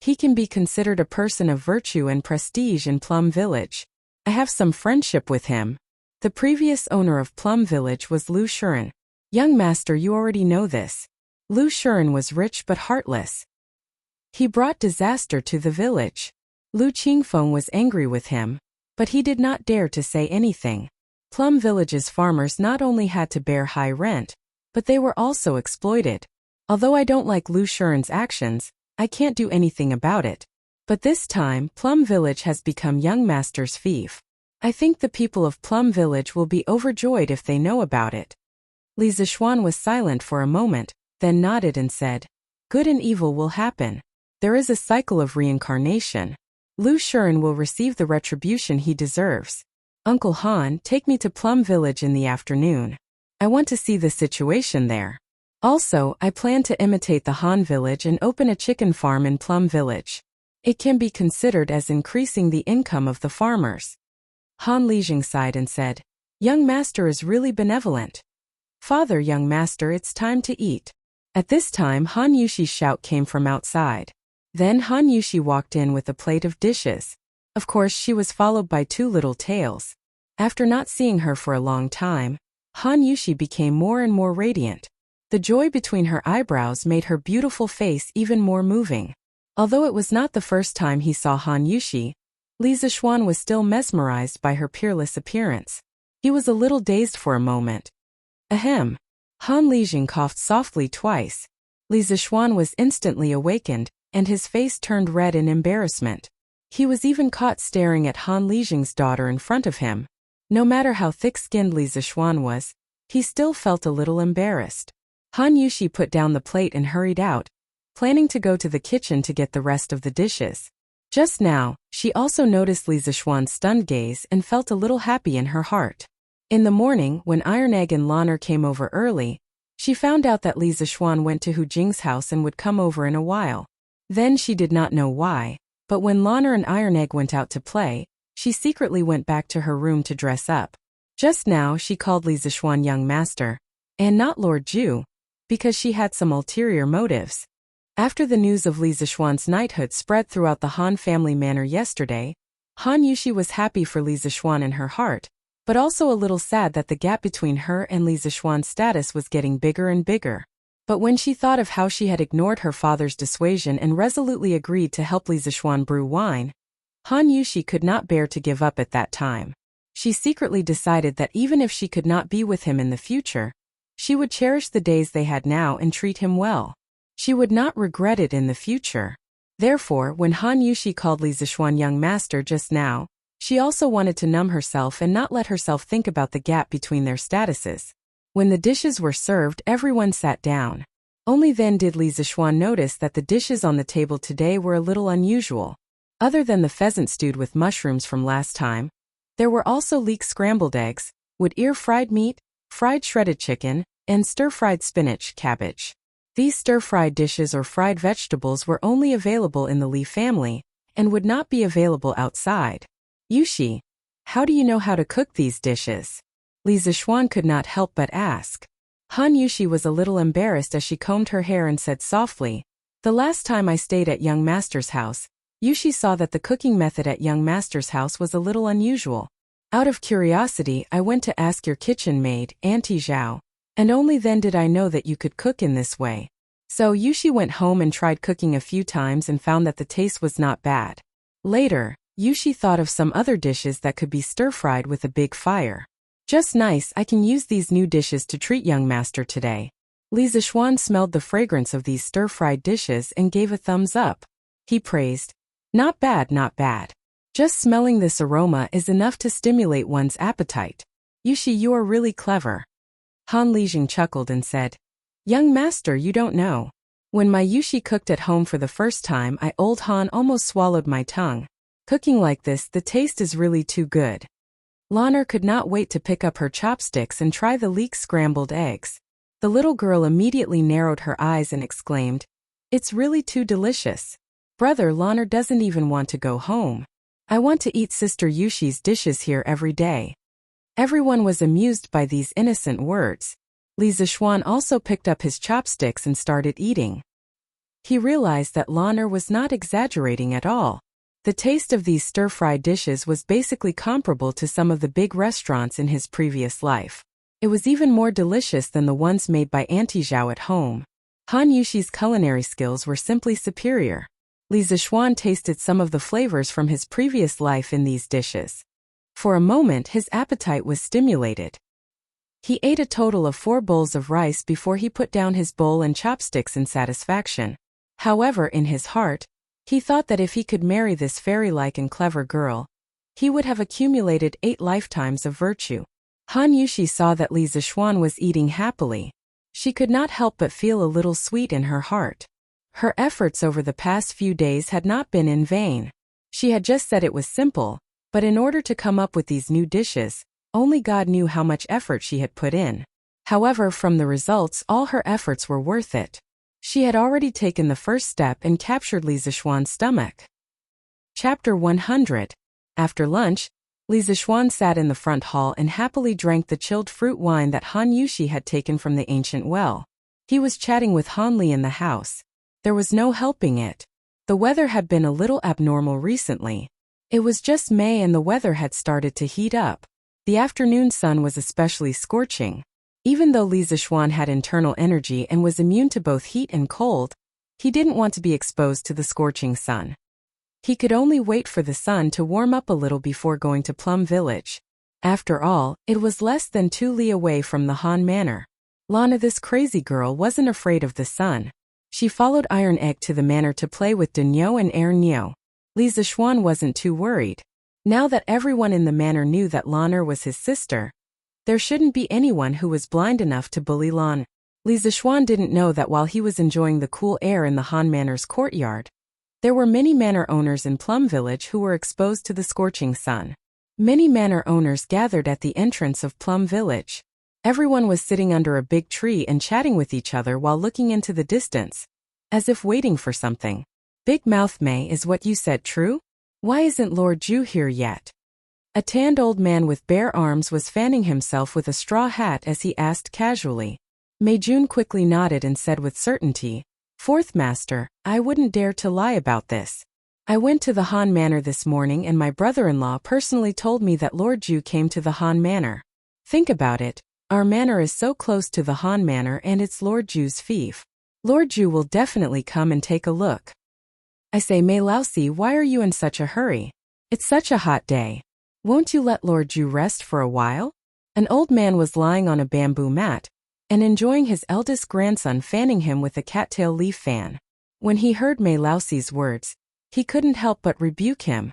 He can be considered a person of virtue and prestige in Plum Village. I have some friendship with him. The previous owner of Plum Village was Lu Shuren. Young master, you already know this. Lu Shuren was rich but heartless. He brought disaster to the village. Lu Qingfeng was angry with him, but he did not dare to say anything. Plum Village's farmers not only had to bear high rent, but they were also exploited. Although I don't like Lu Shuren's actions, I can't do anything about it. But this time, Plum Village has become young master's fief. I think the people of Plum Village will be overjoyed if they know about it." Li Zixuan was silent for a moment, then nodded and said, "Good and evil will happen. There is a cycle of reincarnation. Lu Shuren will receive the retribution he deserves. Uncle Han, take me to Plum Village in the afternoon. I want to see the situation there. Also, I plan to imitate the Han village and open a chicken farm in Plum Village. It can be considered as increasing the income of the farmers." Han Lijing sighed and said, "Young master is really benevolent. Father, young master, it's time to eat." At this time, Han Yushi's shout came from outside. Then Han Yushi walked in with a plate of dishes. Of course, she was followed by two little tails. After not seeing her for a long time, Han Yushi became more and more radiant. The joy between her eyebrows made her beautiful face even more moving. Although it was not the first time he saw Han Yushi, Li Zixuan was still mesmerized by her peerless appearance. He was a little dazed for a moment. Ahem. Han Lijing coughed softly twice. Li Zixuan was instantly awakened, and his face turned red in embarrassment. He was even caught staring at Han Lijing's daughter in front of him. No matter how thick-skinned Li Zixuan was, he still felt a little embarrassed. Han Yushi put down the plate and hurried out, planning to go to the kitchen to get the rest of the dishes. Just now, she also noticed Li Zixuan's stunned gaze and felt a little happy in her heart. In the morning, when Iron Egg and Lanner came over early, she found out that Li Zixuan went to Hu Jing's house and would come over in a while. Then she did not know why, but when Lanner and Iron Egg went out to play, she secretly went back to her room to dress up. Just now she called Li Zixuan young master, and not Lord Ju, because she had some ulterior motives. After the news of Li Zixuan's knighthood spread throughout the Han family manor yesterday, Han Yushi was happy for Li Zixuan in her heart, but also a little sad that the gap between her and Li Zixuan's status was getting bigger and bigger. But when she thought of how she had ignored her father's dissuasion and resolutely agreed to help Li Zixuan brew wine, Han Yushi could not bear to give up at that time. She secretly decided that even if she could not be with him in the future, she would cherish the days they had now and treat him well. She would not regret it in the future. Therefore, when Han Yushi called Li Zixuan young master just now, she also wanted to numb herself and not let herself think about the gap between their statuses. When the dishes were served, everyone sat down. Only then did Li Zixuan notice that the dishes on the table today were a little unusual. Other than the pheasant stewed with mushrooms from last time, there were also leek scrambled eggs, wood ear fried meat, fried shredded chicken, and stir-fried spinach cabbage. These stir-fried dishes or fried vegetables were only available in the Li family, and would not be available outside. Yushi, how do you know how to cook these dishes? Li Zixuan could not help but ask. Han Yushi was a little embarrassed as she combed her hair and said softly, "The last time I stayed at young master's house, Yushi saw that the cooking method at young master's house was a little unusual. Out of curiosity, I went to ask your kitchen maid, Auntie Zhao, and only then did I know that you could cook in this way." So Yushi went home and tried cooking a few times and found that the taste was not bad. Later, Yushi thought of some other dishes that could be stir-fried with a big fire. "Just nice, I can use these new dishes to treat young master today." Li Zixuan smelled the fragrance of these stir-fried dishes and gave a thumbs up. He praised, "Not bad, not bad. Just smelling this aroma is enough to stimulate one's appetite. Yushi, you are really clever." Han Lijing chuckled and said, "Young master, you don't know. When my Yushi cooked at home for the first time, old Han almost swallowed my tongue. Cooking like this, the taste is really too good." Lanner could not wait to pick up her chopsticks and try the leek scrambled eggs. The little girl immediately narrowed her eyes and exclaimed, "It's really too delicious. Brother Lanner doesn't even want to go home." I want to eat Sister Yushi's dishes here every day." Everyone was amused by these innocent words. Li Zishuan also picked up his chopsticks and started eating. He realized that Lan'er was not exaggerating at all. The taste of these stir-fried dishes was basically comparable to some of the big restaurants in his previous life. It was even more delicious than the ones made by Auntie Zhao at home. Han Yushi's culinary skills were simply superior. Li Zishuan tasted some of the flavors from his previous life in these dishes. For a moment his appetite was stimulated. He ate a total of 4 bowls of rice before he put down his bowl and chopsticks in satisfaction. However, in his heart, he thought that if he could marry this fairy-like and clever girl, he would have accumulated 8 lifetimes of virtue. Han Yushi saw that Li Zishuan was eating happily. She could not help but feel a little sweet in her heart. Her efforts over the past few days had not been in vain. She had just said it was simple, but in order to come up with these new dishes, only God knew how much effort she had put in. However, from the results, all her efforts were worth it. She had already taken the first step and captured Li Zishuan's stomach. Chapter 100. After lunch, Li Zishuan sat in the front hall and happily drank the chilled fruit wine that Han Yushi had taken from the ancient well. He was chatting with Han Li in the house. There was no helping it. The weather had been a little abnormal recently. It was just May and the weather had started to heat up. The afternoon sun was especially scorching. Even though Li Zishuan had internal energy and was immune to both heat and cold, he didn't want to be exposed to the scorching sun. He could only wait for the sun to warm up a little before going to Plum Village. After all, it was less than 2 li away from the Han Manor. Lana, this crazy girl, wasn't afraid of the sun. She followed Iron Egg to the manor to play with Denyo and Ernyo. Li Zishuan wasn't too worried. Now that everyone in the manor knew that Lan'er was his sister, there shouldn't be anyone who was blind enough to bully Lan. Li Zishuan didn't know that while he was enjoying the cool air in the Han Manor's courtyard, there were many manor owners in Plum Village who were exposed to the scorching sun. Many manor owners gathered at the entrance of Plum Village. Everyone was sitting under a big tree and chatting with each other while looking into the distance, as if waiting for something. "Big Mouth May, is what you said true? Why isn't Lord Ju here yet?" A tanned old man with bare arms was fanning himself with a straw hat as he asked casually. Mei Jun quickly nodded and said with certainty, "Fourth Master, I wouldn't dare to lie about this. I went to the Han Manor this morning and my brother-in-law personally told me that Lord Ju came to the Han Manor. Think about it, our manor is so close to the Han Manor and it's Lord Ju's fief. Lord Ju will definitely come and take a look." "I say, Mei Laosi, why are you in such a hurry? It's such a hot day. Won't you let Lord Ju rest for a while?" An old man was lying on a bamboo mat and enjoying his eldest grandson fanning him with a cattail leaf fan. When he heard Mei Laosi's words, he couldn't help but rebuke him.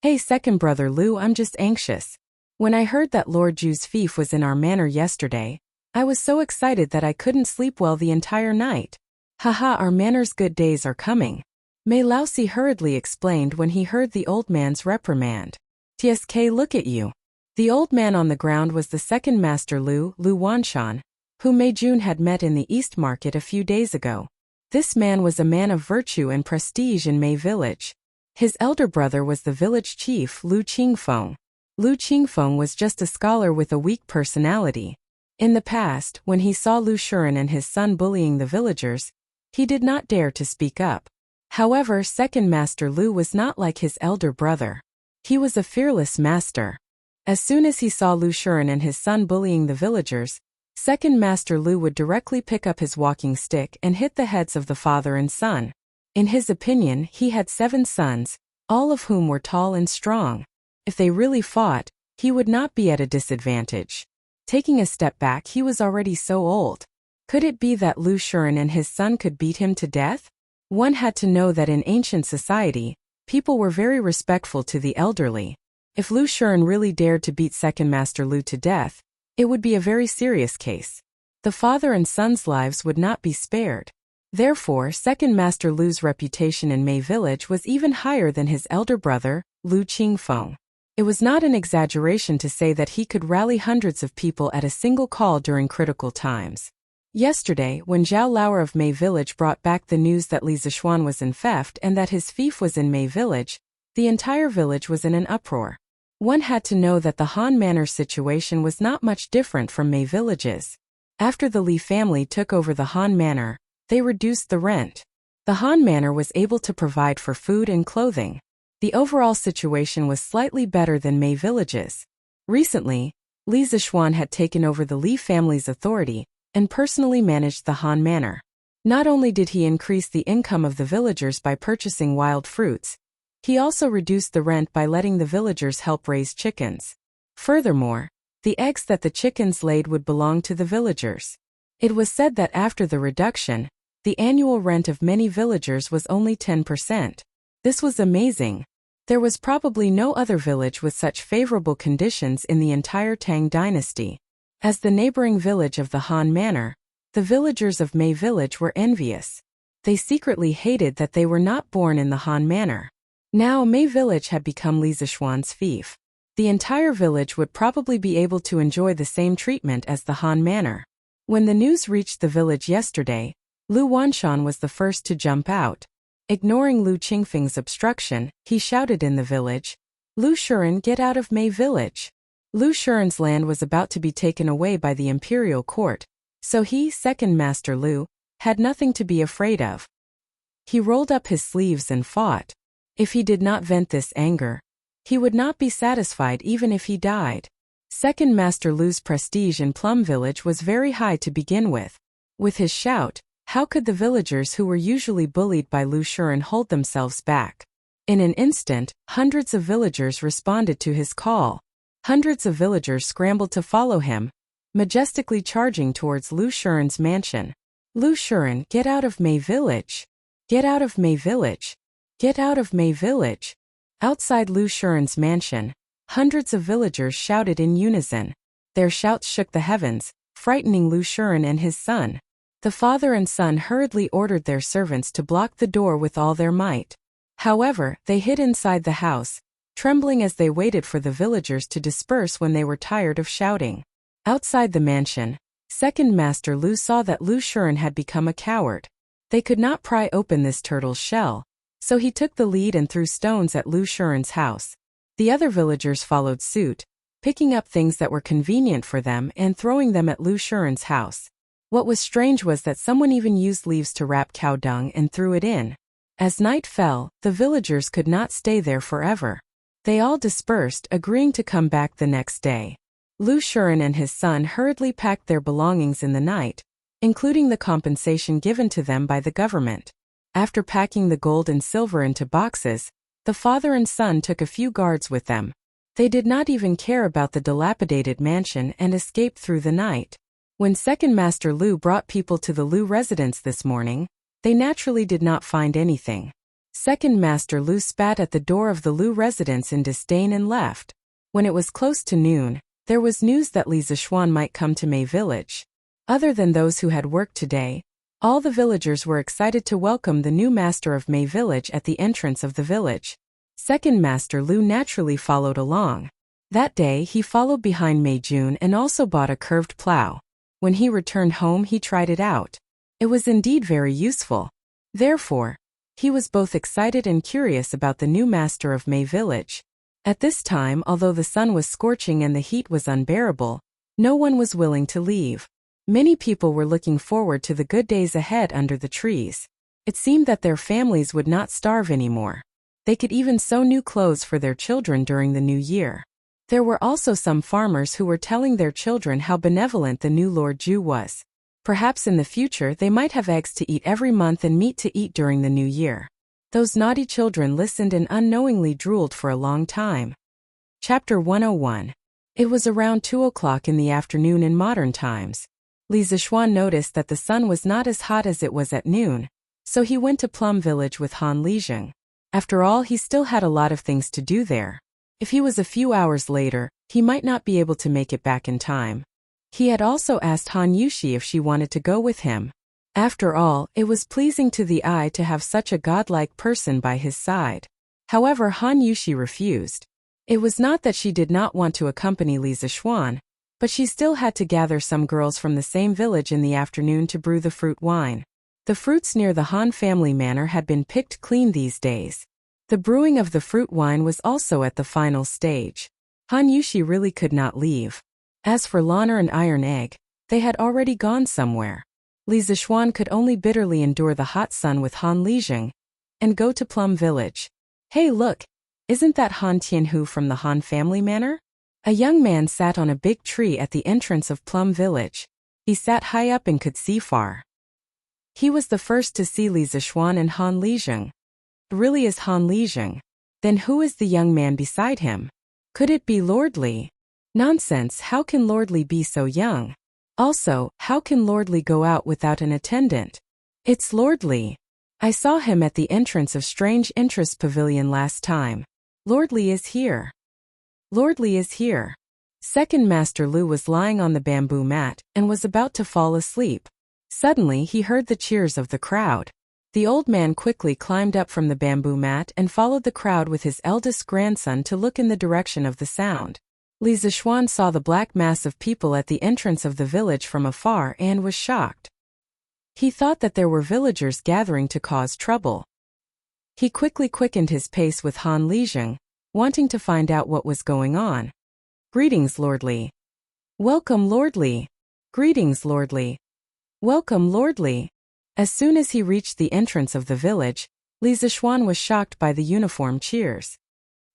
"Hey, second brother Lu, I'm just anxious. When I heard that Lord Ju's fief was in our manor yesterday, I was so excited that I couldn't sleep well the entire night. Haha, our manor's good days are coming," Mei Laosi hurriedly explained when he heard the old man's reprimand. "Tsk, look at you." The old man on the ground was the second master Lu Wanshan, whom Mei Jun had met in the East Market a few days ago. This man was a man of virtue and prestige in Mei Village. His elder brother was the village chief Lu Qingfeng. Lu Qingfeng was just a scholar with a weak personality. In the past, when he saw Lu Shuren and his son bullying the villagers, he did not dare to speak up. However, second master Lu was not like his elder brother. He was a fearless master. As soon as he saw Lu Shuren and his son bullying the villagers, second master Lu would directly pick up his walking stick and hit the heads of the father and son. In his opinion, he had 7 sons, all of whom were tall and strong. If they really fought, he would not be at a disadvantage. Taking a step back, he was already so old. Could it be that Lu Shuren and his son could beat him to death? One had to know that in ancient society, people were very respectful to the elderly. If Lu Shuren really dared to beat second master Lu to death, it would be a very serious case. The father and son's lives would not be spared. Therefore, second master Lu's reputation in Mei Village was even higher than his elder brother, Lu Qingfeng. It was not an exaggeration to say that he could rally hundreds of people at a single call during critical times. Yesterday, when Zhao Lauer of Mei Village brought back the news that Li Zishuan was in theft and that his fief was in Mei Village, The entire village was in an uproar. One had to know that the Han Manor situation was not much different from May Village's. After the Lee family took over the Han Manor, they reduced the rent. The Han Manor was able to provide for food and clothing. The overall situation was slightly better than May Village's. Recently, Li Zixuan had taken over the Li family's authority and personally managed the Han Manor. Not only did he increase the income of the villagers by purchasing wild fruits, he also reduced the rent by letting the villagers help raise chickens. Furthermore, the eggs that the chickens laid would belong to the villagers. It was said that after the reduction, the annual rent of many villagers was only 10%. This was amazing. There was probably no other village with such favorable conditions in the entire Tang dynasty. As the neighboring village of the Han Manor, the villagers of May Village were envious. They secretly hated that they were not born in the Han Manor. Now May Village had become Li Zixuan's fief. The entire village would probably be able to enjoy the same treatment as the Han Manor. When the news reached the village yesterday, Lu Wanshan was the first to jump out. Ignoring Lu Qingfeng's obstruction, he shouted in the village, "Lu Shuren, get out of May Village!" Lu Shuren's land was about to be taken away by the imperial court, so he, Second Master Lu, had nothing to be afraid of. He rolled up his sleeves and fought. If he did not vent this anger, he would not be satisfied even if he died. Second Master Lu's prestige in Plum Village was very high to begin with. With his shout, how could the villagers who were usually bullied by Lu Shuren hold themselves back? In an instant, hundreds of villagers responded to his call. Hundreds of villagers scrambled to follow him, majestically charging towards Lu Shuren's mansion. "Lu Shuren, get out of May Village! Get out of May Village! Get out of May Village!" Outside Lu Shuren's mansion, hundreds of villagers shouted in unison. Their shouts shook the heavens, frightening Lu Shuren and his son. The father and son hurriedly ordered their servants to block the door with all their might. However, they hid inside the house, trembling as they waited for the villagers to disperse when they were tired of shouting. Outside the mansion, Second Master Lu saw that Lu Shuren had become a coward. They could not pry open this turtle's shell, so he took the lead and threw stones at Lu Shuren's house. The other villagers followed suit, picking up things that were convenient for them and throwing them at Lu Shuren's house. What was strange was that someone even used leaves to wrap cow dung and threw it in. As night fell, the villagers could not stay there forever. They all dispersed, agreeing to come back the next day. Lu Shuren and his son hurriedly packed their belongings in the night, including the compensation given to them by the government. After packing the gold and silver into boxes, the father and son took a few guards with them. They did not even care about the dilapidated mansion and escaped through the night. When Second Master Lu brought people to the Lu residence this morning, they naturally did not find anything. Second Master Lu spat at the door of the Lu residence in disdain and left. When it was close to noon, there was news that Li Zixuan might come to May Village. Other than those who had worked today, all the villagers were excited to welcome the new master of May Village at the entrance of the village. Second Master Lu naturally followed along. That day he followed behind Mei Jun and also bought a curved plow. When he returned home he tried it out. It was indeed very useful. Therefore, he was both excited and curious about the new master of May Village. At this time, although the sun was scorching and the heat was unbearable, no one was willing to leave. Many people were looking forward to the good days ahead under the trees. It seemed that their families would not starve anymore. They could even sew new clothes for their children during the new year. There were also some farmers who were telling their children how benevolent the new Lord Ju was. Perhaps in the future they might have eggs to eat every month and meat to eat during the new year. Those naughty children listened and unknowingly drooled for a long time. Chapter 101. It was around 2 o'clock in the afternoon in modern times. Li Zixuan noticed that the sun was not as hot as it was at noon, so he went to Plum Village with Han Lijing. After all, he still had a lot of things to do there. If he was a few hours later, he might not be able to make it back in time. He had also asked Han Yushi if she wanted to go with him. After all, it was pleasing to the eye to have such a godlike person by his side. However, Han Yushi refused. It was not that she did not want to accompany Li Zixuan, but she still had to gather some girls from the same village in the afternoon to brew the fruit wine. The fruits near the Han family manor had been picked clean these days. The brewing of the fruit wine was also at the final stage. Han Yushi really could not leave. As for Lanner and Iron Egg, they had already gone somewhere. Li Zixuan could only bitterly endure the hot sun with Han Lijing and go to Plum Village. Hey look, isn't that Han Tianhu from the Han family manor? A young man sat on a big tree at the entrance of Plum Village. He sat high up and could see far. He was the first to see Li Zixuan and Han Lijing. Really is Han Lijing? Then who is the young man beside him? Could it be Lord Li? Nonsense, how can Lord Li be so young? Also, how can Lord Li go out without an attendant? It's Lord Li. I saw him at the entrance of Strange Interest Pavilion last time. Lord Li is here. Lord Li is here. Second Master Lu was lying on the bamboo mat and was about to fall asleep. Suddenly he heard the cheers of the crowd. The old man quickly climbed up from the bamboo mat and followed the crowd with his eldest grandson to look in the direction of the sound. Li Zixuan saw the black mass of people at the entrance of the village from afar and was shocked. He thought that there were villagers gathering to cause trouble. He quickly quickened his pace with Han Lijing, wanting to find out what was going on. Greetings, Lord Li. Welcome, Lord Li. Greetings, Lord Li. Welcome, Lord Li. As soon as he reached the entrance of the village, Li Zixuan was shocked by the uniform cheers.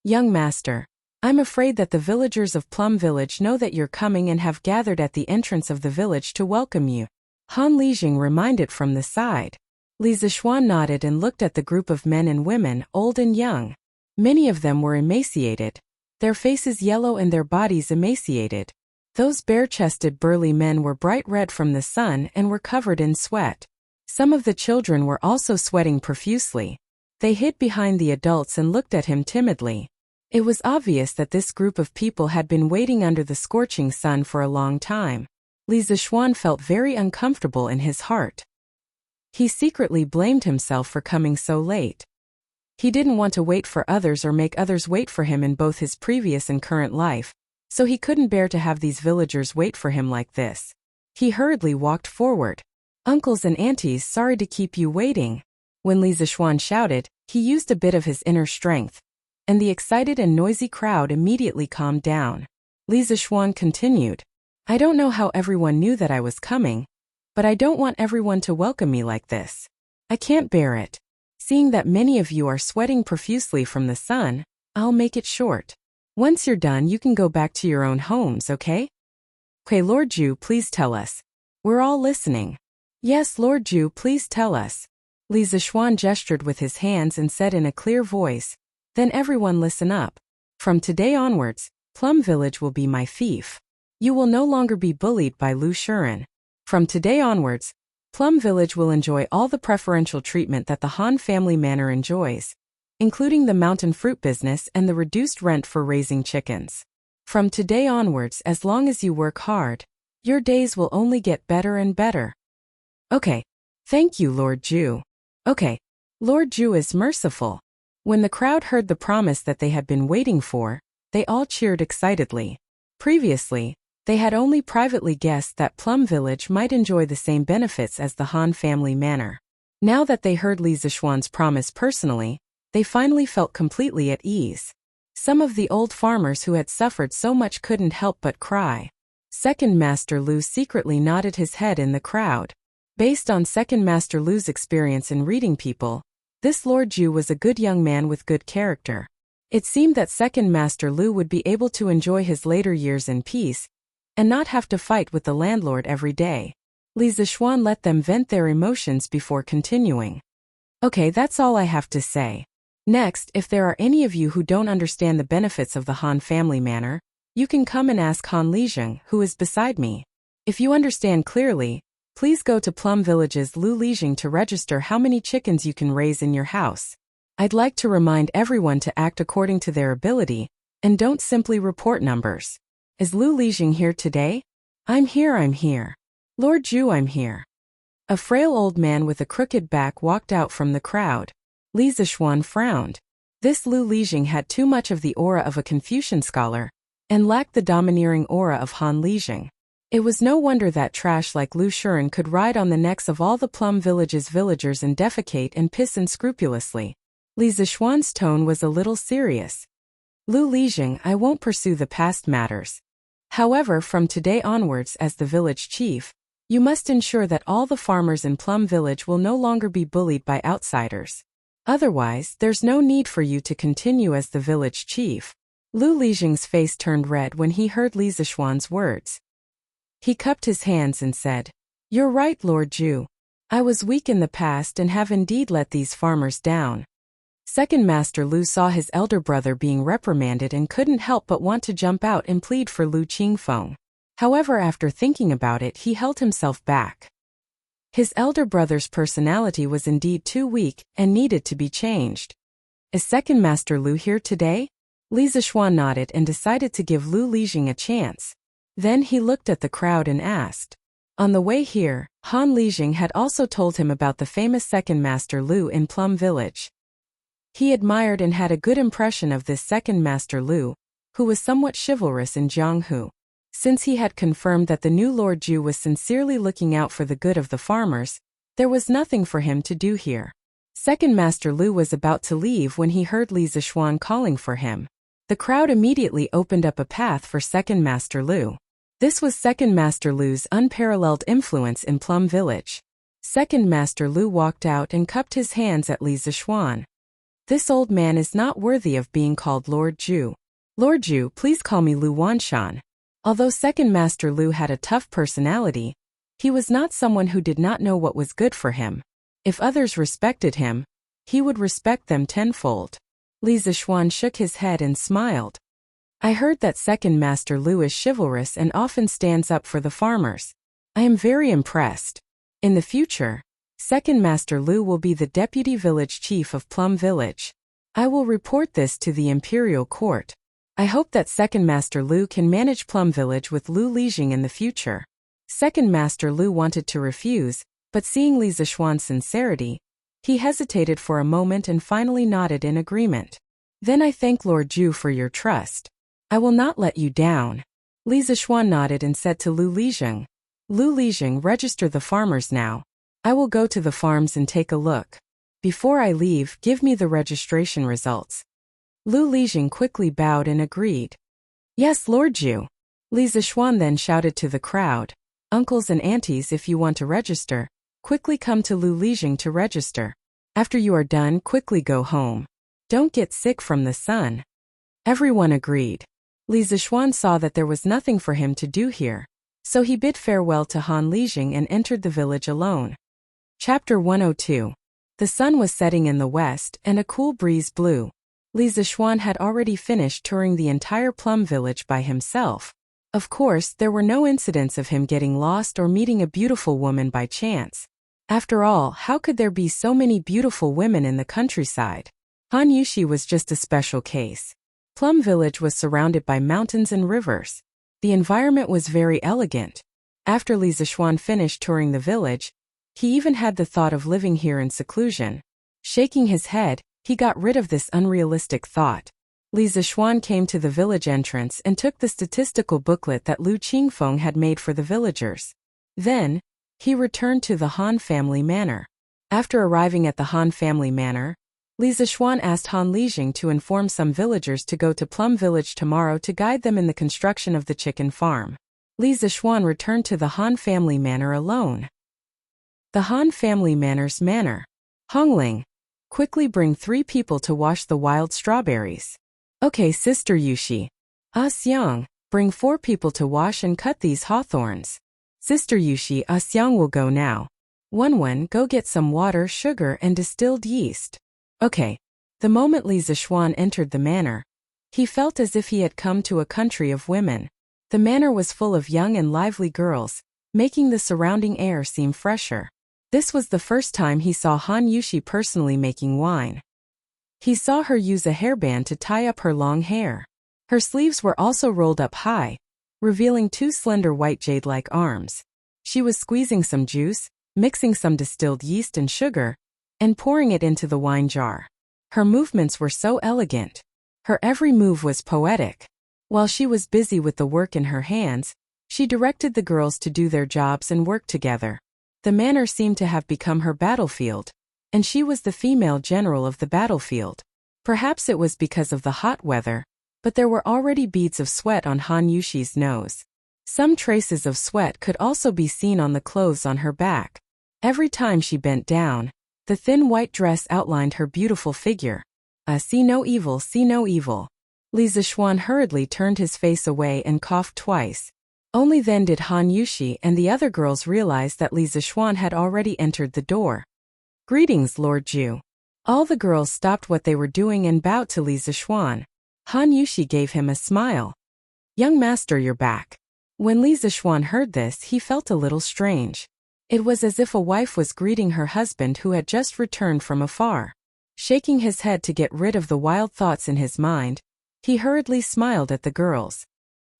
Young master, I'm afraid that the villagers of Plum Village know that you're coming and have gathered at the entrance of the village to welcome you. Han Lijing reminded from the side. Li Zixuan nodded and looked at the group of men and women, old and young. Many of them were emaciated, their faces yellow and their bodies emaciated. Those bare-chested burly men were bright red from the sun and were covered in sweat. Some of the children were also sweating profusely. They hid behind the adults and looked at him timidly. It was obvious that this group of people had been waiting under the scorching sun for a long time. Li Zixuan felt very uncomfortable in his heart. He secretly blamed himself for coming so late. He didn't want to wait for others or make others wait for him in both his previous and current life, so he couldn't bear to have these villagers wait for him like this. He hurriedly walked forward. Uncles and aunties, sorry to keep you waiting. When Li Zixuan shouted, he used a bit of his inner strength, and the excited and noisy crowd immediately calmed down. Li Zixuan continued, I don't know how everyone knew that I was coming, but I don't want everyone to welcome me like this. I can't bear it. Seeing that many of you are sweating profusely from the sun, I'll make it short. Once you're done, you can go back to your own homes, okay? Okay, Lord Zhu, please tell us. We're all listening. Yes, Lord Zhu, please tell us. Li Zixuan gestured with his hands and said in a clear voice, then everyone listen up. From today onwards, Plum Village will be my fief. You will no longer be bullied by Lu Shuren. From today onwards, Plum Village will enjoy all the preferential treatment that the Han family manor enjoys, including the mountain fruit business and the reduced rent for raising chickens. From today onwards, as long as you work hard, your days will only get better and better. Okay. Thank you, Lord Zhu. Okay. Lord Zhu is merciful. When the crowd heard the promise that they had been waiting for, they all cheered excitedly. Previously, they had only privately guessed that Plum Village might enjoy the same benefits as the Han family manor. Now that they heard Li Zixuan's promise personally, they finally felt completely at ease. Some of the old farmers who had suffered so much couldn't help but cry. Second Master Lu secretly nodded his head in the crowd. Based on Second Master Lu's experience in reading people, this Lord Zhu was a good young man with good character. It seemed that Second Master Lu would be able to enjoy his later years in peace, and not have to fight with the landlord every day. Li Zixuan let them vent their emotions before continuing. Okay, that's all I have to say. Next, if there are any of you who don't understand the benefits of the Han family manor, you can come and ask Han Lijing, who is beside me. If you understand clearly, please go to Plum Village's Lu Lijing to register how many chickens you can raise in your house. I'd like to remind everyone to act according to their ability, and don't simply report numbers. Is Lu Lijing here today? I'm here. Lord Zhu, I'm here. A frail old man with a crooked back walked out from the crowd. Li Zixuan frowned. This Lu Lijing had too much of the aura of a Confucian scholar, and lacked the domineering aura of Han Lijing. It was no wonder that trash like Lu Shuren could ride on the necks of all the Plum Village's villagers and defecate and piss unscrupulously. Li Zixuan's tone was a little serious. Lu Lijing, I won't pursue the past matters. However, from today onwards as the village chief, you must ensure that all the farmers in Plum Village will no longer be bullied by outsiders. Otherwise, there's no need for you to continue as the village chief. Lu Lijing's face turned red when he heard Li Zixuan's words. He cupped his hands and said, You're right, Lord Zhu. I was weak in the past and have indeed let these farmers down. Second Master Lu saw his elder brother being reprimanded and couldn't help but want to jump out and plead for Lu Qingfeng. However, after thinking about it, he held himself back. His elder brother's personality was indeed too weak and needed to be changed. Is Second Master Lu here today? Li Zixuan nodded and decided to give Lu Lijing a chance. Then he looked at the crowd and asked. On the way here, Han Lijing had also told him about the famous Second Master Lu in Plum Village. He admired and had a good impression of this Second Master Lu, who was somewhat chivalrous in Jianghu. Since he had confirmed that the new Lord Zhu was sincerely looking out for the good of the farmers, there was nothing for him to do here. Second Master Lu was about to leave when he heard Li Zixuan calling for him. The crowd immediately opened up a path for Second Master Lu. This was Second Master Lu's unparalleled influence in Plum Village. Second Master Lu walked out and cupped his hands at Li Zixuan. This old man is not worthy of being called Lord Zhu. Lord Zhu, please call me Lu Wanshan. Although Second Master Lu had a tough personality, he was not someone who did not know what was good for him. If others respected him, he would respect them tenfold. Li Zixuan shook his head and smiled. I heard that Second Master Lu is chivalrous and often stands up for the farmers. I am very impressed. In the future, Second Master Lu will be the deputy village chief of Plum Village. I will report this to the imperial court. I hope that Second Master Lu can manage Plum Village with Lu Lijing in the future. Second Master Lu wanted to refuse, but seeing Li Zixuan's sincerity, he hesitated for a moment and finally nodded in agreement. Then I thank Lord Zhu for your trust. I will not let you down. Li Zixuan nodded and said to Lu Lijing. Lu Lijing, register the farmers now. I will go to the farms and take a look. Before I leave, give me the registration results. Lu Lijing quickly bowed and agreed. Yes, Lord Zhu. Li Zixuan then shouted to the crowd. Uncles and aunties, if you want to register, quickly come to Lu Lijing to register. After you are done, quickly go home. Don't get sick from the sun. Everyone agreed. Li Zixuan saw that there was nothing for him to do here, so he bid farewell to Han Lijing and entered the village alone. Chapter 102. The sun was setting in the west and a cool breeze blew. Li Zixuan had already finished touring the entire Plum Village by himself. Of course, there were no incidents of him getting lost or meeting a beautiful woman by chance. After all, how could there be so many beautiful women in the countryside? Han Yushi was just a special case. Plum Village was surrounded by mountains and rivers. The environment was very elegant. After Li Zixuan finished touring the village, he even had the thought of living here in seclusion. Shaking his head, he got rid of this unrealistic thought. Li Zixuan came to the village entrance and took the statistical booklet that Lu Qingfeng had made for the villagers. Then, he returned to the Han family manor. After arriving at the Han family manor, Li Zixuan asked Han Lijing to inform some villagers to go to Plum Village tomorrow to guide them in the construction of the chicken farm. Li Zixuan returned to the Han family manor alone. The Han family manor's manor. Hongling. Quickly bring 3 people to wash the wild strawberries. Okay, Sister Yushi. Xiang, bring 4 people to wash and cut these hawthorns. Sister Yushi, Xiang will go now. Wen, go get some water, sugar, and distilled yeast. Okay. The moment Li Zixuan entered the manor, he felt as if he had come to a country of women. The manor was full of young and lively girls, making the surrounding air seem fresher. This was the first time he saw Han Yushi personally making wine. He saw her use a hairband to tie up her long hair. Her sleeves were also rolled up high, revealing 2 slender white jade-like arms. She was squeezing some juice, mixing some distilled yeast and sugar, and pouring it into the wine jar. Her movements were so elegant. Her every move was poetic. While she was busy with the work in her hands, she directed the girls to do their jobs and work together. The manor seemed to have become her battlefield. and she was the female general of the battlefield. Perhaps it was because of the hot weather, but there were already beads of sweat on Han Yushi's nose. Some traces of sweat could also be seen on the clothes on her back. Every time she bent down, the thin white dress outlined her beautiful figure. See no evil, see no evil. Li Zixuan hurriedly turned his face away and coughed twice. Only then did Han Yushi and the other girls realize that Li Zixuan had already entered the door. Greetings, Lord Ju. All the girls stopped what they were doing and bowed to Li Zixuan. Han Yushi gave him a smile. Young master, you're back. When Li Zixuan heard this, he felt a little strange. It was as if a wife was greeting her husband who had just returned from afar. Shaking his head to get rid of the wild thoughts in his mind, he hurriedly smiled at the girls.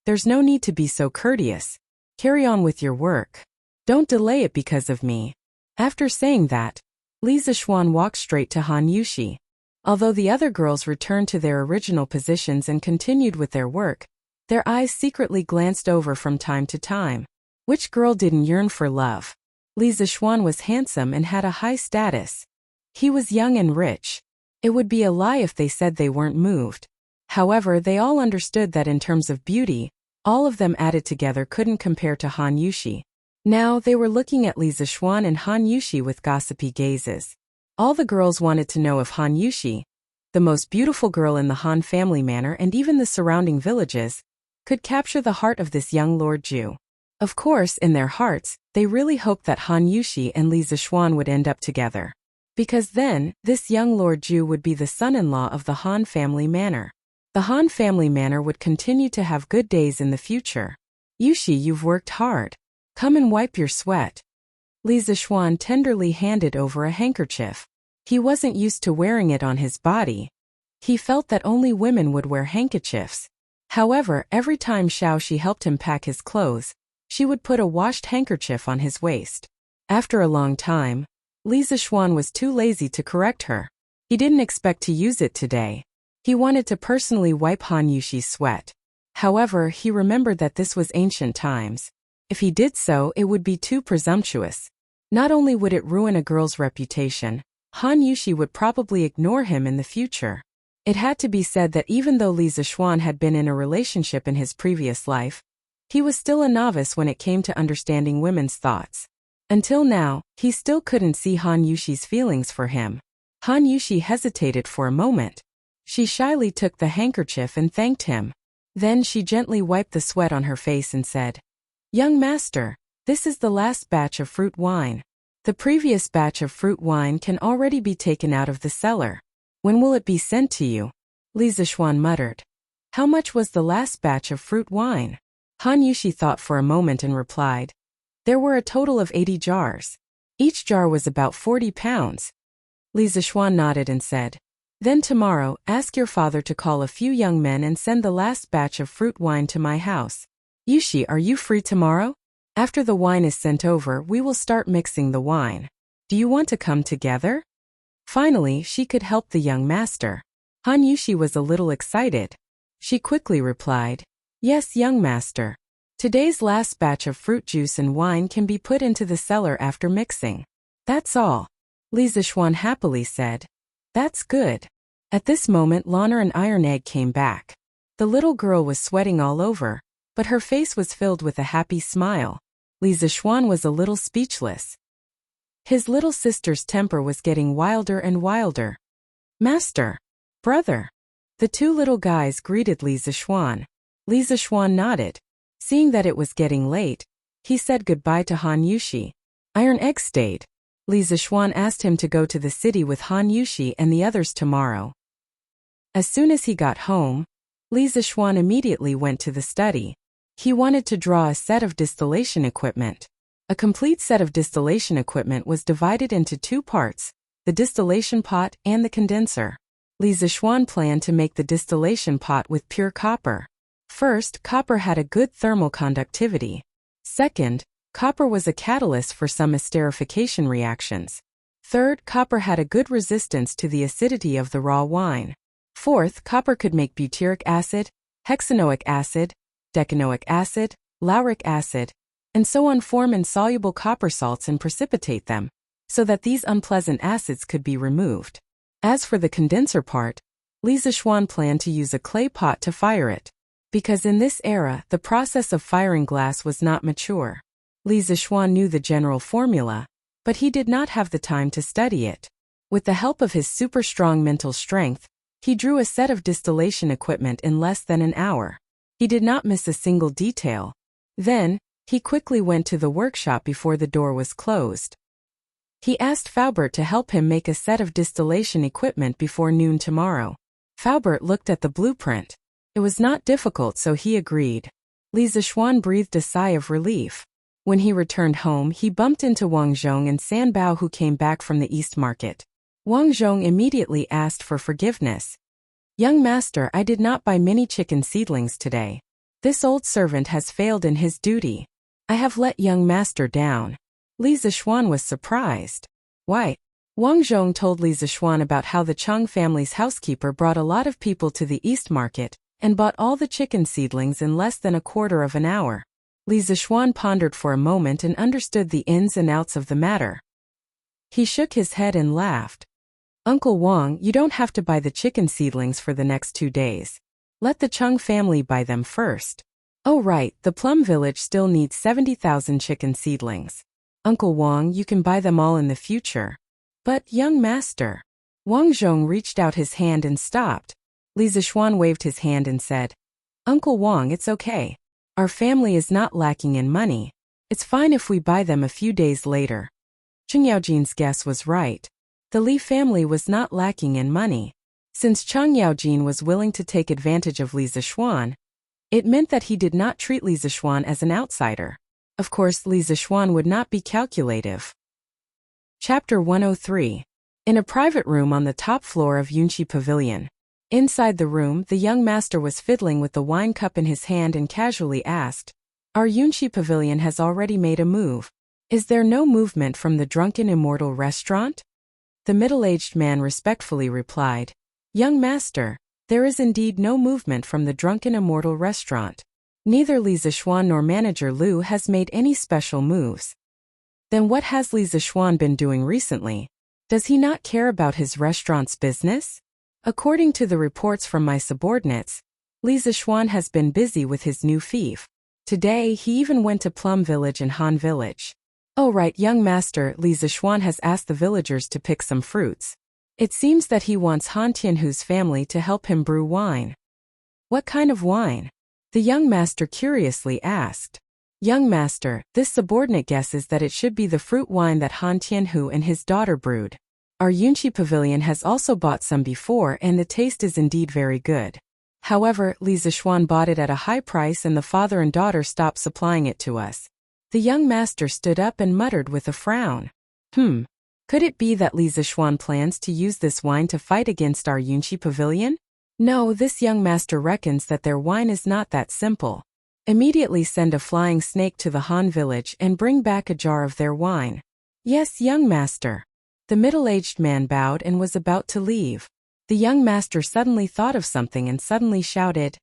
There's no need to be so courteous. Carry on with your work. Don't delay it because of me. After saying that, Li Zixuan walked straight to Han Yushi. Although the other girls returned to their original positions and continued with their work, their eyes secretly glanced over from time to time. Which girl didn't yearn for love? Li Zixuan was handsome and had a high status. He was young and rich. It would be a lie if they said they weren't moved. However, they all understood that in terms of beauty, all of them added together couldn't compare to Han Yushi. Now they were looking at Li Zixuan and Han Yushi with gossipy gazes. All the girls wanted to know if Han Yushi, the most beautiful girl in the Han family manor and even the surrounding villages, could capture the heart of this young Lord Ju. Of course, in their hearts, they really hoped that Han Yushi and Li Zixuan would end up together. Because then, this young Lord Ju would be the son-in-law of the Han family manor. The Han family manor would continue to have good days in the future. Yushi, you've worked hard. Come and wipe your sweat. Li Zixuan tenderly handed over a handkerchief. He wasn't used to wearing it on his body. He felt that only women would wear handkerchiefs. However, every time Xiaoxi helped him pack his clothes, she would put a washed handkerchief on his waist. After a long time, Li Zixuan was too lazy to correct her. He didn't expect to use it today. He wanted to personally wipe Han Yushi's sweat. However, he remembered that this was ancient times. If he did so, it would be too presumptuous. Not only would it ruin a girl's reputation, Han Yushi would probably ignore him in the future. It had to be said that even though Li Zixuan had been in a relationship in his previous life, he was still a novice when it came to understanding women's thoughts. Until now, he still couldn't see Han Yushi's feelings for him. Han Yushi hesitated for a moment. She shyly took the handkerchief and thanked him. Then she gently wiped the sweat on her face and said, Young master, this is the last batch of fruit wine. The previous batch of fruit wine can already be taken out of the cellar. When will it be sent to you? Li Zixuan muttered. How much was the last batch of fruit wine? Han Yushi thought for a moment and replied. There were a total of 80 jars. Each jar was about 40 pounds. Li Zixuan nodded and said, Then tomorrow, ask your father to call a few young men and send the last batch of fruit wine to my house. Yushi, are you free tomorrow? After the wine is sent over, we will start mixing the wine. Do you want to come together? Finally, she could help the young master. Han Yushi was a little excited. She quickly replied, Yes, young master. Today's last batch of fruit juice and wine can be put into the cellar after mixing. That's all. Li Zixuan happily said. That's good. At this moment, Loner and Iron Egg came back. The little girl was sweating all over, but her face was filled with a happy smile. Li Zixuan was a little speechless. His little sister's temper was getting wilder and wilder. Master! Brother! The two little guys greeted Li Zixuan. Li Zixuan nodded. Seeing that it was getting late, he said goodbye to Han Yushi. Iron Egg stayed. Li Zixuan asked him to go to the city with Han Yushi and the others tomorrow. As soon as he got home, Li Zixuan immediately went to the study. He wanted to draw a set of distillation equipment. A complete set of distillation equipment was divided into two parts, the distillation pot and the condenser. Li Zixuan planned to make the distillation pot with pure copper. First, copper had a good thermal conductivity. Second, copper was a catalyst for some esterification reactions. Third, copper had a good resistance to the acidity of the raw wine. Fourth, copper could make butyric acid, hexanoic acid, decanoic acid, lauric acid, and so on form insoluble copper salts and precipitate them. so that these unpleasant acids could be removed. As for the condenser part, Li Zixuan planned to use a clay pot to fire it, because in this era the process of firing glass was not mature. Li Zixuan knew the general formula, but he did not have the time to study it. With the help of his super-strong mental strength, he drew a set of distillation equipment in less than an hour. He did not miss a single detail. Then, he quickly went to the workshop before the door was closed. He asked Faubert to help him make a set of distillation equipment before noon tomorrow. Faubert looked at the blueprint. It was not difficult, so he agreed. Li Zixuan breathed a sigh of relief. When he returned home, he bumped into Wang Zhong and San Bao, who came back from the East Market. Wang Zhong immediately asked for forgiveness. "Young master, I did not buy many chicken seedlings today. This old servant has failed in his duty. I have let young master down." Li Zixuan was surprised. "Why?" Wang Zhong told Li Zixuan about how the Cheng family's housekeeper brought a lot of people to the East Market and bought all the chicken seedlings in less than a quarter of an hour. Li Zixuan pondered for a moment and understood the ins and outs of the matter. He shook his head and laughed. "Uncle Wang, you don't have to buy the chicken seedlings for the next 2 days. Let the Cheng family buy them first." "Oh right, the Plum Village still needs 70,000 chicken seedlings. Uncle Wang, you can buy them all in the future." "But, young master." Wang Zhong reached out his hand and stopped. Li Zixuan waved his hand and said, "Uncle Wang, it's okay. Our family is not lacking in money. It's fine if we buy them a few days later." Cheng Yaojin's guess was right. The Li family was not lacking in money. Since Cheng Yaojin was willing to take advantage of Li Zixuan, it meant that he did not treat Li Zixuan as an outsider. Of course, Li Zixuan would not be calculative. Chapter 103. In a private room on the top floor of Yunqi Pavilion. Inside the room, the young master was fiddling with the wine cup in his hand and casually asked, "Our Yunqi Pavilion has already made a move. Is there no movement from the Drunken Immortal restaurant?" The middle-aged man respectfully replied, "Young master, there is indeed no movement from the Drunken Immortal restaurant. Neither Li Zixuan nor manager Lu has made any special moves." "Then what has Li Zixuan been doing recently? Does he not care about his restaurant's business?" "According to the reports from my subordinates, Li Zixuan has been busy with his new fief. Today he even went to Plum Village and Han Village." "Oh right, young master, Li Zixuan has asked the villagers to pick some fruits. It seems that he wants Han Tianhu's family to help him brew wine." "What kind of wine?" the young master curiously asked. "Young master, this subordinate guesses that it should be the fruit wine that Han Tianhu and his daughter brewed. Our Yunqi Pavilion has also bought some before and the taste is indeed very good. However, Li Zixuan bought it at a high price and the father and daughter stopped supplying it to us." The young master stood up and muttered with a frown. Could it be that Li Zixuan plans to use this wine to fight against our Yunqi Pavilion? No, this young master reckons that their wine is not that simple. Immediately send a flying snake to the Han village and bring back a jar of their wine. "Yes, young master." The middle-aged man bowed and was about to leave. The young master suddenly thought of something and suddenly shouted,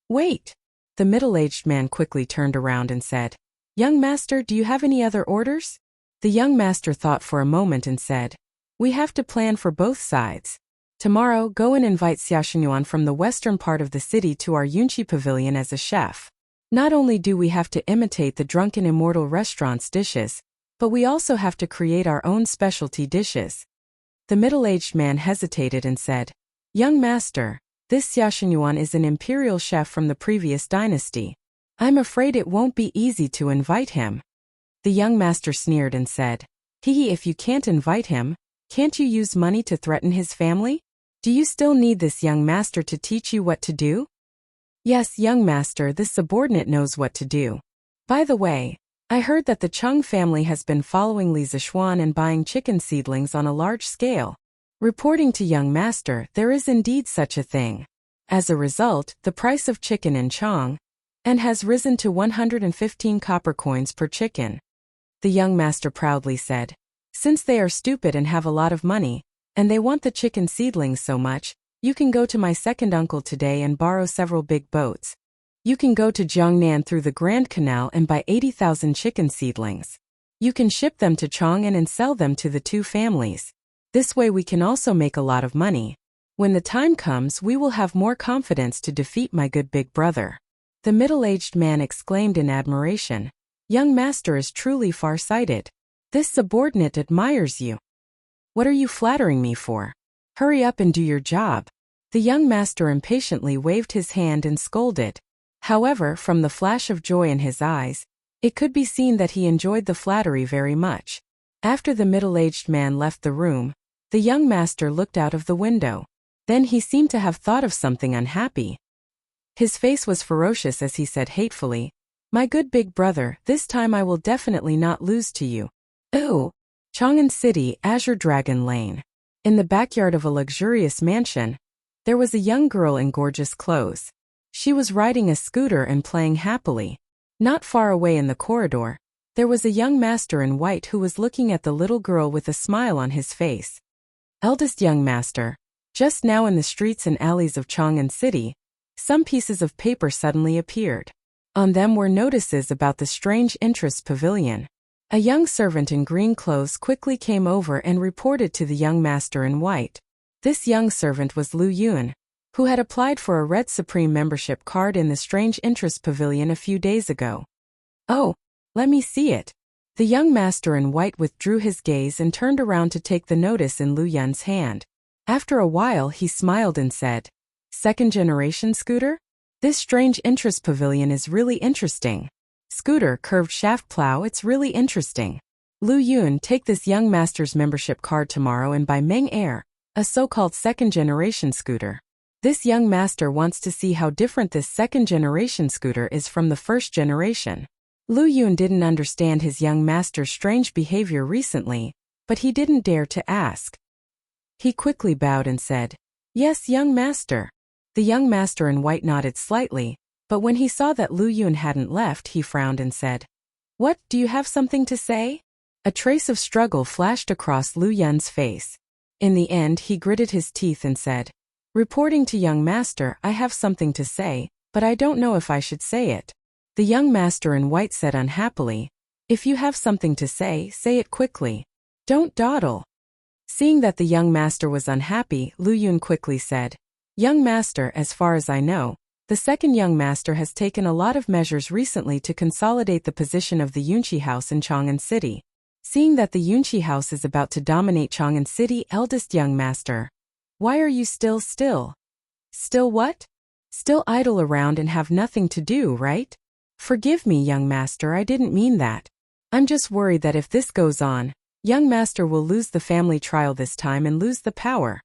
"Wait!" The middle-aged man quickly turned around and said, "Young master, do you have any other orders?" The young master thought for a moment and said, "We have to plan for both sides. Tomorrow, go and invite Xia Xinyuan from the western part of the city to our Yunqi Pavilion as a chef. Not only do we have to imitate the Drunken Immortal restaurant's dishes, but we also have to create our own specialty dishes." The middle-aged man hesitated and said, "Young master, this Xia Xinyuan is an imperial chef from the previous dynasty. I'm afraid it won't be easy to invite him." The young master sneered and said, "Hee, if you can't invite him, can't you use money to threaten his family? Do you still need this young master to teach you what to do?" "Yes, young master, this subordinate knows what to do. By the way, I heard that the Cheng family has been following Li Zixuan and buying chicken seedlings on a large scale. Reporting to young master, there is indeed such a thing. As a result, the price of chicken in Cheng and has risen to 115 copper coins per chicken." The young master proudly said, "Since they are stupid and have a lot of money, and they want the chicken seedlings so much, you can go to my second uncle today and borrow several big boats. You can go to Jiangnan through the Grand Canal and buy 80,000 chicken seedlings. You can ship them to Chang'an and sell them to the two families. This way we can also make a lot of money. When the time comes, we will have more confidence to defeat my good big brother." The middle-aged man exclaimed in admiration. "Young master is truly far-sighted. This subordinate admires you. What are you flattering me for? Hurry up and do your job." The young master impatiently waved his hand and scolded. However, from the flash of joy in his eyes, it could be seen that he enjoyed the flattery very much. After the middle-aged man left the room, the young master looked out of the window. Then he seemed to have thought of something unhappy. His face was ferocious as he said hatefully, "My good big brother, this time I will definitely not lose to you." Oh! Chang'an City, Azure Dragon Lane. In the backyard of a luxurious mansion, there was a young girl in gorgeous clothes. She was riding a scooter and playing happily. Not far away in the corridor, there was a young master in white who was looking at the little girl with a smile on his face. Eldest young master, just now in the streets and alleys of Chang'an City, some pieces of paper suddenly appeared. On them were notices about the strange interest pavilion. A young servant in green clothes quickly came over and reported to the young master in white. This young servant was Lu Yun, who had applied for a Red Supreme membership card in the strange interest pavilion a few days ago. "Oh, let me see it." The young master in white withdrew his gaze and turned around to take the notice in Lu Yun's hand. After a while he smiled and said, "Second-generation scooter? This strange interest pavilion is really interesting. Scooter, curved shaft plow, it's really interesting. Lu Yun, take this young master's membership card tomorrow and buy Meng Air, a so-called second-generation scooter. This young master wants to see how different this second-generation scooter is from the first generation." Lu Yun didn't understand his young master's strange behavior recently, but he didn't dare to ask. He quickly bowed and said, "Yes, young master." The young master in white nodded slightly, but when he saw that Lu Yun hadn't left, he frowned and said, "What, do you have something to say?" A trace of struggle flashed across Lu Yun's face. In the end, he gritted his teeth and said, "Reporting to young master, I have something to say, but I don't know if I should say it." The young master in white said unhappily, "If you have something to say it quickly. Don't dawdle." Seeing that the young master was unhappy, Lu Yun quickly said, "Young master, as far as I know, the second young master has taken a lot of measures recently to consolidate the position of the Yunqi house in Chang'an City. Seeing that the Yunqi house is about to dominate Chang'an City, eldest young master, why are you still? Still what? Still idle around and have nothing to do, right? Forgive me, young master, I didn't mean that. I'm just worried that if this goes on, young master will lose the family trial this time and lose the power."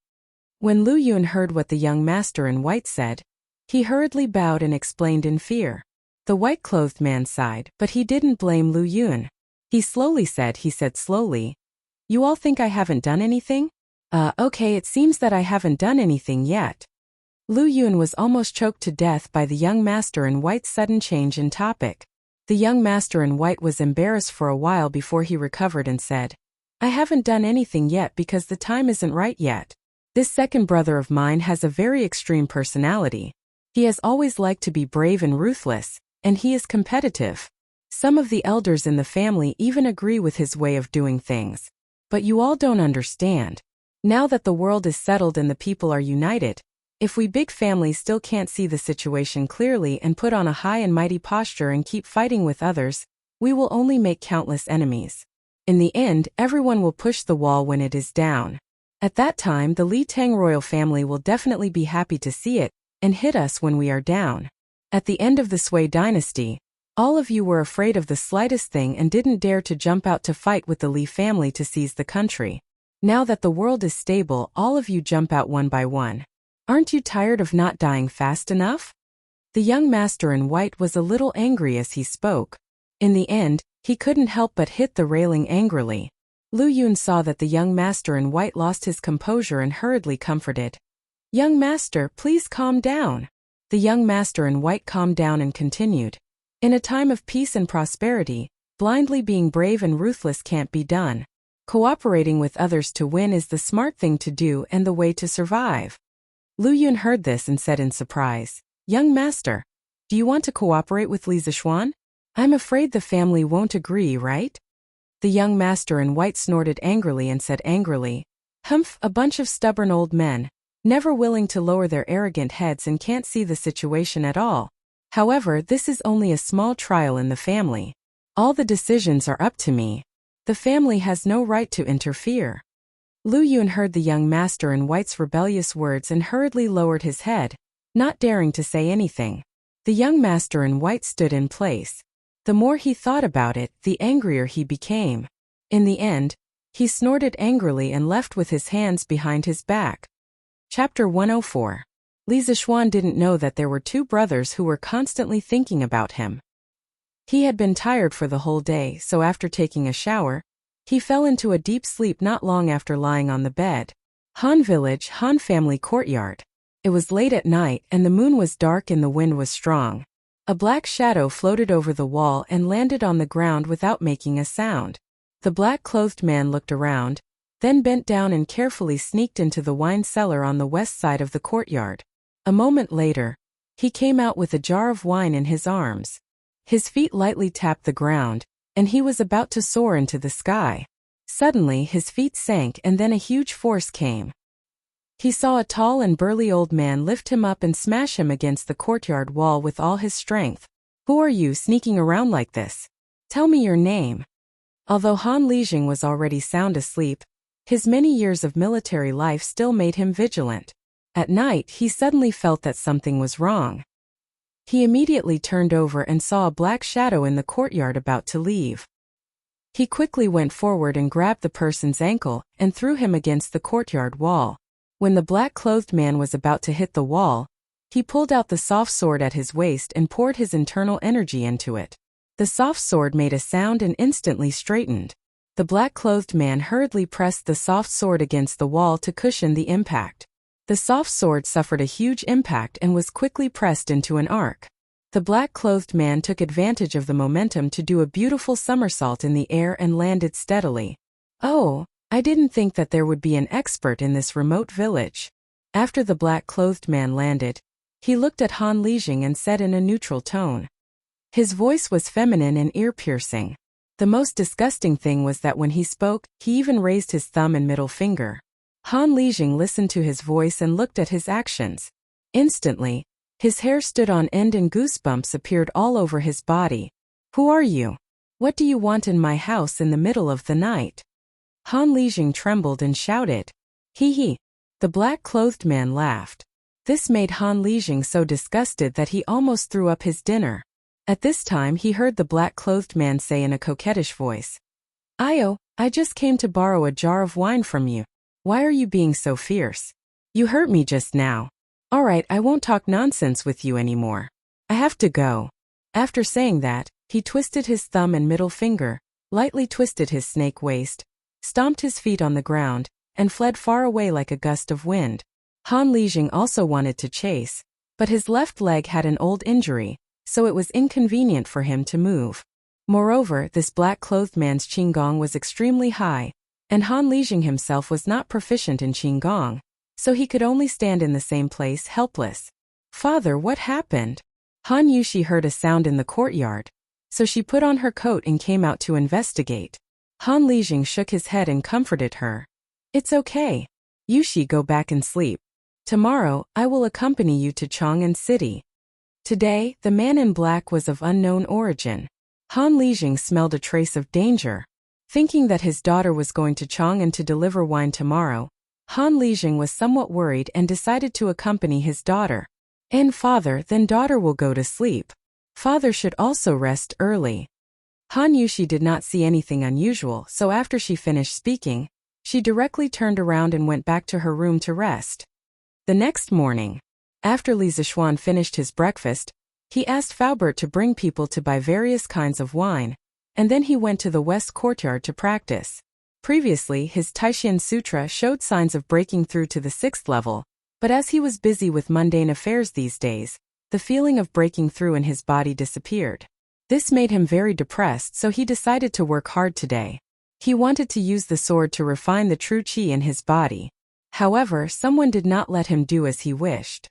When Lu Yun heard what the young master in white said, he hurriedly bowed and explained in fear. The white-clothed man sighed, but he didn't blame Lu Yun. He said slowly, "You all think I haven't done anything? Okay, it seems that I haven't done anything yet." Lu Yun was almost choked to death by the young master in white's sudden change in topic. The young master in white was embarrassed for a while before he recovered and said, "I haven't done anything yet because the time isn't right yet. This second brother of mine has a very extreme personality. He has always liked to be brave and ruthless, and he is competitive. Some of the elders in the family even agree with his way of doing things. But you all don't understand. Now that the world is settled and the people are united, if we big families still can't see the situation clearly and put on a high and mighty posture and keep fighting with others, we will only make countless enemies. In the end, everyone will push the wall when it is down. At that time, the Li Tang royal family will definitely be happy to see it and hit us when we are down. At the end of the Sui dynasty, all of you were afraid of the slightest thing and didn't dare to jump out to fight with the Li family to seize the country. Now that the world is stable, all of you jump out one by one. Aren't you tired of not dying fast enough?" The young master in white was a little angry as he spoke. In the end, he couldn't help but hit the railing angrily. Lu Yun saw that the young master in white lost his composure and hurriedly comforted. "Young master, please calm down." The young master in white calmed down and continued, "In a time of peace and prosperity, blindly being brave and ruthless can't be done. Cooperating with others to win is the smart thing to do and the way to survive." Lu Yun heard this and said in surprise, "Young master, do you want to cooperate with Li Zishuan? I'm afraid the family won't agree, right?" The young master in white snorted angrily and said angrily, "Humph, a bunch of stubborn old men, never willing to lower their arrogant heads and can't see the situation at all. However, this is only a small trial in the family. All the decisions are up to me. The family has no right to interfere." Lu Yun heard the young master in white's rebellious words and hurriedly lowered his head, not daring to say anything. The young master in white stood in place. The more he thought about it, the angrier he became. In the end, he snorted angrily and left with his hands behind his back. Chapter 104. Li Zixuan didn't know that there were two brothers who were constantly thinking about him. He had been tired for the whole day, so after taking a shower, he fell into a deep sleep not long after lying on the bed. Han Village, Han family courtyard. It was late at night and the moon was dark and the wind was strong. A black shadow floated over the wall and landed on the ground without making a sound. The black-clothed man looked around, then bent down and carefully sneaked into the wine cellar on the west side of the courtyard. A moment later, he came out with a jar of wine in his arms. His feet lightly tapped the ground, and he was about to soar into the sky. Suddenly his feet sank and then a huge force came. He saw a tall and burly old man lift him up and smash him against the courtyard wall with all his strength. "Who are you sneaking around like this? Tell me your name." Although Han Lijing was already sound asleep, his many years of military life still made him vigilant. At night he suddenly felt that something was wrong. He immediately turned over and saw a black shadow in the courtyard about to leave. He quickly went forward and grabbed the person's ankle and threw him against the courtyard wall. When the black-clothed man was about to hit the wall, he pulled out the soft sword at his waist and poured his internal energy into it. The soft sword made a sound and instantly straightened. The black-clothed man hurriedly pressed the soft sword against the wall to cushion the impact. The soft sword suffered a huge impact and was quickly pressed into an arc. The black-clothed man took advantage of the momentum to do a beautiful somersault in the air and landed steadily. "Oh, I didn't think that there would be an expert in this remote village." After the black-clothed man landed, he looked at Han Lijing and said in a neutral tone. His voice was feminine and ear-piercing. The most disgusting thing was that when he spoke, he even raised his thumb and middle finger. Han Lijing listened to his voice and looked at his actions. Instantly, his hair stood on end and goosebumps appeared all over his body. "Who are you? What do you want in my house in the middle of the night?" Han Lijing trembled and shouted. "Hee." The black-clothed man laughed. This made Han Lijing so disgusted that he almost threw up his dinner. At this time he heard the black-clothed man say in a coquettish voice, "Io, I just came to borrow a jar of wine from you. Why are you being so fierce? You hurt me just now. Alright, I won't talk nonsense with you anymore. I have to go." After saying that, he twisted his thumb and middle finger, lightly twisted his snake waist, stomped his feet on the ground, and fled far away like a gust of wind. Han Lijing also wanted to chase, but his left leg had an old injury, so it was inconvenient for him to move. Moreover, this black-clothed man's Qinggong was extremely high, and Han Lijing himself was not proficient in Qinggong, so he could only stand in the same place helpless. "Father, what happened?" Han Yushi heard a sound in the courtyard, so she put on her coat and came out to investigate. Han Lijing shook his head and comforted her. "It's okay. Yushi, go back and sleep. Tomorrow, I will accompany you to Chang'an City." Today, the man in black was of unknown origin. Han Lijing smelled a trace of danger. Thinking that his daughter was going to Chang'an to deliver wine tomorrow, Han Lijing was somewhat worried and decided to accompany his daughter. "And father, then daughter will go to sleep. Father should also rest early." Han Yushi did not see anything unusual, so after she finished speaking, she directly turned around and went back to her room to rest. The next morning, after Li Zixuan finished his breakfast, he asked Faubert to bring people to buy various kinds of wine, and then he went to the west courtyard to practice. Previously, his Taishan Sutra showed signs of breaking through to the 6th level, but as he was busy with mundane affairs these days, the feeling of breaking through in his body disappeared. This made him very depressed, so he decided to work hard today. He wanted to use the sword to refine the true qi in his body. However, someone did not let him do as he wished.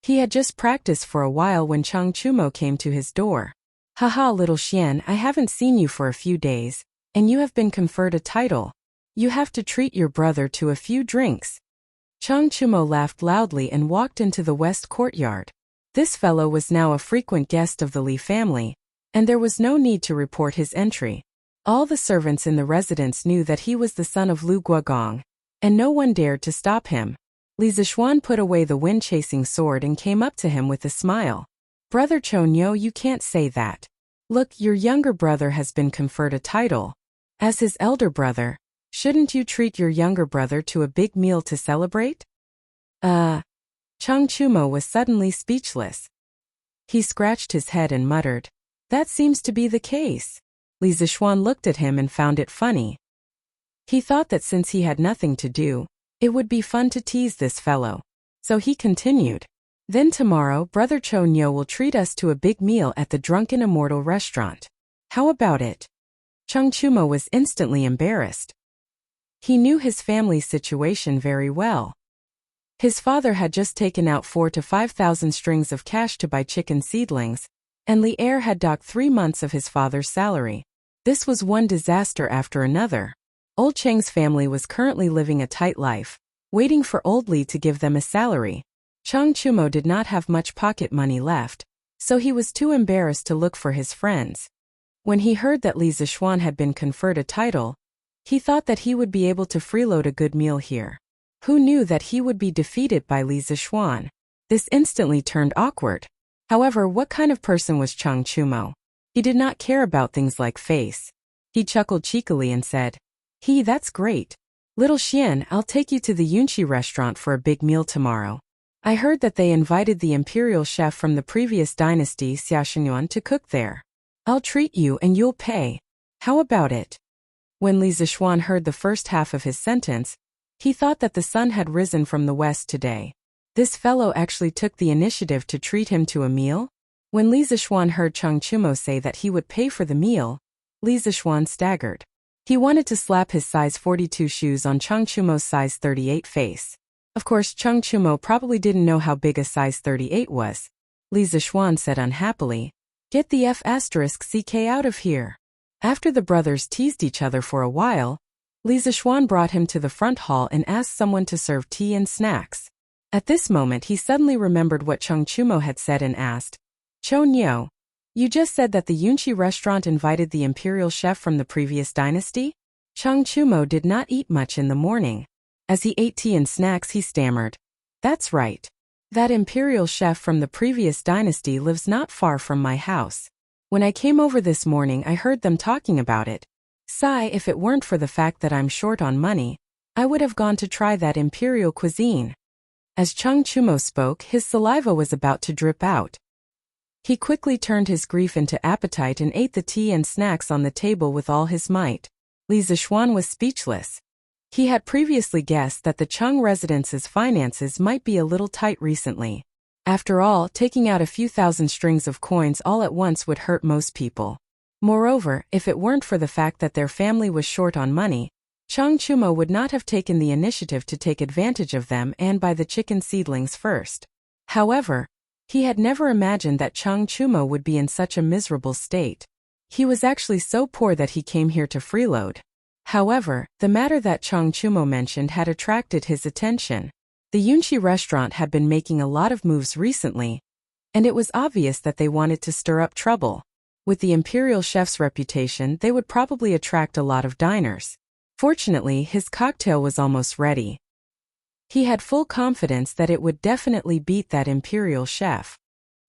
He had just practiced for a while when Chang Chumo came to his door. "Haha, little Xian, I haven't seen you for a few days. and you have been conferred a title. You have to treat your brother to a few drinks. Chang Chumo laughed loudly and walked into the west courtyard. This fellow was now a frequent guest of the Li family, and there was no need to report his entry. All the servants in the residence knew that he was the son of Lu Guogong, and no one dared to stop him. Li Zishuan put away the wind-chasing sword and came up to him with a smile. Brother Chonyo, you can't say that. Look, your younger brother has been conferred a title. As his elder brother, shouldn't you treat your younger brother to a big meal to celebrate? Chang Chumo was suddenly speechless. He scratched his head and muttered, "That seems to be the case." Li Zishuan looked at him and found it funny. He thought that since he had nothing to do, it would be fun to tease this fellow. So he continued, "Then tomorrow Brother Chonyo will treat us to a big meal at the Drunken Immortal restaurant. How about it?" Chang Chumo was instantly embarrassed. He knew his family's situation very well. His father had just taken out 4,000 to 5,000 strings of cash to buy chicken seedlings, and Li Er had docked 3 months of his father's salary. This was one disaster after another. Old Cheng's family was currently living a tight life, waiting for Old Li to give them a salary. Chang Chumo did not have much pocket money left, so he was too embarrassed to look for his friends. When he heard that Li Zishuan had been conferred a title, he thought that he would be able to freeload a good meal here. Who knew that he would be defeated by Li Zishuan? This instantly turned awkward. However, what kind of person was Chang Chumo? He did not care about things like face. He chuckled cheekily and said, That's great. Little Xian, I'll take you to the Yunqi restaurant for a big meal tomorrow. I heard that they invited the imperial chef from the previous dynasty Xia Shenyuan to cook there. I'll treat you and you'll pay. How about it?" When Li Zishuan heard the first half of his sentence, he thought that the sun had risen from the west today. This fellow actually took the initiative to treat him to a meal? When Li Zishuan heard Chang Chumo say that he would pay for the meal, Li Zishuan staggered. He wanted to slap his size 42 shoes on Chang Chumo's size 38 face. Of course, Chang Chumo probably didn't know how big a size 38 was. Li Zishuan said unhappily, "Get the F***ck out of here." After the brothers teased each other for a while, Li Zishuan brought him to the front hall and asked someone to serve tea and snacks. At this moment he suddenly remembered what Chang Chumo had said and asked, "Chonyo, you just said that the Yunqi restaurant invited the imperial chef from the previous dynasty?" Chang Chumo did not eat much in the morning. As he ate tea and snacks he stammered, "That's right. That imperial chef from the previous dynasty lives not far from my house. When I came over this morning I heard them talking about it. Sigh, if it weren't for the fact that I'm short on money, I would have gone to try that imperial cuisine." As Chang Chumo spoke, his saliva was about to drip out. He quickly turned his grief into appetite and ate the tea and snacks on the table with all his might. Li Zishuan was speechless. He had previously guessed that the Cheng residence's finances might be a little tight recently. After all, taking out a few thousand strings of coins all at once would hurt most people. Moreover, if it weren't for the fact that their family was short on money, Chang Chumo would not have taken the initiative to take advantage of them and buy the chicken seedlings first. However, he had never imagined that Chang Chumo would be in such a miserable state. He was actually so poor that he came here to freeload. However, the matter that Chang Chumo mentioned had attracted his attention. The Yunqi restaurant had been making a lot of moves recently, and it was obvious that they wanted to stir up trouble. With the imperial chef's reputation, they would probably attract a lot of diners. Fortunately, his cocktail was almost ready. He had full confidence that it would definitely beat that imperial chef.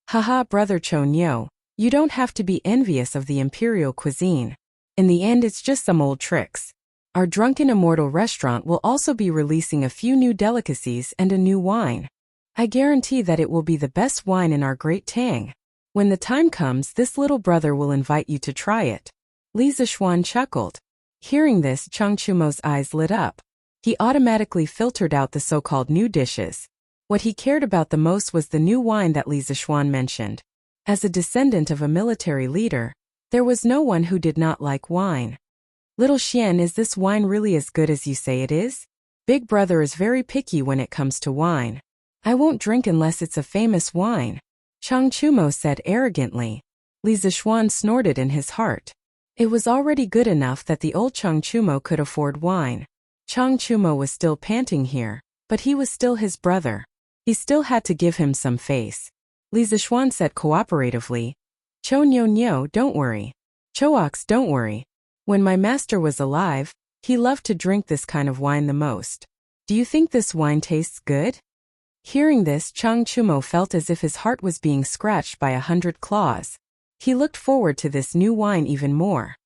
Haha, Brother Chonyo, you don't have to be envious of the imperial cuisine. In the end, it's just some old tricks. Our Drunken Immortal restaurant will also be releasing a few new delicacies and a new wine. I guarantee that it will be the best wine in our Great Tang. When the time comes, this little brother will invite you to try it." Li Zishuan chuckled. Hearing this, Chang Chumo's eyes lit up. He automatically filtered out the so-called new dishes. What he cared about the most was the new wine that Li Zishuan mentioned. As a descendant of a military leader, there was no one who did not like wine. "Little Xian, is this wine really as good as you say it is? Big brother is very picky when it comes to wine. I won't drink unless it's a famous wine," Chang Chumo said arrogantly. Li Zishuan snorted in his heart. It was already good enough that the old Chang Chumo could afford wine. Chang Chumo was still panting here, but he was still his brother. He still had to give him some face. Li Zixuan said cooperatively, "Cho Nyo Nyo, don't worry. Choax, don't worry. When my master was alive, he loved to drink this kind of wine the most. Do you think this wine tastes good?" Hearing this, Chang Chumo felt as if his heart was being scratched by 100 claws. He looked forward to this new wine even more.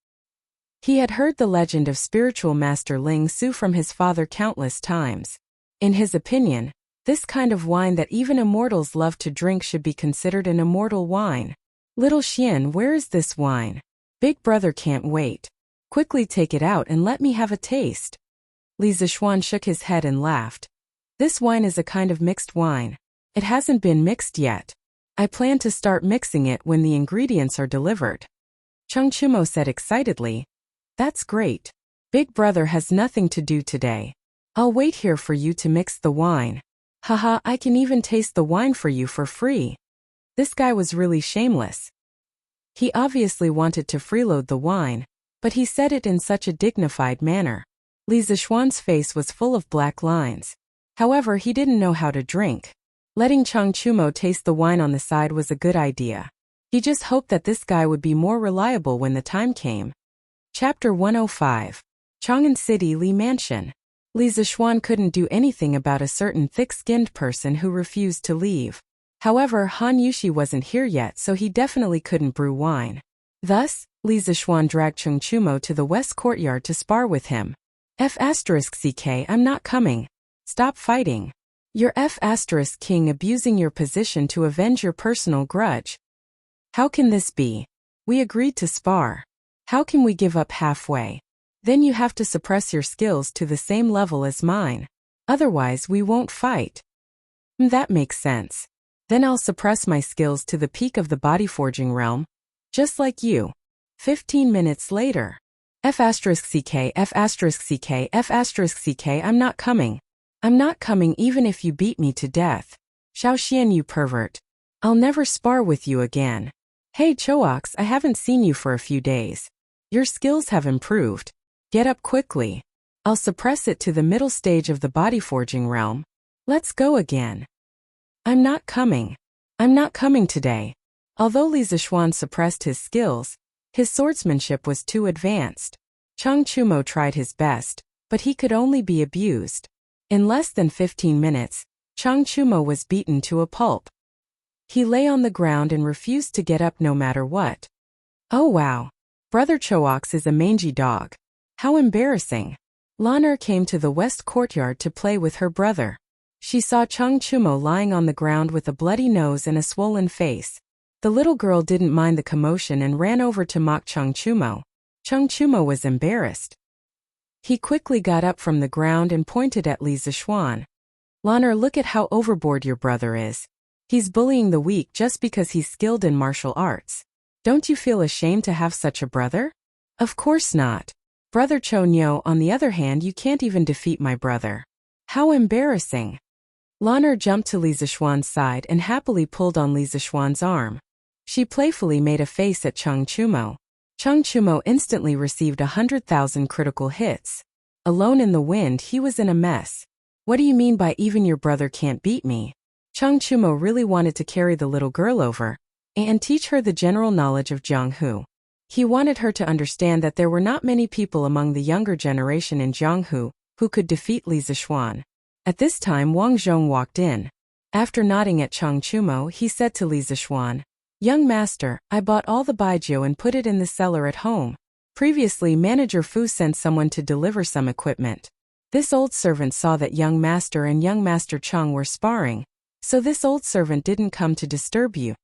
He had heard the legend of spiritual master Ling Su from his father countless times. In his opinion, this kind of wine that even immortals love to drink should be considered an immortal wine. "Little Xian, where is this wine? Big brother can't wait. Quickly take it out and let me have a taste." Li Zixuan shook his head and laughed. "This wine is a kind of mixed wine. It hasn't been mixed yet. I plan to start mixing it when the ingredients are delivered." Chang Chumo said excitedly, "That's great. Big brother has nothing to do today. I'll wait here for you to mix the wine. Haha, I can even taste the wine for you for free." This guy was really shameless. He obviously wanted to freeload the wine, but he said it in such a dignified manner. Li Zixuan's face was full of black lines. However, he didn't know how to drink. Letting Chang Chumo taste the wine on the side was a good idea. He just hoped that this guy would be more reliable when the time came. Chapter 105. Chang'an City Li Mansion. Li Zixuan couldn't do anything about a certain thick-skinned person who refused to leave. However, Han Yushi wasn't here yet, so he definitely couldn't brew wine. Thus, Li Zixuan dragged Chang Chumo to the west courtyard to spar with him. F***ck, I'm not coming. Stop fighting. You're F***king abusing your position to avenge your personal grudge. How can this be? We agreed to spar. How can we give up halfway? Then you have to suppress your skills to the same level as mine. Otherwise we won't fight. That makes sense. Then I'll suppress my skills to the peak of the body forging realm. Just like you. 15 minutes later. F***ck, I'm not coming. I'm not coming even if you beat me to death. Xiaoxian, you pervert. I'll never spar with you again. Hey Choax, I haven't seen you for a few days. Your skills have improved. Get up quickly. I'll suppress it to the middle stage of the body forging realm. Let's go again. I'm not coming. I'm not coming today. Although Li Zixuan suppressed his skills, his swordsmanship was too advanced. Chang Chumo tried his best, but he could only be abused. In less than 15 minutes, Chang Chumo was beaten to a pulp. He lay on the ground and refused to get up no matter what. Oh wow. Brother Choax is a mangy dog. How embarrassing. Lan'er came to the west courtyard to play with her brother. She saw Chang Chumo lying on the ground with a bloody nose and a swollen face. The little girl didn't mind the commotion and ran over to mock Chang Chumo. Chang Chumo was embarrassed. He quickly got up from the ground and pointed at Li Zixuan. Lan'er, look at how overboard your brother is. He's bullying the weak just because he's skilled in martial arts. Don't you feel ashamed to have such a brother? Of course not. Brother Cho Nyo, on the other hand, you can't even defeat my brother. How embarrassing. Lan'er jumped to Li Zixuan's side and happily pulled on Li Zixuan's arm. She playfully made a face at Chang Chumo. Chang Chumo instantly received 100,000 critical hits. Alone in the wind, he was in a mess. What do you mean by even your brother can't beat me? Chang Chumo really wanted to carry the little girl over and teach her the general knowledge of Jianghu. He wanted her to understand that there were not many people among the younger generation in Jianghu who could defeat Li Zixuan. At this time, Wang Zhong walked in. After nodding at Chang Chumo, he said to Li Zixuan, "Young master, I bought all the baijiu and put it in the cellar at home. Previously, Manager Fu sent someone to deliver some equipment. This old servant saw that young master and young master Chang were sparring, so this old servant didn't come to disturb you."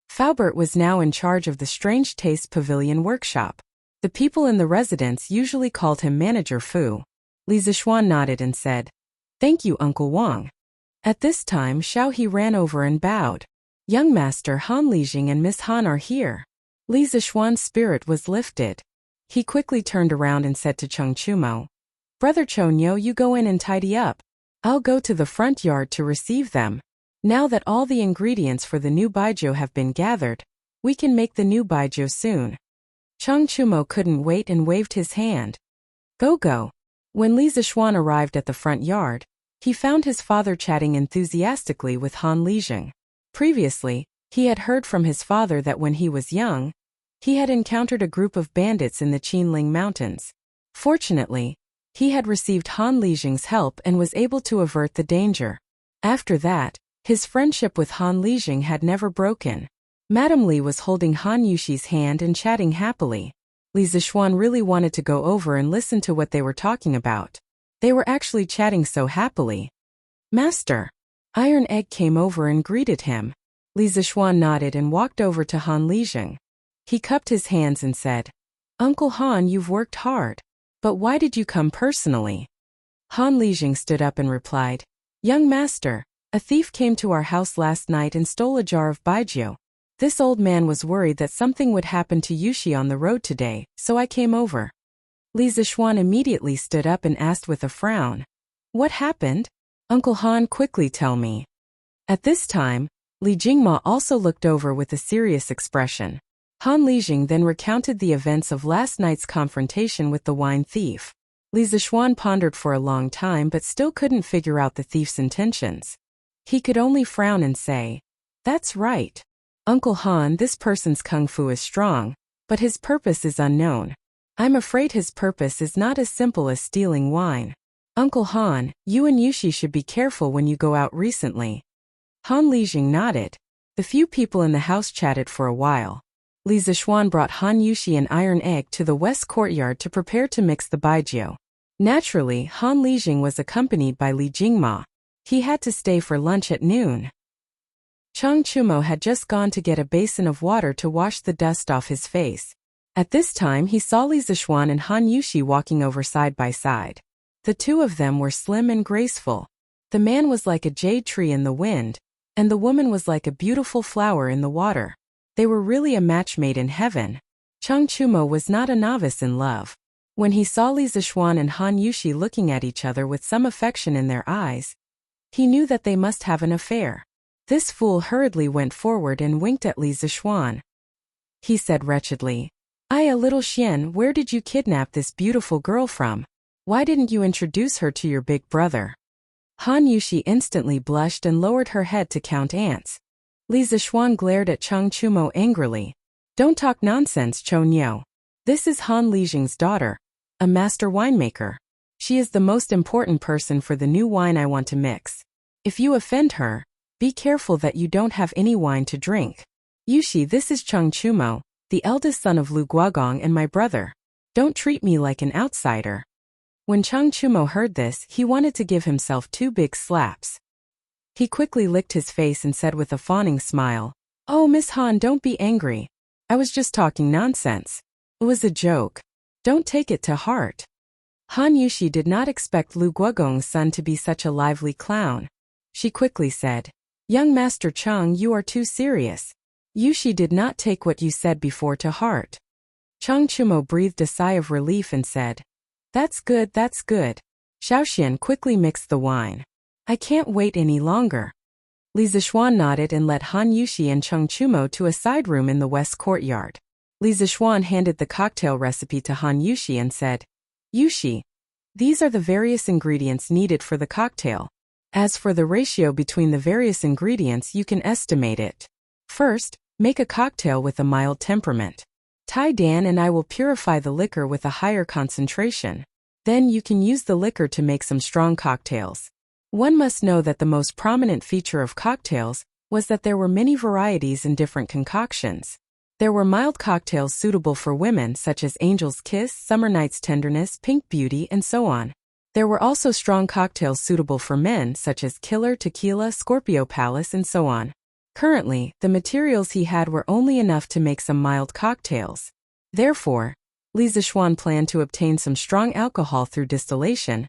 Faubert was now in charge of the Strange Taste Pavilion workshop. The people in the residence usually called him Manager Fu. Li Zixuan nodded and said, "Thank you, Uncle Wang." At this time, Xiao He ran over and bowed. "Young Master Han Lijing and Miss Han are here." Li Zixuan's spirit was lifted. He quickly turned around and said to Chang Chumo, "Brother Chonyo, you go in and tidy up. I'll go to the front yard to receive them. Now that all the ingredients for the new baijiu have been gathered, we can make the new baijiu soon." Chang Chumo couldn't wait and waved his hand. Go go. When Li Zixuan arrived at the front yard, he found his father chatting enthusiastically with Han Lijing. Previously, he had heard from his father that when he was young, he had encountered a group of bandits in the Qinling Mountains. Fortunately, he had received Han Lijing's help and was able to avert the danger. After that, his friendship with Han Lijing had never broken. Madame Li was holding Han Yushi's hand and chatting happily. Li Zixuan really wanted to go over and listen to what they were talking about. They were actually chatting so happily. Master! Iron Egg came over and greeted him. Li Zixuan nodded and walked over to Han Lijing. He cupped his hands and said, Uncle Han, you've worked hard. But why did you come personally? Han Lijing stood up and replied, Young master, a thief came to our house last night and stole a jar of baijiu. This old man was worried that something would happen to Yushi on the road today, so I came over. Li Zixuan immediately stood up and asked with a frown, What happened? Uncle Han, quickly tell me. At this time, Li Jingma also looked over with a serious expression. Han Lijing then recounted the events of last night's confrontation with the wine thief. Li Zixuan pondered for a long time but still couldn't figure out the thief's intentions. He could only frown and say, That's right. Uncle Han, this person's kung fu is strong, but his purpose is unknown. I'm afraid his purpose is not as simple as stealing wine. Uncle Han, you and Yushi should be careful when you go out recently. Han Lijing nodded. The few people in the house chatted for a while. Li Zixuan brought Han Yushi and Iron Egg to the west courtyard to prepare to mix the baijiu. Naturally, Han Lijing was accompanied by Li Jingma. He had to stay for lunch at noon. Chang Chumo had just gone to get a basin of water to wash the dust off his face. At this time he saw Li Zixuan and Han Yushi walking over side by side. The two of them were slim and graceful. The man was like a jade tree in the wind, and the woman was like a beautiful flower in the water. They were really a match made in heaven. Chang Chumo was not a novice in love. When he saw Li Zixuan and Han Yushi looking at each other with some affection in their eyes, he knew that they must have an affair. This fool hurriedly went forward and winked at Li Zixuan. He said wretchedly, a little Xian, where did you kidnap this beautiful girl from? Why didn't you introduce her to your big brother? Han Yushi instantly blushed and lowered her head to count ants. Li Zixuan glared at Chang Chumo angrily. Don't talk nonsense, Chou Niu. This is Han Lijing's daughter, a master winemaker. She is the most important person for the new wine I want to mix. If you offend her, be careful that you don't have any wine to drink. Yushi, this is Chang Chumo, the eldest son of Lu Guogong and my brother. Don't treat me like an outsider. When Chang Chumo heard this, he wanted to give himself 2 big slaps. He quickly licked his face and said with a fawning smile, Oh, Miss Han, don't be angry. I was just talking nonsense. It was a joke. Don't take it to heart. Han Yushi did not expect Lu Guogong's son to be such a lively clown. She quickly said, Young Master Chang, you are too serious. Yushi did not take what you said before to heart. Chang Chumo breathed a sigh of relief and said, That's good, that's good. Xiaoxian quickly mixed the wine. I can't wait any longer. Li Zixuan nodded and led Han Yushi and Chang Chumo to a side room in the west courtyard. Li Zixuan handed the cocktail recipe to Han Yushi and said, Yushi, these are the various ingredients needed for the cocktail. As for the ratio between the various ingredients, you can estimate it. First, make a cocktail with a mild temperament. Tai Dan and I will purify the liquor with a higher concentration. Then you can use the liquor to make some strong cocktails. One must know that the most prominent feature of cocktails was that there were many varieties and different concoctions. There were mild cocktails suitable for women such as Angel's Kiss, Summer Night's Tenderness, Pink Beauty, and so on. There were also strong cocktails suitable for men such as Killer, Tequila, Scorpio Palace, and so on. Currently, the materials he had were only enough to make some mild cocktails. Therefore, Li Zixuan planned to obtain some strong alcohol through distillation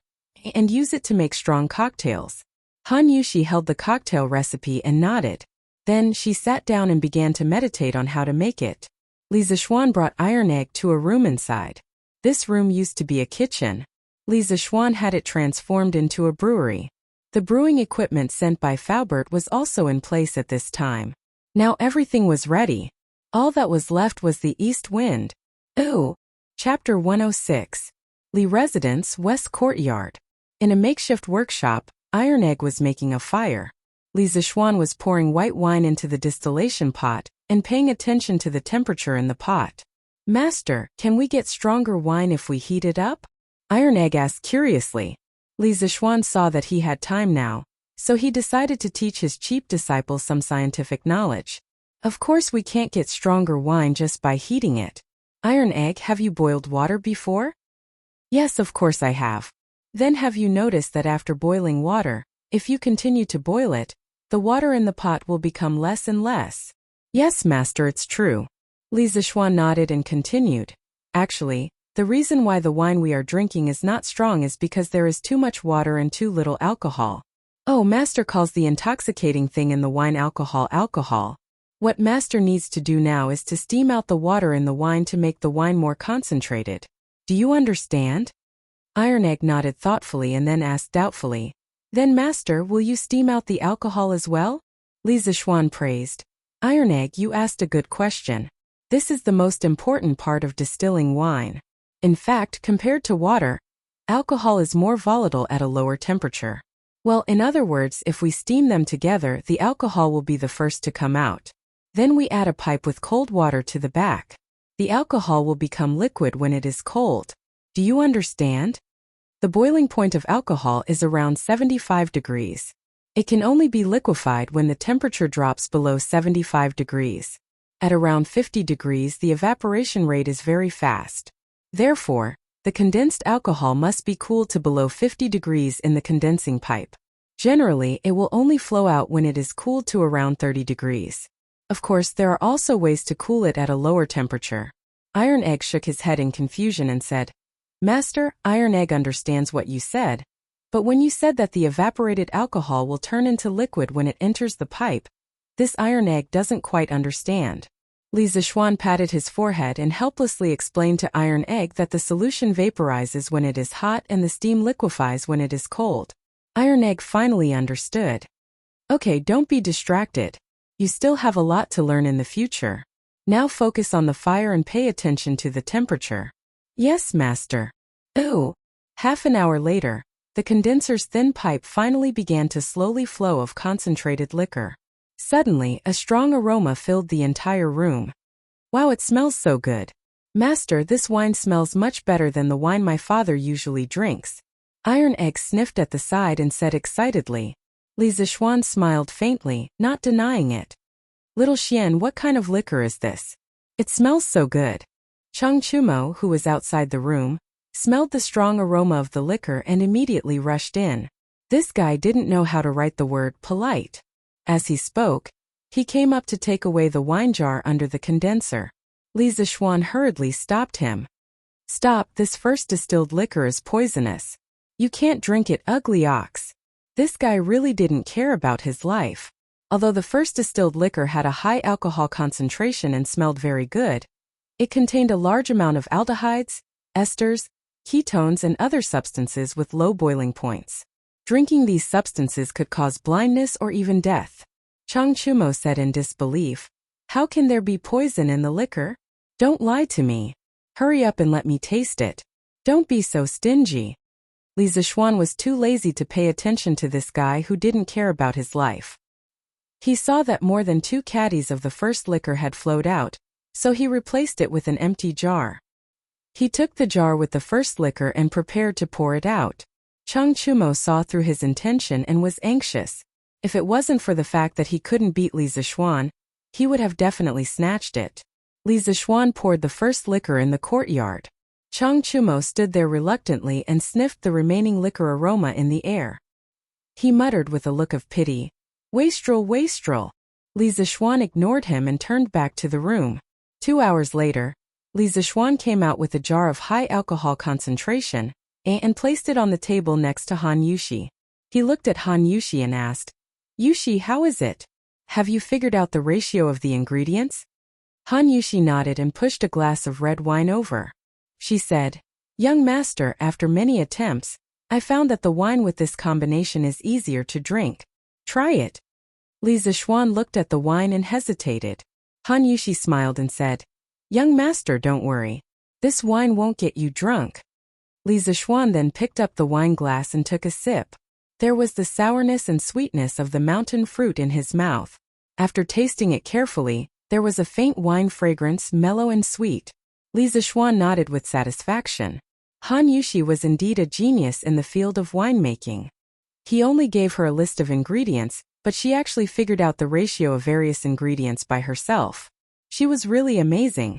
and use it to make strong cocktails. Han Yushi held the cocktail recipe and nodded. Then she sat down and began to meditate on how to make it. Li Zixuan brought Iron Egg to a room inside. This room used to be a kitchen. Li Zixuan had it transformed into a brewery. The brewing equipment sent by Faubert was also in place at this time. Now everything was ready. All that was left was the east wind. Oh. Chapter 106. Li Residence, West Courtyard. In a makeshift workshop, Iron Egg was making a fire. Li Zishuan was pouring white wine into the distillation pot and paying attention to the temperature in the pot. Master, can we get stronger wine if we heat it up? Iron Egg asked curiously. Li Zishuan saw that he had time now, so he decided to teach his cheap disciple some scientific knowledge. Of course we can't get stronger wine just by heating it. Iron Egg, have you boiled water before? Yes, of course I have. Then have you noticed that after boiling water, if you continue to boil it, the water in the pot will become less and less? Yes, master, it's true. Li Zishuan nodded and continued. Actually, the reason why the wine we are drinking is not strong is because there is too much water and too little alcohol. Oh, master calls the intoxicating thing in the wine alcohol. What master needs to do now is to steam out the water in the wine to make the wine more concentrated. Do you understand? Iron Egg nodded thoughtfully and then asked doubtfully. Then master, will you steam out the alcohol as well? Li Zishuan praised. Iron Egg, you asked a good question. This is the most important part of distilling wine. In fact, compared to water, alcohol is more volatile at a lower temperature. Well, in other words, if we steam them together, the alcohol will be the first to come out. Then we add a pipe with cold water to the back. The alcohol will become liquid when it is cold. Do you understand? The boiling point of alcohol is around 75 degrees. It can only be liquefied when the temperature drops below 75 degrees. At around 50 degrees, the evaporation rate is very fast. Therefore, the condensed alcohol must be cooled to below 50 degrees in the condensing pipe. Generally, it will only flow out when it is cooled to around 30 degrees. Of course, there are also ways to cool it at a lower temperature. Iron Egg shook his head in confusion and said, Master, Iron Egg understands what you said, but when you said that the evaporated alcohol will turn into liquid when it enters the pipe, this Iron Egg doesn't quite understand. Li Zishuan patted his forehead and helplessly explained to Iron Egg that the solution vaporizes when it is hot and the steam liquefies when it is cold. Iron Egg finally understood. Okay, don't be distracted. You still have a lot to learn in the future. Now focus on the fire and pay attention to the temperature. Yes, master. Oh. Half an hour later, the condenser's thin pipe finally began to slowly flow of concentrated liquor. Suddenly, a strong aroma filled the entire room. Wow, it smells so good. Master, this wine smells much better than the wine my father usually drinks. Iron Egg sniffed at the side and said excitedly. Li Zishuan smiled faintly, not denying it. Little Xian, what kind of liquor is this? It smells so good. Chang Chumo, who was outside the room, smelled the strong aroma of the liquor and immediately rushed in. This guy didn't know how to write the word polite. As he spoke, he came up to take away the wine jar under the condenser. Li Zishuan hurriedly stopped him. Stop, this first distilled liquor is poisonous. You can't drink it, ugly ox. This guy really didn't care about his life. Although the first distilled liquor had a high alcohol concentration and smelled very good, it contained a large amount of aldehydes, esters, ketones and other substances with low boiling points. Drinking these substances could cause blindness or even death. Chang Chumo said in disbelief. How can there be poison in the liquor? Don't lie to me. Hurry up and let me taste it. Don't be so stingy. Li Zishuan was too lazy to pay attention to this guy who didn't care about his life. He saw that more than 2 caddies of the first liquor had flowed out, so he replaced it with an empty jar. He took the jar with the first liquor and prepared to pour it out. Chang Chumo saw through his intention and was anxious. If it wasn't for the fact that he couldn't beat Li Zishuan, he would have definitely snatched it. Li Zishuan poured the first liquor in the courtyard. Chang Chumo stood there reluctantly and sniffed the remaining liquor aroma in the air. He muttered with a look of pity, Wastrel, wastrel. Li Zishuan ignored him and turned back to the room. 2 hours later, Li Zishuan came out with a jar of high alcohol concentration and placed it on the table next to Han Yushi. He looked at Han Yushi and asked, Yushi, how is it? Have you figured out the ratio of the ingredients? Han Yushi nodded and pushed a glass of red wine over. She said, Young master, after many attempts, I found that the wine with this combination is easier to drink. Try it. Li Zishuan looked at the wine and hesitated. Han Yushi smiled and said, Young master, don't worry. This wine won't get you drunk. Li Zishuan then picked up the wine glass and took a sip. There was the sourness and sweetness of the mountain fruit in his mouth. After tasting it carefully, there was a faint wine fragrance, mellow and sweet. Li Zishuan nodded with satisfaction. Han Yushi was indeed a genius in the field of winemaking. He only gave her a list of ingredients, but she actually figured out the ratio of various ingredients by herself. She was really amazing.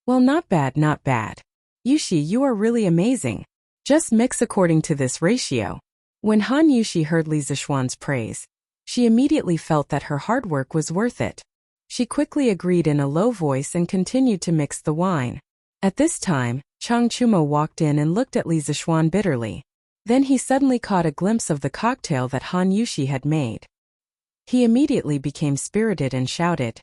Well, not bad, not bad. Yushi, you are really amazing. Just mix according to this ratio. When Han Yushi heard Li Zishuan's praise, she immediately felt that her hard work was worth it. She quickly agreed in a low voice and continued to mix the wine. At this time, Chang Chumo walked in and looked at Li Zishuan bitterly. Then he suddenly caught a glimpse of the cocktail that Han Yushi had made. He immediately became spirited and shouted,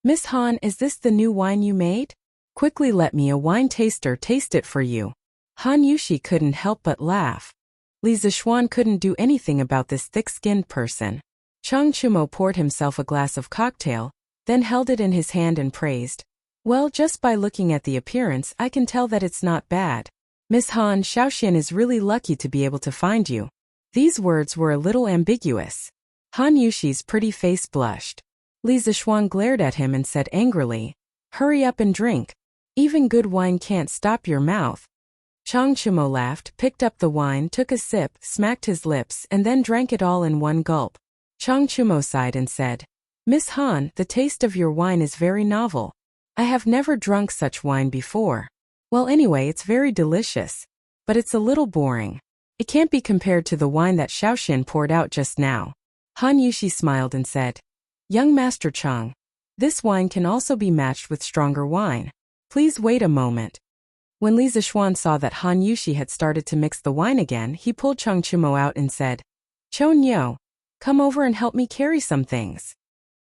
"Miss Han, is this the new wine you made? Quickly let me, a wine taster, taste it for you." Han Yushi couldn't help but laugh. Li Zishuan couldn't do anything about this thick-skinned person. Chang Chumo poured himself a glass of cocktail, then held it in his hand and praised, "Well, just by looking at the appearance, I can tell that it's not bad. Miss Han, Shaoxian is really lucky to be able to find you." These words were a little ambiguous. Han Yushi's pretty face blushed. Li Zishuan glared at him and said angrily, "Hurry up and drink. Even good wine can't stop your mouth." Chang Chumo laughed, picked up the wine, took a sip, smacked his lips, and then drank it all in one gulp. Chang Chumo sighed and said, "Miss Han, the taste of your wine is very novel. I have never drunk such wine before. Well, anyway, it's very delicious. But it's a little boring. It can't be compared to the wine that Shaoxian poured out just now." Han Yushi smiled and said, "Young Master Chang, this wine can also be matched with stronger wine. Please wait a moment." When Li Zishuan saw that Han Yushi had started to mix the wine again, he pulled Chang Chumo out and said, "Chon Yo, come over and help me carry some things."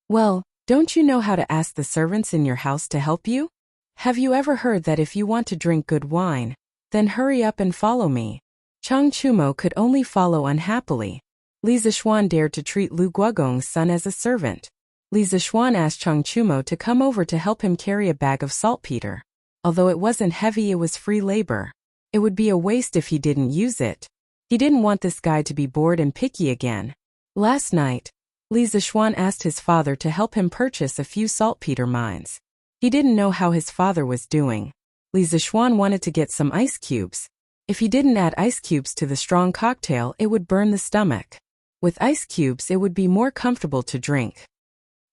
"Well, don't you know how to ask the servants in your house to help you? Have you ever heard that if you want to drink good wine, then hurry up and follow me?" Chang Chumo could only follow unhappily. Li Zishuan dared to treat Lu Guogong's son as a servant. Li Zishuan asked Chang Chumo to come over to help him carry a bag of saltpeter. Although it wasn't heavy, it was free labor. It would be a waste if he didn't use it. He didn't want this guy to be bored and picky again. Last night, Li Zishuan asked his father to help him purchase a few saltpeter mines. He didn't know how his father was doing. Li Zishuan wanted to get some ice cubes. If he didn't add ice cubes to the strong cocktail, it would burn the stomach. With ice cubes, it would be more comfortable to drink.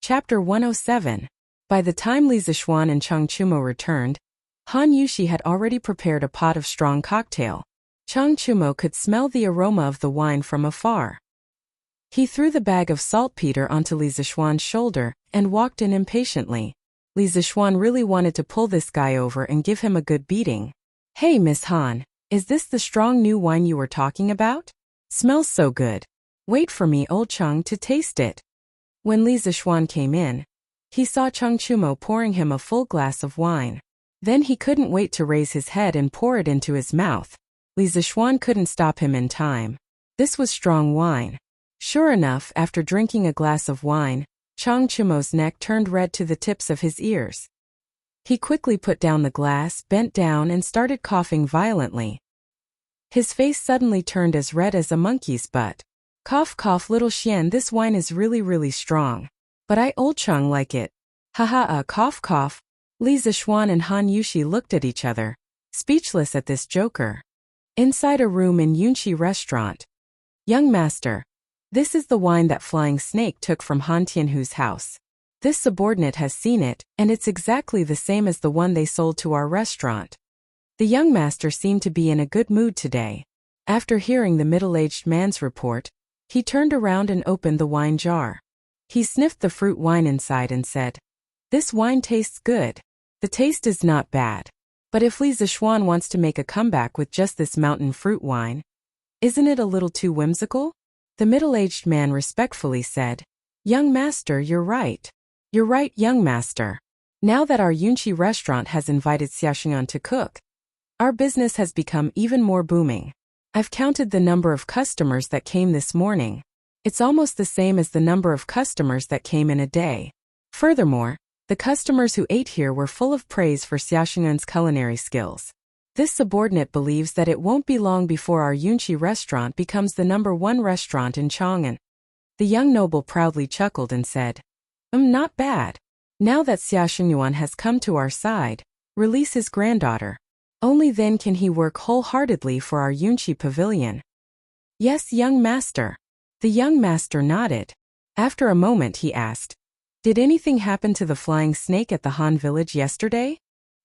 Chapter 107. By the time Li Zishuan and Chang Chumo returned, Han Yushi had already prepared a pot of strong cocktail. Chang Chumo could smell the aroma of the wine from afar. He threw the bag of saltpeter onto Li Zishuan's shoulder and walked in impatiently. Li Zishuan really wanted to pull this guy over and give him a good beating. "Hey, Miss Han, is this the strong new wine you were talking about? Smells so good. Wait for me, old Chang, to taste it." When Li Zishuan came in, he saw Chang Chumo pouring him a full glass of wine. Then he couldn't wait to raise his head and pour it into his mouth. Li Zishuan couldn't stop him in time. This was strong wine. Sure enough, after drinking a glass of wine, Chang Chumo's neck turned red to the tips of his ears. He quickly put down the glass, bent down, and started coughing violently. His face suddenly turned as red as a monkey's butt. "Cough, cough, little Xian, this wine is really strong. But I, old Chang, like it. Haha, cough, cough." Li Zishuan and Han Yushi looked at each other, speechless at this joker. Inside a room in Yunxi restaurant. "Young master, this is the wine that Flying Snake took from Han Tianhu's house. This subordinate has seen it, and it's exactly the same as the one they sold to our restaurant." The young master seemed to be in a good mood today. After hearing the middle-aged man's report, he turned around and opened the wine jar. He sniffed the fruit wine inside and said, "This wine tastes good. The taste is not bad. But if Li Zishuan wants to make a comeback with just this mountain fruit wine, isn't it a little too whimsical?" The middle-aged man respectfully said, "Young master, you're right. You're right, young master. Now that our Yunxi restaurant has invited Xiaoxian to cook, our business has become even more booming. I've counted the number of customers that came this morning. It's almost the same as the number of customers that came in a day. Furthermore, the customers who ate here were full of praise for Xiaoxian's culinary skills. This subordinate believes that it won't be long before our Yunchi restaurant becomes the #1 restaurant in Chang'an. The young noble proudly chuckled and said, Not bad. Now that Xia Shenyuan has come to our side, release his granddaughter. Only then can he work wholeheartedly for our Yunchi pavilion. Yes, young master. The young master nodded. After a moment he asked, Did anything happen to the flying snake at the Han village yesterday?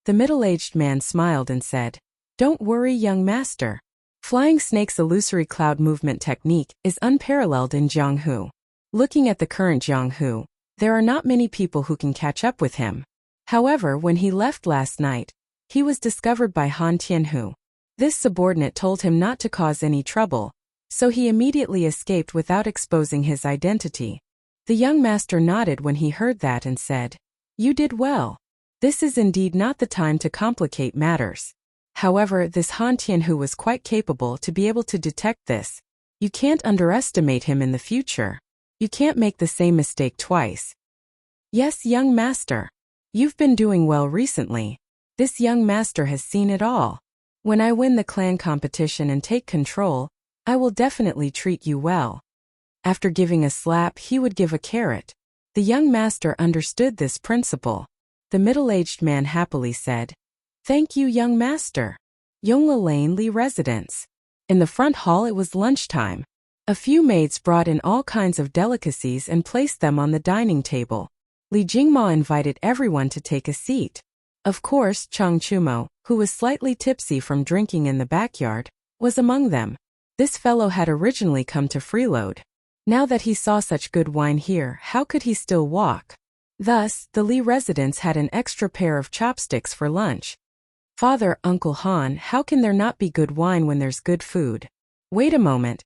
The middle-aged man smiled and said, Don't worry, young master. Flying snake's illusory cloud movement technique is unparalleled in Jianghu. Looking at the current Jianghu, there are not many people who can catch up with him. However, when he left last night, he was discovered by Han Tianhu. This subordinate told him not to cause any trouble, so he immediately escaped without exposing his identity. The young master nodded when he heard that and said, You did well. This is indeed not the time to complicate matters. However, this Han Tianhu was quite capable to be able to detect this. You can't underestimate him in the future. You can't make the same mistake twice. Yes, young master. You've been doing well recently. This young master has seen it all. When I win the clan competition and take control, I will definitely treat you well. After giving a slap, he would give a carrot. The young master understood this principle. The middle-aged man happily said, Thank you, young master. Yongla Lane Li residence. In the front hall it was lunchtime. A few maids brought in all kinds of delicacies and placed them on the dining table. Li Jingma invited everyone to take a seat. Of course, Chang Chumo, who was slightly tipsy from drinking in the backyard, was among them. This fellow had originally come to freeload. Now that he saw such good wine here, how could he still walk? Thus, the Li residents had an extra pair of chopsticks for lunch. Father, Uncle Han, how can there not be good wine when there's good food? Wait a moment.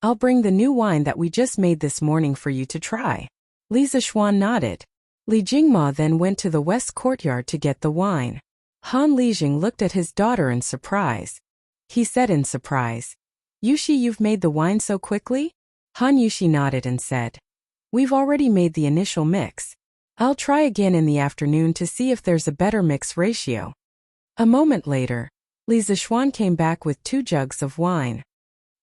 I'll bring the new wine that we just made this morning for you to try. Li Zishuan nodded. Li Jingma then went to the west courtyard to get the wine. Han Lijing looked at his daughter in surprise. He said in surprise, Yushi, you've made the wine so quickly? Han Yushi nodded and said, We've already made the initial mix. I'll try again in the afternoon to see if there's a better mix ratio. A moment later, Li Zishuan came back with 2 jugs of wine.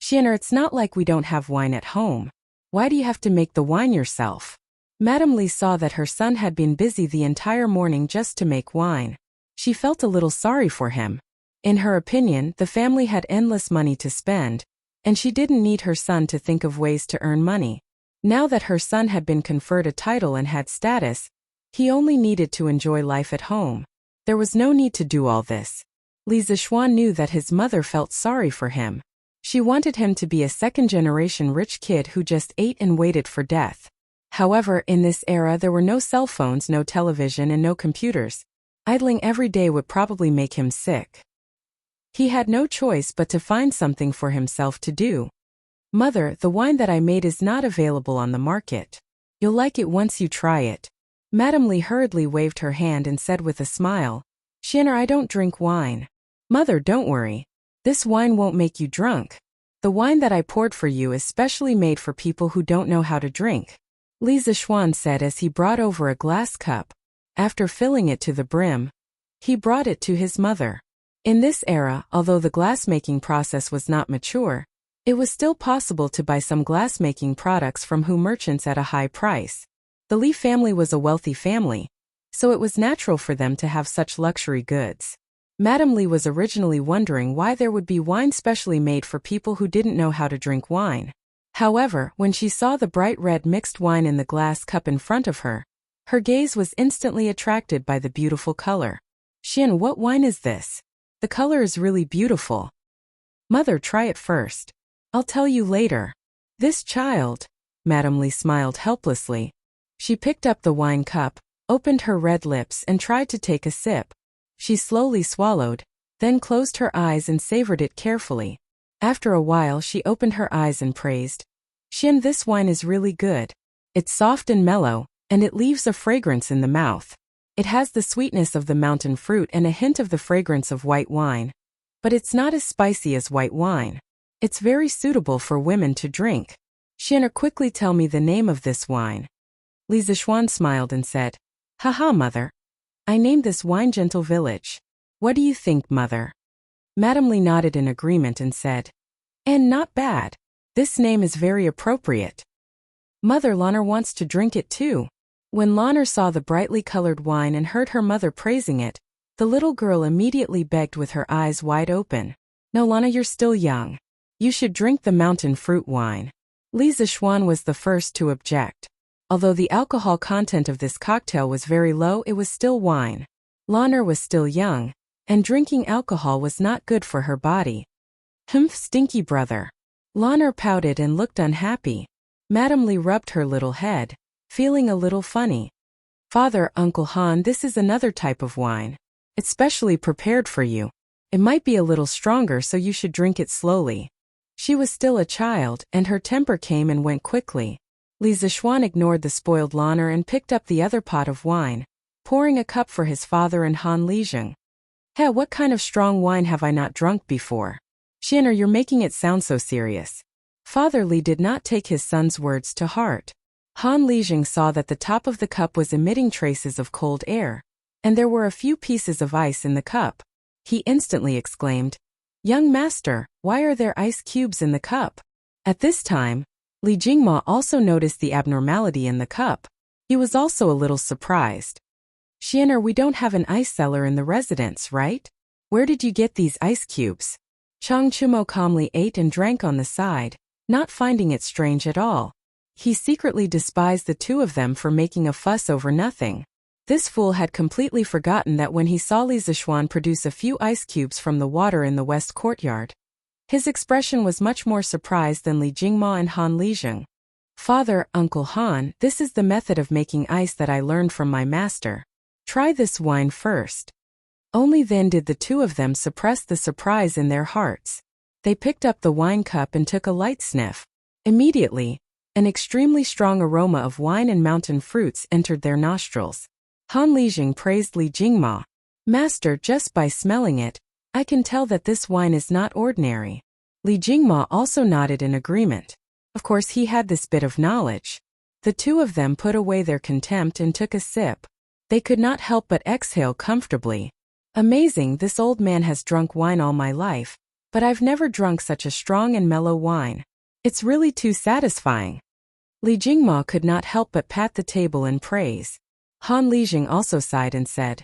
Xianer, it's not like we don't have wine at home. Why do you have to make the wine yourself? Madame Li saw that her son had been busy the entire morning just to make wine. She felt a little sorry for him. In her opinion, the family had endless money to spend, and she didn't need her son to think of ways to earn money. Now that her son had been conferred a title and had status, he only needed to enjoy life at home. There was no need to do all this. Li Zishuan knew that his mother felt sorry for him. She wanted him to be a second-generation rich kid who just ate and waited for death. However, in this era there were no cell phones, no television, and no computers. Idling every day would probably make him sick. He had no choice but to find something for himself to do. Mother, the wine that I made is not available on the market. You'll like it once you try it. Madame Li hurriedly waved her hand and said with a smile, Xianer, I don't drink wine. Mother, don't worry. This wine won't make you drunk. The wine that I poured for you is specially made for people who don't know how to drink. Li Zishuan said as he brought over a glass cup. After filling it to the brim, he brought it to his mother. In this era, although the glassmaking process was not mature, it was still possible to buy some glassmaking products from merchants at a high price. The Li family was a wealthy family, so it was natural for them to have such luxury goods. Madame Li was originally wondering why there would be wine specially made for people who didn't know how to drink wine. However, when she saw the bright red mixed wine in the glass cup in front of her, her gaze was instantly attracted by the beautiful color. Xian, what wine is this? The color is really beautiful. Mother, try it first. I'll tell you later. This child. Madame Li smiled helplessly. She picked up the wine cup, opened her red lips and tried to take a sip. She slowly swallowed, then closed her eyes and savored it carefully. After a while she opened her eyes and praised, Xian, this wine is really good. It's soft and mellow, and it leaves a fragrance in the mouth. It has the sweetness of the mountain fruit and a hint of the fragrance of white wine. But it's not as spicy as white wine. It's very suitable for women to drink. Xianer, quickly tell me the name of this wine. Li Zishuan smiled and said, Haha, mother. I named this wine Gentle Village. What do you think, mother? Madame Li nodded in agreement and said, "And not bad. This name is very appropriate. Mother Lanner wants to drink it too." When Lanner saw the brightly colored wine and heard her mother praising it, the little girl immediately begged with her eyes wide open. "No, Lanner, you're still young. You should drink the mountain fruit wine." Li Zishuan was the first to object. Although the alcohol content of this cocktail was very low, it was still wine. Lanner was still young, and drinking alcohol was not good for her body. "Humph, stinky brother." Lanner pouted and looked unhappy. Madame Li rubbed her little head, feeling a little funny. "Father, Uncle Han, this is another type of wine. It's specially prepared for you. It might be a little stronger, so you should drink it slowly." She was still a child, and her temper came and went quickly. Li Zishuan ignored the spoiled Lanner and picked up the other pot of wine, pouring a cup for his father and Han Lijing. "Hey, what kind of strong wine have I not drunk before? Xianer, you're making it sound so serious." Father Li did not take his son's words to heart. Han Lijing saw that the top of the cup was emitting traces of cold air, and there were a few pieces of ice in the cup. He instantly exclaimed, "Young master, why are there ice cubes in the cup?" At this time, Li Jingma also noticed the abnormality in the cup. He was also a little surprised. "Xianer, we don't have an ice cellar in the residence, right? Where did you get these ice cubes?" Chang Chumo calmly ate and drank on the side, not finding it strange at all. He secretly despised the two of them for making a fuss over nothing. This fool had completely forgotten that when he saw Li Zishuan produce a few ice cubes from the water in the west courtyard, his expression was much more surprised than Li Jingma and Han Lijing. "Father, Uncle Han, this is the method of making ice that I learned from my master. Try this wine first." Only then did the two of them suppress the surprise in their hearts. They picked up the wine cup and took a light sniff. Immediately, an extremely strong aroma of wine and mountain fruits entered their nostrils. Han Lijing praised Li Jingma. "Master, just by smelling it, I can tell that this wine is not ordinary." Li Jingma also nodded in agreement. Of course, he had this bit of knowledge. The two of them put away their contempt and took a sip. They could not help but exhale comfortably. "Amazing, this old man has drunk wine all my life, but I've never drunk such a strong and mellow wine. It's really too satisfying." Li Jingma could not help but pat the table in praise. Han Lijing also sighed and said,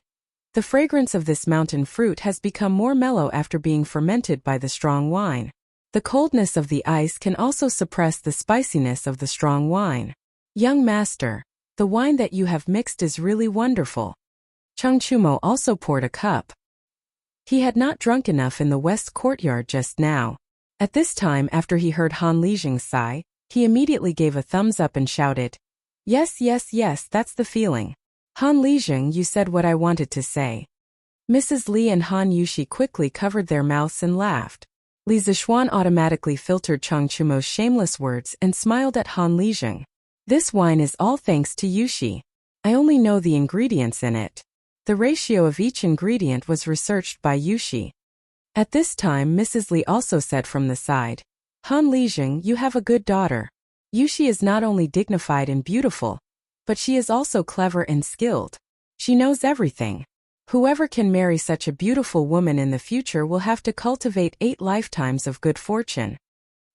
"The fragrance of this mountain fruit has become more mellow after being fermented by the strong wine. The coldness of the ice can also suppress the spiciness of the strong wine. Young master, the wine that you have mixed is really wonderful." Chang Chumo also poured a cup. He had not drunk enough in the west courtyard just now. At this time, after he heard Han Lijing's sigh, he immediately gave a thumbs up and shouted, "Yes, yes, yes, that's the feeling. Han Lijing, you said what I wanted to say." Mrs. Li and Han Yushi quickly covered their mouths and laughed. Li Zishuan automatically filtered Chang Chumo's shameless words and smiled at Han Lijing. "This wine is all thanks to Yushi. I only know the ingredients in it." The ratio of each ingredient was researched by Yushi. At this time, Mrs. Li also said from the side, "Han Lijing, you have a good daughter. Yushi is not only dignified and beautiful, but she is also clever and skilled. She knows everything. Whoever can marry such a beautiful woman in the future will have to cultivate 8 lifetimes of good fortune."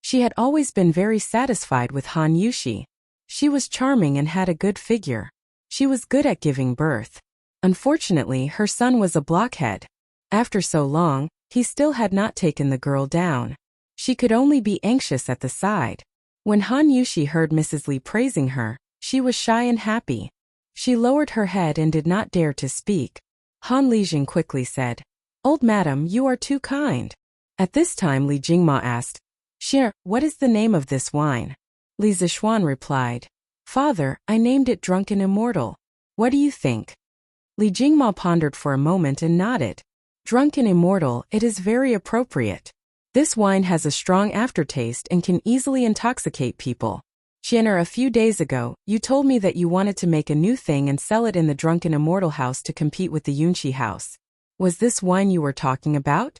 She had always been very satisfied with Han Yushi. She was charming and had a good figure. She was good at giving birth. Unfortunately, her son was a blockhead. After so long, he still had not taken the girl down. She could only be anxious at the side. When Han Yushi heard Mrs. Li praising her, she was shy and happy. She lowered her head and did not dare to speak. Han Lijing quickly said, "Old madam, you are too kind." At this time, Li Jingma asked, "Shir, what is the name of this wine?" Li Zishuan replied, "Father, I named it Drunken Immortal. What do you think?" Li Jingma pondered for a moment and nodded. "Drunken Immortal, it is very appropriate. This wine has a strong aftertaste and can easily intoxicate people. Xianer, a few days ago, you told me that you wanted to make a new thing and sell it in the Drunken Immortal house to compete with the Yunqi house. Was this wine you were talking about?"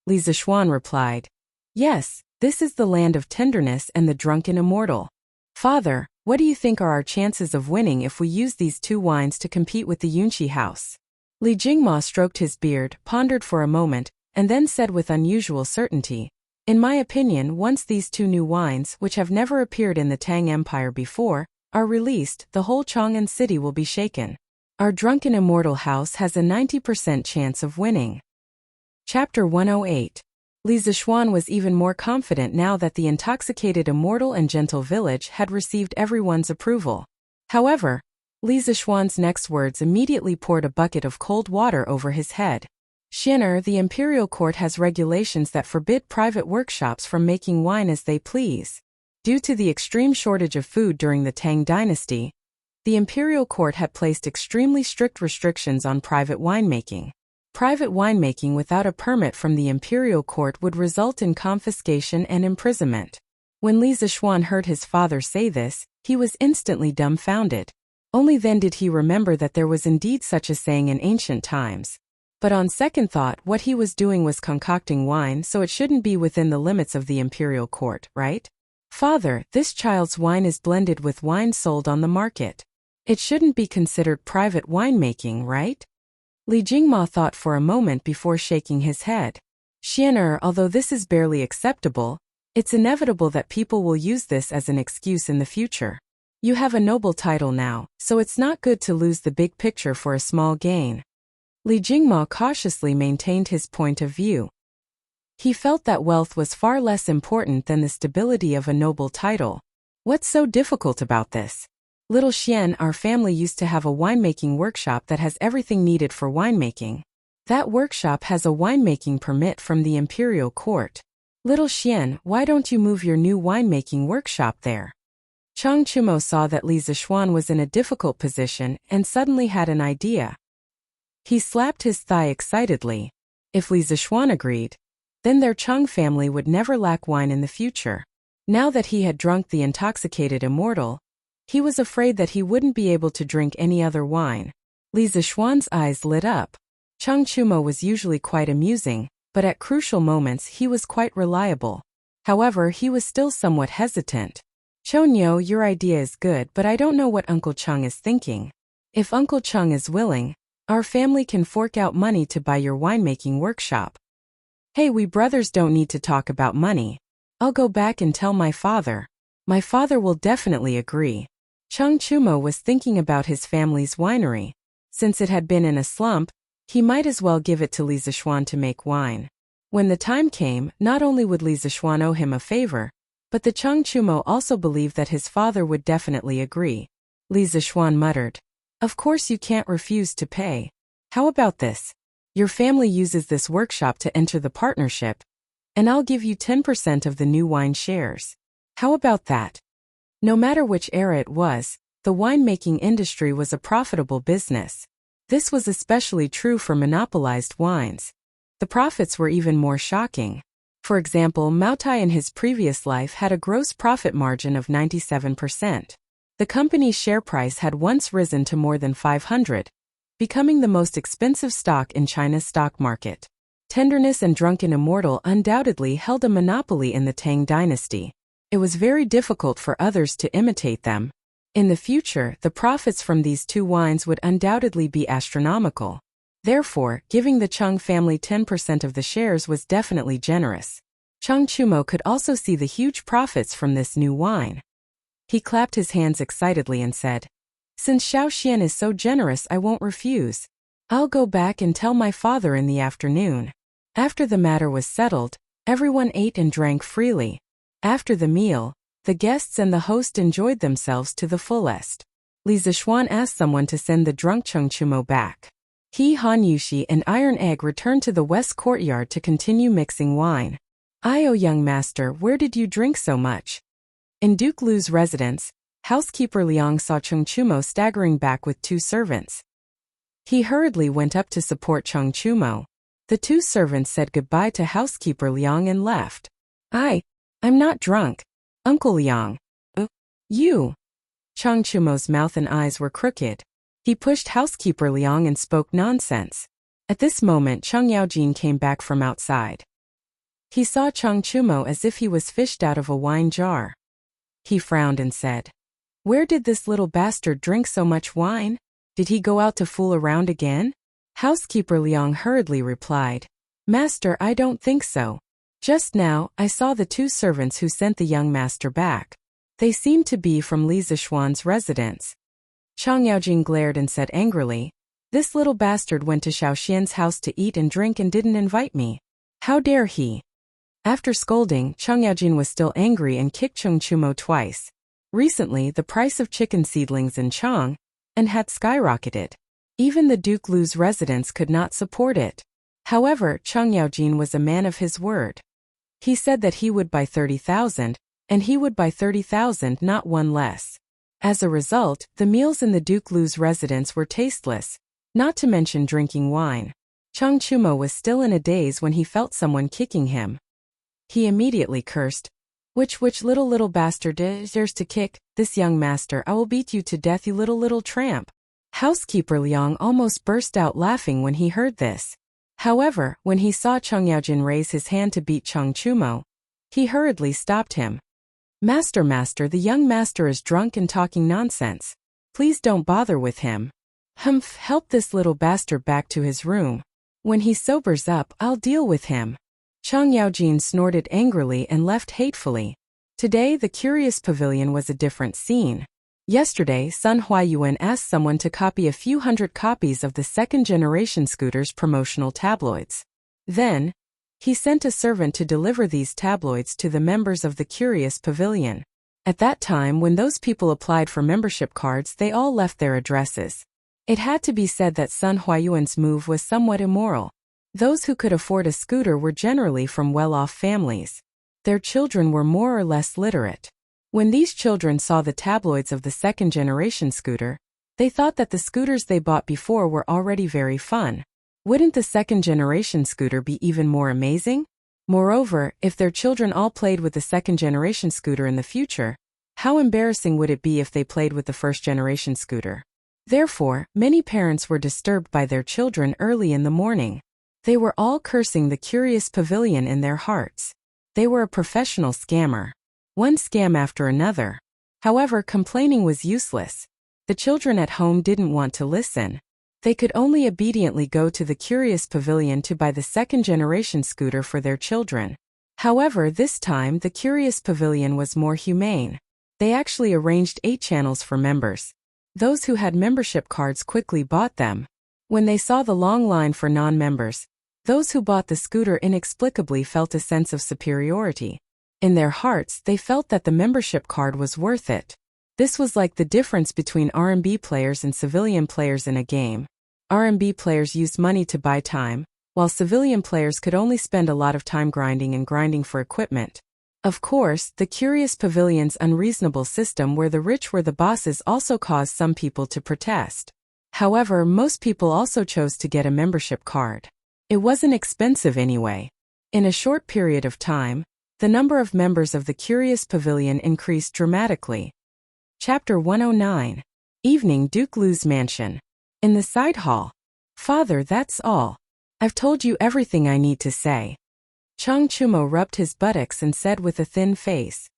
Li Zishuan replied, "Yes, this is the land of tenderness and the Drunken Immortal. Father, what do you think are our chances of winning if we use these 2 wines to compete with the Yunqi house?" Li Jingma stroked his beard, pondered for a moment, and then said with unusual certainty, "In my opinion, once these two new wines, which have never appeared in the Tang Empire before, are released, the whole Chang'an city will be shaken. Our drunken immortal house has a 90% chance of winning." Chapter 108. Li Zixuan was even more confident now that the intoxicated immortal and gentle village had received everyone's approval. However, Li Zixuan's next words immediately poured a bucket of cold water over his head. "Xianer, the imperial court has regulations that forbid private workshops from making wine as they please. Due to the extreme shortage of food during the Tang dynasty, the imperial court had placed extremely strict restrictions on private winemaking. Private winemaking without a permit from the imperial court would result in confiscation and imprisonment." When Li Zixuan heard his father say this, he was instantly dumbfounded. Only then did he remember that there was indeed such a saying in ancient times. But on second thought, what he was doing was concocting wine, so it shouldn't be within the limits of the imperial court, right? "Father, this child's wine is blended with wine sold on the market. It shouldn't be considered private winemaking, right?" Li Jingma thought for a moment before shaking his head. "Xianer, although this is barely acceptable, it's inevitable that people will use this as an excuse in the future. You have a noble title now, so it's not good to lose the big picture for a small gain." Li Jingma cautiously maintained his point of view. He felt that wealth was far less important than the stability of a noble title. "What's so difficult about this? Little Xian, our family used to have a winemaking workshop that has everything needed for winemaking. That workshop has a winemaking permit from the imperial court. Little Xian, why don't you move your new winemaking workshop there?" Chang Chumo saw that Li Zixuan was in a difficult position and suddenly had an idea. He slapped his thigh excitedly. If Li Zixuan agreed, then their Chang family would never lack wine in the future. Now that he had drunk the intoxicated immortal, he was afraid that he wouldn't be able to drink any other wine. Li Zixuan's eyes lit up. Chang Chumo was usually quite amusing, but at crucial moments he was quite reliable. However, he was still somewhat hesitant. "Chonyo, your idea is good, but I don't know what Uncle Chang is thinking. If Uncle Chang is willing, our family can fork out money to buy your winemaking workshop." "Hey, we brothers don't need to talk about money. I'll go back and tell my father. My father will definitely agree." Chang Chumo was thinking about his family's winery. Since it had been in a slump, he might as well give it to Li Zixuan to make wine. When the time came, not only would Li Zixuan owe him a favor, but the Chang Chumo also believed that his father would definitely agree. Li Zixuan muttered, "Of course you can't refuse to pay. How about this? Your family uses this workshop to enter the partnership, and I'll give you 10% of the new wine shares. How about that?" No matter which era it was, the winemaking industry was a profitable business. This was especially true for monopolized wines. The profits were even more shocking. For example, Maotai in his previous life had a gross profit margin of 97%. The company's share price had once risen to more than 500, becoming the most expensive stock in China's stock market. Tenderness and Drunken Immortal undoubtedly held a monopoly in the Tang dynasty. It was very difficult for others to imitate them. In the future, the profits from these two wines would undoubtedly be astronomical. Therefore, giving the Chang family 10% of the shares was definitely generous. Chang Chumo could also see the huge profits from this new wine. He clapped his hands excitedly and said, "Since Xiao Xian is so generous, I won't refuse. I'll go back and tell my father in the afternoon." After the matter was settled, everyone ate and drank freely. After the meal, the guests and the host enjoyed themselves to the fullest. Li Zixuan asked someone to send the drunk Chang Chumo back. He, Han Yushi, and Iron Egg returned to the west courtyard to continue mixing wine. "Oh, young master, where did you drink so much?" In Duke Lu's residence, housekeeper Liang saw Chang Chumo staggering back with two servants. He hurriedly went up to support Chang Chumo. The two servants said goodbye to housekeeper Liang and left. I'm not drunk. Uncle Liang." You." Chang Chumo's mouth and eyes were crooked. He pushed housekeeper Liang and spoke nonsense. At this moment, Chang Yaojin came back from outside. He saw Chang Chumo as if he was fished out of a wine jar. He frowned and said, "Where did this little bastard drink so much wine? Did he go out to fool around again?" Housekeeper Liang hurriedly replied, Master, I don't think so. Just now, I saw the two servants who sent the young master back. They seemed to be from Li Zishuan's residence. Chang Yaojin glared and said angrily, "This little bastard went to Xiaoxian's house to eat and drink and didn't invite me. How dare he?" After scolding, Chang Yaojin was still angry and kicked Chung Chumo twice. Recently, the price of chicken seedlings in Chang and had skyrocketed. Even the Duke Lu's residence could not support it. However, Chang Yaojin was a man of his word. He said that he would buy 30,000, and he would buy 30,000, not one less. As a result, the meals in the Duke Lu's residence were tasteless, not to mention drinking wine. Chang Chumo was still in a daze when he felt someone kicking him. He immediately cursed, Which little bastard dares to kick this young master? I will beat you to death, you little tramp." Housekeeper Liang almost burst out laughing when he heard this. However, when he saw Chang Yaojin raise his hand to beat Chang Chumo, he hurriedly stopped him. Master, the young master is drunk and talking nonsense. Please don't bother with him. Humph, help this little bastard back to his room. When he sobers up, I'll deal with him." Chang Yaojin snorted angrily and left hatefully. Today, the Curious Pavilion was a different scene. Yesterday, Sun Huayuan asked someone to copy a few hundred copies of the second-generation scooter's promotional tabloids. Then, he sent a servant to deliver these tabloids to the members of the Curious Pavilion. At that time, when those people applied for membership cards, they all left their addresses. It had to be said that Sun Huayuan's move was somewhat immoral. Those who could afford a scooter were generally from well-off families. Their children were more or less literate. When these children saw the tabloids of the second-generation scooter, they thought that the scooters they bought before were already very fun. Wouldn't the second-generation scooter be even more amazing? Moreover, if their children all played with the second-generation scooter in the future, how embarrassing would it be if they played with the first-generation scooter? Therefore, many parents were disturbed by their children early in the morning. They were all cursing the Curious Pavilion in their hearts. They were a professional scammer. One scam after another. However, complaining was useless. The children at home didn't want to listen. They could only obediently go to the Curious Pavilion to buy the second-generation scooter for their children. However, this time the Curious Pavilion was more humane. They actually arranged 8 channels for members. Those who had membership cards quickly bought them. When they saw the long line for non-members, those who bought the scooter inexplicably felt a sense of superiority. In their hearts, they felt that the membership card was worth it. This was like the difference between R&B players and civilian players in a game. R&B players used money to buy time, while civilian players could only spend a lot of time grinding for equipment. Of course, the Curious Pavilion's unreasonable system where the rich were the bosses also caused some people to protest. However, most people also chose to get a membership card. It wasn't expensive anyway. In a short period of time, the number of members of the Curious Pavilion increased dramatically. Chapter 109. Evening, Duke Lu's mansion. In the side hall. "Father, that's all. I've told you everything I need to say." Chang Chumo rubbed his buttocks and said with a thin face.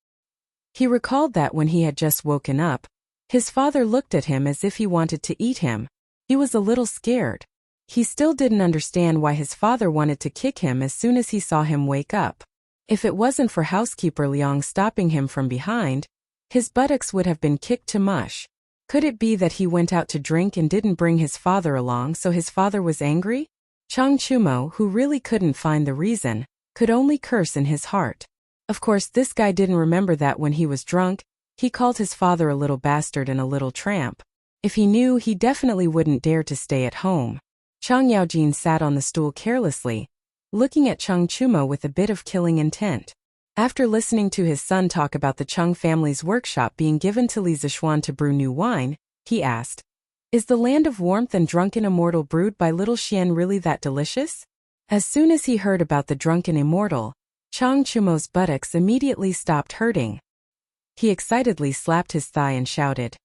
He recalled that when he had just woken up, his father looked at him as if he wanted to eat him. He was a little scared. He still didn't understand why his father wanted to kick him as soon as he saw him wake up. If it wasn't for housekeeper Liang stopping him from behind, his buttocks would have been kicked to mush. Could it be that he went out to drink and didn't bring his father along, so his father was angry? Chang Chumo, who really couldn't find the reason, could only curse in his heart. Of course, this guy didn't remember that when he was drunk, he called his father a little bastard and a little tramp. If he knew, he definitely wouldn't dare to stay at home. Chang Yaojin sat on the stool carelessly, looking at Chang Chumo with a bit of killing intent. After listening to his son talk about the Chung family's workshop being given to Li Zishuan to brew new wine, he asked, "Is the land of warmth and drunken immortal brewed by little Xian really that delicious?" As soon as he heard about the drunken immortal, Chang Chumo's buttocks immediately stopped hurting. He excitedly slapped his thigh and shouted,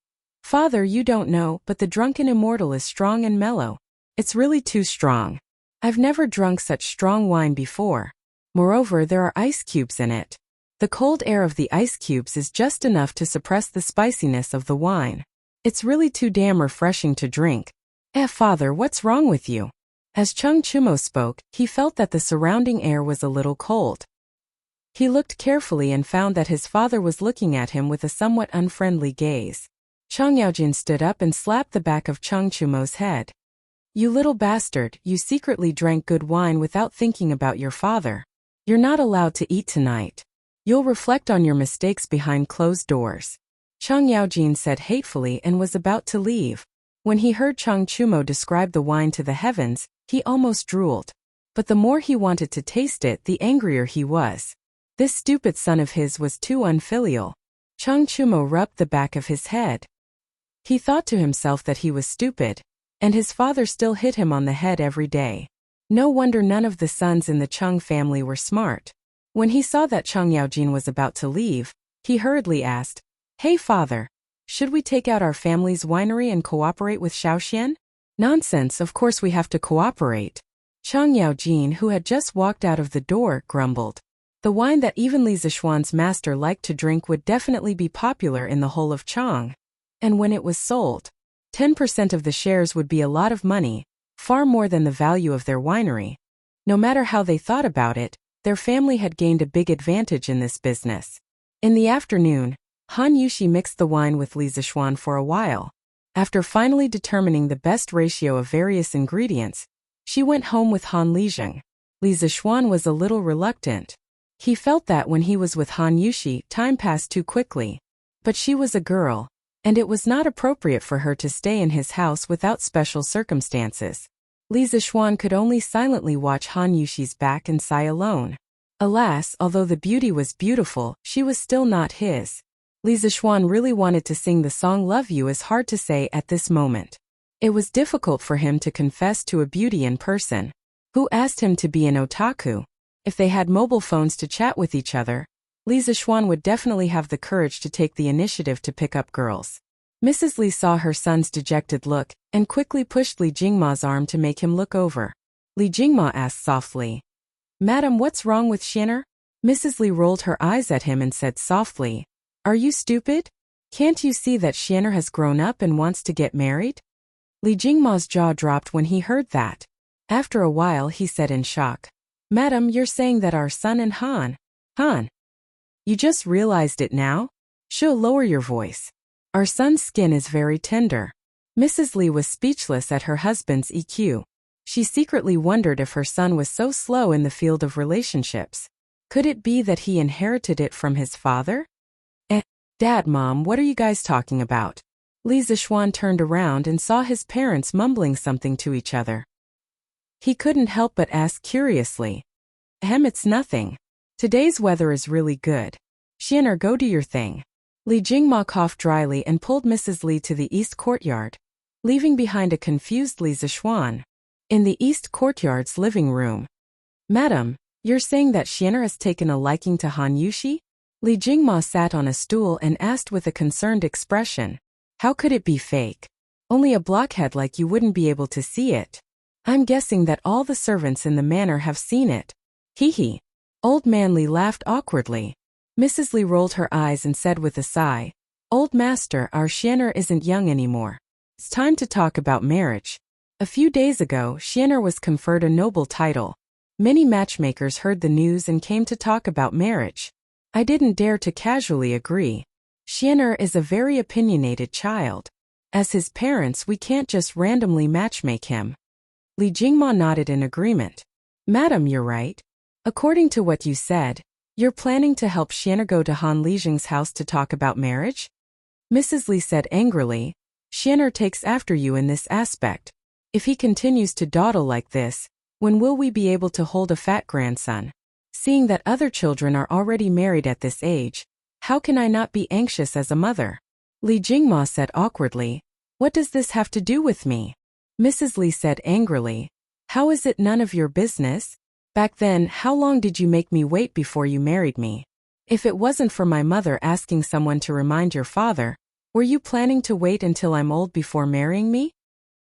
"Father, you don't know, but the drunken immortal is strong and mellow. It's really too strong. I've never drunk such strong wine before. Moreover, there are ice cubes in it. The cold air of the ice cubes is just enough to suppress the spiciness of the wine. It's really too damn refreshing to drink." Father, what's wrong with you? As Chung Chumo spoke, he felt that the surrounding air was a little cold. He looked carefully and found that his father was looking at him with a somewhat unfriendly gaze. Chung Yaojin stood up and slapped the back of Chung Chumo's head. "You little bastard, you secretly drank good wine without thinking about your father. You're not allowed to eat tonight. You'll reflect on your mistakes behind closed doors." Chung Yaojin said hatefully and was about to leave. When he heard Chung Chumo describe the wine to the heavens, he almost drooled. But the more he wanted to taste it, the angrier he was. This stupid son of his was too unfilial. Chung Chumo rubbed the back of his head. He thought to himself that he was stupid, and his father still hit him on the head every day. No wonder none of the sons in the Chung family were smart. When he saw that Chung Yaojin was about to leave, he hurriedly asked, "Hey father, should we take out our family's winery and cooperate with Shaoxian?" "Nonsense, of course we have to cooperate." Chung Yaojin, who had just walked out of the door, grumbled. The wine that even Li Zixuan's master liked to drink would definitely be popular in the whole of Chang. And when it was sold, 10% of the shares would be a lot of money, far more than the value of their winery. No matter how they thought about it, their family had gained a big advantage in this business. In the afternoon, Han Yushi mixed the wine with Li Zixuan for a while. After finally determining the best ratio of various ingredients, she went home with Han Lijing. Li Zixuan was a little reluctant. He felt that when he was with Han Yushi, time passed too quickly. But she was a girl, and it was not appropriate for her to stay in his house without special circumstances. Li Zixuan could only silently watch Han Yushi's back and sigh alone. Alas, although the beauty was beautiful, she was still not his. Li Zixuan really wanted to sing the song "Love You" is hard to say at this moment. It was difficult for him to confess to a beauty in person, who asked him to be an otaku. If they had mobile phones to chat with each other, Li Zixuan would definitely have the courage to take the initiative to pick up girls. Mrs. Li saw her son's dejected look, and quickly pushed Li Jingma's arm to make him look over. Li Jingma asked softly, "Madam, what's wrong with Xianer?" Mrs. Li rolled her eyes at him and said softly, "Are you stupid? Can't you see that Xianer has grown up and wants to get married?" Li Jingma's jaw dropped when he heard that. After a while he said in shock, "Madam, you're saying that our son and Han, you just realized it now? She'll lower your voice. Our son's skin is very tender." Mrs. Li was speechless at her husband's EQ. She secretly wondered if her son was so slow in the field of relationships. Could it be that he inherited it from his father? Dad, Mom, what are you guys talking about? Li Zixuan turned around and saw his parents mumbling something to each other. He couldn't help but ask curiously, "It's nothing. Today's weather is really good. Xianer, go do your thing." Li Jingma coughed dryly and pulled Mrs. Li to the east courtyard, leaving behind a confused Li Zixuan. In the east courtyard's living room, "Madam, you're saying that Xianer has taken a liking to Han Yushi?" Li Jingma sat on a stool and asked with a concerned expression, "How could it be fake? Only a blockhead like you wouldn't be able to see it. I'm guessing that all the servants in the manor have seen it." Hee. Old man Li laughed awkwardly. Mrs. Li rolled her eyes and said with a sigh, "Old master, our Xianer isn't young anymore. It's time to talk about marriage." A few days ago, Xianer was conferred a noble title. Many matchmakers heard the news and came to talk about marriage. I didn't dare to casually agree. Xianer is a very opinionated child. As his parents, we can't just randomly matchmake him. Li Jingma nodded in agreement. "Madam, you're right. According to what you said, you're planning to help Xianer go to Han Lijing's house to talk about marriage?" Mrs. Li said angrily, "Xianer takes after you in this aspect. If he continues to dawdle like this, when will we be able to hold a fat grandson? Seeing that other children are already married at this age, how can I not be anxious as a mother?" Li Jingma said awkwardly, "What does this have to do with me?" Mrs. Li said angrily, "How is it none of your business? Back then, how long did you make me wait before you married me? If it wasn't for my mother asking someone to remind your father, were you planning to wait until I'm old before marrying me?"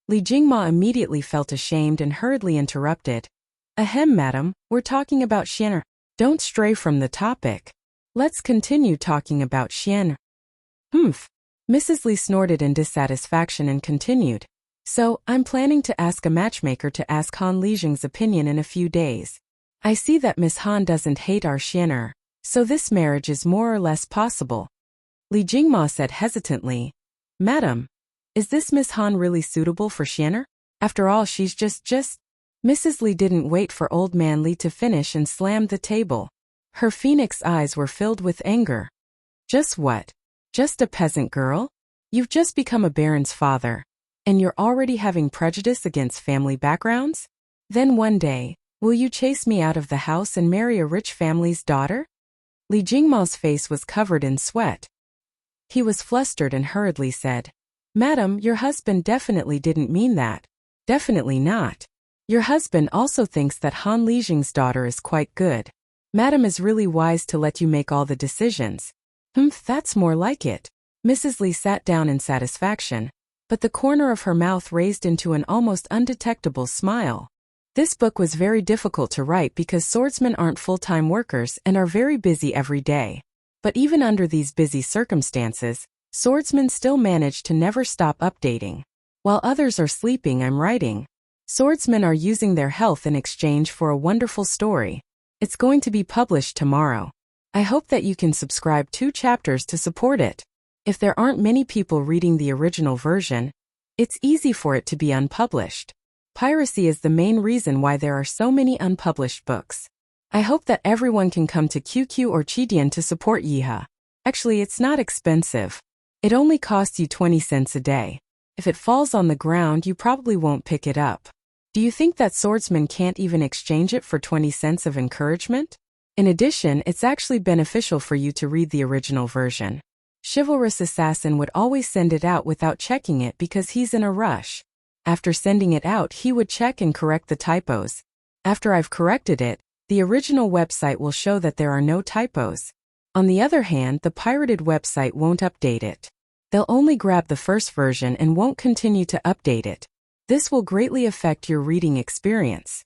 Li Jingma immediately felt ashamed and hurriedly interrupted. "Ahem, madam, we're talking about Xianer. Don't stray from the topic. Let's continue talking about Xianer." Mrs. Li snorted in dissatisfaction and continued. So, I'm planning to ask a matchmaker to ask Han Lijing's opinion in a few days. I see that Miss Han doesn't hate our Xianer, so this marriage is more or less possible. Li Jingma said hesitantly, Madam, is this Miss Han really suitable for Xianer? After all, she's just. Mrs. Li didn't wait for old man Li to finish and slammed the table. Her phoenix eyes were filled with anger. Just what? Just a peasant girl? You've just become a baron's father. And you're already having prejudice against family backgrounds? Then one day, will you chase me out of the house and marry a rich family's daughter? Li Jingmao's face was covered in sweat. He was flustered and hurriedly said, Madam, your husband definitely didn't mean that. Definitely not. Your husband also thinks that Han Lijing's daughter is quite good. Madam is really wise to let you make all the decisions. That's more like it. Mrs. Li sat down in satisfaction, but the corner of her mouth raised into an almost undetectable smile. This book was very difficult to write because swordsmen aren't full-time workers and are very busy every day. But even under these busy circumstances, swordsmen still manage to never stop updating. While others are sleeping, I'm writing. Swordsmen are using their health in exchange for a wonderful story. It's going to be published tomorrow. I hope that you can subscribe 2 chapters to support it. If there aren't many people reading the original version, it's easy for it to be unpublished. Piracy is the main reason why there are so many unpublished books. I hope that everyone can come to QQ or Qidian to support Yiha. Actually, it's not expensive. It only costs you 20 cents a day. If it falls on the ground, you probably won't pick it up. Do you think that swordsmen can't even exchange it for 20 cents of encouragement? In addition, it's actually beneficial for you to read the original version. Chivalrous Assassin would always send it out without checking it because he's in a rush. After sending it out, he would check and correct the typos. After I've corrected it, the original website will show that there are no typos. On the other hand, the pirated website won't update it. They'll only grab the first version and won't continue to update it. This will greatly affect your reading experience.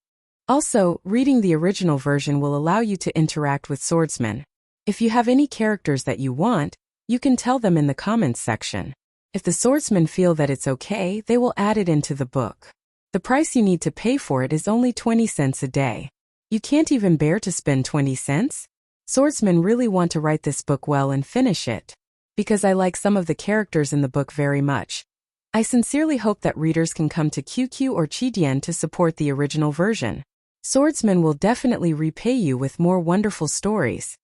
Also, reading the original version will allow you to interact with swordsmen. If you have any characters that you want, you can tell them in the comments section. If the swordsmen feel that it's okay, they will add it into the book. The price you need to pay for it is only 20 cents a day. You can't even bear to spend 20 cents? Swordsmen really want to write this book well and finish it. Because I like some of the characters in the book very much. I sincerely hope that readers can come to QQ or Qidian to support the original version. Swordsmen will definitely repay you with more wonderful stories.